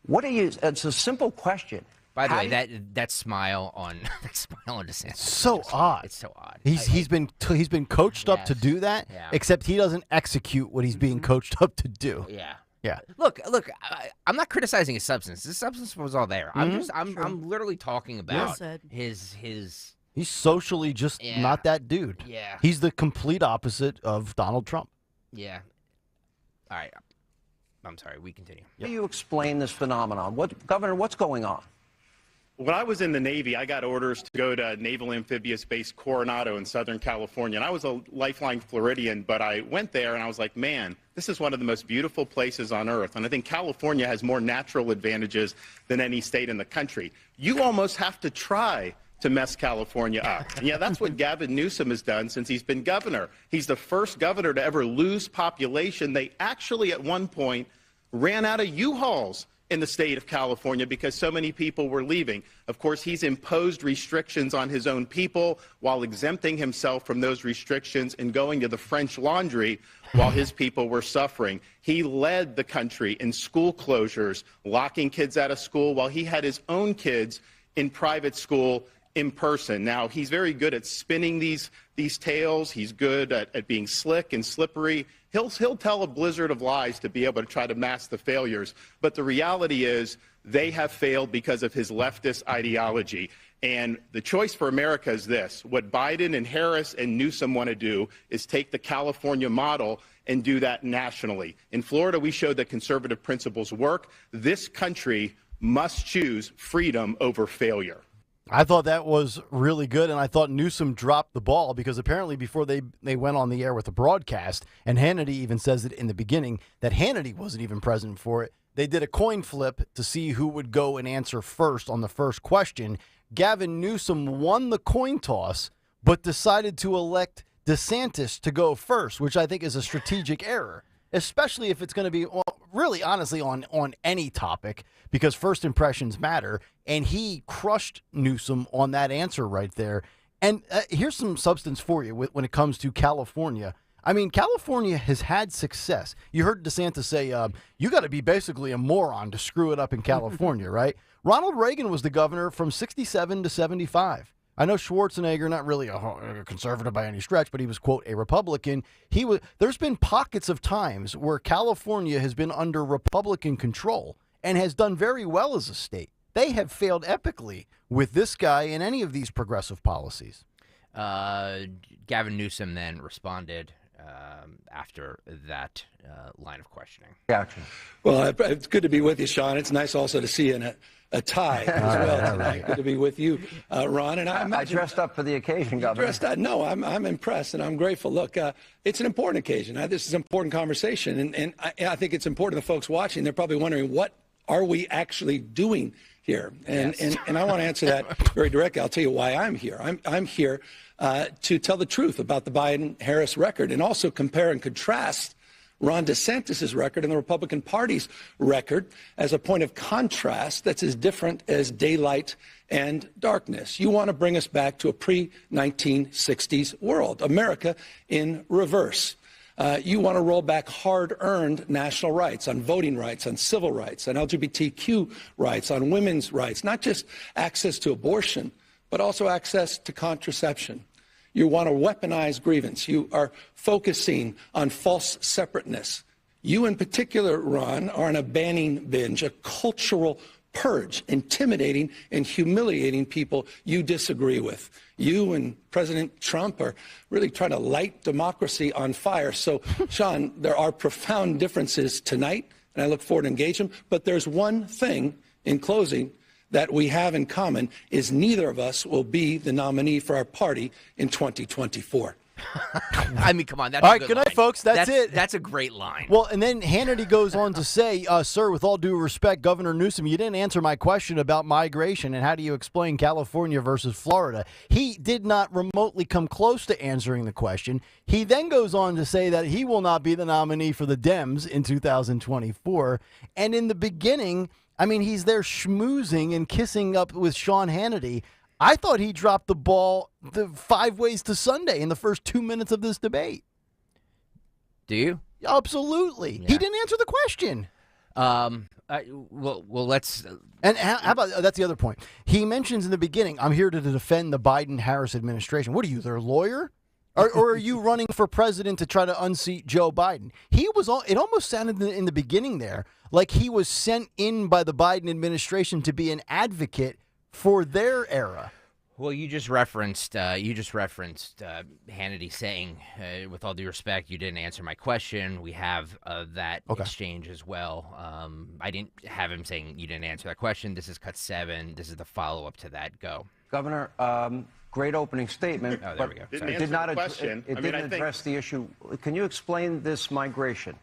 [SPEAKER 21] It's a simple question.
[SPEAKER 13] By the way, that smile on DeSantis.
[SPEAKER 12] So odd.
[SPEAKER 13] It's so odd.
[SPEAKER 12] He's been coached up to do that, except he doesn't execute what he's being coached up to do.
[SPEAKER 13] Yeah.
[SPEAKER 12] Yeah.
[SPEAKER 13] Look. I'm not criticizing his substance. His substance was all there. I'm literally talking about his.
[SPEAKER 12] He's socially just not that dude.
[SPEAKER 13] Yeah.
[SPEAKER 12] He's the complete opposite of Donald Trump.
[SPEAKER 13] Yeah. All right. I'm sorry. We continue.
[SPEAKER 21] How do you explain this phenomenon? Governor, what's going on?
[SPEAKER 20] When I was in the Navy, I got orders to go to Naval Amphibious Base Coronado in Southern California. And I was a lifelong Floridian, but I went there and I was like, man, this is one of the most beautiful places on earth. And I think California has more natural advantages than any state in the country. You almost have to try to mess California up. And yeah, that's what Gavin Newsom has done since he's been governor. He's the first governor to ever lose population. They actually, at one point, ran out of U-Hauls in the state of California because so many people were leaving. Of course, he's imposed restrictions on his own people while exempting himself from those restrictions and going to the French Laundry while his people were suffering. He led the country in school closures, locking kids out of school while he had his own kids in private school in person. Now, he's very good at spinning these tales. He's good at being slick and slippery. He'll tell a blizzard of lies to be able to try to mask the failures. But the reality is they have failed because of his leftist ideology. And the choice for America is this. What Biden and Harris and Newsom want to do is take the California model and do that nationally. In Florida, we showed that conservative principles work. This country must choose freedom over failure.
[SPEAKER 12] I thought that was really good, and I thought Newsom dropped the ball because apparently before they went on the air with the broadcast, and Hannity even says it in the beginning, that Hannity wasn't even present for it. They did a coin flip to see who would go and answer first on the first question. Gavin Newsom won the coin toss, but decided to elect DeSantis to go first, which I think is a strategic error, especially if it's going to be really honestly on any topic, because first impressions matter. And he crushed Newsom on that answer right there. And here's some substance for you when it comes to California. I mean, California has had success. You heard DeSantis say, you got to be basically a moron to screw it up in California, right? Ronald Reagan was the governor from 67 to 75. I know Schwarzenegger, not really a conservative by any stretch, but he was, quote, a Republican. There's been pockets of times where California has been under Republican control and has done very well as a state. They have failed epically with this guy and any of these progressive policies.
[SPEAKER 13] Gavin Newsom then responded after that line of questioning.
[SPEAKER 21] Gotcha.
[SPEAKER 4] Well, it's good to be with you, Sean. It's nice also to see you in a tie as well tonight. Good to be with you, Ron. And
[SPEAKER 21] I dressed up for the occasion, Governor.
[SPEAKER 4] No, I'm impressed and I'm grateful. Look, it's an important occasion. This is an important conversation, and I think it's important to the folks watching. They're probably wondering, what are we actually doing here? And I want to answer that very directly. I'll tell you why I'm here. I'm here to tell the truth about the Biden-Harris record and also compare and contrast Ron DeSantis' record and the Republican Party's record as a point of contrast that's as different as daylight and darkness. You want to bring us back to a pre-1960s world, America in reverse. You want to roll back hard-earned national rights on voting rights, on civil rights, on LGBTQ rights, on women's rights, not just access to abortion, but also access to contraception. You want to weaponize grievance. You are focusing on false separateness. You in particular, Ron, are on a banning binge, a cultural purge, intimidating and humiliating people you disagree with. You and President Trump are really trying to light democracy on fire. So, Sean, there are profound differences tonight, and I look forward to engage them. But there's one thing in closing that we have in common is neither of us will be the nominee for our party in 2024.
[SPEAKER 13] I mean, come on. That's
[SPEAKER 12] all
[SPEAKER 13] a
[SPEAKER 12] right,
[SPEAKER 13] good
[SPEAKER 12] good night,
[SPEAKER 13] line.
[SPEAKER 12] folks. That's it.
[SPEAKER 13] That's a great line.
[SPEAKER 12] Well, and then Hannity goes on to say, sir, with all due respect, Governor Newsom, you didn't answer my question about migration and how do you explain California versus Florida. He did not remotely come close to answering the question. He then goes on to say that he will not be the nominee for the Dems in 2024. And in the beginning, I mean, he's there schmoozing and kissing up with Sean Hannity. I thought he dropped the ball 5 ways to Sunday in the first 2 minutes of this debate.
[SPEAKER 13] Do you?
[SPEAKER 12] Absolutely. Yeah. He didn't answer the question.
[SPEAKER 13] Well, let's.
[SPEAKER 12] And how about that's the other point. He mentions in the beginning, I'm here to defend the Biden-Harris administration. What are you, their lawyer? Or are you running for president to try to unseat Joe Biden? It almost sounded in the beginning there like he was sent in by the Biden administration to be an advocate for their era.
[SPEAKER 13] Well, you just referenced Hannity saying, with all due respect, you didn't answer my question. We have that exchange as well. I didn't have him saying you didn't answer that question. This is cut 7. This is the follow-up to that. Go.
[SPEAKER 21] Governor, great opening statement.
[SPEAKER 13] Oh, there we go.
[SPEAKER 21] It did not
[SPEAKER 20] question.
[SPEAKER 21] It didn't address the issue. Can you explain this migration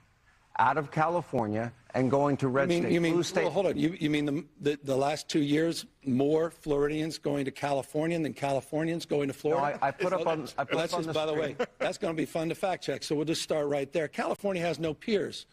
[SPEAKER 21] out of California and going to red states? Blue states?
[SPEAKER 4] Well, hold on. You mean the last 2 years, more Floridians going to California than Californians going to Florida?
[SPEAKER 21] No, I put up on the
[SPEAKER 4] by the way, that's going to be fun to fact check. So we'll just start right there. California has no peers.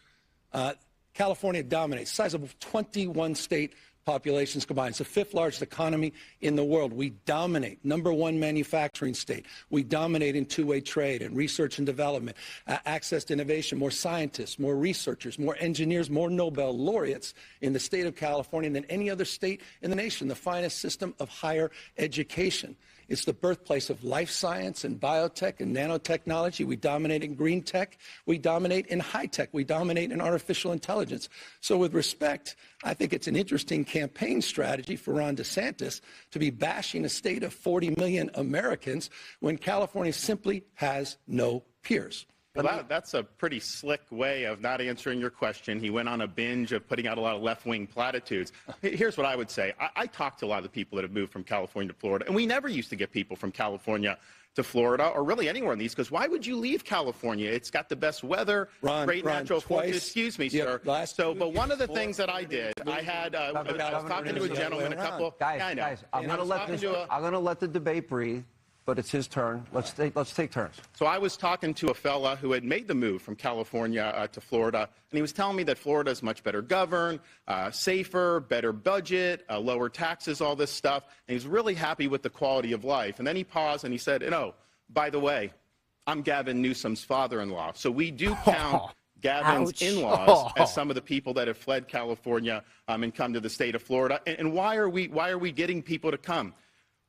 [SPEAKER 4] California dominates. Size of 21 state populations combined. It's the 5th largest economy in the world. We dominate. #1 manufacturing state. We dominate in two-way trade and research and development, access to innovation, more scientists, more researchers, more engineers, more Nobel laureates in the state of California than any other state in the nation, the finest system of higher education. It's the birthplace of life science and biotech and nanotechnology. We dominate in green tech. We dominate in high tech. We dominate in artificial intelligence. So with respect, I think it's an interesting campaign strategy for Ron DeSantis to be bashing a state of 40 million Americans when California simply has no peers.
[SPEAKER 20] Well, that's a pretty slick way of not answering your question. He went on a binge of putting out a lot of left-wing platitudes. Here's what I would say. I talked to a lot of the people that have moved from California to Florida, and we never used to get people from California to Florida or really anywhere in these, because why would you leave California? It's got the best weather, great natural forces. Excuse me, sir. But one of the things that I did, I was talking to a gentleman, a couple.
[SPEAKER 21] Guys, I'm going to let the debate breathe. But it's his turn. Let's take turns.
[SPEAKER 20] So I was talking to a fella who had made the move from California to Florida, and he was telling me that Florida is much better governed, safer, better budget, lower taxes, all this stuff. And he was really happy with the quality of life. And then he paused and he said, by the way, I'm Gavin Newsom's father-in-law. So we do count Gavin's in-laws as some of the people that have fled California and come to the state of Florida. And why are we getting people to come?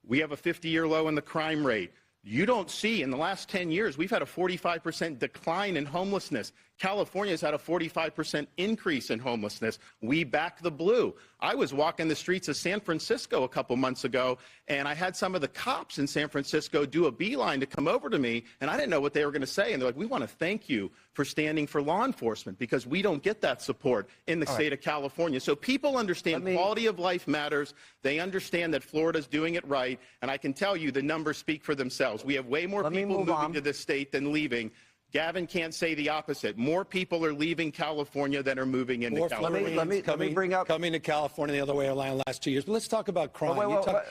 [SPEAKER 20] We have a 50-year low in the crime rate. You don't see, in the last 10 years, we've had a 45% decline in homelessness. California's had a 45% increase in homelessness. We back the blue. I was walking the streets of San Francisco a couple months ago, and I had some of the cops in San Francisco do a beeline to come over to me, and I didn't know what they were going to say. And they're like, we want to thank you for standing for law enforcement, because we don't get that support in the state of California. So people understand quality of life matters. They understand that Florida's doing it right, and I can tell you the numbers speak for themselves. We have way more people moving to this state than leaving. Gavin can't say the opposite. More people are leaving California than are moving into California.
[SPEAKER 21] Let me bring up
[SPEAKER 4] coming to California the other way around the last 2 years. But let's talk about crime.
[SPEAKER 21] Governor,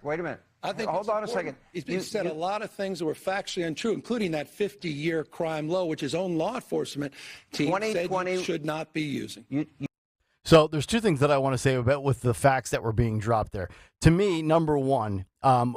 [SPEAKER 21] wait a minute. Hold on a second.
[SPEAKER 4] You said a lot of things that were factually untrue, including that 50-year crime low, which his own law enforcement team said you should not be using.
[SPEAKER 12] So there's two things that I want to say about with the facts that were being dropped there. To me, number one,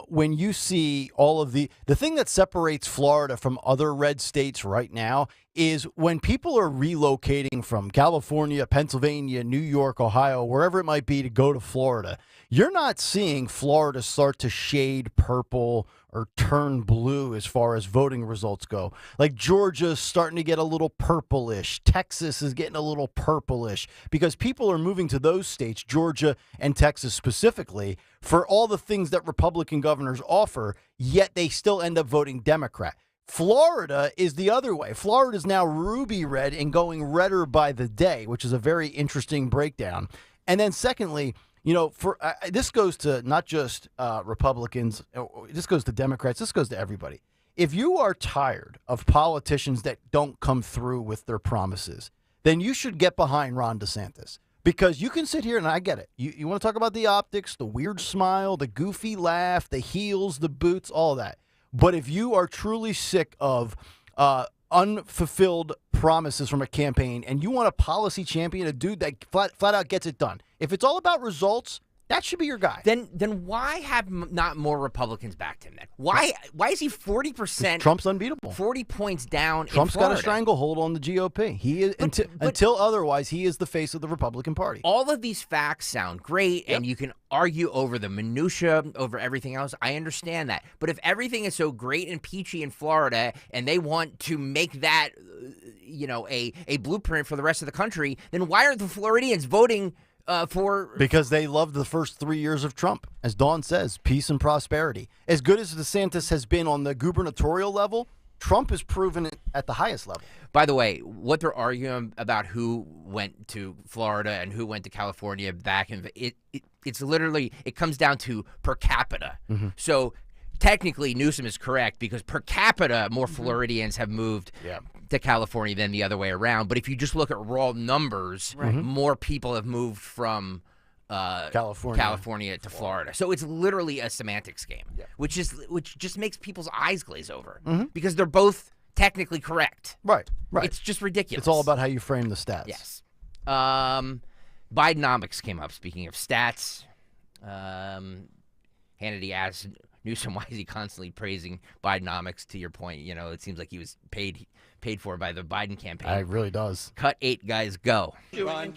[SPEAKER 12] when you see all of the thing that separates Florida from other red states right now is when people are relocating from California, Pennsylvania, New York, Ohio, wherever it might be to go to Florida, you're not seeing Florida start to shade purple or turn blue as far as voting results go. Like Georgia's starting to get a little purplish. Texas is getting a little purplish because people are moving to those states, Georgia and Texas specifically, for all the things that Republican governors offer, yet they still end up voting Democrat. Florida is the other way. Florida is now ruby red and going redder by the day, which is a very interesting breakdown. And then secondly, for this goes to not just Republicans, this goes to Democrats, this goes to everybody. If you are tired of politicians that don't come through with their promises, then you should get behind Ron DeSantis. Because you can sit here, and I get it. You want to talk about the optics, the weird smile, the goofy laugh, the heels, the boots, all that. But if you are truly sick of unfulfilled promises from a campaign and you want a policy champion, a dude that flat out gets it done, if it's all about results, that should be your guy.
[SPEAKER 13] Then why have not more Republicans backed him then? Why is he 40%?
[SPEAKER 12] Trump's unbeatable.
[SPEAKER 13] 40 points down.
[SPEAKER 12] Trump's got a stranglehold on the GOP. He is until otherwise, he is the face of the Republican Party.
[SPEAKER 13] All of these facts sound great, and you can argue over the minutia, over everything else. I understand that. But if everything is so great and peachy in Florida, and they want to make that, a blueprint for the rest of the country, then why aren't the Floridians voting
[SPEAKER 12] Because they loved the first 3 years of Trump. As Dawn says, peace and prosperity. As good as DeSantis has been on the gubernatorial level, Trump has proven it at the highest level.
[SPEAKER 13] By the way, what they're arguing about who went to Florida and who went to California back in it's literally, it comes down to per capita. So technically Newsom is correct because per capita more Floridians have moved to California than the other way around. But if you just look at raw numbers, more people have moved from California to Florida. So it's literally a semantics game, which just makes people's eyes glaze over because they're both technically correct.
[SPEAKER 12] Right.
[SPEAKER 13] It's just ridiculous.
[SPEAKER 12] It's all about how you frame the stats.
[SPEAKER 13] Yes. Bidenomics came up. Speaking of stats, Hannity asked Newsom, why is he constantly praising Bidenomics? To your point, it seems like he was paid for by the Biden campaign.
[SPEAKER 12] It really does.
[SPEAKER 13] Cut 8, guys, go.
[SPEAKER 4] Ron,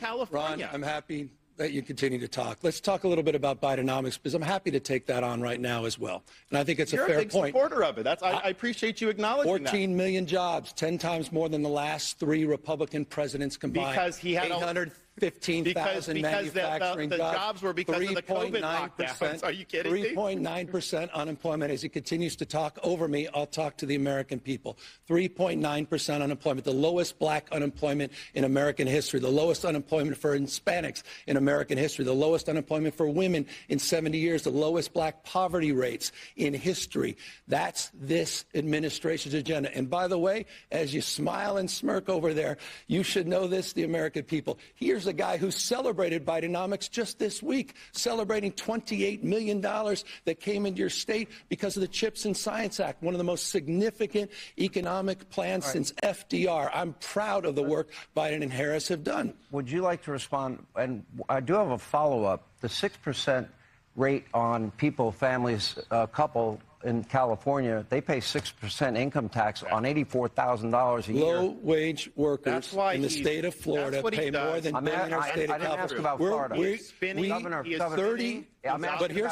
[SPEAKER 4] I'm happy that you continue to talk. Let's talk a little bit about Bidenomics because I'm happy to take that on right now as well. And I think it's
[SPEAKER 20] You're
[SPEAKER 4] a fair
[SPEAKER 20] a big
[SPEAKER 4] point.
[SPEAKER 20] supporter of it. I appreciate you acknowledging
[SPEAKER 4] 14 million jobs, 10 times more than the last 3 Republican presidents combined.
[SPEAKER 20] Because he had
[SPEAKER 4] 815,000 manufacturing
[SPEAKER 20] the jobs were because of the COVID lockdowns. Are you kidding me?
[SPEAKER 4] 3.9% unemployment. As he continues to talk over me, I'll talk to the American people. 3.9% unemployment, the lowest black unemployment in American history, the lowest unemployment for Hispanics in American history, the lowest unemployment for women in 70 years, the lowest black poverty rates in history. That's this administration's agenda. And by the way, as you smile and smirk over there, you should know this, the American people. Here's a guy who celebrated Bidenomics just this week, celebrating $28 million that came into your state because of the CHIPS and Science Act, one of the most significant economic plans since FDR. I'm proud of the work Biden and Harris have done.
[SPEAKER 21] Would you like to respond? And I do have a follow-up. The 6% rate on people, families, couple in California, they pay 6% income tax on $84,000 a year.
[SPEAKER 4] Low-wage workers in the state of Florida pay more than billionaire state of California.
[SPEAKER 21] I didn't ask about Florida.
[SPEAKER 4] But here's,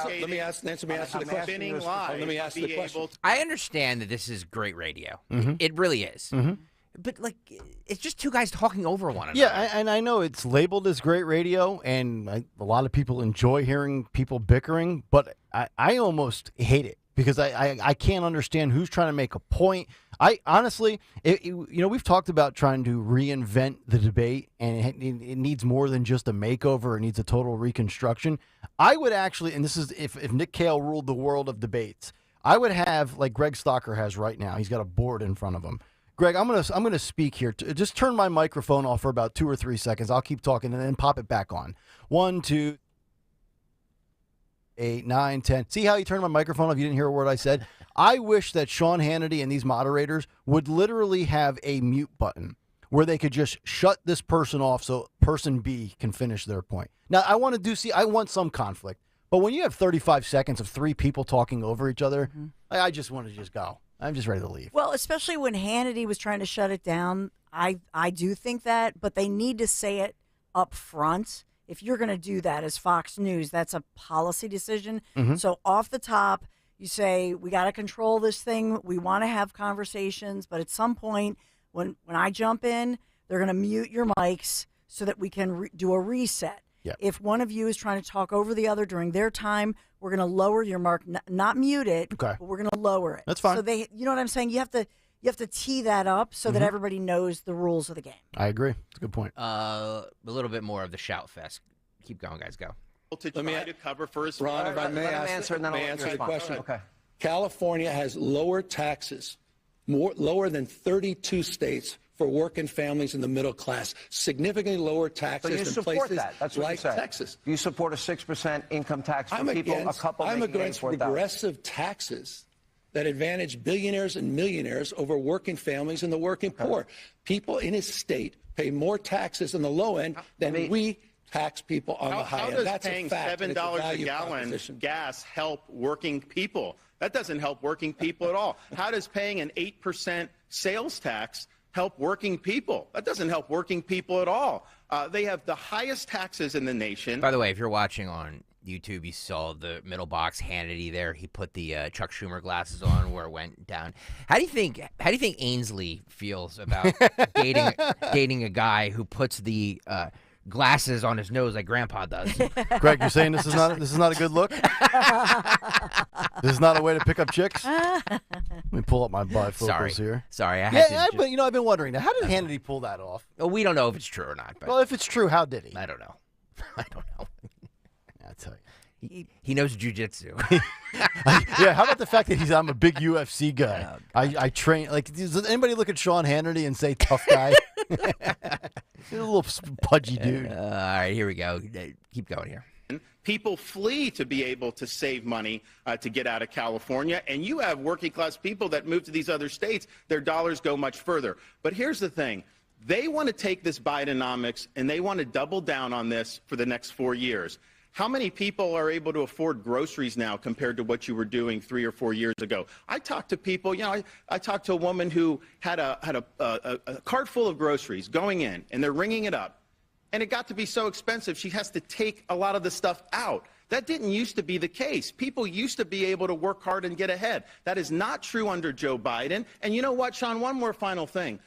[SPEAKER 4] let me answer the question. Let me ask the question.
[SPEAKER 13] I understand that this is great radio. It really is. But, it's just two guys talking over one another.
[SPEAKER 12] Yeah, and I know it's labeled as great radio, and a lot of people enjoy hearing people bickering, but I almost hate it because I can't understand who's trying to make a point. I honestly, we've talked about trying to reinvent the debate, and it needs more than just a makeover. It needs a total reconstruction. I would actually, and this is if Nick Kayal ruled the world of debates, I would have, like Greg Stocker has right now. He's got a board in front of him. Greg, I'm gonna speak here. Just turn my microphone off for about 2 or 3 seconds. I'll keep talking and then pop it back on. 1, 2, 8, 9, 10. See how you turned my microphone off? You didn't hear a word I said. I wish that Sean Hannity and these moderators would literally have a mute button where they could just shut this person off so person B can finish their point. Now, I want some conflict, but when you have 35 seconds of 3 people talking over each other, I just want to just go. I'm just ready to leave.
[SPEAKER 14] Well, especially when Hannity was trying to shut it down, I do think that, but they need to say it up front. If you're going to do that as Fox News, that's a policy decision. So off the top, you say, we got to control this thing. We want to have conversations, but at some point, when I jump in, they're going to mute your mics so that we can do a reset. Yep. If one of you is trying to talk over the other during their time, we're going to lower your mark, not mute it, but we're going to lower it.
[SPEAKER 12] That's fine.
[SPEAKER 14] So you know what I'm saying? You have to tee that up so that everybody knows the rules of the game.
[SPEAKER 12] I agree. It's a good point.
[SPEAKER 13] A little bit more of the shout fest. Keep going, guys. Go.
[SPEAKER 20] To try to cover for his
[SPEAKER 4] Ron, if I may answer the question. Okay. California has lower taxes, lower than 32 states for working families in the middle class, significantly lower taxes than places like Texas.
[SPEAKER 21] You support a 6% income tax for people,
[SPEAKER 4] I'm against regressive taxes that advantage billionaires and millionaires over working families and the working poor. People in his state pay more taxes on the low end than we tax people on the high end. That's
[SPEAKER 20] paying
[SPEAKER 4] a fact.
[SPEAKER 20] $7 a gallon gas help working people? That doesn't help working people at all. How does paying an 8% sales tax help working people? That doesn't help working people at all. They have the highest taxes in the nation.
[SPEAKER 13] By the way, if you're watching on YouTube, you saw the middle box Hannity there. He put the Chuck Schumer glasses on where it went down. How do you think Ainsley feels about dating a guy who puts the glasses on his nose like Grandpa does.
[SPEAKER 12] Greg, you're saying this is not a good look? This is not a way to pick up chicks? Let me pull up my bifocals here.
[SPEAKER 13] Sorry, I had to.
[SPEAKER 12] But I've been wondering, how did Hannity pull that off?
[SPEAKER 13] Well, we don't know if it's true or not. But
[SPEAKER 12] Well, if it's true, how did he?
[SPEAKER 13] I don't know. I don't know.
[SPEAKER 12] I tell you.
[SPEAKER 13] He knows jujitsu.
[SPEAKER 12] Yeah, how about the fact that I'm a big UFC guy? I train. Like, does anybody look at Sean Hannity and say tough guy? He's a little pudgy dude.
[SPEAKER 13] All right, here we go. Keep going here.
[SPEAKER 20] People flee to be able to save money to get out of California, and you have working class people that move to these other states. Their dollars go much further. But here's the thing. They want to take this Bidenomics, and they want to double down on this for the next 4 years. How many people are able to afford groceries now compared to what you were doing 3 or 4 years ago? I talked to people, I talked to a woman who had a cart full of groceries going in, and they're ringing it up. And it got to be so expensive, she has to take a lot of the stuff out. That didn't used to be the case. People used to be able to work hard and get ahead. That is not true under Joe Biden. And you know what, Sean, one more final thing.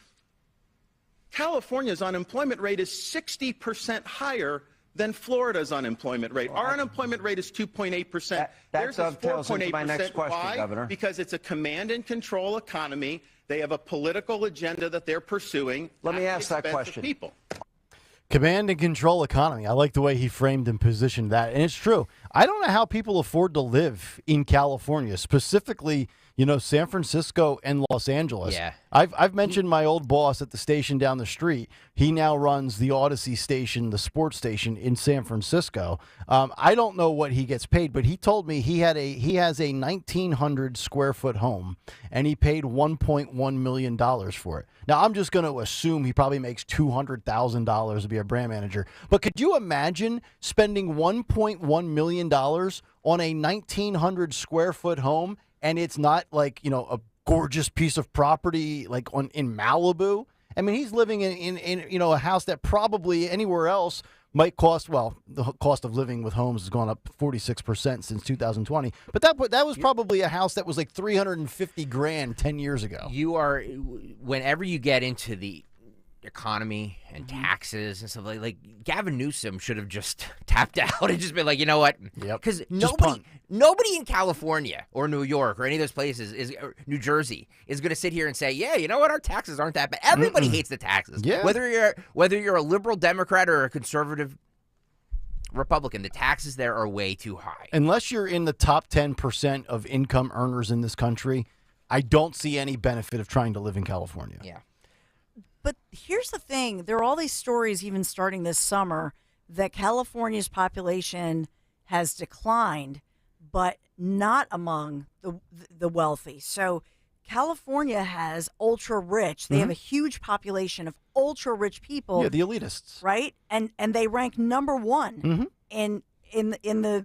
[SPEAKER 20] California's unemployment rate is 60% higher than Florida's unemployment rate. Our unemployment rate is 2.8%.
[SPEAKER 21] That dovetails into my next question,
[SPEAKER 20] Why?
[SPEAKER 21] Governor.
[SPEAKER 20] Because it's a command and control economy. They have a political agenda that they're pursuing.
[SPEAKER 21] Let me
[SPEAKER 20] at
[SPEAKER 21] ask
[SPEAKER 20] the
[SPEAKER 21] that
[SPEAKER 20] expense of
[SPEAKER 21] question.
[SPEAKER 20] People.
[SPEAKER 12] Command and control economy. I like the way he framed and positioned that. And it's true. I don't know how people afford to live in California, specifically, San Francisco and Los Angeles.
[SPEAKER 13] Yeah.
[SPEAKER 12] I've mentioned my old boss at the station down the street. He now runs the Odyssey station, the sports station in San Francisco. I don't know what he gets paid, but he told me he has a 1,900 square foot home, and he paid $1.1 million for it. Now, I'm just going to assume he probably makes $200,000 to be a brand manager. But could you imagine spending $1.1 million on a 1,900 square foot home, and it's not like, a gorgeous piece of property like in Malibu? I mean, he's living in a house that probably anywhere else might cost, well, the cost of living with homes has gone up 46% since 2020. But that was probably a house that was like $350,000 10 years ago.
[SPEAKER 13] Whenever you get into the economy and taxes and stuff like Gavin Newsom should have just tapped out and just been like, you know what?
[SPEAKER 12] Yep.
[SPEAKER 13] Because nobody in California or New York or any of those places or New Jersey is going to sit here and say, yeah, you know what? Our taxes aren't that bad. Everybody hates the taxes.
[SPEAKER 12] Yeah.
[SPEAKER 13] Whether you're a liberal Democrat or a conservative Republican, the taxes there are way too high.
[SPEAKER 12] Unless you're in the top 10% of income earners in this country, I don't see any benefit of trying to live in California.
[SPEAKER 13] Yeah.
[SPEAKER 14] But here's the thing. There are all these stories even starting this summer that California's population has declined, but not among the wealthy. So California has ultra-rich. They have a huge population of ultra-rich people.
[SPEAKER 12] Yeah, the elitists.
[SPEAKER 14] Right? And they rank number one in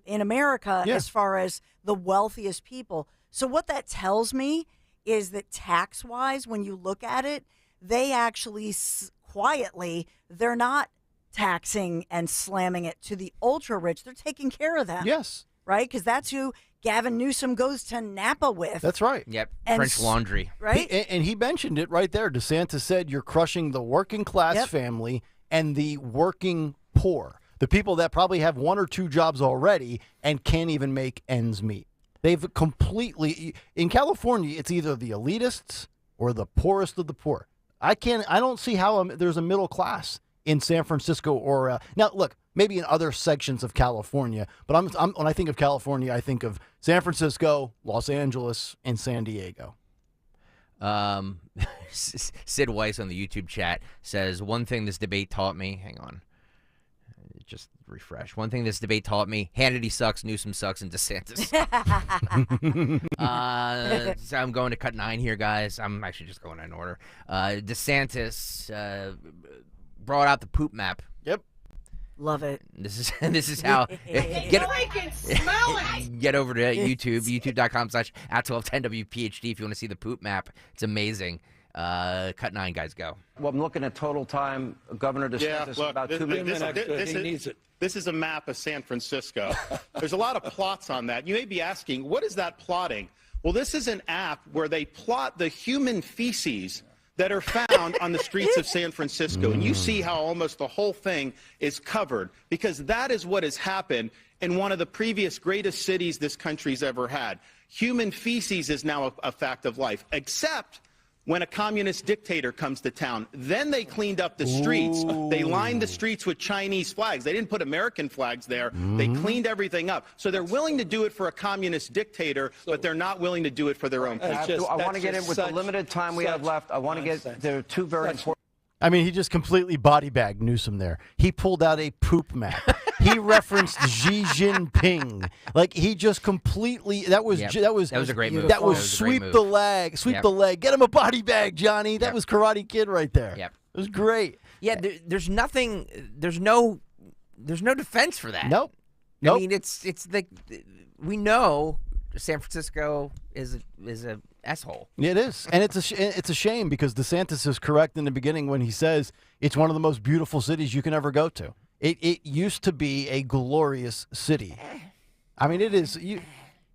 [SPEAKER 14] America as far as the wealthiest people. So what that tells me is that tax-wise, when you look at it, they actually quietly, they're not taxing and slamming it to the ultra rich. They're taking care of them.
[SPEAKER 12] Yes.
[SPEAKER 14] Right? Because that's who Gavin Newsom goes to Napa with.
[SPEAKER 12] That's right.
[SPEAKER 13] Yep.
[SPEAKER 14] And
[SPEAKER 13] French laundry.
[SPEAKER 14] Right?
[SPEAKER 12] And he mentioned it right there. DeSantis said you're crushing the working class family and the working poor, the people that probably have one or two jobs already and can't even make ends meet. They've completely, in California, it's either the elitists or the poorest of the poor. I don't see how there's a middle class in San Francisco or now. Look, maybe in other sections of California, but when I think of California, I think of San Francisco, Los Angeles, and San Diego.
[SPEAKER 13] Sid Weiss on the YouTube chat says, one thing this debate taught me. Hang on, just refresh. One thing this debate taught me: Hannity sucks, Newsom sucks, and DeSantis. So I'm going to cut 9 here, guys. I'm actually just going in order. DeSantis brought out the poop map.
[SPEAKER 12] Yep.
[SPEAKER 14] Love it.
[SPEAKER 13] This is how get over to YouTube, youtube.com/@1210WPHT if you want to see the poop map. It's amazing. Cut 9, guys, go.
[SPEAKER 21] Well, I'm looking at total time. Governor DeSantis about 2 minutes.
[SPEAKER 20] This is a map of San Francisco. There's a lot of plots on that. You may be asking, what is that plotting? Well, this is an app where they plot the human feces that are found on the streets of San Francisco. And you see how almost the whole thing is covered, because that is what has happened in one of the previous greatest cities this country's ever had. Human feces is now a fact of life, except when a communist dictator comes to town. Then they cleaned up the streets. They lined the streets with Chinese flags. They didn't put American flags there. They cleaned everything up. So they're willing to do it for a communist dictator, but they're not willing to do it for their own people.
[SPEAKER 21] I want to get in with the limited time we have left. I want to get, there are two very important.
[SPEAKER 12] I mean, he just completely body bagged Newsom there. He pulled out a poop map. He referenced Xi Jinping. Like, he just completely, that was
[SPEAKER 13] a great move.
[SPEAKER 12] That was sweep the leg, the leg. Get him a body bag, Johnny. That was Karate Kid right there.
[SPEAKER 13] Yep.
[SPEAKER 12] It was great.
[SPEAKER 13] Yeah, there's nothing, there's no defense for that.
[SPEAKER 12] Nope.
[SPEAKER 13] I mean, it's like, we know San Francisco is a asshole.
[SPEAKER 12] It is, and it's a shame because DeSantis is correct in the beginning when he says it's one of the most beautiful cities you can ever go to. It used to be a glorious city. I mean, it is.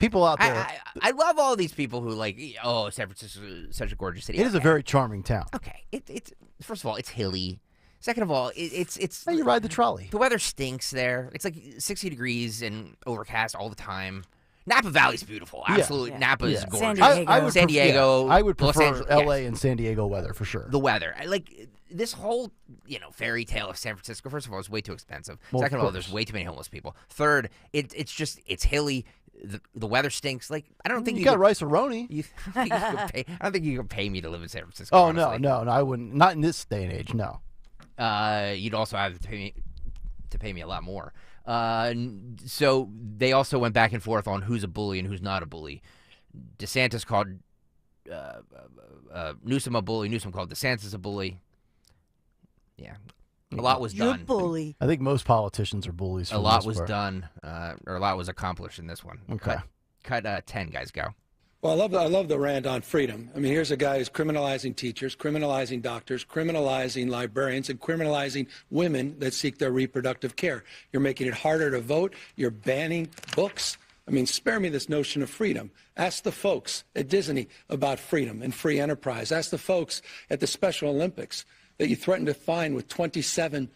[SPEAKER 12] People out there.
[SPEAKER 13] I love all these people who like, oh, San Francisco is such a gorgeous city.
[SPEAKER 12] It is a very charming town.
[SPEAKER 13] Okay, it's first of all, it's hilly. Second of all, it's.
[SPEAKER 12] You ride the trolley.
[SPEAKER 13] The weather stinks there. It's like 60 degrees and overcast all the time. Napa Valley's beautiful. Absolutely. Yeah. Napa is gorgeous. San Diego.
[SPEAKER 12] I would prefer
[SPEAKER 13] Los Angeles,
[SPEAKER 12] LA and San Diego weather for sure.
[SPEAKER 13] The weather. Like this whole, fairy tale of San Francisco, first of all, is way too expensive.
[SPEAKER 12] Well,
[SPEAKER 13] Second of all, there's way too many homeless people. Third, it's hilly. The weather stinks. Like, I don't think
[SPEAKER 12] you got rice-a-roni.
[SPEAKER 13] I don't think you can pay me to live in San Francisco.
[SPEAKER 12] Oh,
[SPEAKER 13] honestly.
[SPEAKER 12] no, I wouldn't. Not in this day and age, no.
[SPEAKER 13] You'd also have to pay me a lot more. So they also went back and forth on who's a bully and who's not a bully. DeSantis called Newsom a bully. Newsom called DeSantis a bully. Yeah, a lot was done.
[SPEAKER 14] You're a bully.
[SPEAKER 12] I think most politicians are bullies.
[SPEAKER 13] A lot was done, or a lot was accomplished in this one.
[SPEAKER 12] Okay,
[SPEAKER 13] cut 10 guys go.
[SPEAKER 4] Well, I love the rant on freedom. I mean, here's a guy who's criminalizing teachers, criminalizing doctors, criminalizing librarians, and criminalizing women that seek their reproductive care. You're making it harder to vote. You're banning books. I mean, spare me this notion of freedom. Ask the folks at Disney about freedom and free enterprise. Ask the folks at the Special Olympics that you threatened to fine with $27 million.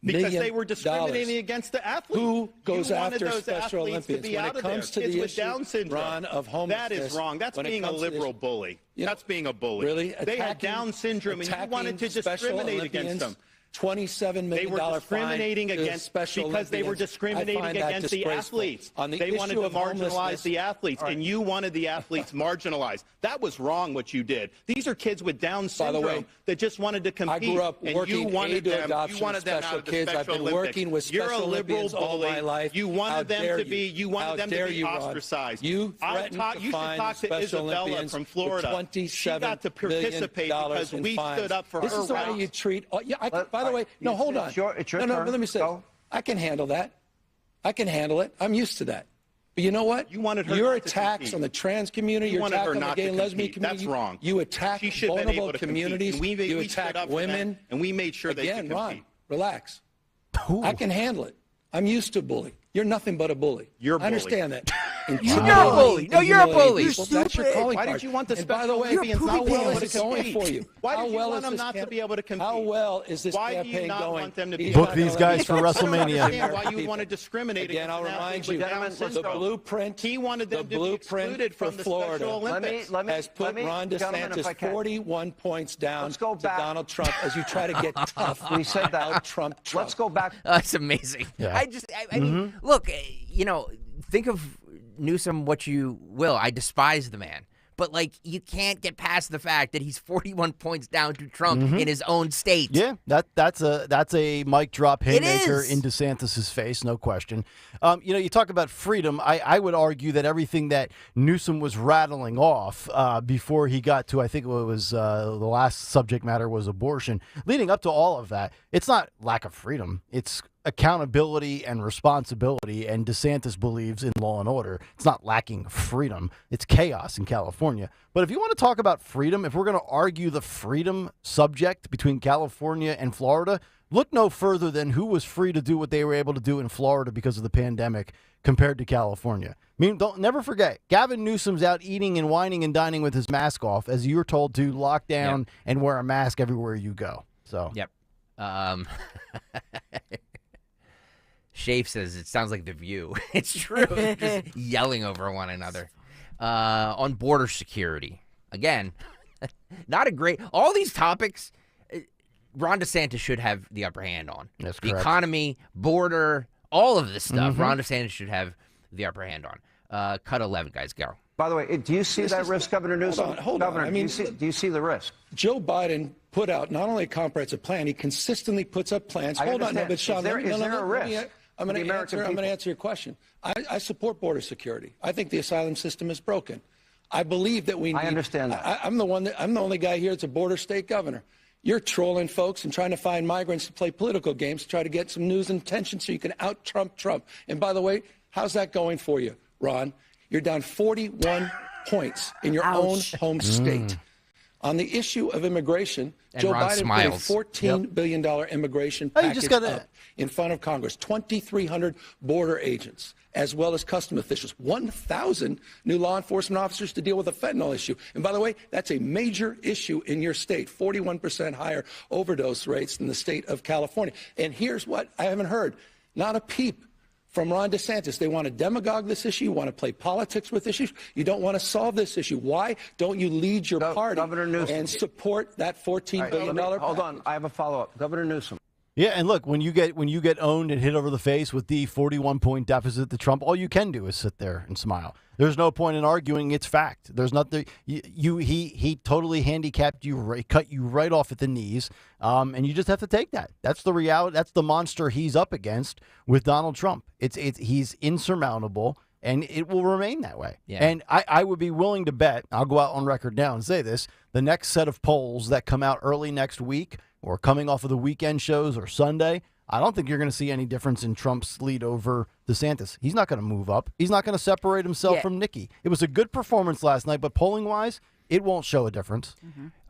[SPEAKER 20] Because they were discriminating against the athletes.
[SPEAKER 4] Who goes after
[SPEAKER 20] those
[SPEAKER 4] Special Olympians
[SPEAKER 20] to be
[SPEAKER 4] when
[SPEAKER 20] out
[SPEAKER 4] it comes to
[SPEAKER 20] kids
[SPEAKER 4] the
[SPEAKER 20] with
[SPEAKER 4] issue,
[SPEAKER 20] Down syndrome.
[SPEAKER 4] Ron, of homelessness?
[SPEAKER 20] That is wrong. That's
[SPEAKER 4] when it
[SPEAKER 20] being a
[SPEAKER 4] comes to
[SPEAKER 20] liberal
[SPEAKER 4] this-
[SPEAKER 20] bully. That's being a bully.
[SPEAKER 4] Really?
[SPEAKER 20] They had Down syndrome, and you wanted to discriminate against them.
[SPEAKER 4] $27 million
[SPEAKER 20] They were discriminating
[SPEAKER 4] fine to
[SPEAKER 20] against
[SPEAKER 4] Special
[SPEAKER 20] because they were
[SPEAKER 4] Olympians.
[SPEAKER 20] discriminating
[SPEAKER 4] I find that
[SPEAKER 20] against the
[SPEAKER 4] disgraceful.
[SPEAKER 20] athletes.
[SPEAKER 4] On the
[SPEAKER 20] They wanted
[SPEAKER 4] issue
[SPEAKER 20] to
[SPEAKER 4] of
[SPEAKER 20] marginalize
[SPEAKER 4] homelessness-
[SPEAKER 20] the athletes, and you wanted the athletes marginalized. That was wrong what you did. These are kids with Down syndrome
[SPEAKER 4] way,
[SPEAKER 20] that just wanted to compete.
[SPEAKER 4] I grew up
[SPEAKER 20] and
[SPEAKER 4] working
[SPEAKER 20] you wanted
[SPEAKER 4] aid to
[SPEAKER 20] them,
[SPEAKER 4] adoption
[SPEAKER 20] you wanted
[SPEAKER 4] of
[SPEAKER 20] them
[SPEAKER 4] special
[SPEAKER 20] out of the
[SPEAKER 4] kids. I've
[SPEAKER 20] Special
[SPEAKER 4] been
[SPEAKER 20] Olympics.
[SPEAKER 4] working with
[SPEAKER 20] You're
[SPEAKER 4] Special
[SPEAKER 20] a liberal
[SPEAKER 4] Olympians all
[SPEAKER 20] bully.
[SPEAKER 4] my life.
[SPEAKER 20] You
[SPEAKER 4] How
[SPEAKER 20] wanted them
[SPEAKER 4] dare
[SPEAKER 20] to be. You
[SPEAKER 4] How
[SPEAKER 20] wanted them to
[SPEAKER 4] dare
[SPEAKER 20] be
[SPEAKER 4] you, Ron.
[SPEAKER 20] ostracized.
[SPEAKER 4] You
[SPEAKER 20] I
[SPEAKER 4] threatened
[SPEAKER 20] talk,
[SPEAKER 4] to
[SPEAKER 20] you should
[SPEAKER 4] fine
[SPEAKER 20] talk to
[SPEAKER 4] Special
[SPEAKER 20] Isabella
[SPEAKER 4] Olympians
[SPEAKER 20] from
[SPEAKER 4] with
[SPEAKER 20] Florida. She got to participate because
[SPEAKER 4] in
[SPEAKER 20] we
[SPEAKER 4] fines.
[SPEAKER 20] stood up for
[SPEAKER 4] This
[SPEAKER 20] her
[SPEAKER 4] is the way
[SPEAKER 20] rights.
[SPEAKER 4] you treat. Oh, yeah, by the way, no, hold on.
[SPEAKER 21] It's your
[SPEAKER 4] no,
[SPEAKER 21] turn.
[SPEAKER 4] but let me say,
[SPEAKER 21] Go.
[SPEAKER 4] I can handle that. I can handle it. I'm used to that. But you know what?
[SPEAKER 20] You wanted her
[SPEAKER 4] your
[SPEAKER 20] not to
[SPEAKER 4] attacks
[SPEAKER 20] compete.
[SPEAKER 4] on the trans community,
[SPEAKER 20] You
[SPEAKER 4] your
[SPEAKER 20] wanted
[SPEAKER 4] attack
[SPEAKER 20] her
[SPEAKER 4] on the
[SPEAKER 20] not
[SPEAKER 4] gay
[SPEAKER 20] to
[SPEAKER 4] and lesbian
[SPEAKER 20] compete.
[SPEAKER 4] community.
[SPEAKER 20] That's wrong.
[SPEAKER 4] You attack
[SPEAKER 20] She should have been able
[SPEAKER 4] vulnerable
[SPEAKER 20] to compete.
[SPEAKER 4] communities.
[SPEAKER 20] And we
[SPEAKER 4] you
[SPEAKER 20] stood
[SPEAKER 4] attack
[SPEAKER 20] up for
[SPEAKER 4] women.
[SPEAKER 20] them, and we made sure they
[SPEAKER 4] Again,
[SPEAKER 20] could compete.
[SPEAKER 4] Ron, relax. I can handle it. I'm used to bullying. You're nothing but a bully.
[SPEAKER 20] You're a bully.
[SPEAKER 4] I understand that.
[SPEAKER 13] You're a bully. No, you're a bully.
[SPEAKER 4] People, that's your calling
[SPEAKER 20] Why
[SPEAKER 4] card.
[SPEAKER 20] did you want the
[SPEAKER 4] And by the
[SPEAKER 20] Special
[SPEAKER 4] way,
[SPEAKER 20] Olympians
[SPEAKER 4] how
[SPEAKER 20] not to be
[SPEAKER 4] well
[SPEAKER 20] able
[SPEAKER 4] is
[SPEAKER 20] to
[SPEAKER 4] it going
[SPEAKER 20] compete?
[SPEAKER 4] for you?
[SPEAKER 20] Why
[SPEAKER 4] How
[SPEAKER 20] did you
[SPEAKER 4] well
[SPEAKER 20] want
[SPEAKER 4] is
[SPEAKER 20] them
[SPEAKER 4] this
[SPEAKER 20] not to
[SPEAKER 4] camp-
[SPEAKER 20] be able to compete?
[SPEAKER 4] How well is this
[SPEAKER 20] Why do you
[SPEAKER 4] campaign
[SPEAKER 20] not
[SPEAKER 4] going?
[SPEAKER 20] want them to be
[SPEAKER 4] He's
[SPEAKER 20] able
[SPEAKER 12] Book
[SPEAKER 20] to
[SPEAKER 12] these
[SPEAKER 20] compete?
[SPEAKER 12] guys for
[SPEAKER 20] I don't
[SPEAKER 12] WrestleMania.
[SPEAKER 20] understand why you want to discriminate
[SPEAKER 4] Again, I'll
[SPEAKER 20] against an
[SPEAKER 4] remind
[SPEAKER 20] athlete
[SPEAKER 4] you,
[SPEAKER 20] with Down
[SPEAKER 21] Gentlemen, let's
[SPEAKER 4] the
[SPEAKER 20] syndrome.
[SPEAKER 4] blueprint,
[SPEAKER 20] He wanted them
[SPEAKER 4] the
[SPEAKER 20] to be
[SPEAKER 4] blueprint
[SPEAKER 20] excluded
[SPEAKER 4] for
[SPEAKER 20] from the
[SPEAKER 4] Florida
[SPEAKER 20] Special Olympics.
[SPEAKER 4] has put Ron
[SPEAKER 21] gentlemen, if I
[SPEAKER 4] DeSantis
[SPEAKER 21] can.
[SPEAKER 4] 41 points down
[SPEAKER 21] Let's go
[SPEAKER 4] to
[SPEAKER 21] back.
[SPEAKER 4] Donald Trump as you try to get tough.
[SPEAKER 21] We said that.
[SPEAKER 4] Trump.
[SPEAKER 21] Let's go back.
[SPEAKER 13] That's amazing.
[SPEAKER 12] Yeah.
[SPEAKER 13] I mean, look, think of Newsom what you will. I despise the man. But, you can't get past the fact that he's 41 points down to Trump in his own state.
[SPEAKER 12] Yeah, that's a mic drop haymaker
[SPEAKER 13] is.
[SPEAKER 12] in DeSantis' face, no question. You talk about freedom. I would argue that everything that Newsom was rattling off before he got to, I think it was the last subject matter was abortion, leading up to all of that, it's not lack of freedom. It's accountability and responsibility, and DeSantis believes in law and order. It's not lacking freedom. It's chaos in California. But if you want to talk about freedom, if we're going to argue the freedom subject between California and Florida, look no further than who was free to do what they were able to do in Florida because of the pandemic compared to California. I mean, never forget, Gavin Newsom's out eating and whining and dining with his mask off, as you're told to lock down and wear a mask everywhere you go. So,
[SPEAKER 13] Yep. Shafe says it sounds like The View. It's true. Just yelling over one another. On border security. Again, not a great... All these topics, Ron DeSantis should have the upper hand on.
[SPEAKER 12] That's
[SPEAKER 13] the
[SPEAKER 12] correct.
[SPEAKER 13] Economy, border, all of this stuff,
[SPEAKER 12] Mhm.
[SPEAKER 13] Ron DeSantis should have the upper hand on. Cut 11, guys, go.
[SPEAKER 21] By the way, do you see that risk, Governor Newsom?
[SPEAKER 4] Hold on.
[SPEAKER 21] Governor,
[SPEAKER 4] I mean,
[SPEAKER 21] do you see the risk?
[SPEAKER 4] Joe Biden put out not only a comprehensive plan, he consistently puts up plans.
[SPEAKER 21] I
[SPEAKER 4] Hold on, no,
[SPEAKER 21] understand.
[SPEAKER 4] but Sean,
[SPEAKER 21] Is there-
[SPEAKER 4] let me-
[SPEAKER 21] is
[SPEAKER 4] no,
[SPEAKER 21] there
[SPEAKER 4] no,
[SPEAKER 21] a
[SPEAKER 4] let me-
[SPEAKER 21] risk
[SPEAKER 4] I'm
[SPEAKER 21] for
[SPEAKER 4] going
[SPEAKER 21] the
[SPEAKER 4] to answer.
[SPEAKER 21] American
[SPEAKER 4] I'm going to
[SPEAKER 21] people?
[SPEAKER 4] answer your question. I support border security. I think the asylum system is broken. I believe that we need.
[SPEAKER 21] I understand that.
[SPEAKER 4] I'm the only guy here that's a border state governor. You're trolling folks and trying to find migrants to play political games to try to get some news and attention so you can out-Trump Trump. And by the way, how's that going for you, Ron? You're down 41 points in your own home state. On the issue of immigration,
[SPEAKER 13] And
[SPEAKER 4] Joe
[SPEAKER 13] Ron
[SPEAKER 4] Biden
[SPEAKER 13] smiles.
[SPEAKER 4] put a $14 billion immigration
[SPEAKER 12] Oh, you
[SPEAKER 4] package
[SPEAKER 12] just gotta-
[SPEAKER 4] up in front of Congress. 2,300 border agents, as well as custom officials. 1,000 new law enforcement officers to deal with the fentanyl issue. And by the way, that's a major issue in your state. 41% higher overdose rates than the state of California. And here's what I haven't heard. Not a peep from Ron DeSantis. They want to demagogue this issue. You want to play politics with issues. You don't want to solve this issue. Why don't you lead your party
[SPEAKER 21] Governor Newsom.
[SPEAKER 4] and support that $14 billion
[SPEAKER 21] Hold on. I have a follow-up. Governor Newsom.
[SPEAKER 12] Yeah, and look, when you get owned and hit over the face with the 41-point deficit to Trump, all you can do is sit there and smile. There's no point in arguing; it's fact. There's nothing. He totally handicapped you, cut you right off at the knees, and you just have to take that. That's the reality. That's the monster he's up against with Donald Trump. He's insurmountable, and it will remain that way.
[SPEAKER 13] Yeah.
[SPEAKER 12] And I would be willing to bet. I'll go out on record now and say this: the next set of polls that come out early next week, or coming off of the weekend shows or Sunday, I don't think you're going to see any difference in Trump's lead over DeSantis. He's not going to move up. He's not going to separate himself from Nikki. It was a good performance last night, but polling-wise, it won't show a difference.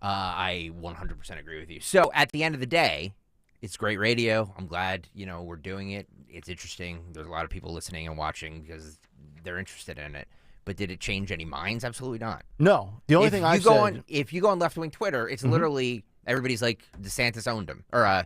[SPEAKER 13] I 100% agree with you. So at the end of the day, it's great radio. I'm glad, we're doing it. It's interesting. There's a lot of people listening and watching because they're interested in it. But did it change any minds? Absolutely not.
[SPEAKER 12] No. The only thing I said...
[SPEAKER 13] If you go on left-wing Twitter, it's literally everybody's like DeSantis owned him. Or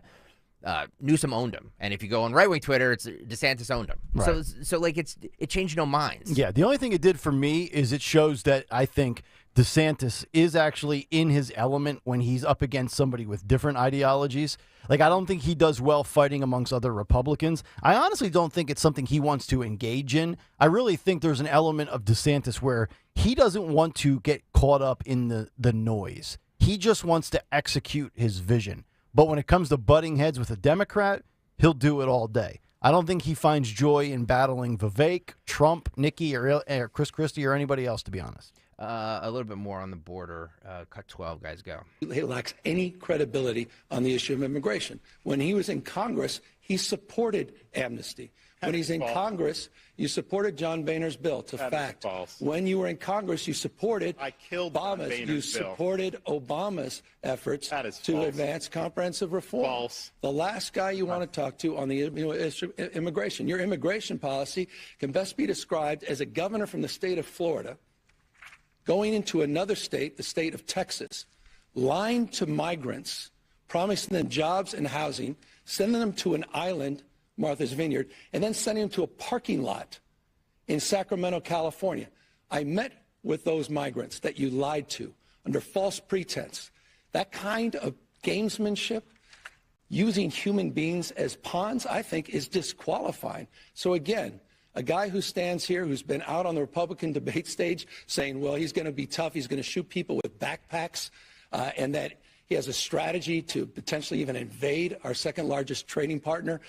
[SPEAKER 13] Newsom owned him. And if you go on right-wing Twitter, it's DeSantis owned him.
[SPEAKER 12] Right.
[SPEAKER 13] So it changed no minds.
[SPEAKER 12] Yeah, the only thing it did for me is it shows that I think DeSantis is actually in his element when he's up against somebody with different ideologies. Like, I don't think he does well fighting amongst other Republicans. I honestly don't think it's something he wants to engage in. I really think there's an element of DeSantis where he doesn't want to get caught up in the noise. He just wants to execute his vision. But when it comes to butting heads with a Democrat, he'll do it all day. I don't think he finds joy in battling Vivek, Trump, Nikki, or Chris Christie, or anybody else, to be honest.
[SPEAKER 13] A little bit more on the border. Cut 12, guys, go.
[SPEAKER 4] He lacks any credibility on the issue of immigration. When he was in Congress, he supported amnesty. When he's in Congress, you supported John Boehner's bill. It's a fact. When you were in Congress, you supported Obama's. You supported Obama's efforts to advance comprehensive reform. The last guy you want to talk to on the issue of immigration. Your immigration policy can best be described as a governor from the state of Florida going into another state, the state of Texas, lying to migrants, promising them jobs and housing, sending them to an island, Martha's Vineyard, and then sending them to a parking lot in Sacramento, California. I met with those migrants that you lied to under false pretense. That kind of gamesmanship, using human beings as pawns, I think is disqualifying. So again, a guy who stands here who's been out on the Republican debate stage saying, well, he's going to be tough, he's going to shoot people with backpacks, and that he has a strategy to potentially even invade our second largest trading partner,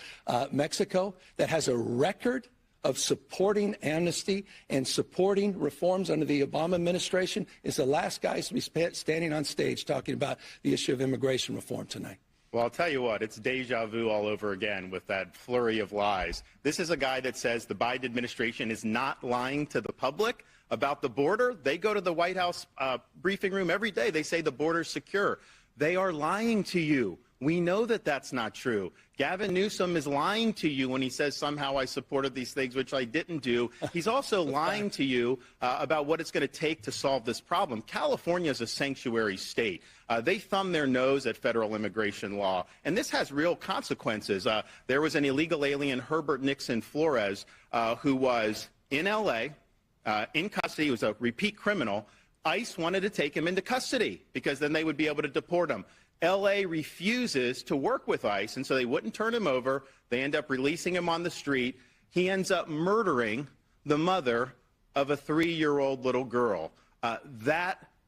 [SPEAKER 4] Mexico, that has a record of supporting amnesty and supporting reforms under the Obama administration, is the last guy to be standing on stage talking about the issue of immigration reform tonight.
[SPEAKER 20] Well, I'll tell you what, it's deja vu all over again with that flurry of lies. This is a guy that says the Biden administration is not lying to the public about the border. They go to the White House briefing room every day. They say the border's secure. They are lying to you. We know that that's not true. Gavin Newsom is lying to you when he says somehow I supported these things, which I didn't do. He's also lying to you about what it's going to take to solve this problem. California is a sanctuary state. They thumb their nose at federal immigration law, and this has real consequences. There was an illegal alien, Herbert Nixon Flores, who was in L.A., in custody. He was a repeat criminal. ICE wanted to take him into custody because then they would be able to deport him. L.A. refuses to work with ICE, and so they wouldn't turn him over. They end up releasing him on the street. He ends up murdering the mother of a 3-year-old little girl.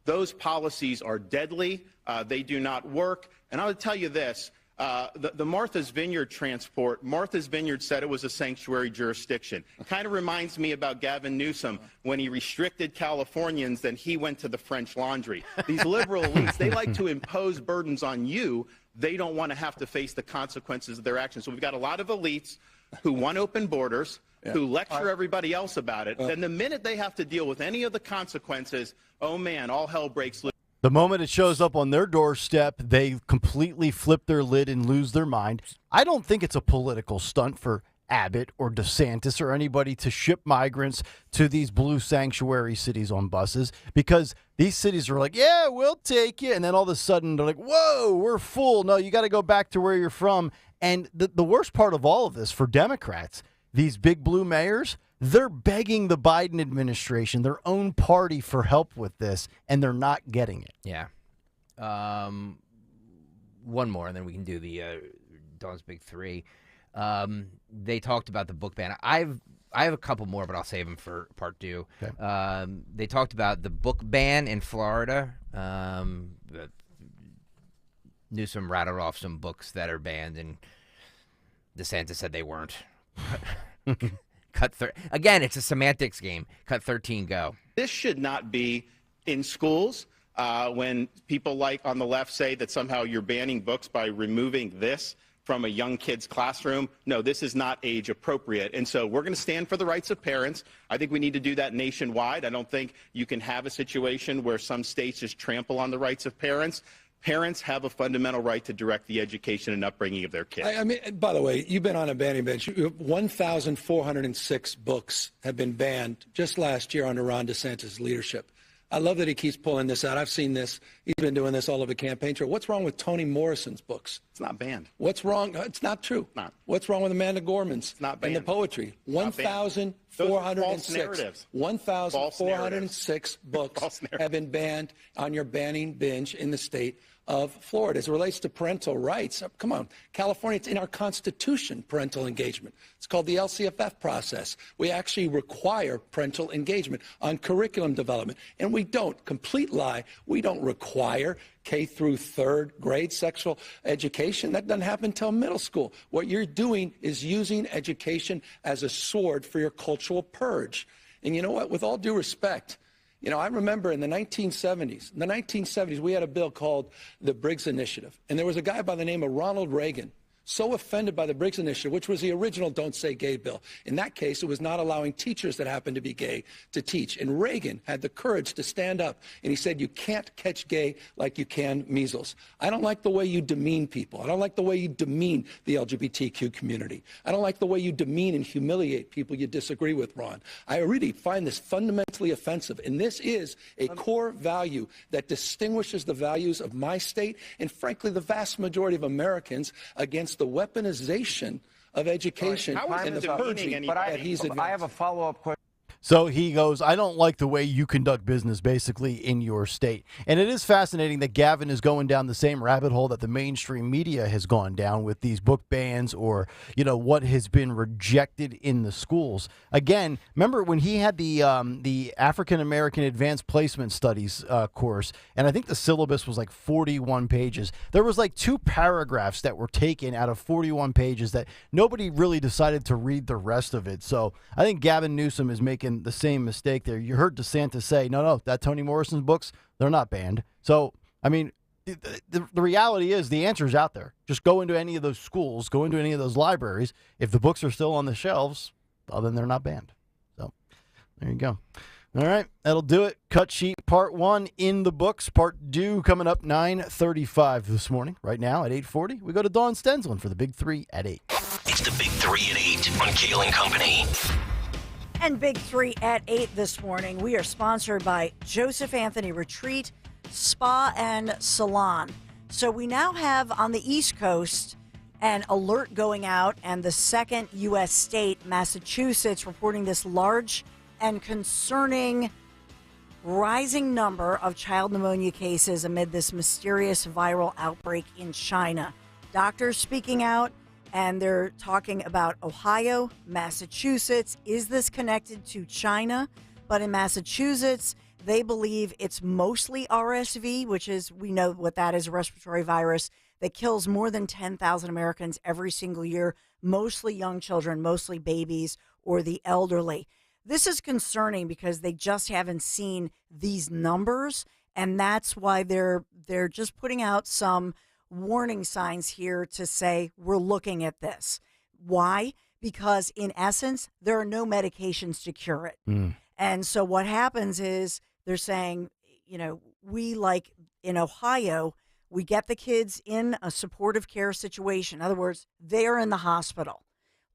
[SPEAKER 20] Those policies are deadly. They do not work. And I'll tell you this. The Martha's Vineyard transport, Martha's Vineyard said it was a sanctuary jurisdiction. It kind of reminds me about Gavin Newsom when he restricted Californians, then he went to the French Laundry. These liberal elites, they like to impose burdens on you. They don't want to have to face the consequences of their actions. So we've got a lot of elites who want open borders, who lecture everybody else about it. Then the minute they have to deal with any of the consequences, oh man, all hell breaks loose.
[SPEAKER 12] The moment it shows up on their doorstep, they completely flip their lid and lose their mind. I don't think it's a political stunt for Abbott or DeSantis or anybody to ship migrants to these blue sanctuary cities on buses, because these cities are like, yeah, we'll take you. And then all of a sudden they're like, whoa, we're full. No, you got to go back to where you're from. And the worst part of all of this for Democrats, these big blue mayors, they're begging the Biden administration, their own party, for help with this, and they're not getting it.
[SPEAKER 13] Yeah. One more, and then we can do the Dawn's Big Three. They talked about the book ban. I have a couple more, but I'll save them for part two. Okay. They talked about the book ban in Florida. Newsom rattled off some books that are banned, and DeSantis said they weren't. Again, it's a semantics game. Cut 13, go.
[SPEAKER 20] This should not be in schools. When people like on the left say that somehow you're banning books by removing this from a young kid's classroom, no, this is not age appropriate. And so we're going to stand for the rights of parents. I think we need to do that nationwide. I don't think you can have a situation where some states just trample on the rights of parents. Parents have a fundamental right to direct the education and upbringing of their kids.
[SPEAKER 4] I mean, by the way, you've been on a banning bench. 1,406 books have been banned just last year under Ron DeSantis' leadership. I love that he keeps pulling this out. I've seen this. He's been doing this all over the campaign trail. What's wrong with Toni Morrison's books?
[SPEAKER 20] It's not banned.
[SPEAKER 4] What's wrong? It's not true.
[SPEAKER 20] Not.
[SPEAKER 4] What's wrong with Amanda Gorman's?
[SPEAKER 20] It's not banned.
[SPEAKER 4] And the poetry. 1,406. 1,406 books have been banned on your banning bench in the state of Florida. As it relates to parental rights, come on, California, it's in our Constitution, parental engagement. It's called the LCFF process. We actually require parental engagement on curriculum development, and we don't. Complete lie. We don't require K through third grade sexual education. That doesn't happen until middle school. What you're doing is using education as a sword for your cultural purge. And you know what? With all due respect, you know, I remember in the 1970s, we had a bill called the Briggs Initiative. And there was a guy by the name of Ronald Reagan, so offended by the Briggs Initiative, which was the original Don't Say Gay bill. In that case, it was not allowing teachers that happened to be gay to teach. And Reagan had the courage to stand up, and he said, you can't catch gay like you can measles. I don't like the way you demean people. I don't like the way you demean the LGBTQ community. I don't like the way you demean and humiliate people you disagree with, Ron. I really find this fundamentally offensive, and this is a core value that distinguishes the values of my state and, frankly, the vast majority of Americans against the weaponization of education and the purging that he's advanced.
[SPEAKER 21] I have a follow-up question.
[SPEAKER 12] So he goes, I don't like the way you conduct business, basically, in your state. And it is fascinating that Gavin is going down the same rabbit hole that the mainstream media has gone down with these book bans or, you know, what has been rejected in the schools. Again, remember when he had the African-American Advanced Placement Studies course, and I think the syllabus was like 41 pages. There was like 2 paragraphs that were taken out of 41 pages that nobody really decided to read the rest of it. So I think Gavin Newsom is making the same mistake there. You heard DeSantis say, no, that Toni Morrison's books, they're not banned. So, I mean, the reality is the answer is out there. Just go into any of those schools, go into any of those libraries. If the books are still on the shelves, well, then they're not banned. So there you go. All right, that'll do it. Cut sheet part 1 in the books. Part 2 coming up 9:35 this morning. Right now at 8:40, we go to Dawn Stensland for the Big 3 at 8.
[SPEAKER 11] It's the Big 3 at 8 on Kayal and Company.
[SPEAKER 14] And Big 3 at 8 this morning, we are sponsored by Joseph Anthony Retreat, Spa and Salon. So we now have on the East Coast an alert going out, and the second U.S. state, Massachusetts, reporting this large and concerning rising number of child pneumonia cases amid this mysterious viral outbreak in China. Doctors speaking out, and they're talking about Ohio, Massachusetts. Is this connected to China? But in Massachusetts, they believe it's mostly RSV, which is, we know what that is, a respiratory virus that kills more than 10,000 Americans every single year, mostly young children, mostly babies or the elderly. This is concerning because they just haven't seen these numbers, and that's why they're just putting out some warning signs here to say we're looking at this. Why? Because in essence, there are no medications to cure it. And so what happens is they're saying, we, like in Ohio, we get the kids in a supportive care situation. In other words, they are in the hospital.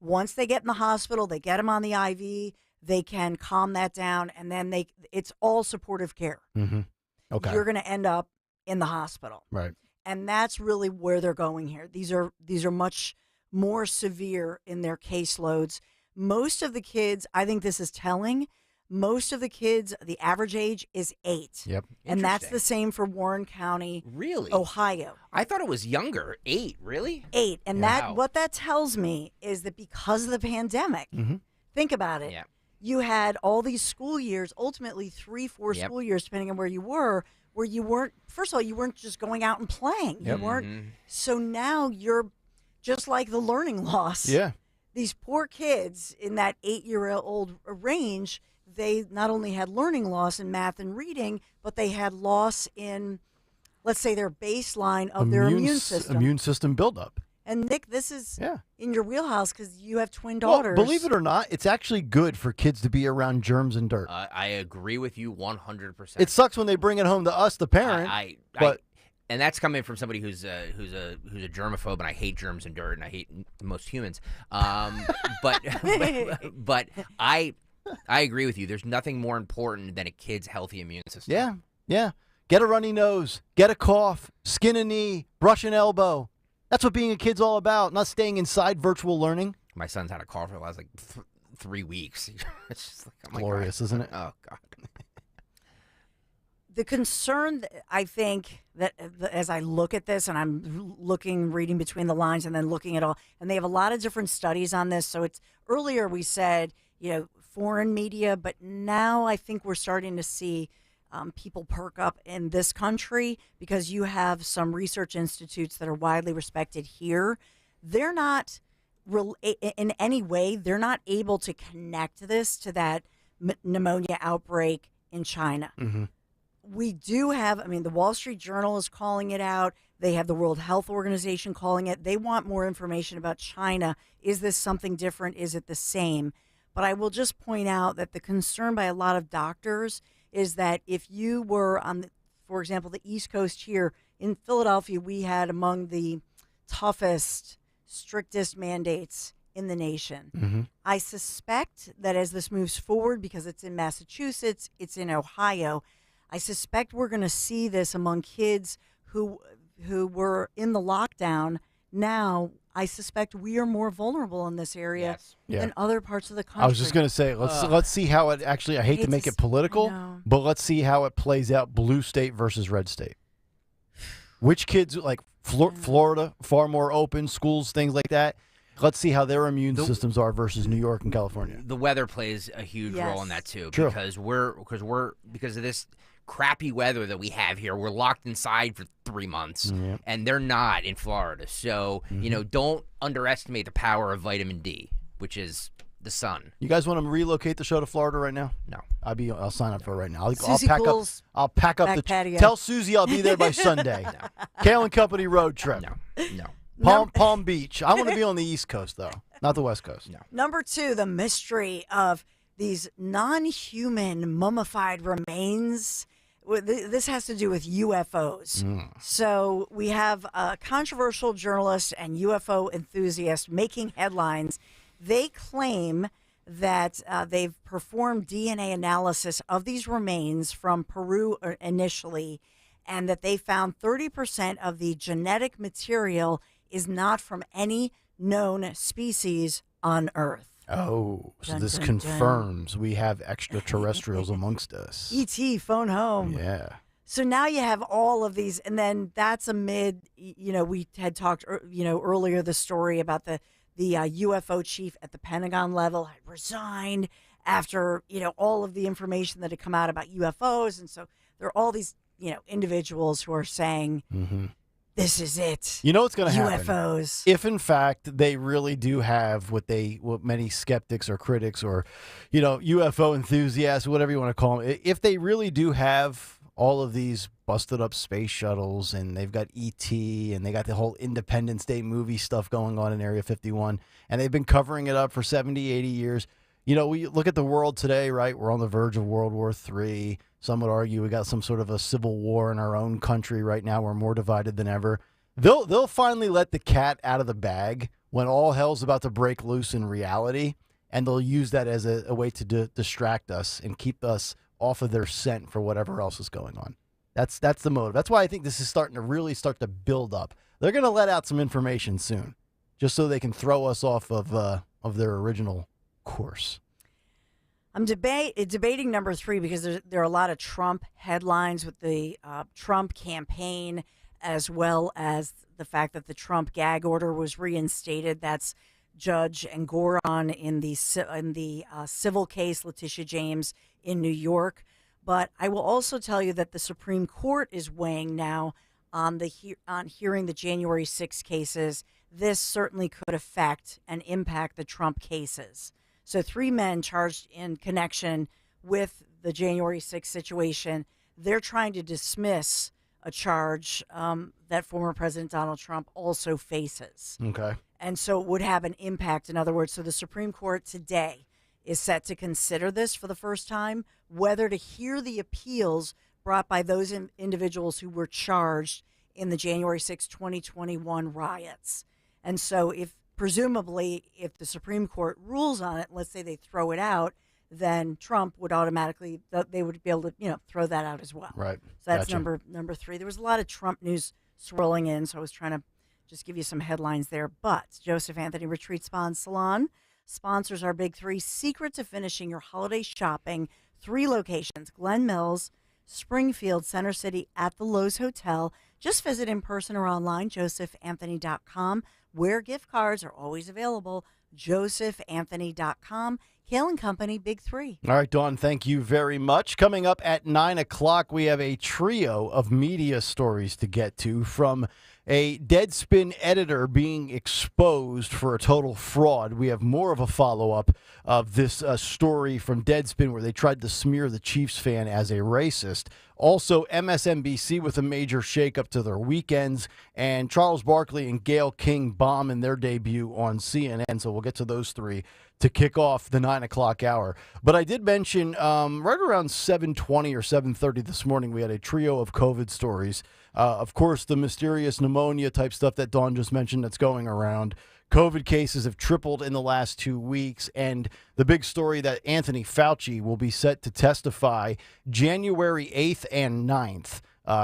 [SPEAKER 14] Once they get in the hospital, they get them on the IV, they can calm that down, and then it's all supportive care.
[SPEAKER 12] Okay.
[SPEAKER 14] You're going to end up in the hospital.
[SPEAKER 12] Right.
[SPEAKER 14] And that's really where they're going here. These are much more severe in their caseloads. Most of the kids, I think this is telling, most of the kids, the average age is 8.
[SPEAKER 12] Yep.
[SPEAKER 14] And that's the same for Warren County,
[SPEAKER 13] Really?
[SPEAKER 14] Ohio.
[SPEAKER 13] I thought it was younger. 8, really?
[SPEAKER 14] 8. And
[SPEAKER 13] Wow.
[SPEAKER 14] what that tells me is that because of the pandemic, think about it.
[SPEAKER 13] Yeah.
[SPEAKER 14] You had all these school years, ultimately 3-4
[SPEAKER 13] Yep.
[SPEAKER 14] school years, depending on where you were, where you weren't, first of all, you weren't just going out and playing.
[SPEAKER 12] Yep.
[SPEAKER 14] You weren't. So now you're just like the learning loss.
[SPEAKER 12] Yeah.
[SPEAKER 14] These poor kids in that 8-year-old range, they not only had learning loss in math and reading, but they had loss in, let's say, their baseline of their immune system.
[SPEAKER 12] Immune system buildup.
[SPEAKER 14] And Nick, this is in your wheelhouse because you have twin daughters.
[SPEAKER 12] Well, believe it or not, it's actually good for kids to be around germs and dirt.
[SPEAKER 13] I agree with you 100%.
[SPEAKER 12] It sucks when they bring it home to us, the parent. But
[SPEAKER 13] and that's coming from somebody who's a germaphobe, and I hate germs and dirt, and I hate most humans. But I agree with you. There's nothing more important than a kid's healthy immune system.
[SPEAKER 12] Yeah. Get a runny nose, get a cough, skin a knee, brush an elbow. That's what being a kid's all about, not staying inside virtual learning.
[SPEAKER 13] My son's had a cough for the last 3 weeks. It's just like, oh my
[SPEAKER 12] Glorious,
[SPEAKER 13] God.
[SPEAKER 12] isn't it?
[SPEAKER 13] Oh, God.
[SPEAKER 14] The concern, I think, that as I look at this, and I'm reading between the lines and then looking at all, and they have a lot of different studies on this. So it's earlier we said, foreign media, but now I think we're starting to see people perk up in this country because you have some research institutes that are widely respected here. They're not in any way, they're not able to connect this to that pneumonia outbreak in China. We do have, the Wall Street Journal is calling it out. They have the World Health Organization calling it. They want more information about China. Is this something different? Is it the same? But I will just point out that the concern by a lot of doctors is that if you were on, for example, the East Coast here in Philadelphia, we had among the toughest, strictest mandates in the nation. I suspect that as this moves forward, because it's in Massachusetts, it's in Ohio, I suspect we're going to see this among kids who were in the lockdown. Now, I suspect we are more vulnerable in this area than other parts of the country.
[SPEAKER 12] I was just going to say, let's see how it actually, I hate to make it political, but let's see how it plays out blue state versus red state. Which kids, like Florida, far more open, schools, things like that. Let's see how their immune systems are versus New York and California.
[SPEAKER 13] The weather plays a huge role in that too.
[SPEAKER 12] True.
[SPEAKER 13] Because because of this crappy weather that we have here. We're locked inside for 3 months, and they're not in Florida. So, don't underestimate the power of vitamin D, which is the sun.
[SPEAKER 12] You guys want to relocate the show to Florida right now?
[SPEAKER 13] No.
[SPEAKER 12] I'll sign up for it right now. I'll
[SPEAKER 14] Susie
[SPEAKER 12] pack
[SPEAKER 14] Cool's
[SPEAKER 12] up. I'll pack up
[SPEAKER 14] back patio.
[SPEAKER 12] Tell Susie I'll be there by Sunday. Kale and Company road trip.
[SPEAKER 13] No.
[SPEAKER 12] Palm Beach. I want to be on the East Coast though, not the West Coast. No.
[SPEAKER 14] Number 2, the mystery of these non-human mummified remains. This has to do with UFOs. So we have a controversial journalist and UFO enthusiast making headlines. They claim that they've performed DNA analysis of these remains from Peru initially, and that they found 30% of the genetic material is not from any known species on Earth.
[SPEAKER 12] Oh, so
[SPEAKER 14] Dun,
[SPEAKER 12] this
[SPEAKER 14] dun,
[SPEAKER 12] confirms we have extraterrestrials amongst us.
[SPEAKER 14] E.T. phone home.
[SPEAKER 12] Yeah.
[SPEAKER 14] So now you have all of these, and then that's amid, we had talked, earlier the story about the UFO chief at the Pentagon level had resigned after, all of the information that had come out about UFOs. And so there are all these, individuals who are saying, this is it.
[SPEAKER 12] You know what's going to happen?
[SPEAKER 14] UFOs.
[SPEAKER 12] If in fact they really do have what many skeptics or critics or, UFO enthusiasts, whatever you want to call them, if they really do have all of these busted up space shuttles and they've got ET and they got the whole Independence Day movie stuff going on in Area 51 and they've been covering it up for 70, 80 years. We look at the world today, right? We're on the verge of World War III. Some would argue we got some sort of a civil war in our own country right now. We're more divided than ever. They'll finally let the cat out of the bag when all hell's about to break loose in reality, and they'll use that as a way to distract us and keep us off of their scent for whatever else is going on. That's the motive. That's why I think this is starting to really start to build up. They're going to let out some information soon, just so they can throw us off of their original course.
[SPEAKER 14] I'm debating number 3 because there are a lot of Trump headlines with the Trump campaign, as well as the fact that the Trump gag order was reinstated. That's Judge Engoron in the civil case, Letitia James in New York. But I will also tell you that the Supreme Court is weighing now on hearing the January 6 cases. This certainly could affect and impact the Trump cases. So 3 men charged in connection with the January 6 situation. They're trying to dismiss a charge that former President Donald Trump also faces.
[SPEAKER 12] Okay.
[SPEAKER 14] And so it would have an impact. In other words, so the Supreme Court today is set to consider this for the first time, whether to hear the appeals brought by those individuals who were charged in the January 6, 2021 riots. And so presumably, if the Supreme Court rules on it, let's say they throw it out, then Trump would automatically, they would be able to, throw that out as well.
[SPEAKER 12] Right.
[SPEAKER 14] So that's
[SPEAKER 12] Gotcha.
[SPEAKER 14] number 3. There was a lot of Trump news swirling in, so I was trying to just give you some headlines there. But Joseph Anthony Retreat Spa and Salon sponsors our Big 3, secret to finishing your holiday shopping. 3 locations, Glen Mills, Springfield, Center City at the Lowe's Hotel. Just visit in person or online, josephanthony.com, where gift cards are always available, josephanthony.com. Kale and Company, Big 3.
[SPEAKER 12] All right, Dawn, thank you very much. Coming up at 9 o'clock, we have a trio of media stories to get to, from a Deadspin editor being exposed for a total fraud. We have more of a follow-up of this story from Deadspin where they tried to smear the Chiefs fan as a racist. Also, MSNBC with a major shakeup to their weekends, and Charles Barkley and Gayle King bomb in their debut on CNN. So we'll get to those 3 to kick off the 9 o'clock hour. But I did mention right around 7:20 or 7:30 this morning, we had a trio of COVID stories. Of course, the mysterious pneumonia type stuff that Dawn just mentioned that's going around. COVID cases have tripled in the last 2 weeks. And the big story that Anthony Fauci will be set to testify January 8th and 9th,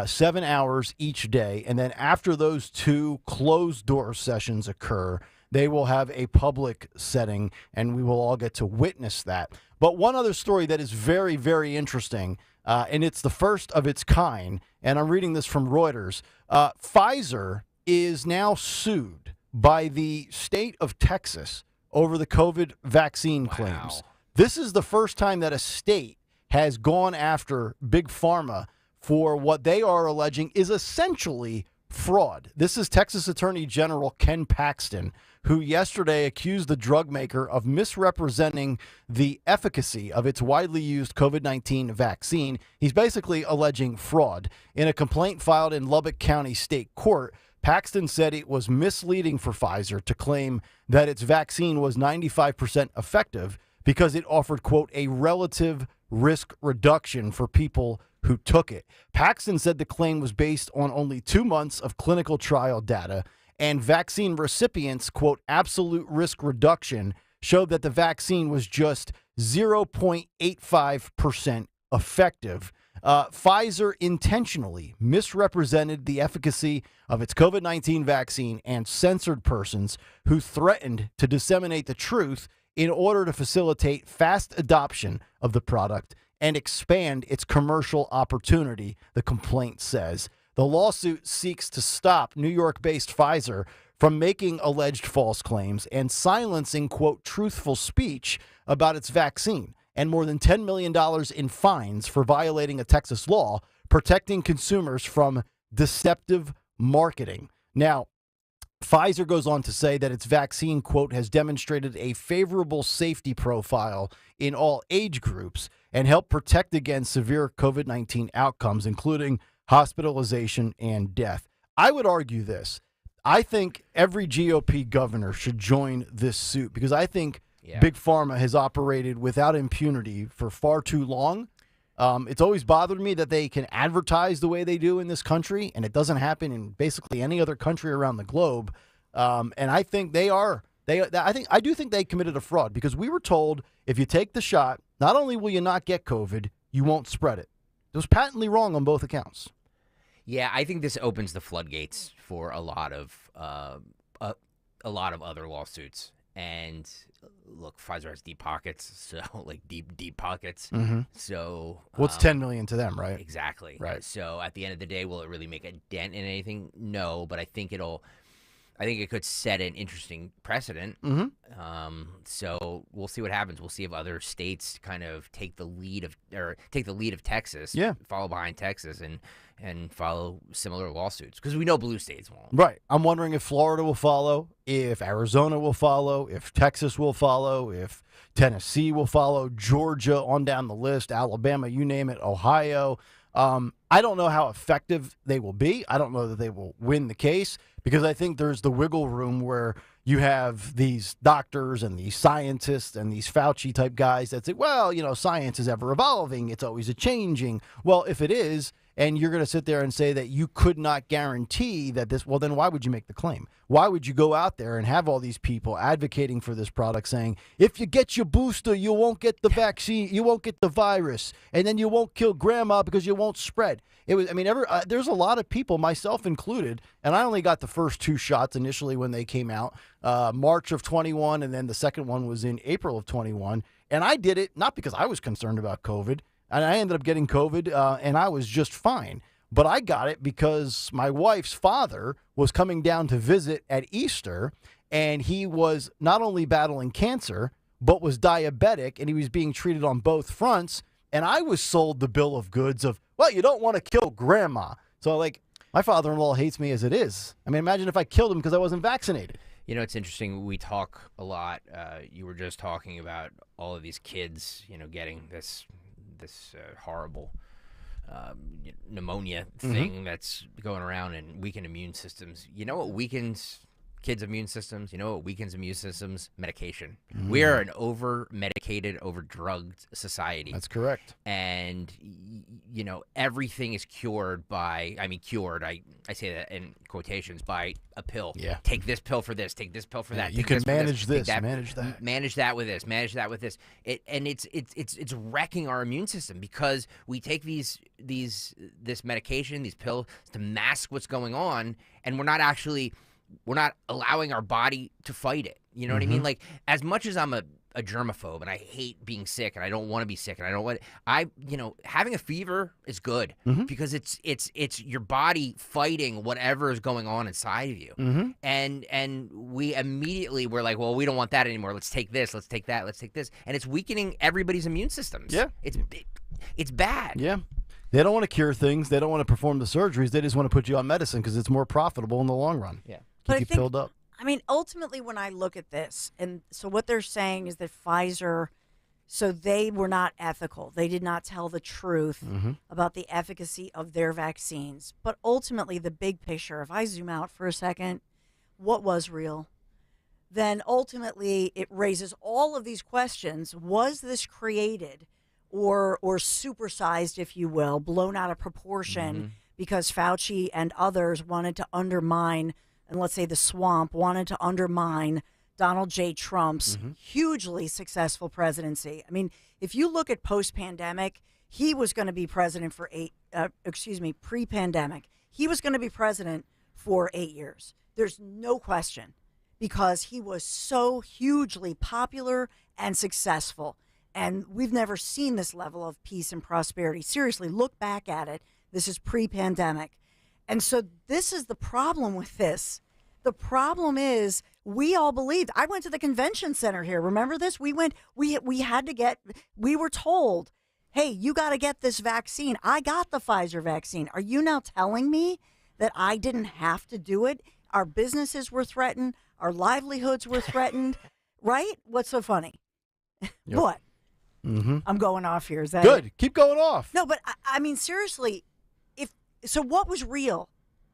[SPEAKER 12] 7 hours each day. And then after those 2 closed-door sessions occur, they will have a public setting, and we will all get to witness that. But one other story that is very, very interesting, and it's the first of its kind, and I'm reading this from Reuters. Pfizer is now sued by the state of Texas over the COVID vaccine claims. This is the first time that a state has gone after Big Pharma for what they are alleging is essentially fraud. This is Texas Attorney General Ken Paxton, who yesterday accused the drug maker of misrepresenting the efficacy of its widely used COVID-19 vaccine. He's basically alleging fraud. In a complaint filed in Lubbock County State Court, Paxton said it was misleading for Pfizer to claim that its vaccine was 95% effective because it offered, quote, a relative risk reduction for people who took it. Paxton said the claim was based on only 2 months of clinical trial data, and vaccine recipients, quote, absolute risk reduction showed that the vaccine was just 0.85% effective. Pfizer intentionally misrepresented the efficacy of its COVID-19 vaccine and censored persons who threatened to disseminate the truth in order to facilitate fast adoption of the product and expand its commercial opportunity, the complaint says. The lawsuit seeks to stop New York-based Pfizer from making alleged false claims and silencing, quote, truthful speech about its vaccine, and more than $10 million in fines for violating a Texas law protecting consumers from deceptive marketing. Now, Pfizer goes on to say that its vaccine, quote, has demonstrated a favorable safety profile in all age groups and helped protect against severe COVID-19 outcomes, including hospitalization and death. I would argue this. I think every GOP governor should join this suit because I think Big Pharma has operated without impunity for far too long. It's always bothered me that they can advertise the way they do in this country, and it doesn't happen in basically any other country around the globe. And I think I do think they committed a fraud because we were told if you take the shot, not only will you not get COVID, you won't spread it. It was patently wrong on both accounts.
[SPEAKER 13] Yeah, I think this opens the floodgates for a lot of other lawsuits. And look, Pfizer has deep pockets, so like deep pockets.
[SPEAKER 12] Mm-hmm.
[SPEAKER 13] So
[SPEAKER 12] what's $10 million to them, right?
[SPEAKER 13] Exactly.
[SPEAKER 12] Right.
[SPEAKER 13] So at the end of the day, will it really make a dent in anything? No, but I think it could set an interesting precedent.
[SPEAKER 12] Mm-hmm.
[SPEAKER 13] So we'll see what happens. We'll see if other states kind of take the lead of Texas.
[SPEAKER 12] Yeah.
[SPEAKER 13] Follow behind Texas and follow similar lawsuits because we know blue states won't.
[SPEAKER 12] Right. I'm wondering if Florida will follow, if Arizona will follow, if Texas will follow, if Tennessee will follow, Georgia on down the list, Alabama, you name it, Ohio. I don't know how effective they will be. I don't know that they will win the case because I think there's the wiggle room where you have these doctors and these scientists and these Fauci type guys that say, well, science is ever evolving. It's always a changing. Well, if it is, and you're going to sit there and say that you could not guarantee that this, well, then why would you make the claim? Why would you go out there and have all these people advocating for this product saying, if you get your booster, you won't get the vaccine, you won't get the virus, and then you won't kill grandma because you won't spread. There's a lot of people, myself included, and I only got the first 2 shots initially when they came out, March of 21, and then the second one was in April of 21. And I did it not because I was concerned about COVID, and I ended up getting COVID, and I was just fine. But I got it because my wife's father was coming down to visit at Easter, and he was not only battling cancer, but was diabetic, and he was being treated on both fronts. And I was sold the bill of goods of, well, you don't want to kill grandma. So, my father-in-law hates me as it is. I mean, imagine if I killed him because I wasn't vaccinated.
[SPEAKER 13] It's interesting. We talk a lot. You were just talking about all of these kids, getting this horrible pneumonia thing that's going around and weakened immune systems. You know what weakens kids' immune systems? You know what weakens immune systems? Medication. We are an over-medicated, over-drugged society.
[SPEAKER 12] That's correct.
[SPEAKER 13] And, everything is cured by, I say that in quotations, by a pill.
[SPEAKER 12] Yeah.
[SPEAKER 13] Take this pill for this, take this pill for that.
[SPEAKER 12] You
[SPEAKER 13] take
[SPEAKER 12] can
[SPEAKER 13] this for
[SPEAKER 12] manage this,
[SPEAKER 13] take
[SPEAKER 12] manage that.
[SPEAKER 13] Manage that with this, manage that with this. It's wrecking our immune system because we take this medication, these pills to mask what's going on, and we're not allowing our body to fight it. You know what I mean? Like, as much as I'm a germaphobe and I hate being sick and I don't want to be sick and I don't want having a fever is good because it's your body fighting whatever is going on inside of you. And we immediately we're like, well, we don't want that anymore. Let's take this, let's take that, let's take this. And it's weakening everybody's immune systems.
[SPEAKER 12] Yeah.
[SPEAKER 13] It's bad.
[SPEAKER 12] Yeah. They don't want to cure things. They don't want to perform the surgeries. They just want to put you on medicine because it's more profitable in the long run.
[SPEAKER 13] Yeah.
[SPEAKER 12] Keep you filled up.
[SPEAKER 14] I mean, ultimately, when I look at this, and so what they're saying is that Pfizer, so they were not ethical. They did not tell the truth about the efficacy of their vaccines. But ultimately, the big picture, if I zoom out for a second, what was real? Then ultimately, it raises all of these questions. Was this created or supersized, if you will, blown out of proportion because Fauci and others wanted to undermine, and let's say the swamp wanted to undermine Donald J. Trump's hugely successful presidency? I mean, if you look at post-pandemic, he was going to be president for pre-pandemic. He was going to be president for 8 years. There's no question, because he was so hugely popular and successful. And we've never seen this level of peace and prosperity. Seriously, look back at it. This is pre-pandemic. And so this is the problem with this. The problem is we all believed. I went to the convention center here. Remember this? We went, we were told, hey, you got to get this vaccine. I got the Pfizer vaccine. Are you now telling me that I didn't have to do it? Our businesses were threatened. Our livelihoods were threatened, right? What's so funny?
[SPEAKER 12] Yep.
[SPEAKER 14] What? I'm going off here. Is that
[SPEAKER 12] Good.
[SPEAKER 14] it?
[SPEAKER 12] Keep going off.
[SPEAKER 14] No, but I mean, seriously, so what was real?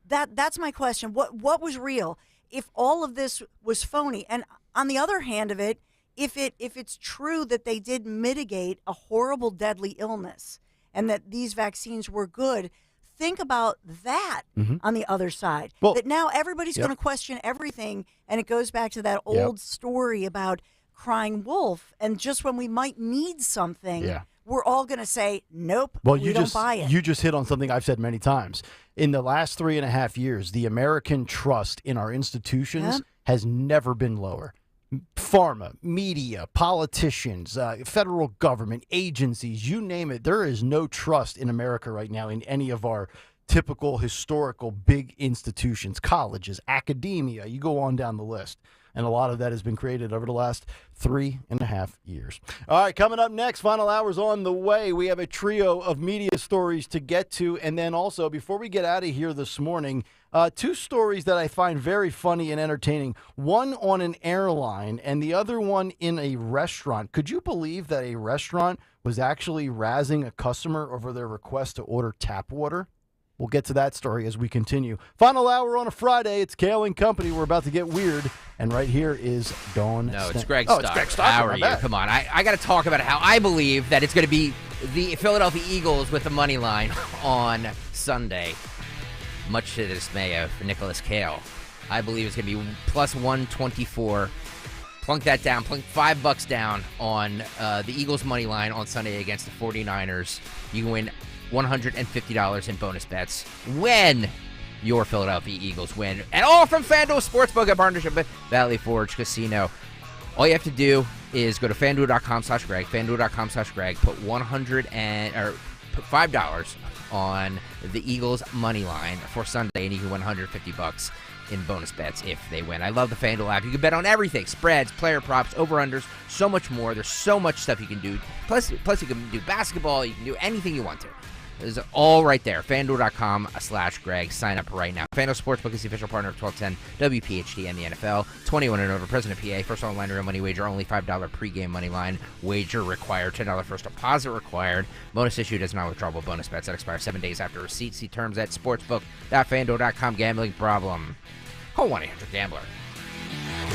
[SPEAKER 14] That's my question. What was real? If all of this was phony, and on the other hand of it, if it's true that they did mitigate a horrible, deadly illness, and that these vaccines were good, think about that on the other side.
[SPEAKER 12] Well,
[SPEAKER 14] that now everybody's
[SPEAKER 12] yep.
[SPEAKER 14] going to question everything, and it goes back to that old story about crying wolf. And just when we might need something, we're all going to say, nope,
[SPEAKER 12] Well,
[SPEAKER 14] we don't buy it.
[SPEAKER 12] You just hit on something I've said many times. In the last 3.5 years, the American trust in our institutions has never been lower. Pharma, media, politicians, federal government, agencies, you name it. There is no trust in America right now in any of our typical historical big institutions, colleges, academia. You go on down the list. And a lot of that has been created over the last 3.5 years. All right, coming up next, final hour's on the way. We have a trio of media stories to get to. And then also, before we get out of here this morning, two stories that I find very funny and entertaining. One on an airline and the other one in a restaurant. Could you believe that a restaurant was actually razzing a customer over their request to order tap water? We'll get to that story as we continue. Final hour on a Friday. It's Kayal and Company. We're about to get weird. And right here is Dawn.
[SPEAKER 13] No, it's Greg
[SPEAKER 12] Oh,
[SPEAKER 13] Stocker.
[SPEAKER 12] it's Greg Stocker.
[SPEAKER 13] How are
[SPEAKER 12] my
[SPEAKER 13] you?
[SPEAKER 12] bad.
[SPEAKER 13] Come on. I got to talk about how I believe that it's going to be the Philadelphia Eagles with the money line on Sunday, much to the dismay of Nicholas Kayal. I believe it's going to be plus 124. Plunk that down. Plunk $5 down on the Eagles money line on Sunday against the 49ers. You can win $150 in bonus bets when your Philadelphia Eagles win. And all from FanDuel Sportsbook, a partnership with Valley Forge Casino. All you have to do is go to FanDuel.com/Greg, FanDuel.com/Greg, put put $5 on the Eagles money line for Sunday, and you can win $150 in bonus bets if they win. I love the FanDuel app. You can bet on everything: spreads, player props, over-unders, so much more. There's so much stuff you can do. Plus you can do basketball. You can do anything you want to. It's all right there. FanDuel.com/Greg. Sign up right now. FanDuel Sportsbook is the official partner of 1210 WPHT and the NFL. 21 and over. President PA. First online real money wager. Only $5 pregame money line wager required. $10 first deposit required. Bonus issued as non-withdrawable bonus bets that expire 7 days after receipt. See terms at sportsbook.fanduel.com. Gambling problem? Call 1-800-GAMBLER.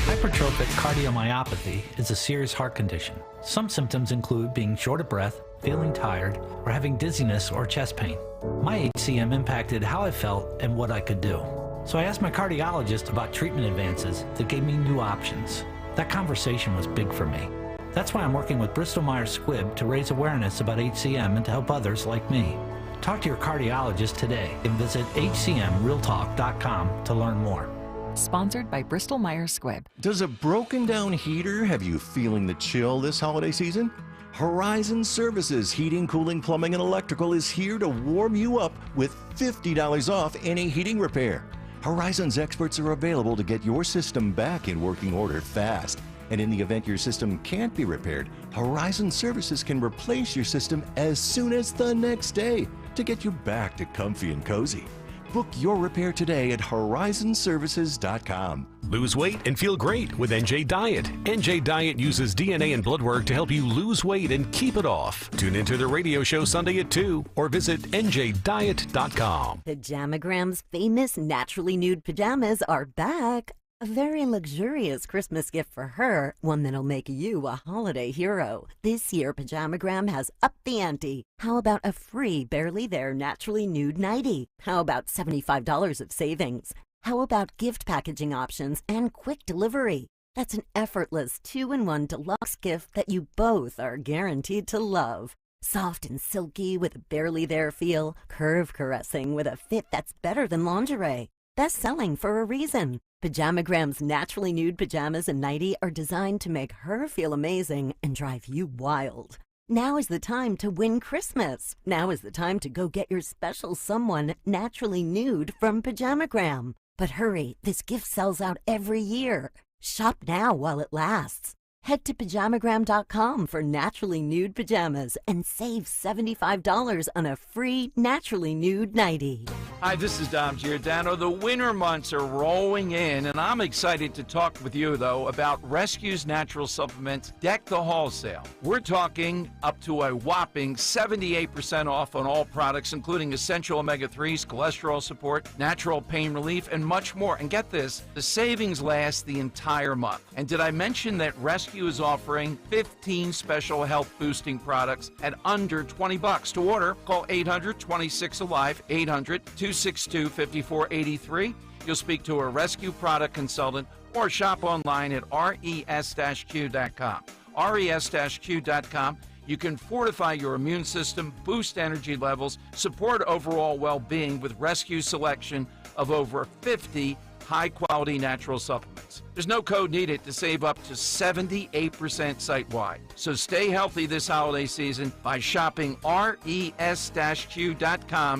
[SPEAKER 5] Hypertrophic cardiomyopathy is a serious heart condition. Some symptoms include being short of breath, feeling tired, or having dizziness or chest pain. My HCM impacted how I felt and what I could do. So I asked my cardiologist about treatment advances that gave me new options. That conversation was big for me. That's why I'm working with Bristol Myers Squibb to raise awareness about HCM and to help others like me. Talk to your cardiologist today and visit hcmrealtalk.com to learn more.
[SPEAKER 22] Sponsored by Bristol Myers Squibb.
[SPEAKER 23] Does a broken down heater have you feeling the chill this holiday season? Horizon Services Heating, Cooling, Plumbing, and Electrical is here to warm you up with $50 off any heating repair. Horizon's experts are available to get your system back in working order fast. And in the event your system can't be repaired, Horizon Services can replace your system as soon as the next day. to get you back to comfy and cozy. Book your repair today at horizonservices.com.
[SPEAKER 8] Lose weight and feel great with NJ Diet. NJ Diet uses DNA and blood work to help you lose weight and keep it off. Tune into the radio show Sunday at 2 or visit njdiet.com.
[SPEAKER 9] Pajamagram's famous naturally nude pajamas are back. A very luxurious Christmas gift for her, one that'll make you a holiday hero. This year, Pajamagram has upped the ante. How about a free Barely There naturally nude nightie? How about $75 of savings? How about gift packaging options and quick delivery? That's an effortless 2-in-1 deluxe gift that you both are guaranteed to love. Soft and silky with a Barely There feel, curve caressing with a fit that's better than lingerie. Best selling for a reason. Pajamagram's naturally nude pajamas and nightie are designed to make her feel amazing and drive you wild. Now is the time to win Christmas. Now is the time to go get your special someone naturally nude from Pajamagram. But hurry, this gift sells out every year. Shop now while it lasts. Head to pajamagram.com for naturally nude pajamas and save $75 on a free naturally nude nightie.
[SPEAKER 10] Hi, this is Dom Giordano. The winter months are rolling in, and I'm excited to talk with you, though, about Rescue's Natural Supplements Deck the Hall sale. We're talking up to a whopping 78% off on all products, including essential omega-3s, cholesterol support, natural pain relief, and much more. And get this, the savings last the entire month. And did I mention that Rescue is offering 15 special health boosting products at under $20? To order, call 800-26-ALIVE, 800-262-5483. You'll speak to a Rescue product consultant or shop online at res-q.com. res-q.com. You can fortify your immune system, boost energy levels, support overall well-being with Rescue selection of over 50 high-quality natural supplements. There's no code needed to save up to 78% site-wide. So stay healthy this holiday season by shopping res-q.com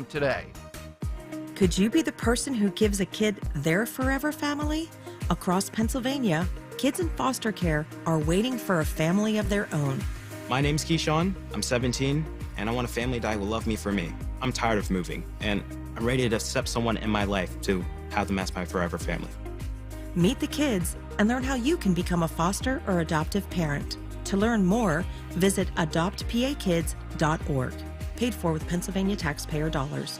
[SPEAKER 10] today.
[SPEAKER 24] Could you be the person who gives a kid their forever family? Across Pennsylvania, kids in foster care are waiting for a family of their own.
[SPEAKER 25] My name's Keyshawn, I'm 17, and I want a family that will love me for me. I'm tired of moving, and I'm ready to accept someone in my life to have them as my forever family.
[SPEAKER 24] Meet the kids and learn how you can become a foster or adoptive parent. To learn more, visit adoptpakids.org. Paid for with Pennsylvania taxpayer dollars.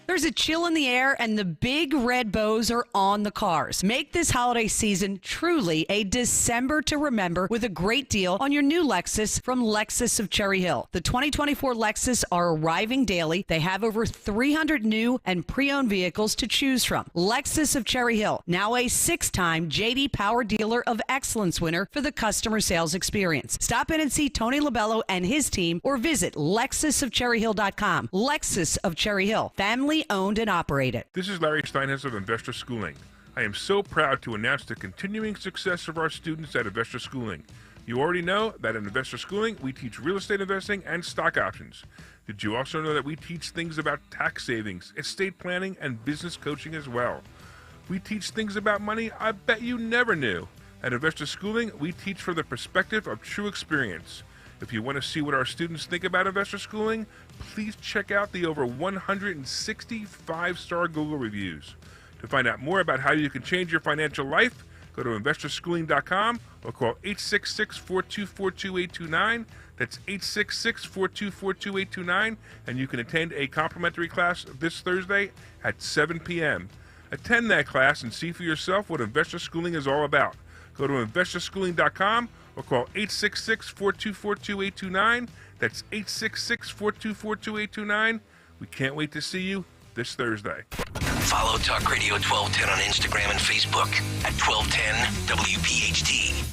[SPEAKER 26] There's a chill in the air and the big red bows are on the cars. Make this holiday season truly a December to remember with a great deal on your new Lexus from Lexus of Cherry Hill. The 2024 Lexus are arriving daily. They have over 300 new and pre-owned vehicles to choose from. Lexus of Cherry Hill, now a 6-time J.D. Power Dealer of Excellence winner for the customer sales experience. Stop in and see Tony Labello and his team or visit lexusofcherryhill.com. Lexus of Cherry Hill, family owned and operated.
[SPEAKER 27] This is Larry Steinhess of Investor Schooling. I am so proud to announce the continuing success of our students at Investor Schooling. You already know that at Investor Schooling, we teach real estate investing and stock options. Did you also know that we teach things about tax savings, estate planning, and business coaching as well? We teach things about money I bet you never knew. At Investor Schooling, we teach from the perspective of true experience. If you want to see what our students think about Investor Schooling, please check out the over 160 5-star Google reviews. To find out more about how you can change your financial life, go to investorschooling.com or call 866-424-2829. That's 866-424-2829, and you can attend a complimentary class this Thursday at 7 p.m. Attend that class and see for yourself what Investor Schooling is all about. Go to investorschooling.com or call 866-424-2829. That's 866-424-2829. We can't wait to see you this Thursday.
[SPEAKER 11] Follow Talk Radio 1210 on Instagram and Facebook at 1210 WPHT.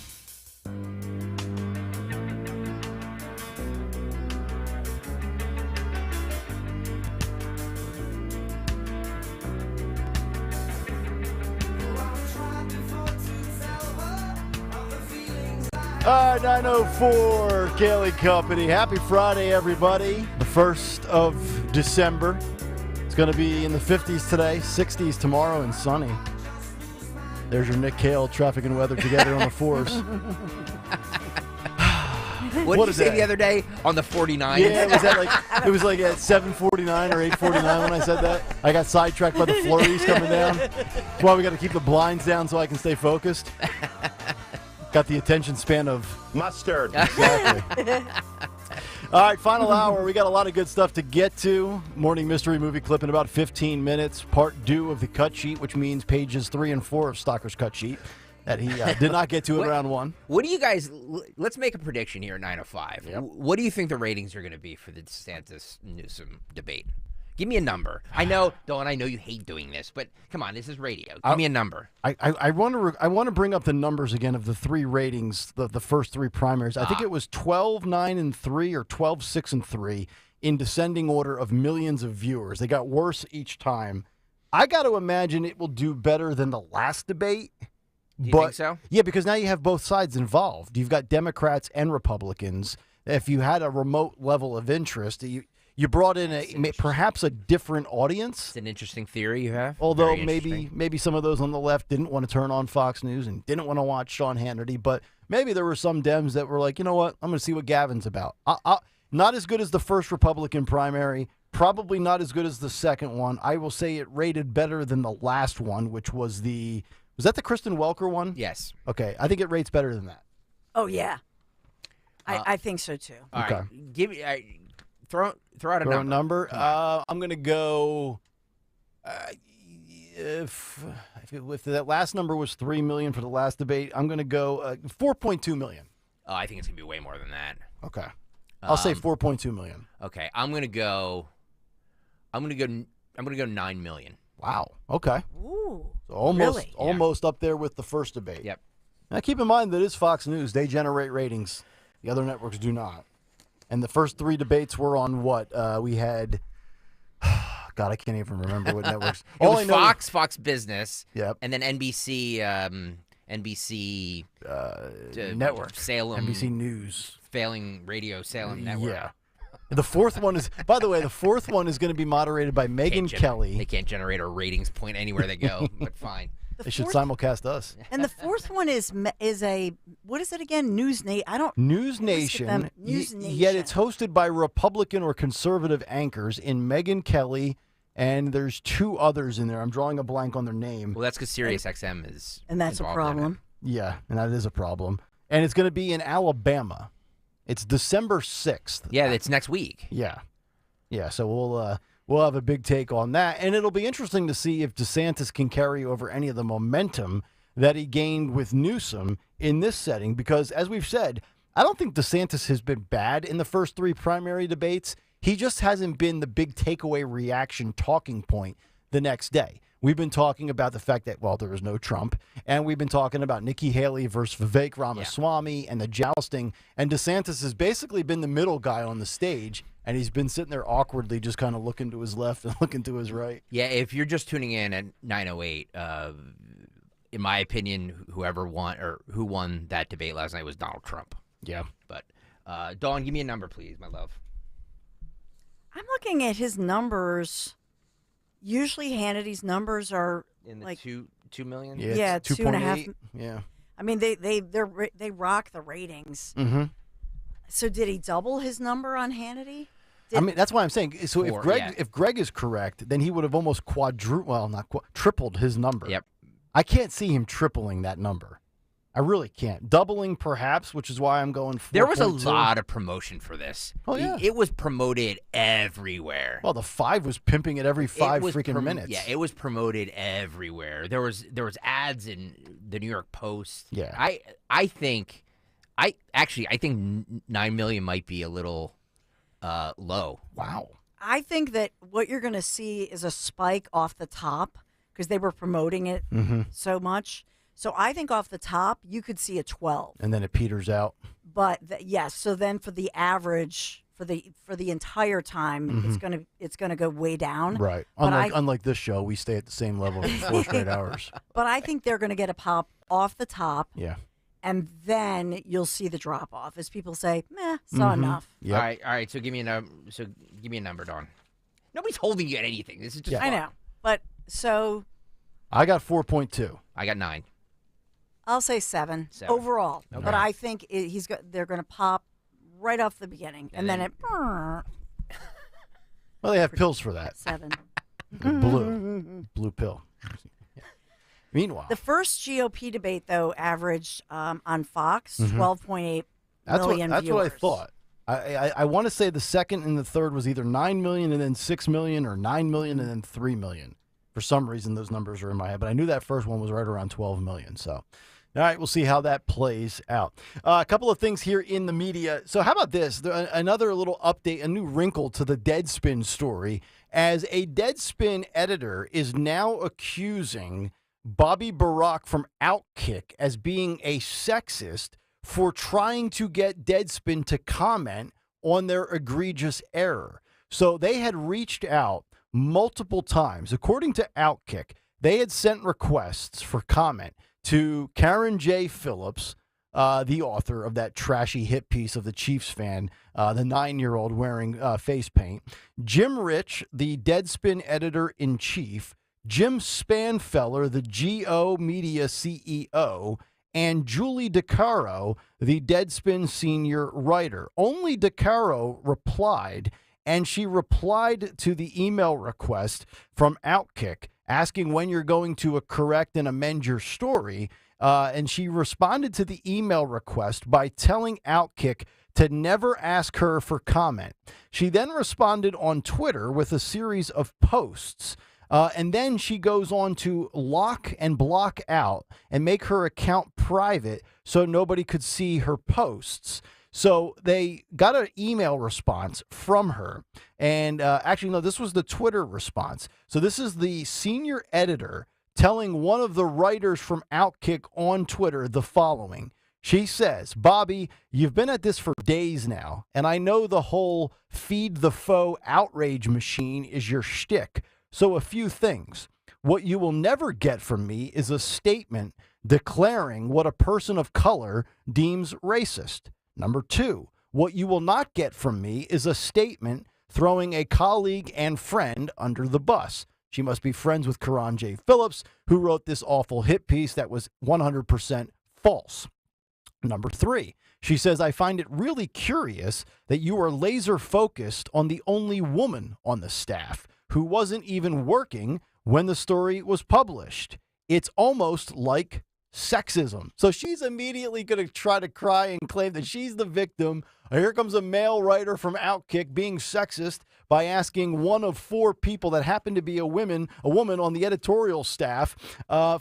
[SPEAKER 12] All right, 9:04, Kayal Company. Happy Friday, everybody. The 1st of December. It's going to be in the 50s today, 60s tomorrow, and sunny. There's your Nick Kayal traffic and weather together on the force.
[SPEAKER 13] What did you say the other day on the 49?
[SPEAKER 12] Yeah, it was like at 7:49 or 8:49 when I said that. I got sidetracked by the flurries coming down. That's why we got to keep the blinds down so I can stay focused. Got the attention span of
[SPEAKER 1] mustard.
[SPEAKER 12] Exactly. All right, final hour. We got a lot of good stuff to get to. Morning mystery movie clip in about 15 minutes. Part 2 of the cut sheet, which means pages 3 and 4 of Stocker's cut sheet that he did not get to in round 1.
[SPEAKER 13] What do you guys? Let's make a prediction here at 9:05.
[SPEAKER 12] Yep.
[SPEAKER 13] What do you think the ratings are going to be for the DeSantis-Newsom debate? Give me a number. I know, Dawn, I know you hate doing this, but come on, this is radio. Give me a number.
[SPEAKER 12] I want to bring up the numbers again of the 3 ratings, the first 3 primaries. I think it was 12, 9, and 3 or 12, 6, and 3 in descending order of millions of viewers. They got worse each time. I got to imagine it will do better than the last debate.
[SPEAKER 13] Do you think so?
[SPEAKER 12] Yeah, because now you have both sides involved. You've got Democrats and Republicans. If you had a remote level of interest, you brought in perhaps a different audience.
[SPEAKER 13] It's an interesting theory you have.
[SPEAKER 12] Although maybe some of those on the left didn't want to turn on Fox News and didn't want to watch Sean Hannity, but maybe there were some Dems that were like, you know what, I'm going to see what Gavin's about. Not as good as the first Republican primary, probably not as good as the second one. I will say it rated better than the last one, which was was that the Kristen Welker one?
[SPEAKER 13] Yes.
[SPEAKER 12] Okay, I think it rates better than that.
[SPEAKER 14] Oh, yeah. I think so, too.
[SPEAKER 13] All
[SPEAKER 12] Okay.
[SPEAKER 13] right. Give me throw out a number.
[SPEAKER 12] I'm going to go. If that last number was 3 million for the last debate, I'm going to go 4.2 million.
[SPEAKER 13] Oh, I think it's going to be way more than that.
[SPEAKER 12] Okay. I'll say 4.2 million.
[SPEAKER 13] Okay, I'm going to go 9 million.
[SPEAKER 12] Wow. Okay.
[SPEAKER 14] Ooh.
[SPEAKER 12] So almost up there with the first debate.
[SPEAKER 13] Yep.
[SPEAKER 12] Now keep in mind that it's Fox News. They generate ratings. The other networks do not. And the first 3 debates were on what? We had, God, I can't even remember what networks.
[SPEAKER 13] It was Fox Business.
[SPEAKER 12] Yep.
[SPEAKER 13] And then NBC
[SPEAKER 12] Network.
[SPEAKER 13] Salem.
[SPEAKER 12] NBC News.
[SPEAKER 13] Failing Radio Salem Network.
[SPEAKER 12] Yeah. The fourth one is, by the way, going to be moderated by Megyn Kelly.
[SPEAKER 13] They can't generate a ratings point anywhere they go, but fine.
[SPEAKER 12] They should simulcast us.
[SPEAKER 14] And the fourth one is a, what is it again? News Nation.
[SPEAKER 12] News Nation. Yet it's hosted by Republican or conservative anchors in Megyn Kelly, and there's 2 others in there. I'm drawing a blank on their name.
[SPEAKER 13] Well, that's because SiriusXM is
[SPEAKER 14] And that's a problem.
[SPEAKER 12] Yeah, and that is a problem. And it's going to be in Alabama. It's December 6th.
[SPEAKER 13] Yeah, it's next week.
[SPEAKER 12] Yeah. So we'll have a big take on that, and it'll be interesting to see if DeSantis can carry over any of the momentum that he gained with Newsom in this setting, because as we've said, I don't think DeSantis has been bad in the first 3 primary debates. He just hasn't been the big takeaway reaction talking point the next day. We've been talking about the fact that, well, there was no Trump, and we've been talking about Nikki Haley versus Vivek Ramaswamy and the jousting, and DeSantis has basically been the middle guy on the stage, and he's been sitting there awkwardly just kind of looking to his left and looking to his right.
[SPEAKER 13] Yeah, if you're just tuning in at 9:08, in my opinion, who won that debate last night was Donald Trump.
[SPEAKER 12] Yeah.
[SPEAKER 13] But, Dawn, give me a number, please, my love.
[SPEAKER 14] I'm looking at his numbers. Usually Hannity's numbers are
[SPEAKER 13] in the
[SPEAKER 14] like
[SPEAKER 13] 2 million.
[SPEAKER 14] Yeah, 2.5.
[SPEAKER 12] Yeah.
[SPEAKER 14] I mean, they rock the ratings.
[SPEAKER 12] Mm-hmm.
[SPEAKER 14] So did he double his number on Hannity?
[SPEAKER 12] That's why I'm saying. So if Greg is correct, then he would have almost tripled his number.
[SPEAKER 13] Yep.
[SPEAKER 12] I can't see him tripling that number. I really can't. Doubling, perhaps, which is why I'm going 4.2.
[SPEAKER 13] There was a lot of promotion for this.
[SPEAKER 12] Oh, yeah.
[SPEAKER 13] It was promoted everywhere.
[SPEAKER 12] Well, the 5 was pimping it every 5 freaking minutes.
[SPEAKER 13] Yeah, it was promoted everywhere. There was ads in the New York Post.
[SPEAKER 12] Yeah.
[SPEAKER 13] I think 9 million might be a little low.
[SPEAKER 12] Wow.
[SPEAKER 14] I think that what you're going to see is a spike off the top because they were promoting it so much. So I think off the top, you could see a 12.
[SPEAKER 12] And then it peters out.
[SPEAKER 14] But yes, so then for the average, for the entire time, it's gonna go way down.
[SPEAKER 12] Right.
[SPEAKER 14] But
[SPEAKER 12] Unlike this show, we stay at the same level for 4 straight hours.
[SPEAKER 14] But I think they're gonna get a pop off the top.
[SPEAKER 12] Yeah.
[SPEAKER 14] And then you'll see the drop off as people say, "Meh, saw enough."
[SPEAKER 12] Yep.
[SPEAKER 13] All right. So give me a number, Dawn. Nobody's holding you at anything. This is just
[SPEAKER 14] I know, but so
[SPEAKER 12] I got 4.2.
[SPEAKER 13] I got 9.
[SPEAKER 14] I'll say 7 overall.
[SPEAKER 13] Okay.
[SPEAKER 14] But I think they're going to pop right off the beginning, and then it.
[SPEAKER 12] Well, they have pills for that.
[SPEAKER 14] 7.
[SPEAKER 12] Blue pill. Yeah. Meanwhile,
[SPEAKER 14] The first GOP debate, though, averaged on Fox 12.8
[SPEAKER 12] that's
[SPEAKER 14] million
[SPEAKER 12] what
[SPEAKER 14] viewers.
[SPEAKER 12] I thought. I want to say the second and the third was either 9 million and then 6 million, or 9 million and then 3 million. For some reason, those numbers are in my head, but I knew that first one was right around 12 million. So. All right, we'll see how that plays out. A couple of things here in the media. So how about this? Another little update, a new wrinkle to the Deadspin story, as a Deadspin editor is now accusing Bobby Barack from Outkick as being a sexist for trying to get Deadspin to comment on their egregious error. So they had reached out multiple times. According to Outkick, they had sent requests for comment to Karen J. Phillips, the author of that trashy hit piece of the Chiefs fan, the 9-year-old wearing face paint, Jim Rich, the Deadspin editor-in-chief, Jim Spanfeller, the GO Media CEO, and Julie DeCaro, the Deadspin senior writer. Only DeCaro replied, and she replied to the email request from Outkick asking when you're going to correct and amend your story. And she responded to the email request by telling Outkick to never ask her for comment. She then responded on Twitter with a series of posts. And then she goes on to lock and block out and make her account private so nobody could see her posts. So they got an email response from her. And actually, no, this was the Twitter response. So this is the senior editor telling one of the writers from Outkick on Twitter the following. She says, Bobby, you've been at this for days now, and I know the whole feed the foe outrage machine is your shtick. So a few things. What you will never get from me is a statement declaring what a person of color deems racist. Number 2, what you will not get from me is a statement throwing a colleague and friend under the bus. She must be friends with Karan J. Phillips, who wrote this awful hit piece that was 100% false. Number 3, she says, I find it really curious that you are laser focused on the only woman on the staff who wasn't even working when the story was published. It's almost like sexism. So she's immediately going to try to cry and claim that she's the victim. Here comes a male writer from Outkick being sexist by asking one of 4 people that happen to be a woman on the editorial staff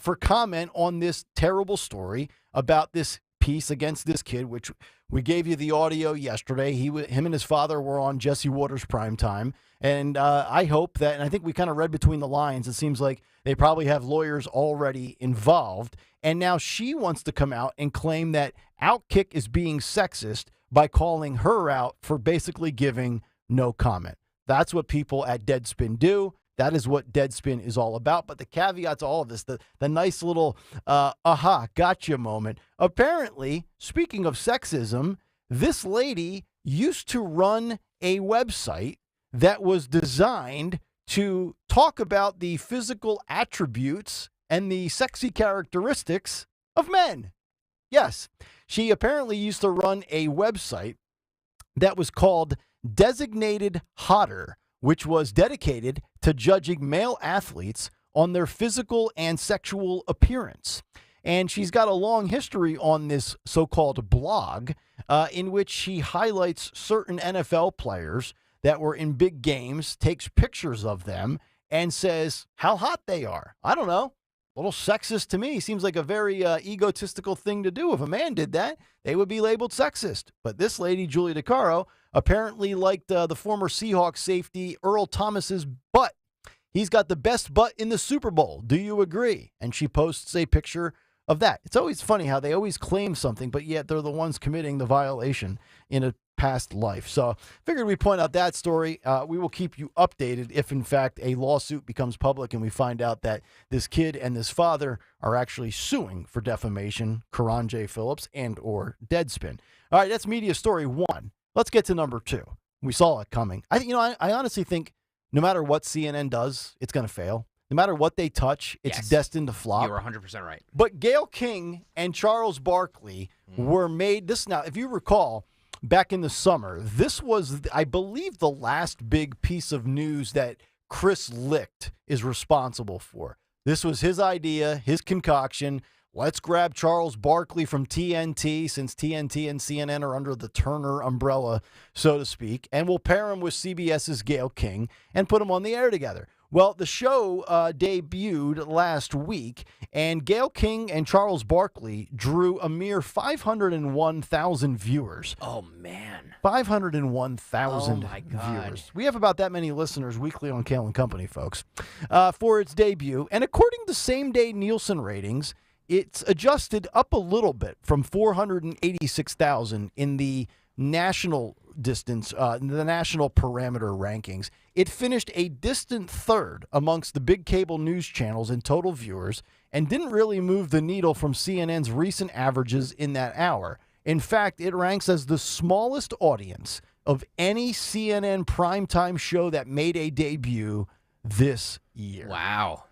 [SPEAKER 12] for comment on this terrible story about this piece against this kid, which we gave you the audio yesterday. Him and his father were on Jesse Waters' Primetime. And I hope that, and I think we kind of read between the lines, it seems like they probably have lawyers already involved. And now she wants to come out and claim that Outkick is being sexist by calling her out for basically giving no comment. That's what people at Deadspin do. That is what Deadspin is all about. But the caveat to all of this, the nice little aha, gotcha moment. Apparently, speaking of sexism, this lady used to run a website that was designed to talk about the physical attributes and the sexy characteristics of men. Yes, she apparently used to run a website that was called Designated Hotter, which was dedicated to judging male athletes on their physical and sexual appearance. And she's got a long history on this so-called blog in which she highlights certain NFL players that were in big games, takes pictures of them, and says how hot they are. I don't know. A little sexist to me. Seems like a very egotistical thing to do. If a man did that, they would be labeled sexist. But this lady, Julie DeCaro, apparently liked the former Seahawks safety Earl Thomas's butt. He's got the best butt in the Super Bowl. Do you agree? And she posts a picture of that. It's always funny how they always claim something, but yet they're the ones committing the violation in a past life. So figured we'd point out that story. We will keep you updated if, in fact, a lawsuit becomes public and we find out that this kid and this father are actually suing for defamation, Karan J. Phillips and or Deadspin. All right, that's media story 1. Let's get to number 2. We saw it coming. I honestly think no matter what CNN does, it's going to fail. No matter what they touch, it's destined to flop.
[SPEAKER 13] You're 100% right.
[SPEAKER 12] But Gayle King and Charles Barkley were made this. Now, if you recall, back in the summer. This was, I believe, the last big piece of news that Chris Licht is responsible for. This was his idea, his concoction. Let's grab Charles Barkley from TNT, since TNT and CNN are under the Turner umbrella, so to speak, and we'll pair him with CBS's Gayle King and put them on the air together. Well, the show debuted last week, and Gayle King and Charles Barkley drew a mere 501,000 viewers.
[SPEAKER 13] Oh, man.
[SPEAKER 12] 501,000 viewers. We have about that many listeners weekly on Kayal and Company, folks, for its debut. And according to same-day Nielsen ratings, it's adjusted up a little bit from 486,000 in the national distance, the national parameter rankings. It finished a distant third amongst the big cable news channels in total viewers and didn't really move the needle from CNN's recent averages in that hour. In fact, it ranks as the smallest audience of any CNN primetime show that made a debut this year.
[SPEAKER 13] Wow.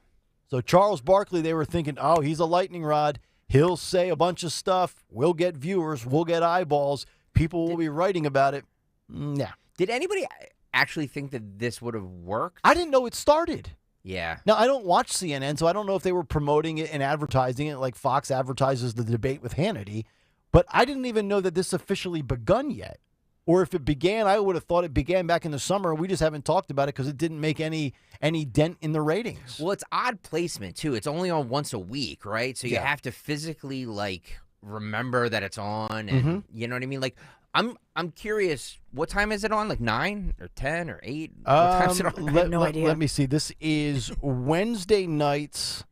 [SPEAKER 12] So Charles Barkley, they were thinking, oh, he's a lightning rod. He'll say a bunch of stuff. We'll get viewers. We'll get eyeballs. People will be writing about it. Yeah.
[SPEAKER 13] Did anybody actually think that this would have worked?
[SPEAKER 12] I didn't know it started.
[SPEAKER 13] Yeah.
[SPEAKER 12] Now, I don't watch CNN, so I don't know if they were promoting it and advertising it like Fox advertises the debate with Hannity. But I didn't even know that this officially begun yet. Or if it began, I would have thought it began back in the summer. We just haven't talked about it because it didn't make any dent in the ratings.
[SPEAKER 13] Well, it's odd placement, too. It's only on once a week, right? So you have to physically, remember that it's on. And you know what I mean? I'm curious, what time is it on? 9 or 10 or 8? What time is it on?
[SPEAKER 14] I have no idea.
[SPEAKER 12] Let me see. This is Wednesday nights,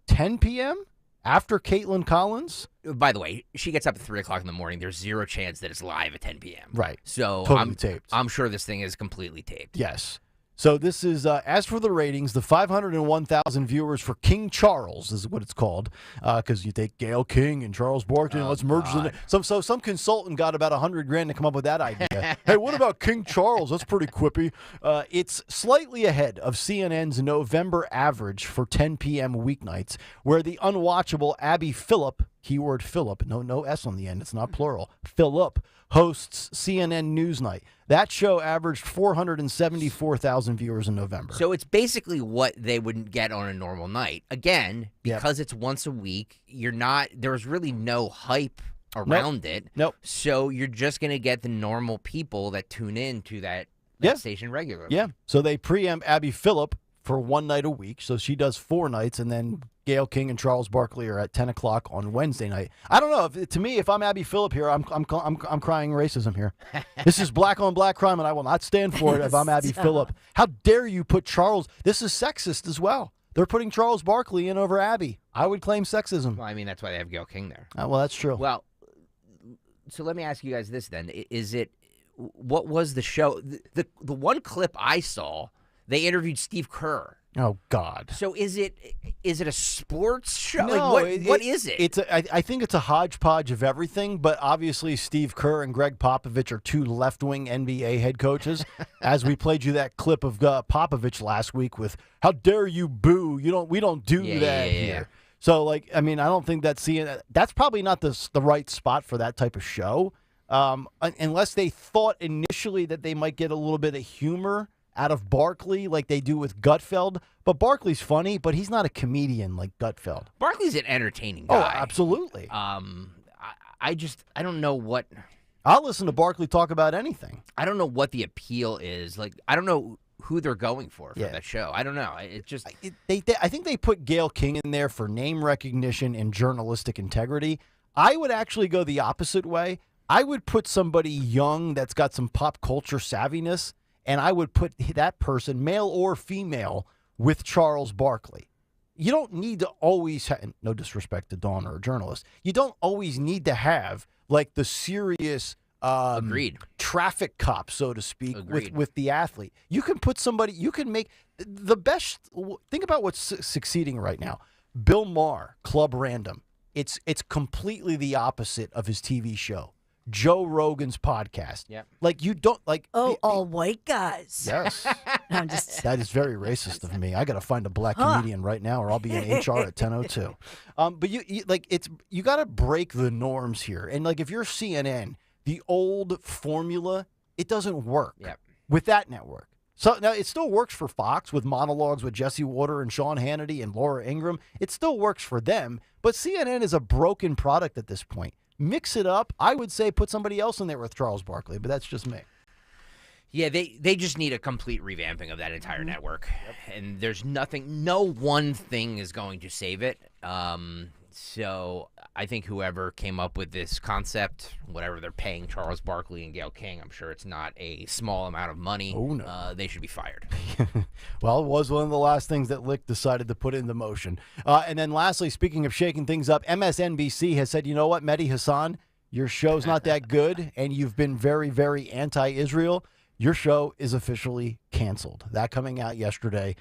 [SPEAKER 12] 10 p.m. after Caitlin Collins.
[SPEAKER 13] By the way, she gets up at 3 o'clock in the morning. There's zero chance that it's live at 10 p.m.
[SPEAKER 12] Right.
[SPEAKER 13] So
[SPEAKER 12] totally taped.
[SPEAKER 13] I'm sure this thing is completely taped.
[SPEAKER 12] Yes. So this is, as for the ratings, the 501,000 viewers for King Charles is what it's called, because you take Gayle King and Charles Barkley and let's merge them. So some consultant got about $100,000 to come up with that idea. Hey, what about King Charles? That's pretty quippy. It's slightly ahead of CNN's November average for 10 p.m. weeknights, where the unwatchable Abby Phillip, keyword Phillip, no S on the end, it's not plural, Phillip, hosts CNN Newsnight. That show averaged 474,000 viewers in November.
[SPEAKER 13] So it's basically what they wouldn't get on a normal night. Again, because it's once a week, there's really no hype around it.
[SPEAKER 12] Nope.
[SPEAKER 13] So you're just going to get the normal people that tune in to that station regularly.
[SPEAKER 12] Yeah. So they preempt Abby Phillip for one night a week. So she does 4 nights, and then Gayle King and Charles Barkley are at 10 o'clock on Wednesday night. I don't know. To me, if I'm Abby Phillip here, I'm crying racism here. This is black on black crime, and I will not stand for it if I'm Abby Phillip. How dare you put Charles? This is sexist as well. They're putting Charles Barkley in over Abby. I would claim sexism.
[SPEAKER 13] Well, I mean, that's why they have Gayle King there.
[SPEAKER 12] Well, that's true.
[SPEAKER 13] Well, so let me ask you guys this then. What was the show? The one clip I saw, they interviewed Steve Kerr.
[SPEAKER 12] Oh, God.
[SPEAKER 13] So is it a sports show?
[SPEAKER 12] No,
[SPEAKER 13] What is it?
[SPEAKER 12] I think it's a hodgepodge of everything, but obviously Steve Kerr and Greg Popovich are 2 left-wing NBA head coaches. As we played you that clip of Popovich last week with, how dare you boo? We don't do that here. So, I don't think that's probably not the right spot for that type of show, unless they thought initially that they might get a little bit of humor out of Barkley like they do with Gutfeld. But Barkley's funny, but he's not a comedian like Gutfeld.
[SPEAKER 13] Barkley's an entertaining guy.
[SPEAKER 12] Oh, absolutely.
[SPEAKER 13] I don't know what...
[SPEAKER 12] I'll listen to Barkley talk about anything.
[SPEAKER 13] I don't know what the appeal is. I don't know who they're going for that show. I don't know. It just...
[SPEAKER 12] I think they put Gayle King in there for name recognition and journalistic integrity. I would actually go the opposite way. I would put somebody young that's got some pop culture savviness, and I would put that person, male or female, with Charles Barkley. You don't need to always no disrespect to Dawn or a journalist, you don't always need to have the serious
[SPEAKER 13] Agreed.
[SPEAKER 12] Traffic cop, so to speak, with the athlete. You can put somebody, you can make the best. Think about what's succeeding right now. Bill Maher, Club Random. It's completely the opposite of his TV show. Joe Rogan's podcast.
[SPEAKER 13] Yeah.
[SPEAKER 12] You don't
[SPEAKER 14] all white guys.
[SPEAKER 12] Yes.
[SPEAKER 14] No, I'm just...
[SPEAKER 12] That is very racist of me. I got to find a black comedian right now, or I'll be in HR at 10:02. But you got to break the norms here. And if you're CNN, the old formula, it doesn't work
[SPEAKER 13] Yep.
[SPEAKER 12] with that network. So now it still works for Fox with monologues with Jesse Water and Sean Hannity and Laura Ingraham. It still works for them, but CNN is a broken product at this point. Mix it up. I would say put somebody else in there with Charles Barkley, but that's just me.
[SPEAKER 13] Yeah, they just need a complete revamping of that entire network. And there's no one thing is going to save it. So I think whoever came up with this concept, whatever they're paying Charles Barkley and Gayle King, I'm sure it's not a small amount of money.
[SPEAKER 12] Oh, no.
[SPEAKER 13] They should be fired.
[SPEAKER 12] Well, it was one of the last things that Lick decided to put into motion. And then lastly, speaking of shaking things up, MSNBC has said, you know what, Mehdi Hassan, your show's not that good, and you've been very, very anti-Israel. Your show is officially canceled. That coming out yesterday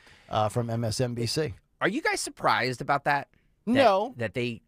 [SPEAKER 12] from MSNBC.
[SPEAKER 13] Are you guys surprised about that?
[SPEAKER 12] No.
[SPEAKER 13] That they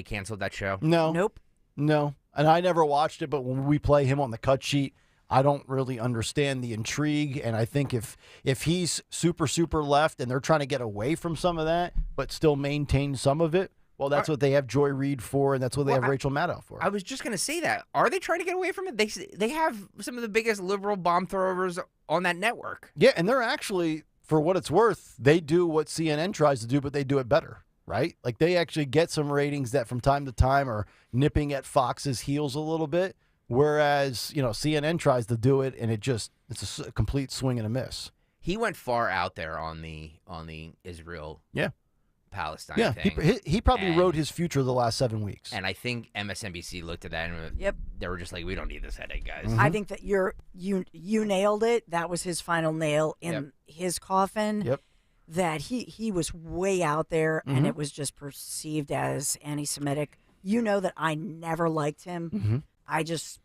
[SPEAKER 13] canceled that show?
[SPEAKER 12] No.
[SPEAKER 14] Nope.
[SPEAKER 12] No. And I never watched it, but when we play him on the cut sheet, I don't really understand the intrigue. And I think if he's super, super left and they're trying to get away from some of that, but still maintain some of it, well, that's what they have Joy Reid for, and that's what they have Rachel Maddow for.
[SPEAKER 13] I was just going to say that. Are they trying to get away from it? They have some of the biggest liberal bomb throwers on that network.
[SPEAKER 12] Yeah, and they're actually, for what it's worth, they do what CNN tries to do, but they do it better. Right? Like they actually get some ratings that from time to time are nipping at Fox's heels a little bit, whereas, CNN tries to do it and it's a complete swing and a miss.
[SPEAKER 13] He went far out there on the Israel Palestine
[SPEAKER 12] thing. He probably wrote his future the last 7 weeks.
[SPEAKER 13] And I think MSNBC looked at that and they were just like, we don't need this headache, guys.
[SPEAKER 14] I think that you nailed it. That was his final nail in his coffin.
[SPEAKER 12] Yep.
[SPEAKER 14] That he was way out there, and it was just perceived as anti-Semitic. You know that I never liked him. I just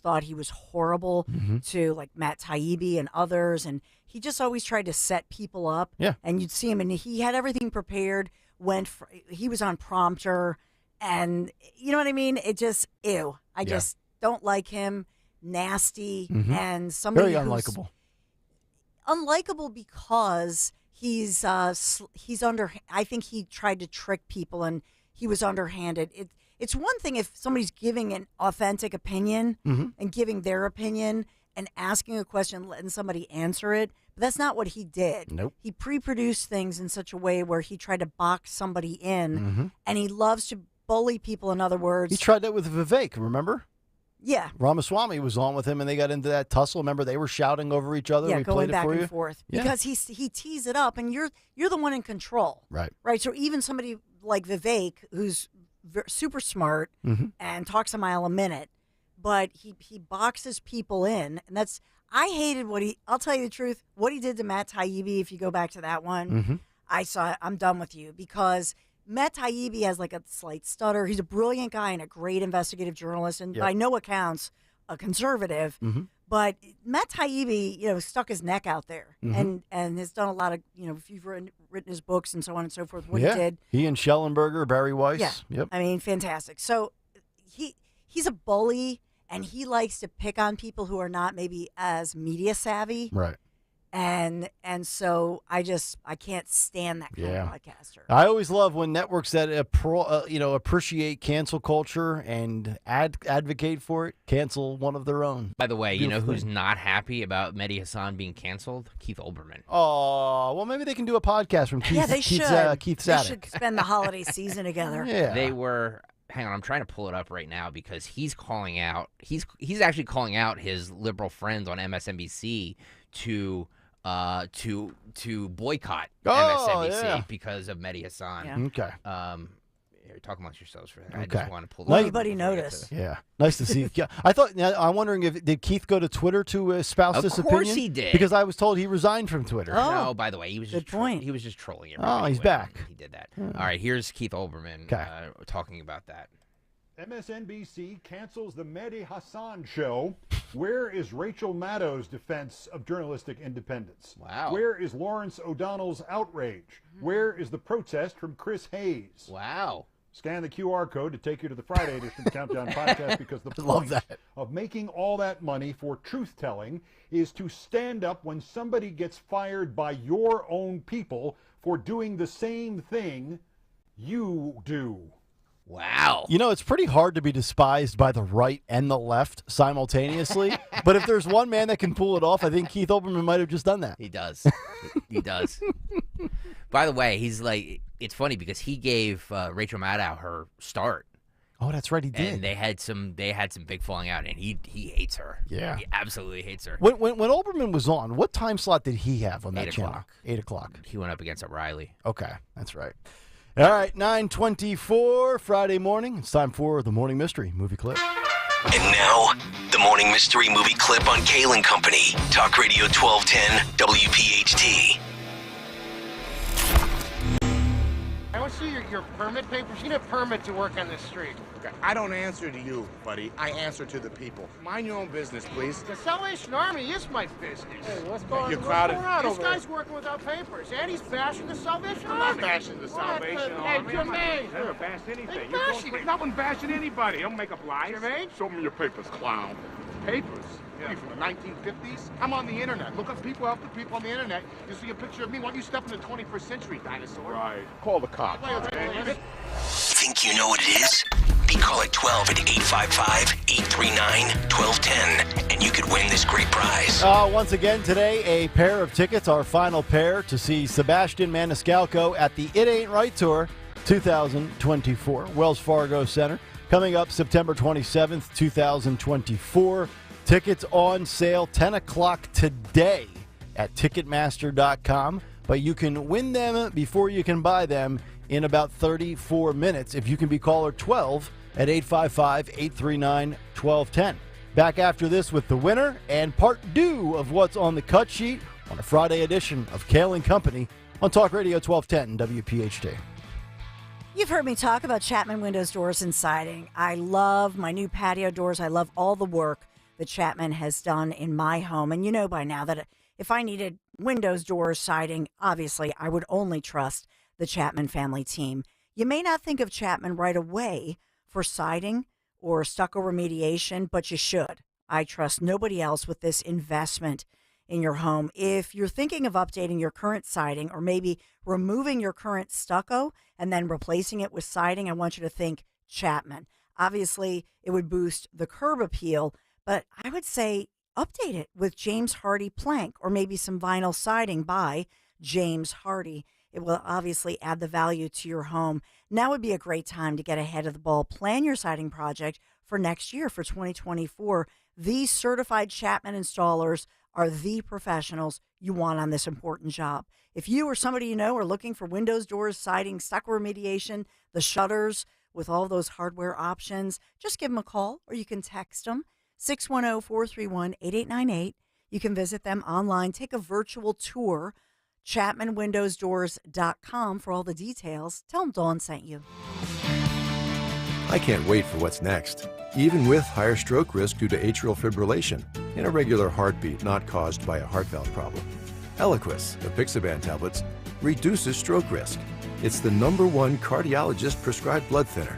[SPEAKER 14] thought he was horrible to like Matt Taibbi and others, and he just always tried to set people up.
[SPEAKER 12] Yeah.
[SPEAKER 14] And you'd see him, and he had everything prepared. He was on prompter, and you know what I mean. It just I just don't like him. Nasty and somebody
[SPEAKER 12] very
[SPEAKER 14] who's
[SPEAKER 12] unlikable
[SPEAKER 14] because. He's under. I think he tried to trick people, and he was underhanded. It's one thing if somebody's giving an authentic opinion and giving their opinion and asking a question, letting somebody answer it, but that's not what he did.
[SPEAKER 12] Nope.
[SPEAKER 14] He pre-produced things in such a way where he tried to box somebody in, and he loves to bully people. In other words,
[SPEAKER 12] he tried that with Vivek. Remember?
[SPEAKER 14] Yeah.
[SPEAKER 12] Ramaswamy was on with him, and they got into that tussle. Remember, they were shouting over each other.
[SPEAKER 14] Yeah,
[SPEAKER 12] we
[SPEAKER 14] going
[SPEAKER 12] played
[SPEAKER 14] back
[SPEAKER 12] it for
[SPEAKER 14] and
[SPEAKER 12] you.
[SPEAKER 14] forth
[SPEAKER 12] Yeah.
[SPEAKER 14] because he tees it up, and you're the one in control,
[SPEAKER 12] right?
[SPEAKER 14] Right. So even somebody like Vivek, who's super smart and talks a mile a minute, but he boxes people in, and that's I hated what I'll tell you the truth. What he did to Matt Taibbi, if you go back to that one, I saw. I'm done with you because. Matt Taibbi has like a slight stutter. He's a brilliant guy and a great investigative journalist, and by no accounts a conservative. But Matt Taibbi, stuck his neck out there and has done a lot of, if you've written his books and so on and so forth, what he did.
[SPEAKER 12] He and Schellenberger, Barry Weiss.
[SPEAKER 14] Yeah.
[SPEAKER 12] Yep.
[SPEAKER 14] I mean, fantastic. So he's a bully, and he likes to pick on people who are not maybe as media savvy.
[SPEAKER 12] Right.
[SPEAKER 14] And so I can't stand that kind of podcaster.
[SPEAKER 12] I always love when networks that appreciate cancel culture and advocate for it cancel one of their own.
[SPEAKER 13] By the way, you know who's not happy about Mehdi Hassan being canceled? Keith Olbermann.
[SPEAKER 12] Oh, well, maybe they can do a podcast from Keith.
[SPEAKER 14] Yeah, they should.
[SPEAKER 12] Keith
[SPEAKER 14] They
[SPEAKER 12] Sadek.
[SPEAKER 14] should spend the holiday season together.
[SPEAKER 12] Yeah.
[SPEAKER 13] They were. Hang on, I'm trying to pull it up right now because he's calling out. He's actually calling out his liberal friends on MSNBC to boycott MSNBC because of Mehdi Hassan.
[SPEAKER 14] Yeah.
[SPEAKER 12] Okay.
[SPEAKER 13] Here, talk amongst yourselves for that.
[SPEAKER 12] Okay.
[SPEAKER 13] I just want to pull.
[SPEAKER 14] Anybody notice?
[SPEAKER 12] Yeah, nice to see. Yeah, I'm wondering did Keith go to Twitter to espouse this opinion?
[SPEAKER 13] Of course he did.
[SPEAKER 12] Because I was told he resigned from Twitter.
[SPEAKER 14] Oh.
[SPEAKER 13] No, by the way, he was just he was just trolling everybody.
[SPEAKER 12] Oh, he's
[SPEAKER 13] when
[SPEAKER 12] back.
[SPEAKER 13] He did that. All right, here's Keith Olbermann talking about that.
[SPEAKER 1] MSNBC cancels the Mehdi Hassan show. Where is Rachel Maddow's defense of journalistic independence?
[SPEAKER 13] Wow.
[SPEAKER 1] Where is Lawrence O'Donnell's outrage? Where is the protest from Chris Hayes?
[SPEAKER 13] Wow.
[SPEAKER 1] Scan the QR code to take you to the Friday edition of the Countdown Podcast because the
[SPEAKER 12] Love
[SPEAKER 1] point
[SPEAKER 12] that.
[SPEAKER 1] of making all that money for truth-telling is to stand up when somebody gets fired by your own people for doing the same thing you do.
[SPEAKER 13] Wow.
[SPEAKER 12] You know, it's pretty hard to be despised by the right and the left simultaneously. But if there's one man that can pull it off, I think Keith Olbermann might have just done that.
[SPEAKER 13] He does. He does. By the way, he's like, it's funny because he gave Rachel Maddow her start.
[SPEAKER 12] Oh, that's right, he did.
[SPEAKER 13] And they had some big falling out, and he hates her.
[SPEAKER 12] Yeah.
[SPEAKER 13] He absolutely hates her.
[SPEAKER 12] When Olbermann was on, what time slot did he have on that
[SPEAKER 13] 8
[SPEAKER 12] channel?
[SPEAKER 13] o'clock.
[SPEAKER 12] 8 o'clock.
[SPEAKER 13] He went up against O'Reilly.
[SPEAKER 12] Okay, that's right. All right, 9:24 Friday morning. It's time for the Morning Mystery Movie Clip.
[SPEAKER 11] And now, the Morning Mystery Movie Clip on Kayal and Company. Talk Radio 1210 WPHT.
[SPEAKER 2] I want to see your permit papers. You need a permit to work on this street.
[SPEAKER 3] Okay, I don't answer to you, buddy. I answer to the people. Mind your own business, please.
[SPEAKER 2] The Salvation Army is my business. Hey, what's going
[SPEAKER 3] You're
[SPEAKER 2] on?
[SPEAKER 3] crowded.
[SPEAKER 2] What's going on
[SPEAKER 3] This
[SPEAKER 2] over
[SPEAKER 3] guy's
[SPEAKER 2] there? working without papers, and he's bashing the Salvation
[SPEAKER 3] I'm
[SPEAKER 2] Army.
[SPEAKER 3] not bashing the Salvation Army.
[SPEAKER 2] Hey,
[SPEAKER 3] I'm not-
[SPEAKER 2] Jermaine.
[SPEAKER 3] Never bash anything.
[SPEAKER 2] Hey,
[SPEAKER 3] You're
[SPEAKER 2] bashing
[SPEAKER 3] going-
[SPEAKER 2] it.
[SPEAKER 3] No one bashing anybody. Don't make up lies.
[SPEAKER 2] Jermaine?
[SPEAKER 3] Show me your papers, clown. Papers? What are you, from the 1950s? I'm on the internet. Look up people after people on the internet. You see a picture of me. Why don't you step in the 21st century, dinosaur? Right. Call the cops.
[SPEAKER 11] Think you know what it is? Be call at 12 at 855-839-1210, and you could win this great prize.
[SPEAKER 12] Once again today, a pair of tickets, our final pair, to see Sebastian Maniscalco at the It Ain't Right Tour 2024, Wells Fargo Center. Coming up September 27th, 2024. Tickets on sale 10 o'clock today at Ticketmaster.com. But you can win them before you can buy them in about 34 minutes if you can be caller 12 at 855-839-1210. Back after this with the winner and part 2 of what's on the cut sheet on a Friday edition of Kayal and Company on Talk Radio 1210 WPHT.
[SPEAKER 14] You've heard me talk about Chapman Windows, Doors, and Siding. I love my new patio doors. I love all the work that Chapman has done in my home. And you know by now that if I needed windows, doors, siding, obviously I would only trust the Chapman family team. You may not think of Chapman right away for siding or stucco remediation, but you should. I trust nobody else with this investment in your home. If you're thinking of updating your current siding or maybe removing your current stucco and then replacing it with siding, I want you to think Chapman. Obviously, it would boost the curb appeal, but I would say update it with James Hardie plank or maybe some vinyl siding by James Hardie. It will obviously add the value to your home. Now would be a great time to get ahead of the ball. Plan your siding project for next year, for 2024. These certified Chapman installers are the professionals you want on this important job. If you or somebody you know are looking for windows, doors, siding, stucco remediation, the shutters with all those hardware options, just give them a call or you can text them, 610-431-8898. You can visit them online, take a virtual tour, ChapmanWindowsDoors.com for all the details. Tell them Dawn sent you.
[SPEAKER 6] I can't wait for what's next. Even with higher stroke risk due to atrial fibrillation, an irregular heartbeat not caused by a heart valve problem. Eliquis, the Apixaban tablets, reduces stroke risk. It's the #1 cardiologist-prescribed blood thinner.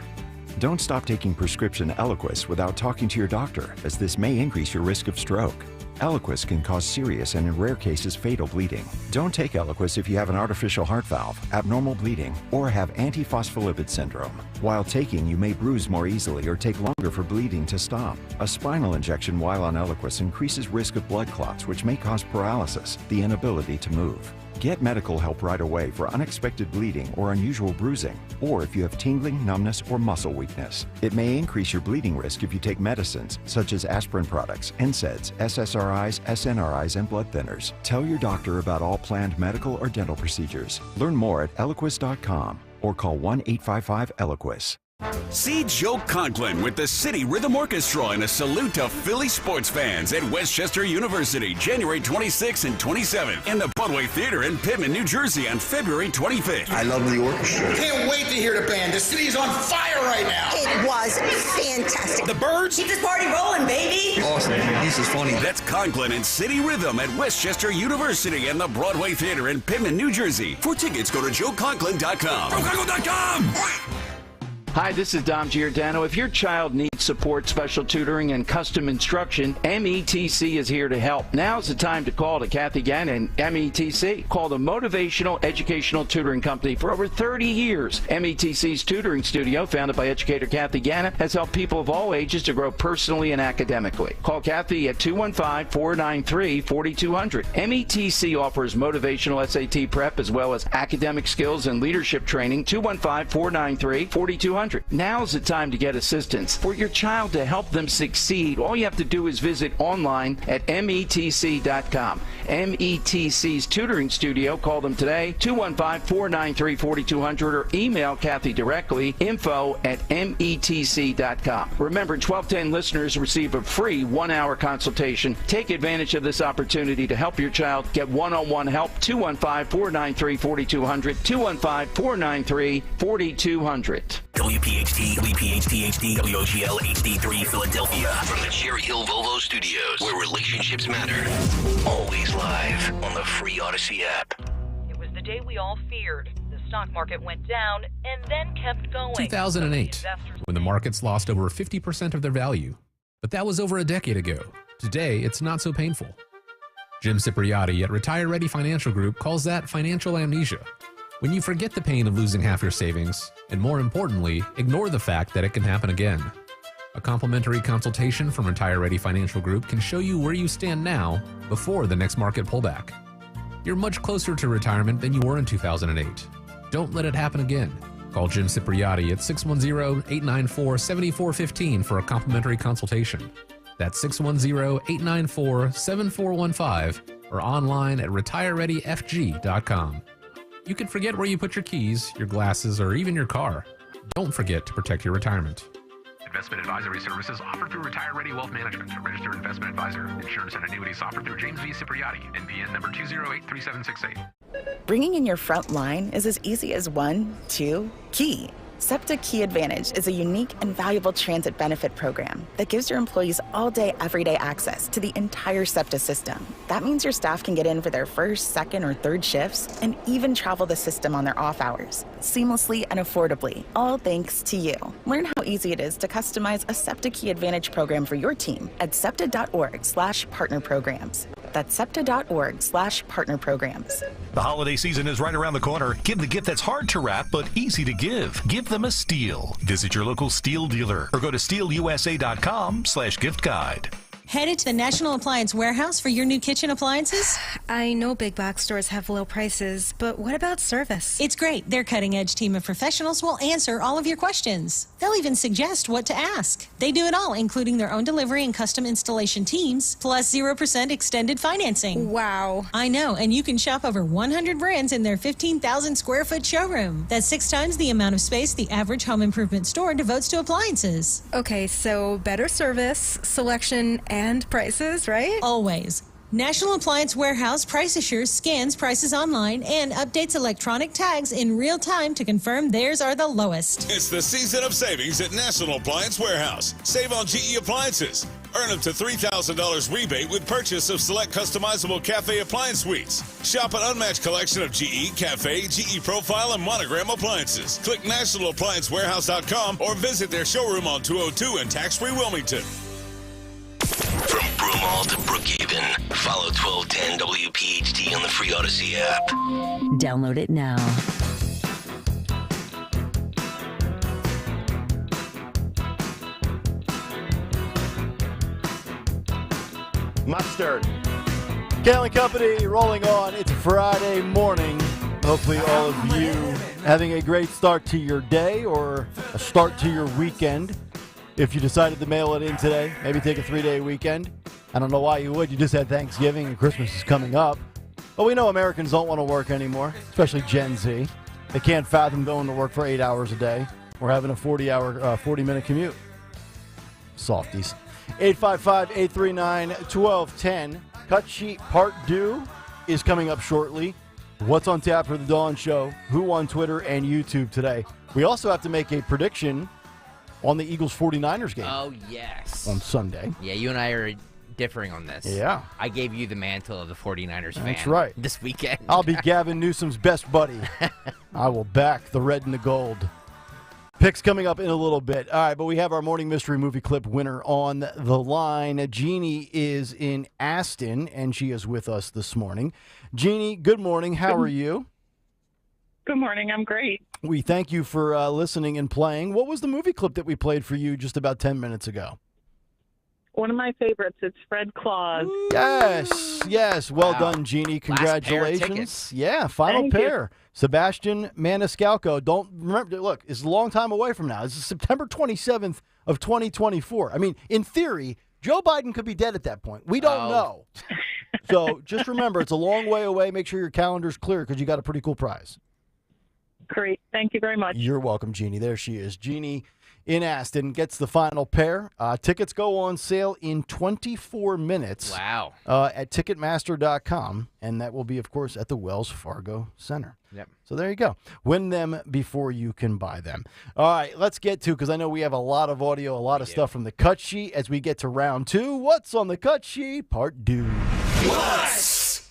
[SPEAKER 15] Don't stop taking prescription Eliquis without talking to your doctor, as this may increase your risk of stroke. Eliquis can cause serious and in rare cases fatal bleeding. Don't take Eliquis if you have an artificial heart valve, abnormal bleeding, or have antiphospholipid syndrome. While taking, you may bruise more easily or take longer for bleeding to stop. A spinal injection while on Eliquis increases risk of blood clots, which may cause paralysis, the inability to move. Get medical help right away for unexpected bleeding or unusual bruising, or if you have tingling, numbness, or muscle weakness. It may increase your bleeding risk if you take medicines such as aspirin products, NSAIDs, SSRIs, SNRIs, and blood thinners. Tell your doctor about all planned medical or dental procedures. Learn more at Eliquis.com or call 1-855-ELIQUIS.
[SPEAKER 16] See Joe Conklin with the City Rhythm Orchestra in a salute to Philly sports fans at Westchester University, January 26th and 27th, and the Broadway Theater in Pittman, New Jersey on February 25th.
[SPEAKER 17] I love the orchestra.
[SPEAKER 19] Can't wait to hear the band. The city is on fire right now.
[SPEAKER 28] It was fantastic.
[SPEAKER 19] The Birds?
[SPEAKER 28] Keep this party rolling, baby.
[SPEAKER 17] Awesome. This is funny.
[SPEAKER 16] That's Conklin and City Rhythm at Westchester University and the Broadway Theater in Pittman, New Jersey. For tickets, go to joeconklin.com.
[SPEAKER 17] JoeConklin.com!
[SPEAKER 10] Hi, this is Dom Giordano. If your child needs support, special tutoring, and custom instruction, METC is here to help. Now's the time to call to Kathy Gannon, METC. Call the Motivational Educational Tutoring Company for over 30 years. METC's tutoring studio, founded by educator Kathy Gannon, has helped people of all ages to grow personally and academically. Call Kathy at 215-493-4200. METC offers motivational SAT prep as well as academic skills and leadership training. 215-493-4200. Now's the time to get assistance. For your child to help them succeed, all you have to do is visit online at METC.com. METC's tutoring studio. Call them today, 215-493-4200, or email Kathy directly, info@METC.com. Remember, 1210 listeners receive a free 1-hour consultation. Take advantage of this opportunity to help your child get one-on-one help. 215-493-4200, 215-493-4200.
[SPEAKER 11] WPHT, WPHT-HD, WOGL HD3 Philadelphia. From the Cherry Hill Volvo Studios, where relationships matter. Always live on the free Odyssey app.
[SPEAKER 4] It was the day we all feared. The stock market went down and then kept going.
[SPEAKER 5] 2008, when the markets lost over 50% of their value. But that was over a decade ago. Today, it's not so painful. Jim Cipriotti at Retire Ready Financial Group calls that financial amnesia. When you forget the pain of losing half your savings, and more importantly, ignore the fact that it can happen again. A complimentary consultation from Retire Ready Financial Group can show you where you stand now before the next market pullback. You're much closer to retirement than you were in 2008. Don't let it happen again. Call Jim Cipriotti at 610-894-7415 for a complimentary consultation. That's 610-894-7415 or online at retirereadyfg.com. You can forget where you put your keys, your glasses, or even your car. Don't forget to protect your retirement.
[SPEAKER 7] Investment advisory services offered through Retire Ready Wealth Management, a registered investment advisor. Insurance and annuities offered through James V. Cipriotti, NPN number 2083768.
[SPEAKER 18] Bringing in your front line is as easy as 1, 2, key. SEPTA Key Advantage is a unique and valuable transit benefit program that gives your employees all-day, everyday access to the entire SEPTA system. That means your staff can get in for their first, second, or third shifts and even travel the system on their off hours, seamlessly and affordably, all thanks to you. Learn how easy it is to customize a SEPTA Key Advantage program for your team at SEPTA.org/partner programs. That's SEPTA.org/partner programs.
[SPEAKER 8] The holiday season is right around the corner. Give the gift that's hard to wrap but easy to give. Give them a Steel. Visit your local Steel dealer or go to steelusa.com/gift guide.
[SPEAKER 20] Headed to the National Appliance Warehouse for your new kitchen appliances?
[SPEAKER 21] I know big box stores have low prices, but what about service?
[SPEAKER 20] It's great. Their cutting-edge team of professionals will answer all of your questions. They'll even suggest what to ask. They do it all, including their own delivery and custom installation teams, plus 0% extended financing.
[SPEAKER 21] Wow.
[SPEAKER 20] I know, and you can shop over 100 brands in their 15,000 square foot showroom. That's 6 times the amount of space the average home improvement store devotes to appliances.
[SPEAKER 21] Okay, so better service, selection, and prices, right?
[SPEAKER 20] Always. National Appliance Warehouse Price Assures scans prices online and updates electronic tags in real time to confirm theirs are the lowest.
[SPEAKER 22] It's the season of savings at National Appliance Warehouse. Save on GE appliances. Earn up to $3,000 rebate with purchase of select customizable cafe appliance suites. Shop an unmatched collection of GE, Cafe, GE Profile, and Monogram appliances. Click nationalappliancewarehouse.com or visit their showroom on 202 in tax-free Wilmington.
[SPEAKER 11] From Broomall to Brookhaven, follow 1210 WPHT on the free Odyssey app.
[SPEAKER 9] Download it now.
[SPEAKER 12] Mustard. Kayal and Company rolling on. It's a Friday morning. Hopefully all of you having a great start to your day or a start to your weekend. If you decided to mail it in today, maybe take a 3-day weekend. I don't know why you would. You just had Thanksgiving and Christmas is coming up. But we know Americans don't want to work anymore, especially Gen Z. They can't fathom going to work for 8 hours a day or having a 40-minute commute. Softies. 855-839-1210. Cut sheet part due is coming up shortly. What's on tap for the Dawn Show? Who on Twitter and YouTube today? We also have to make a prediction on the Eagles 49ers game.
[SPEAKER 13] Oh, yes.
[SPEAKER 12] On Sunday.
[SPEAKER 13] Yeah, you and I are differing on this.
[SPEAKER 12] Yeah.
[SPEAKER 13] I gave you the mantle of the 49ers fan.
[SPEAKER 12] That's right.
[SPEAKER 13] This weekend.
[SPEAKER 12] I'll be Gavin Newsom's best buddy. I will back the red and the gold. Picks coming up in a little bit. All right, but we have our morning mystery movie clip winner on the line. Jeannie is in Aston, and she is with us this morning. Jeannie, good morning. How are you?
[SPEAKER 1] Good morning. I'm great.
[SPEAKER 12] We thank you for listening and playing. What was the movie clip that we played for you just about 10 minutes ago?
[SPEAKER 1] One of my favorites. It's Fred Claus.
[SPEAKER 12] Yes. Well done, Jeannie. Congratulations. Yeah, final
[SPEAKER 1] Thank
[SPEAKER 12] pair. Sebastian Maniscalco. Don't remember. Look, it's a long time away from now. This is September 27th of 2024. I mean, in theory, Joe Biden could be dead at that point. We don't know. So just remember, it's a long way away. Make sure your calendar's clear because you got a pretty cool prize.
[SPEAKER 1] Great. Thank you very much.
[SPEAKER 12] You're welcome, Jeannie. There she is. Jeannie in Aston gets the final pair. Tickets go on sale in 24 minutes.
[SPEAKER 13] Wow.
[SPEAKER 12] At Ticketmaster.com, and that will be, of course, at the Wells Fargo Center.
[SPEAKER 13] Yep.
[SPEAKER 12] So there you go. Win them before you can buy them. All right, let's get to, because I know we have a lot of audio, a lot of stuff from the cut sheet as we get to round 2. What's on the cut sheet? Part 2.
[SPEAKER 11] What's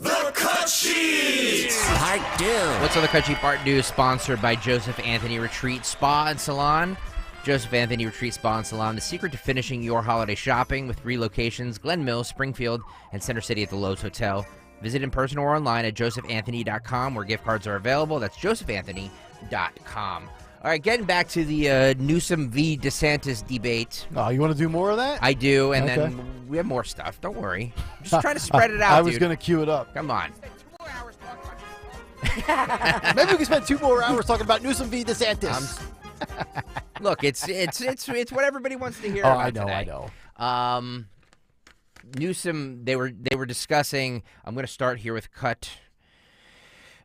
[SPEAKER 11] on the cut sheet?
[SPEAKER 13] Part 2. What's on the cut sheet? Part 2, sponsored by Joseph Anthony Retreat Spa and Salon. Joseph Anthony Retreat Spa and Salon, the secret to finishing your holiday shopping with 3 locations, Glen Mills, Springfield, and Center City at the Lowe's Hotel. Visit in person or online at josephanthony.com where gift cards are available. That's josephanthony.com. All right, getting back to the Newsom v. DeSantis debate.
[SPEAKER 12] Oh, you want to do more of that?
[SPEAKER 13] I do, and then we have more stuff. Don't worry. I'm just trying to spread it out,
[SPEAKER 12] I was going to cue it up.
[SPEAKER 13] Come on.
[SPEAKER 12] Maybe we can spend 2 more hours talking about Newsom v. DeSantis.
[SPEAKER 13] Look, it's what everybody wants to hear about today.
[SPEAKER 12] I know.
[SPEAKER 13] Newsom, they were discussing. I'm going to start here with cut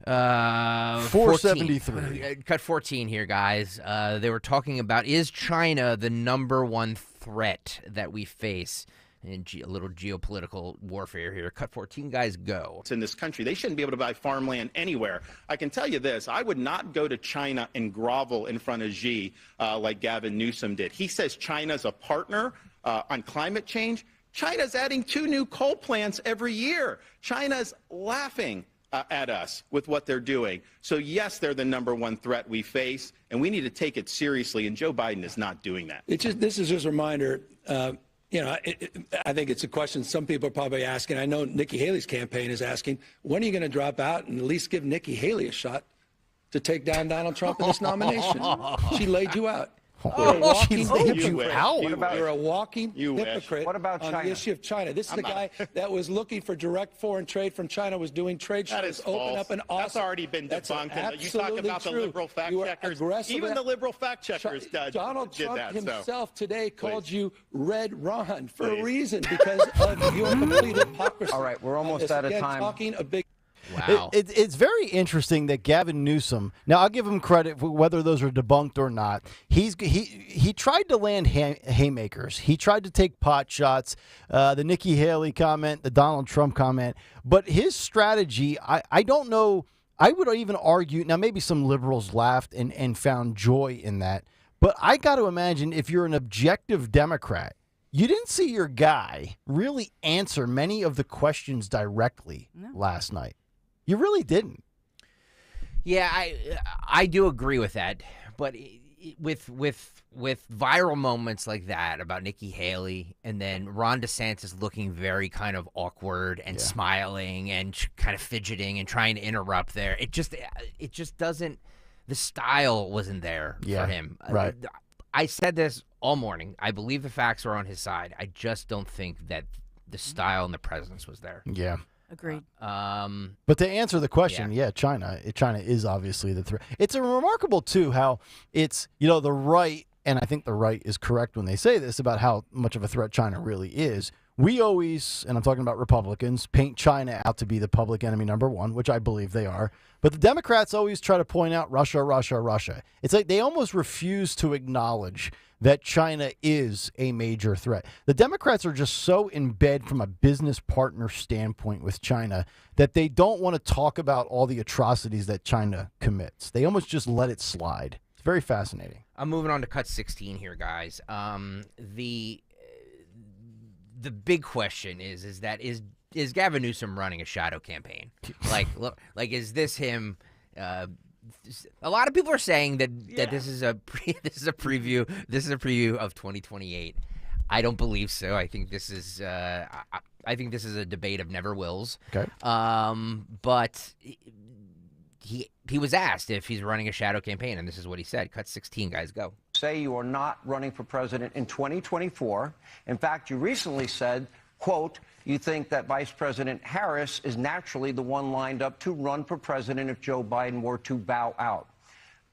[SPEAKER 13] 473. Cut 14 here, guys. They were talking about, is China the number one threat that we face? And a little geopolitical warfare here. Cut 14, guys, go.
[SPEAKER 2] In this country, they shouldn't be able to buy farmland anywhere. I can tell you this, I would not go to China and grovel in front of Xi like Gavin Newsom did. He says China's a partner on climate change. China's adding 2 new coal plants every year. China's laughing at us with what they're doing. So yes, they're the number one threat we face, and we need to take it seriously, and Joe Biden is not doing that.
[SPEAKER 3] This is just a reminder, I think it's a question some people are probably asking. I know Nikki Haley's campaign is asking, when are you going to drop out and at least give Nikki Haley a shot to take down Donald Trump in this nomination? She laid you out.
[SPEAKER 12] She laid you out.
[SPEAKER 3] You're a walking
[SPEAKER 2] You
[SPEAKER 3] hypocrite
[SPEAKER 2] What about
[SPEAKER 3] on
[SPEAKER 2] China?
[SPEAKER 3] the issue of China. This is the guy that was looking for direct foreign trade from China, was doing trade
[SPEAKER 2] That
[SPEAKER 3] shows,
[SPEAKER 2] is
[SPEAKER 3] open
[SPEAKER 2] false.
[SPEAKER 3] up an
[SPEAKER 2] That's already been
[SPEAKER 3] That's
[SPEAKER 2] debunked. And you talk
[SPEAKER 3] absolutely
[SPEAKER 2] about
[SPEAKER 3] true.
[SPEAKER 2] the liberal fact
[SPEAKER 3] You were
[SPEAKER 2] checkers.
[SPEAKER 3] aggressive
[SPEAKER 2] Even
[SPEAKER 3] with
[SPEAKER 2] the liberal fact checkers
[SPEAKER 3] Donald
[SPEAKER 2] did
[SPEAKER 3] Trump
[SPEAKER 2] that.
[SPEAKER 3] himself today called you Red Ron for
[SPEAKER 2] Please.
[SPEAKER 3] a reason, because of your complete hypocrisy.
[SPEAKER 23] All right, we're almost out of time.
[SPEAKER 3] Talking a big.
[SPEAKER 13] Wow.
[SPEAKER 12] It's very interesting that Gavin Newsom, now I'll give him credit for whether those are debunked or not. He tried to land haymakers. He tried to take pot shots, the Nikki Haley comment, the Donald Trump comment. But his strategy, I don't know, I would even argue, now maybe some liberals laughed and found joy in that. But I got to imagine if you're an objective Democrat, you didn't see your guy really answer many of the questions directly last night. You really didn't.
[SPEAKER 13] Yeah, I do agree with that, but with viral moments like that about Nikki Haley and then Ron DeSantis looking very kind of awkward and smiling and kind of fidgeting and trying to interrupt there, it just doesn't. The style wasn't there for him.
[SPEAKER 12] Right.
[SPEAKER 13] I said this all morning. I believe the facts are on his side. I just don't think that the style and the presence was there.
[SPEAKER 12] Yeah.
[SPEAKER 14] Agreed.
[SPEAKER 12] But to answer the question, China is obviously the threat. It's a remarkable, too, how it's, the right, and I think the right is correct when they say this about how much of a threat China really is. We always, and I'm talking about Republicans, paint China out to be the public enemy number one, which I believe they are. But the Democrats always try to point out Russia, Russia, Russia. It's like they almost refuse to acknowledge that China is a major threat. The Democrats are just so in bed from a business partner standpoint with China that they don't want to talk about all the atrocities that China commits. They almost just let it slide. It's very fascinating.
[SPEAKER 13] I'm moving on to cut 16 here, guys. The big question is Gavin Newsom running a shadow campaign? Like is this him a lot of people are saying that this is a preview. This is a preview of 2028. I don't believe so. I think this is I think this is a debate of never wills.
[SPEAKER 12] Okay.
[SPEAKER 13] But he was asked if he's running a shadow campaign, and this is what he said. Cut 16, guys, go.
[SPEAKER 6] Say you are not running for president in 2024. In fact, you recently said, quote, you think that Vice President Harris is naturally the one lined up to run for president if Joe Biden were to bow out.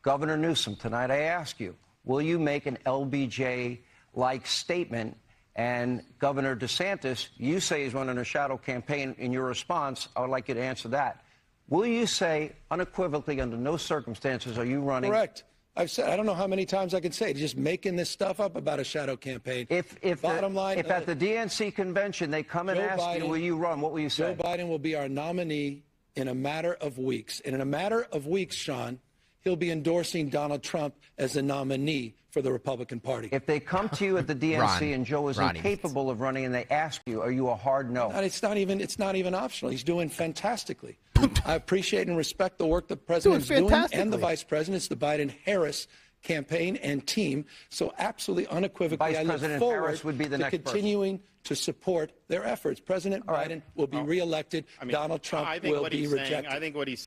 [SPEAKER 6] Governor Newsom, tonight I ask you, will you make an LBJ-like statement? And Governor DeSantis, you say he's running a shadow campaign. In your response, I would like you to answer that. Will you say unequivocally, under no circumstances are you running?
[SPEAKER 3] Correct. I've said, I don't know how many times I can say it, just making this stuff up about a shadow campaign.
[SPEAKER 6] If at the DNC convention they come and ask you, will you run? What will you say?
[SPEAKER 3] Joe Biden will be our nominee in a matter of weeks. And in a matter of weeks, Sean, he'll be endorsing Donald Trump as a nominee for the Republican Party.
[SPEAKER 6] If they come to you at the DNC and Joe is incapable of running and they ask you, are you a hard no?
[SPEAKER 3] It's not even optional. He's doing fantastically. I appreciate and respect the work the president's doing and the vice president's, the Biden-Harris campaign and team. So absolutely unequivocally, I look forward
[SPEAKER 6] Harris would be the
[SPEAKER 3] to
[SPEAKER 6] next
[SPEAKER 3] continuing to support their efforts. President Biden will be reelected. Donald Trump will be rejected.
[SPEAKER 2] I think what he's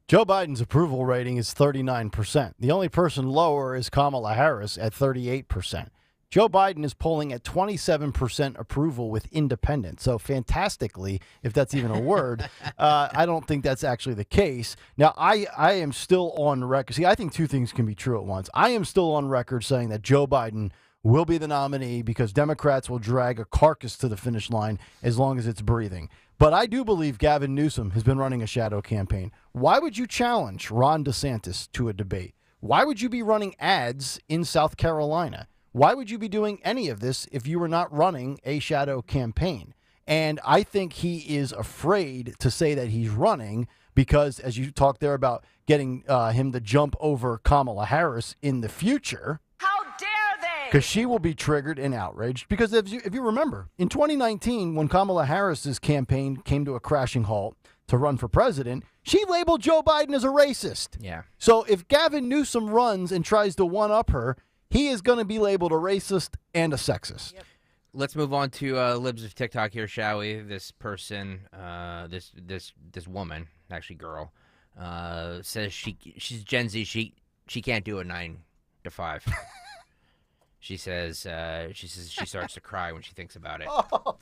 [SPEAKER 12] Joe Biden's approval rating is 39%. The only person lower is Kamala Harris at 38%. Joe Biden is polling at 27% approval with independents. So fantastically, if that's even a word, I don't think that's actually the case. Now, I am still on record. See, I think two things can be true at once. I am still on record saying that Joe Biden will be the nominee because Democrats will drag a carcass to the finish line as long as it's breathing. But I do believe Gavin Newsom has been running a shadow campaign. Why would you challenge Ron DeSantis to a debate? Why would you be running ads in South Carolina? Why would you be doing any of this if you were not running a shadow campaign? And I think he is afraid to say that he's running because, as you talked there about getting him to jump over Kamala Harris in the future.
[SPEAKER 28] How dare they?
[SPEAKER 12] Because she will be triggered and outraged. Because if you remember, in 2019, when Kamala Harris's campaign came to a crashing halt to run for president, she labeled Joe Biden as a racist.
[SPEAKER 13] Yeah.
[SPEAKER 12] So if Gavin Newsom runs and tries to one-up her, he is going to be labeled a racist and a sexist.
[SPEAKER 13] Yep. Let's move on to libs of TikTok here, shall we? This person, this woman, actually girl, says she's Gen Z. She can't do a 9 to 5. She says she starts to cry when she thinks about it.
[SPEAKER 12] Oh.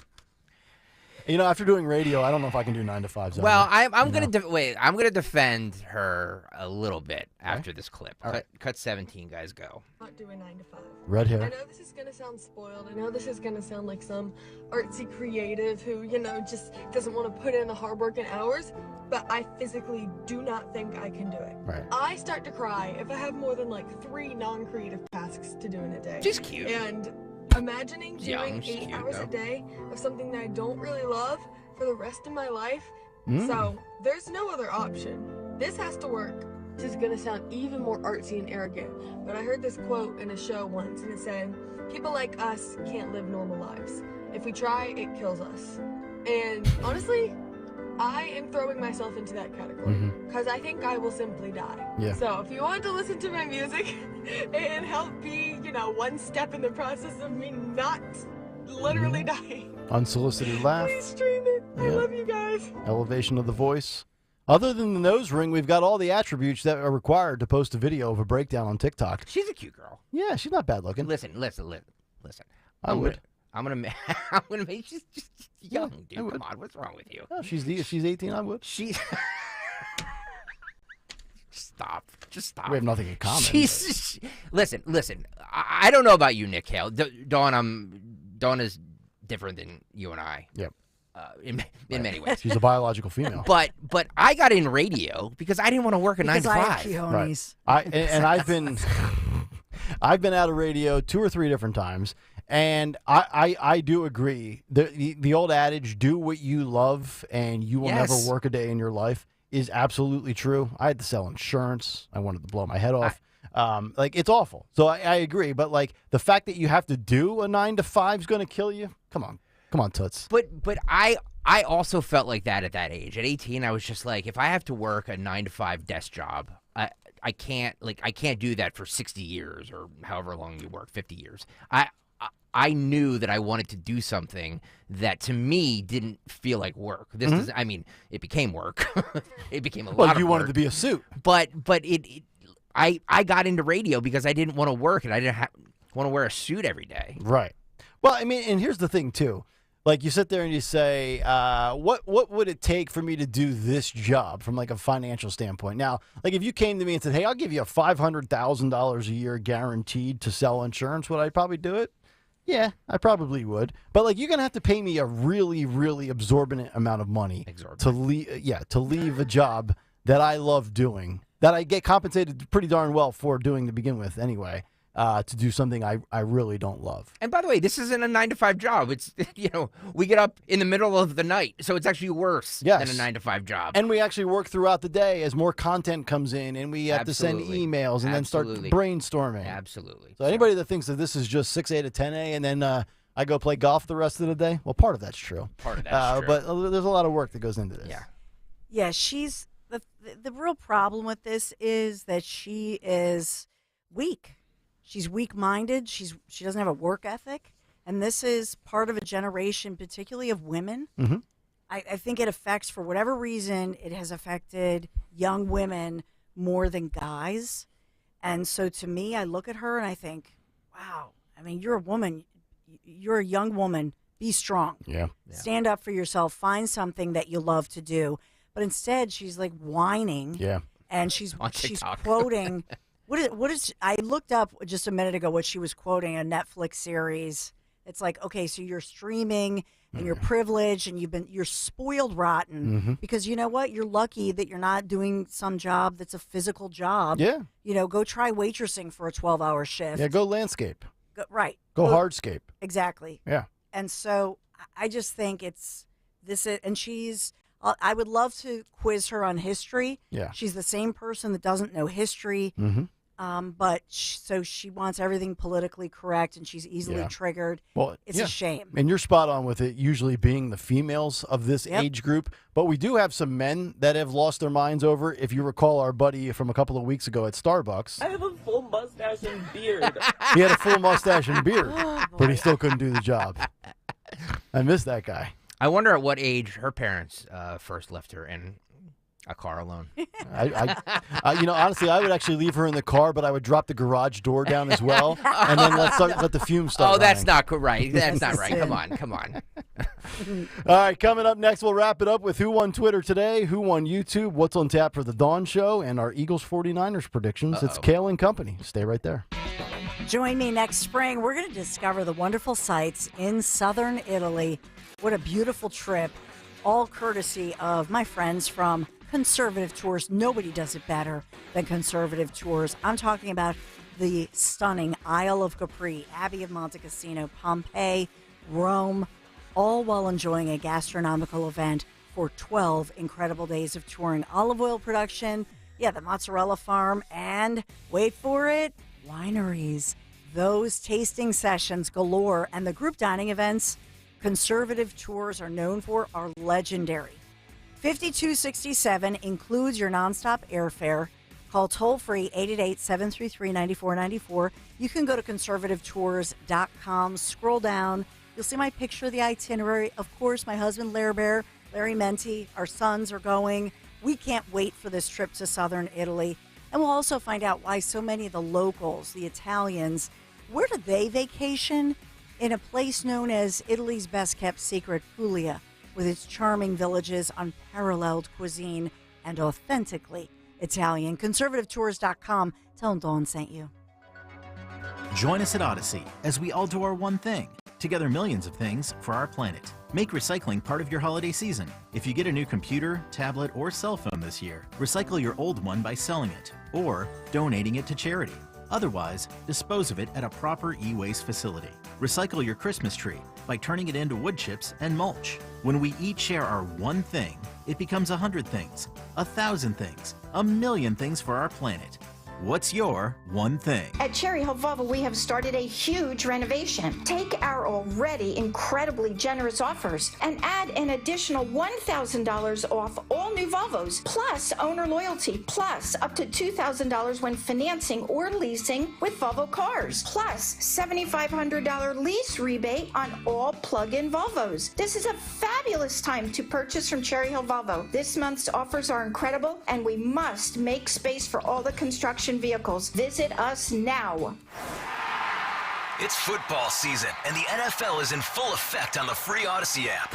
[SPEAKER 12] You know, after doing radio, I don't know if I can do 9 to 5s.
[SPEAKER 13] Well, I'm gonna defend her a little bit after this clip. Cut 17, guys, go.
[SPEAKER 15] Not do a 9 to 5.
[SPEAKER 12] Red hair.
[SPEAKER 15] I know this is gonna sound spoiled. I know this is gonna sound like some artsy creative who, just doesn't want to put in the hard work and hours. But I physically do not think I can do it.
[SPEAKER 12] Right.
[SPEAKER 15] I start to cry if I have more than 3 non-creative tasks to do in a day.
[SPEAKER 13] She's cute.
[SPEAKER 15] And imagining doing 8 hours a day of something that I don't really love for the rest of my life. So there's no other option. This has to work. This is gonna sound even more artsy and arrogant, but I heard this quote in a show once, and it said, "People like us can't live normal lives. If we try, it kills us." And honestly, I am throwing myself into that category because I think I will simply die.
[SPEAKER 12] Yeah.
[SPEAKER 15] So if you want to listen to my music and help be, one step in the process of me not literally dying,
[SPEAKER 12] Unsolicited laugh.
[SPEAKER 15] please stream it. I love you guys.
[SPEAKER 12] Elevation of the voice. Other than the nose ring, we've got all the attributes that are required to post a video of a breakdown on TikTok.
[SPEAKER 13] She's a cute girl.
[SPEAKER 12] Yeah, she's not bad looking.
[SPEAKER 13] Listen.
[SPEAKER 12] I would.
[SPEAKER 13] I'm gonna make. She's just young, dude. Come on, what's wrong with you?
[SPEAKER 12] Oh, she's 18. I would.
[SPEAKER 13] She's. Stop. Just stop.
[SPEAKER 12] We have nothing in common.
[SPEAKER 13] Listen. I don't know about you, Nick Kayal. Dawn is different than you and I.
[SPEAKER 12] Yep.
[SPEAKER 13] In many ways.
[SPEAKER 12] She's a biological female.
[SPEAKER 13] But I got in radio because I didn't want to work a 9 to 5.
[SPEAKER 14] Right.
[SPEAKER 12] I've been out of radio 2 or 3 different times. And I do agree. The old adage, do what you love and you will never work a day in your life, is absolutely true. I had to sell insurance. I wanted to blow my head off. It's awful. So I agree. But the fact that you have to do a 9 to 5 is going to kill you. Come on, Toots.
[SPEAKER 13] But I also felt like that at that age. At 18, I was just like, if I have to work a 9 to 5 desk job, I can't do that for 60 years or however long you work, 50 years. I knew that I wanted to do something that to me didn't feel like work. This doesn't, I mean, it became work. It became a lot of work.
[SPEAKER 12] Well, you wanted to be a suit.
[SPEAKER 13] But I got into radio because I didn't want to work and I didn't want to wear a suit every day.
[SPEAKER 12] Right. Well, I mean, and here's the thing too. Like you sit there and you say, what would it take for me to do this job from like a financial standpoint? Now, like if you came to me and said, hey, I'll give you $500,000 a year guaranteed to sell insurance, would I probably do it? Yeah, I probably would. But like you're going to have to pay me a really, really absorbent amount of money to leave a job that I love doing, that I get compensated pretty darn well for doing to begin with anyway. To do something I really don't love.
[SPEAKER 13] And by the way, this isn't a 9-to-5 job. It's, we get up in the middle of the night, so it's actually worse than a 9-to-5 job.
[SPEAKER 12] And we actually work throughout the day as more content comes in, and we have to send emails and then start brainstorming.
[SPEAKER 13] Absolutely.
[SPEAKER 12] So anybody that thinks that this is just 6A to 10A and then I go play golf the rest of the day, well, part of that's true.
[SPEAKER 13] Part of that's true.
[SPEAKER 12] But there's a lot of work that goes into this.
[SPEAKER 13] Yeah.
[SPEAKER 14] Yeah, she's the real problem with this is that she is weak. She's weak-minded. She doesn't have a work ethic, and this is part of a generation, particularly of women.
[SPEAKER 12] Mm-hmm.
[SPEAKER 14] I think it affects, for whatever reason, it has affected young women more than guys. And so to me, I look at her and I think, wow, I mean, you're a woman. You're a young woman. Be strong.
[SPEAKER 12] Yeah.
[SPEAKER 14] Stand up for yourself. Find something that you love to do. But instead, she's like whining.
[SPEAKER 12] Yeah.
[SPEAKER 14] And she's quoting... What is I looked up just a minute ago what she was quoting, a Netflix series. It's like, okay, so you're streaming and you're privileged and you're spoiled rotten because you know what? You're lucky that you're not doing some job that's a physical job.
[SPEAKER 12] Yeah.
[SPEAKER 14] Go try waitressing for a 12-hour shift.
[SPEAKER 12] Yeah, go landscape.
[SPEAKER 14] Go
[SPEAKER 12] hardscape.
[SPEAKER 14] Exactly.
[SPEAKER 12] Yeah.
[SPEAKER 14] And so I just think it's this, and she's, I would love to quiz her on history.
[SPEAKER 12] Yeah.
[SPEAKER 14] She's the same person that doesn't know history.
[SPEAKER 12] Mm-hmm.
[SPEAKER 14] But so she wants everything politically correct, and she's easily triggered.
[SPEAKER 12] Well,
[SPEAKER 14] it's a shame.
[SPEAKER 12] And you're spot on with it, usually being the females of this age group. But we do have some men that have lost their minds over. If you recall our buddy from a couple of weeks ago at Starbucks.
[SPEAKER 16] I have a full mustache and beard.
[SPEAKER 12] He had a full mustache and beard, but he still couldn't do the job. I miss that guy.
[SPEAKER 13] I wonder at what age her parents first left her in a car alone.
[SPEAKER 12] Honestly, I would actually leave her in the car, but I would drop the garage door down as well, and then let the fumes start.
[SPEAKER 13] Oh, that's
[SPEAKER 12] running.
[SPEAKER 13] not right. That's not right. Come on.
[SPEAKER 12] All right, coming up next, we'll wrap it up with who won Twitter today, who won YouTube, what's on tap for the Dawn Show, and our Eagles 49ers predictions. It's Kayal and Company. Stay right there.
[SPEAKER 14] Join me next spring. We're going to discover the wonderful sights in southern Italy. What a beautiful trip, all courtesy of my friends from Conservative Tours. Nobody does it better than Conservative Tours. I'm talking about the stunning Isle of Capri, Abbey of Monte Cassino, Pompeii, Rome, all while enjoying a gastronomical event for 12 incredible days of touring. Olive oil production, the mozzarella farm, and wait for it, wineries. Those tasting sessions galore, and the group dining events Conservative Tours are known for are legendary. 5267 includes your nonstop airfare. Call toll-free 888-733-9494. You can go to conservativetours.com. Scroll down. You'll see my picture of the itinerary. Of course, my husband, Larry Menti, our sons are going. We can't wait for this trip to southern Italy. And we'll also find out why so many of the locals, the Italians, where do they vacation? In a place known as Italy's best-kept secret, Puglia, with its charming villages, unparalleled cuisine, and authentically Italian. Conservativetours.com. Tell them Dawn sent you.
[SPEAKER 17] Join us at Odyssey as we all do our one thing. Together, millions of things for our planet. Make recycling part of your holiday season. If you get a new computer, tablet, or cell phone this year, recycle your old one by selling it or donating it to charity. Otherwise, dispose of it at a proper e-waste facility. Recycle your Christmas tree by turning it into wood chips and mulch. When we each share our one thing, it becomes 100 things, 1,000 things, 1,000,000 things for our planet. What's your one thing?
[SPEAKER 4] At Cherry Hill Volvo, we have started a huge renovation. Take our already incredibly generous offers and add an additional $1,000 off all new Volvos, plus owner loyalty, plus up to $2,000 when financing or leasing with Volvo cars, plus $7,500 lease rebate on all plug-in Volvos. This is a fabulous time to purchase from Cherry Hill Volvo. This month's offers are incredible, and we must make space for all the construction vehicles. Visit us now.
[SPEAKER 11] It's football season, and the NFL is in full effect on the free Odyssey app.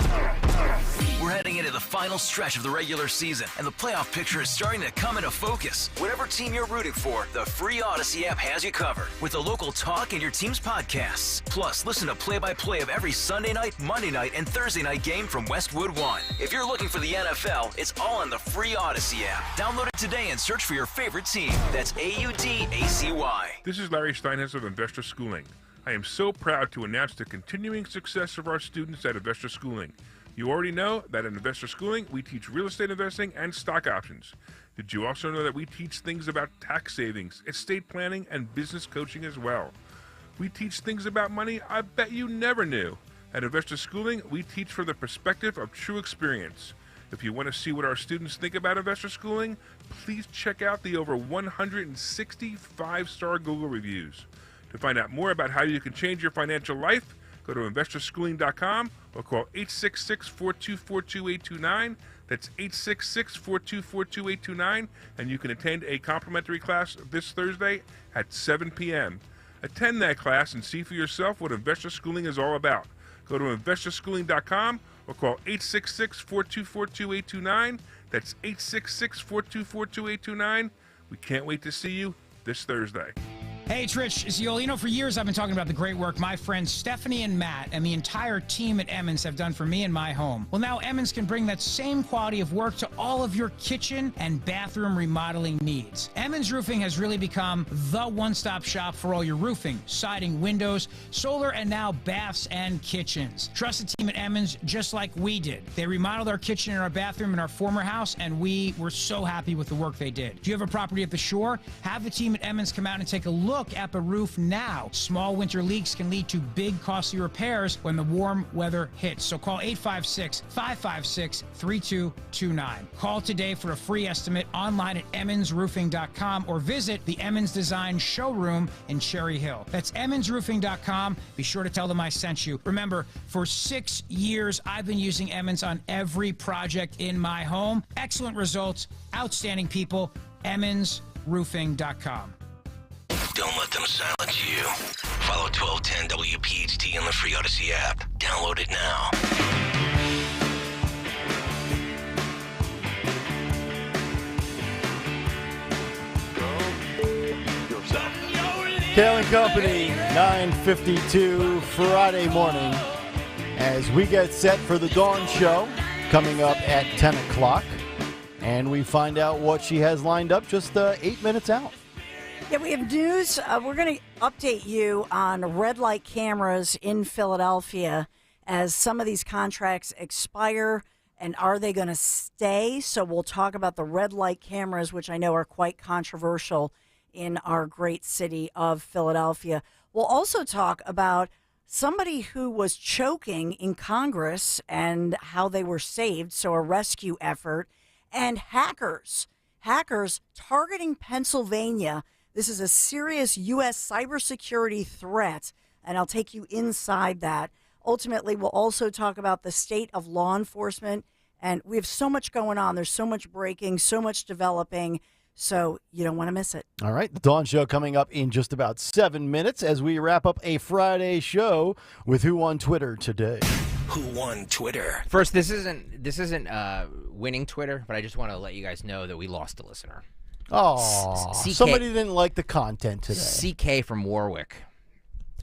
[SPEAKER 11] We're heading into the final stretch of the regular season, and the playoff picture is starting to come into focus. Whatever team you're rooting for, the free Odyssey app has you covered with the local talk and your team's podcasts. Plus, listen to play-by-play of every Sunday night, Monday night, and Thursday night game from Westwood One. If you're looking for the NFL, it's all on the free Odyssey app. Download it today and search for your favorite team. That's AUDACY.
[SPEAKER 10] This is Larry Steinhaus of Investor Schooling. I am so proud to announce the continuing success of our students at Investor Schooling. You already know that at Investor Schooling, we teach real estate investing and stock options. Did you also know that we teach things about tax savings, estate planning, and business coaching as well? We teach things about money I bet you never knew. At Investor Schooling, we teach from the perspective of true experience. If you want to see what our students think about Investor Schooling, please check out the over 160 5-star Google reviews. To find out more about how you can change your financial life, go to investorschooling.com or call 866-424-2829. That's 866-424-2829, and you can attend a complimentary class this Thursday at 7 p.m. Attend that class and see for yourself what Investor Schooling is all about. Go to investorschooling.com or call 866-424-2829. That's 866-424-2829. We can't wait to see you this Thursday.
[SPEAKER 19] Hey, it's Rich. It's Yul. You know, for years I've been talking about the great work my friends Stephanie and Matt and the entire team at Emmons have done for me and my home. Well, now Emmons can bring that same quality of work to all of your kitchen and bathroom remodeling needs. Emmons Roofing has really become the one-stop shop for all your roofing, siding, windows, solar, and now baths and kitchens. Trust the team at Emmons just like we did. They remodeled our kitchen and our bathroom in our former house, and we were so happy with the work they did. Do you have a property at the shore? Have the team at Emmons come out and take a look at the roof now. Small winter leaks can lead to big, costly repairs when the warm weather hits. So call 856-556-3229. Call today for a free estimate online at emmonsroofing.com or visit the Emmons Design Showroom in Cherry Hill. That's emmonsroofing.com. Be sure to tell them I sent you. Remember, for 6 years, I've been using Emmons on every project in my home. Excellent results, outstanding people. emmonsroofing.com.
[SPEAKER 11] Don't let them silence you. Follow 1210 WPHT on the free Odyssey app. Download it now.
[SPEAKER 12] Kayal and Company, 9:52 Friday morning, as we get set for the Dawn Show coming up at 10 o'clock. And we find out what she has lined up just 8 minutes out.
[SPEAKER 14] Yeah, we have news. We're going to update you on red light cameras in Philadelphia as some of these contracts expire, and are they going to stay? So we'll talk about the red light cameras, which I know are quite controversial in our great city of Philadelphia. We'll also talk about somebody who was choking in Congress and how they were saved, so a rescue effort, and hackers targeting Pennsylvania. This is a serious U.S. cybersecurity threat, and I'll take you inside that. Ultimately, we'll also talk about the state of law enforcement, and we have so much going on. There's so much breaking, so much developing, so you don't want to miss it.
[SPEAKER 12] All right, the Dawn Show coming up in just about 7 minutes as we wrap up a Friday show with Who Won Twitter today.
[SPEAKER 11] Who won Twitter?
[SPEAKER 13] First, this isn't winning Twitter, but I just want to let you guys know that we lost a listener.
[SPEAKER 12] Oh, somebody didn't like the content today.
[SPEAKER 13] CK from Warwick.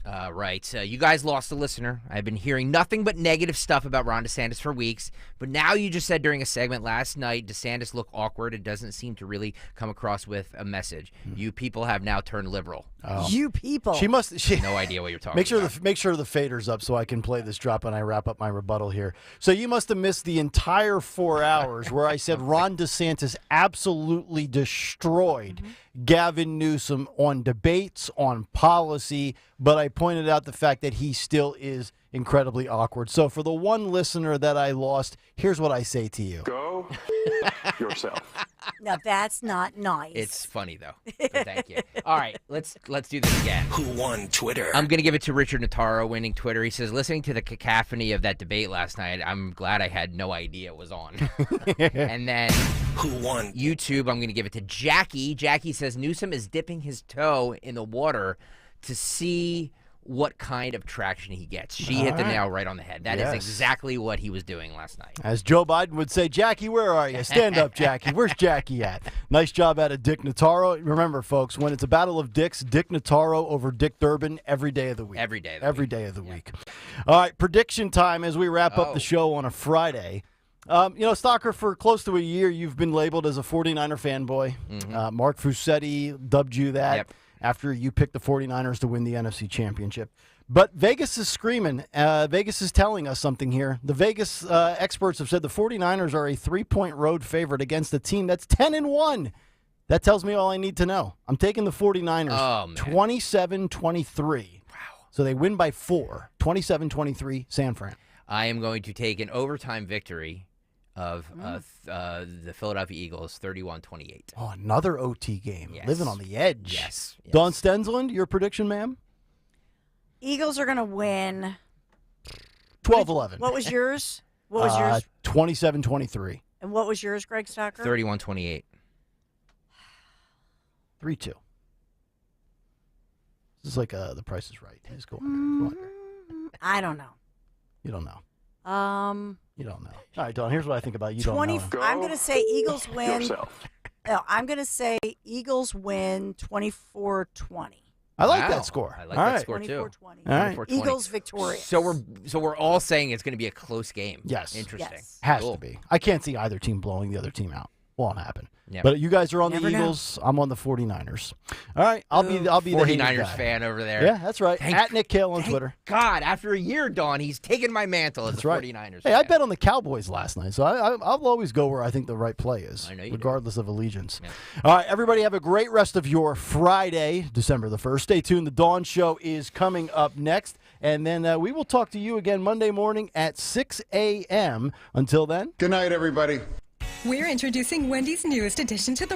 [SPEAKER 13] Right. You guys lost a listener. I've been hearing nothing but negative stuff about Ron DeSantis for weeks, but now you just said during a segment last night, DeSantis looked awkward. It doesn't seem to really come across with a message. You people have now turned liberal.
[SPEAKER 12] Oh.
[SPEAKER 14] You people.
[SPEAKER 12] She
[SPEAKER 13] no idea what you're talking about.
[SPEAKER 12] Make sure the fader's up so I can play this drop when I wrap up my rebuttal here. So you must have missed the entire 4 hours where I said Ron DeSantis absolutely destroyed Gavin Newsom on debates, on policy, but I pointed out the fact that he still is incredibly awkward. So for the one listener that I lost, here's what I say to you.
[SPEAKER 5] Go yourself.
[SPEAKER 14] Now, that's not nice.
[SPEAKER 13] It's funny, though. But thank you. All right, let's do this again.
[SPEAKER 11] Who won Twitter?
[SPEAKER 13] I'm going to give it to Richard Notaro winning Twitter. He says, listening to the cacophony of that debate last night, I'm glad I had no idea it was on. And then
[SPEAKER 11] who won
[SPEAKER 13] YouTube? I'm going to give it to Jackie. Jackie says, Newsom is dipping his toe in the water to see what kind of traction he gets. She hit the nail right on the head. That is exactly what he was doing last night.
[SPEAKER 12] As Joe Biden would say, Jackie, where are you? Stand up, Jackie. Where's Jackie at? Nice job out of Dick Notaro. Remember, folks, when it's a battle of dicks, Dick Notaro over Dick Durbin every day of the week.
[SPEAKER 13] Every day of the week.
[SPEAKER 12] All right, prediction time as we wrap up the show on a Friday. Stalker, for close to a year, you've been labeled as a 49er fanboy.
[SPEAKER 13] Mm-hmm.
[SPEAKER 12] Mark Fusetti dubbed you that.
[SPEAKER 13] Yep.
[SPEAKER 12] After you picked the 49ers to win the NFC Championship. But Vegas is screaming. Vegas is telling us something here. The Vegas experts have said the 49ers are a 3-point road favorite against a team that's 10-1. That tells me all I need to know. I'm taking the 49ers 27-23. Wow. So they win by 4. 27-23, San Fran.
[SPEAKER 13] I am going to take an overtime victory of the Philadelphia Eagles, 31-28.
[SPEAKER 12] Oh, another OT game.
[SPEAKER 13] Yes.
[SPEAKER 12] Living on the edge.
[SPEAKER 13] Yes.
[SPEAKER 12] Dawn Stensland, your prediction, ma'am?
[SPEAKER 14] Eagles are going to win.
[SPEAKER 12] 12-11.
[SPEAKER 14] What was yours? What was yours?
[SPEAKER 12] 27-23.
[SPEAKER 14] And what was yours, Greg Stocker?
[SPEAKER 13] 31-28.
[SPEAKER 12] 3-2. This is like The Price is Right. He's going.
[SPEAKER 14] I don't know.
[SPEAKER 12] You don't know.
[SPEAKER 14] You
[SPEAKER 12] don't know. All right, Dawn, here's what I think about you. Don't know.
[SPEAKER 14] I'm going to say Eagles win.
[SPEAKER 12] yourself.
[SPEAKER 14] No, I'm going to say Eagles win 24-20.
[SPEAKER 12] I like that score.
[SPEAKER 13] I like
[SPEAKER 12] All
[SPEAKER 13] that
[SPEAKER 12] right.
[SPEAKER 13] score too.
[SPEAKER 14] 24-20.
[SPEAKER 12] All right.
[SPEAKER 13] 24-20.
[SPEAKER 14] Eagles victorious.
[SPEAKER 13] So we're all saying it's going to be a close game.
[SPEAKER 12] Yes.
[SPEAKER 13] Interesting.
[SPEAKER 14] Yes.
[SPEAKER 12] Has
[SPEAKER 13] Cool.
[SPEAKER 12] to be. I can't see either team blowing the other team out. Won't happen.
[SPEAKER 13] Yep.
[SPEAKER 12] But you guys are on
[SPEAKER 14] Never
[SPEAKER 12] the
[SPEAKER 14] know.
[SPEAKER 12] Eagles. I'm on the 49ers. All right. I'll be the
[SPEAKER 13] 49ers
[SPEAKER 12] hated guy.
[SPEAKER 13] fan over there.
[SPEAKER 12] Yeah, that's right. At Nick Kale on Twitter.
[SPEAKER 13] God, after a year, Dawn, he's taken my mantle as
[SPEAKER 12] That's
[SPEAKER 13] a
[SPEAKER 12] right.
[SPEAKER 13] 49ers
[SPEAKER 12] Hey, I
[SPEAKER 13] fan.
[SPEAKER 12] bet on the Cowboys last night, so I'll always go where I think the right play is,
[SPEAKER 13] I know you do.
[SPEAKER 12] regardless of allegiance. All right, everybody have a great rest of your Friday, December the 1st. Stay tuned. The Dawn Show is coming up next, and then we will talk to you again Monday morning at 6 a.m. Until then.
[SPEAKER 7] Good night, everybody.
[SPEAKER 21] We're introducing Wendy's newest addition to the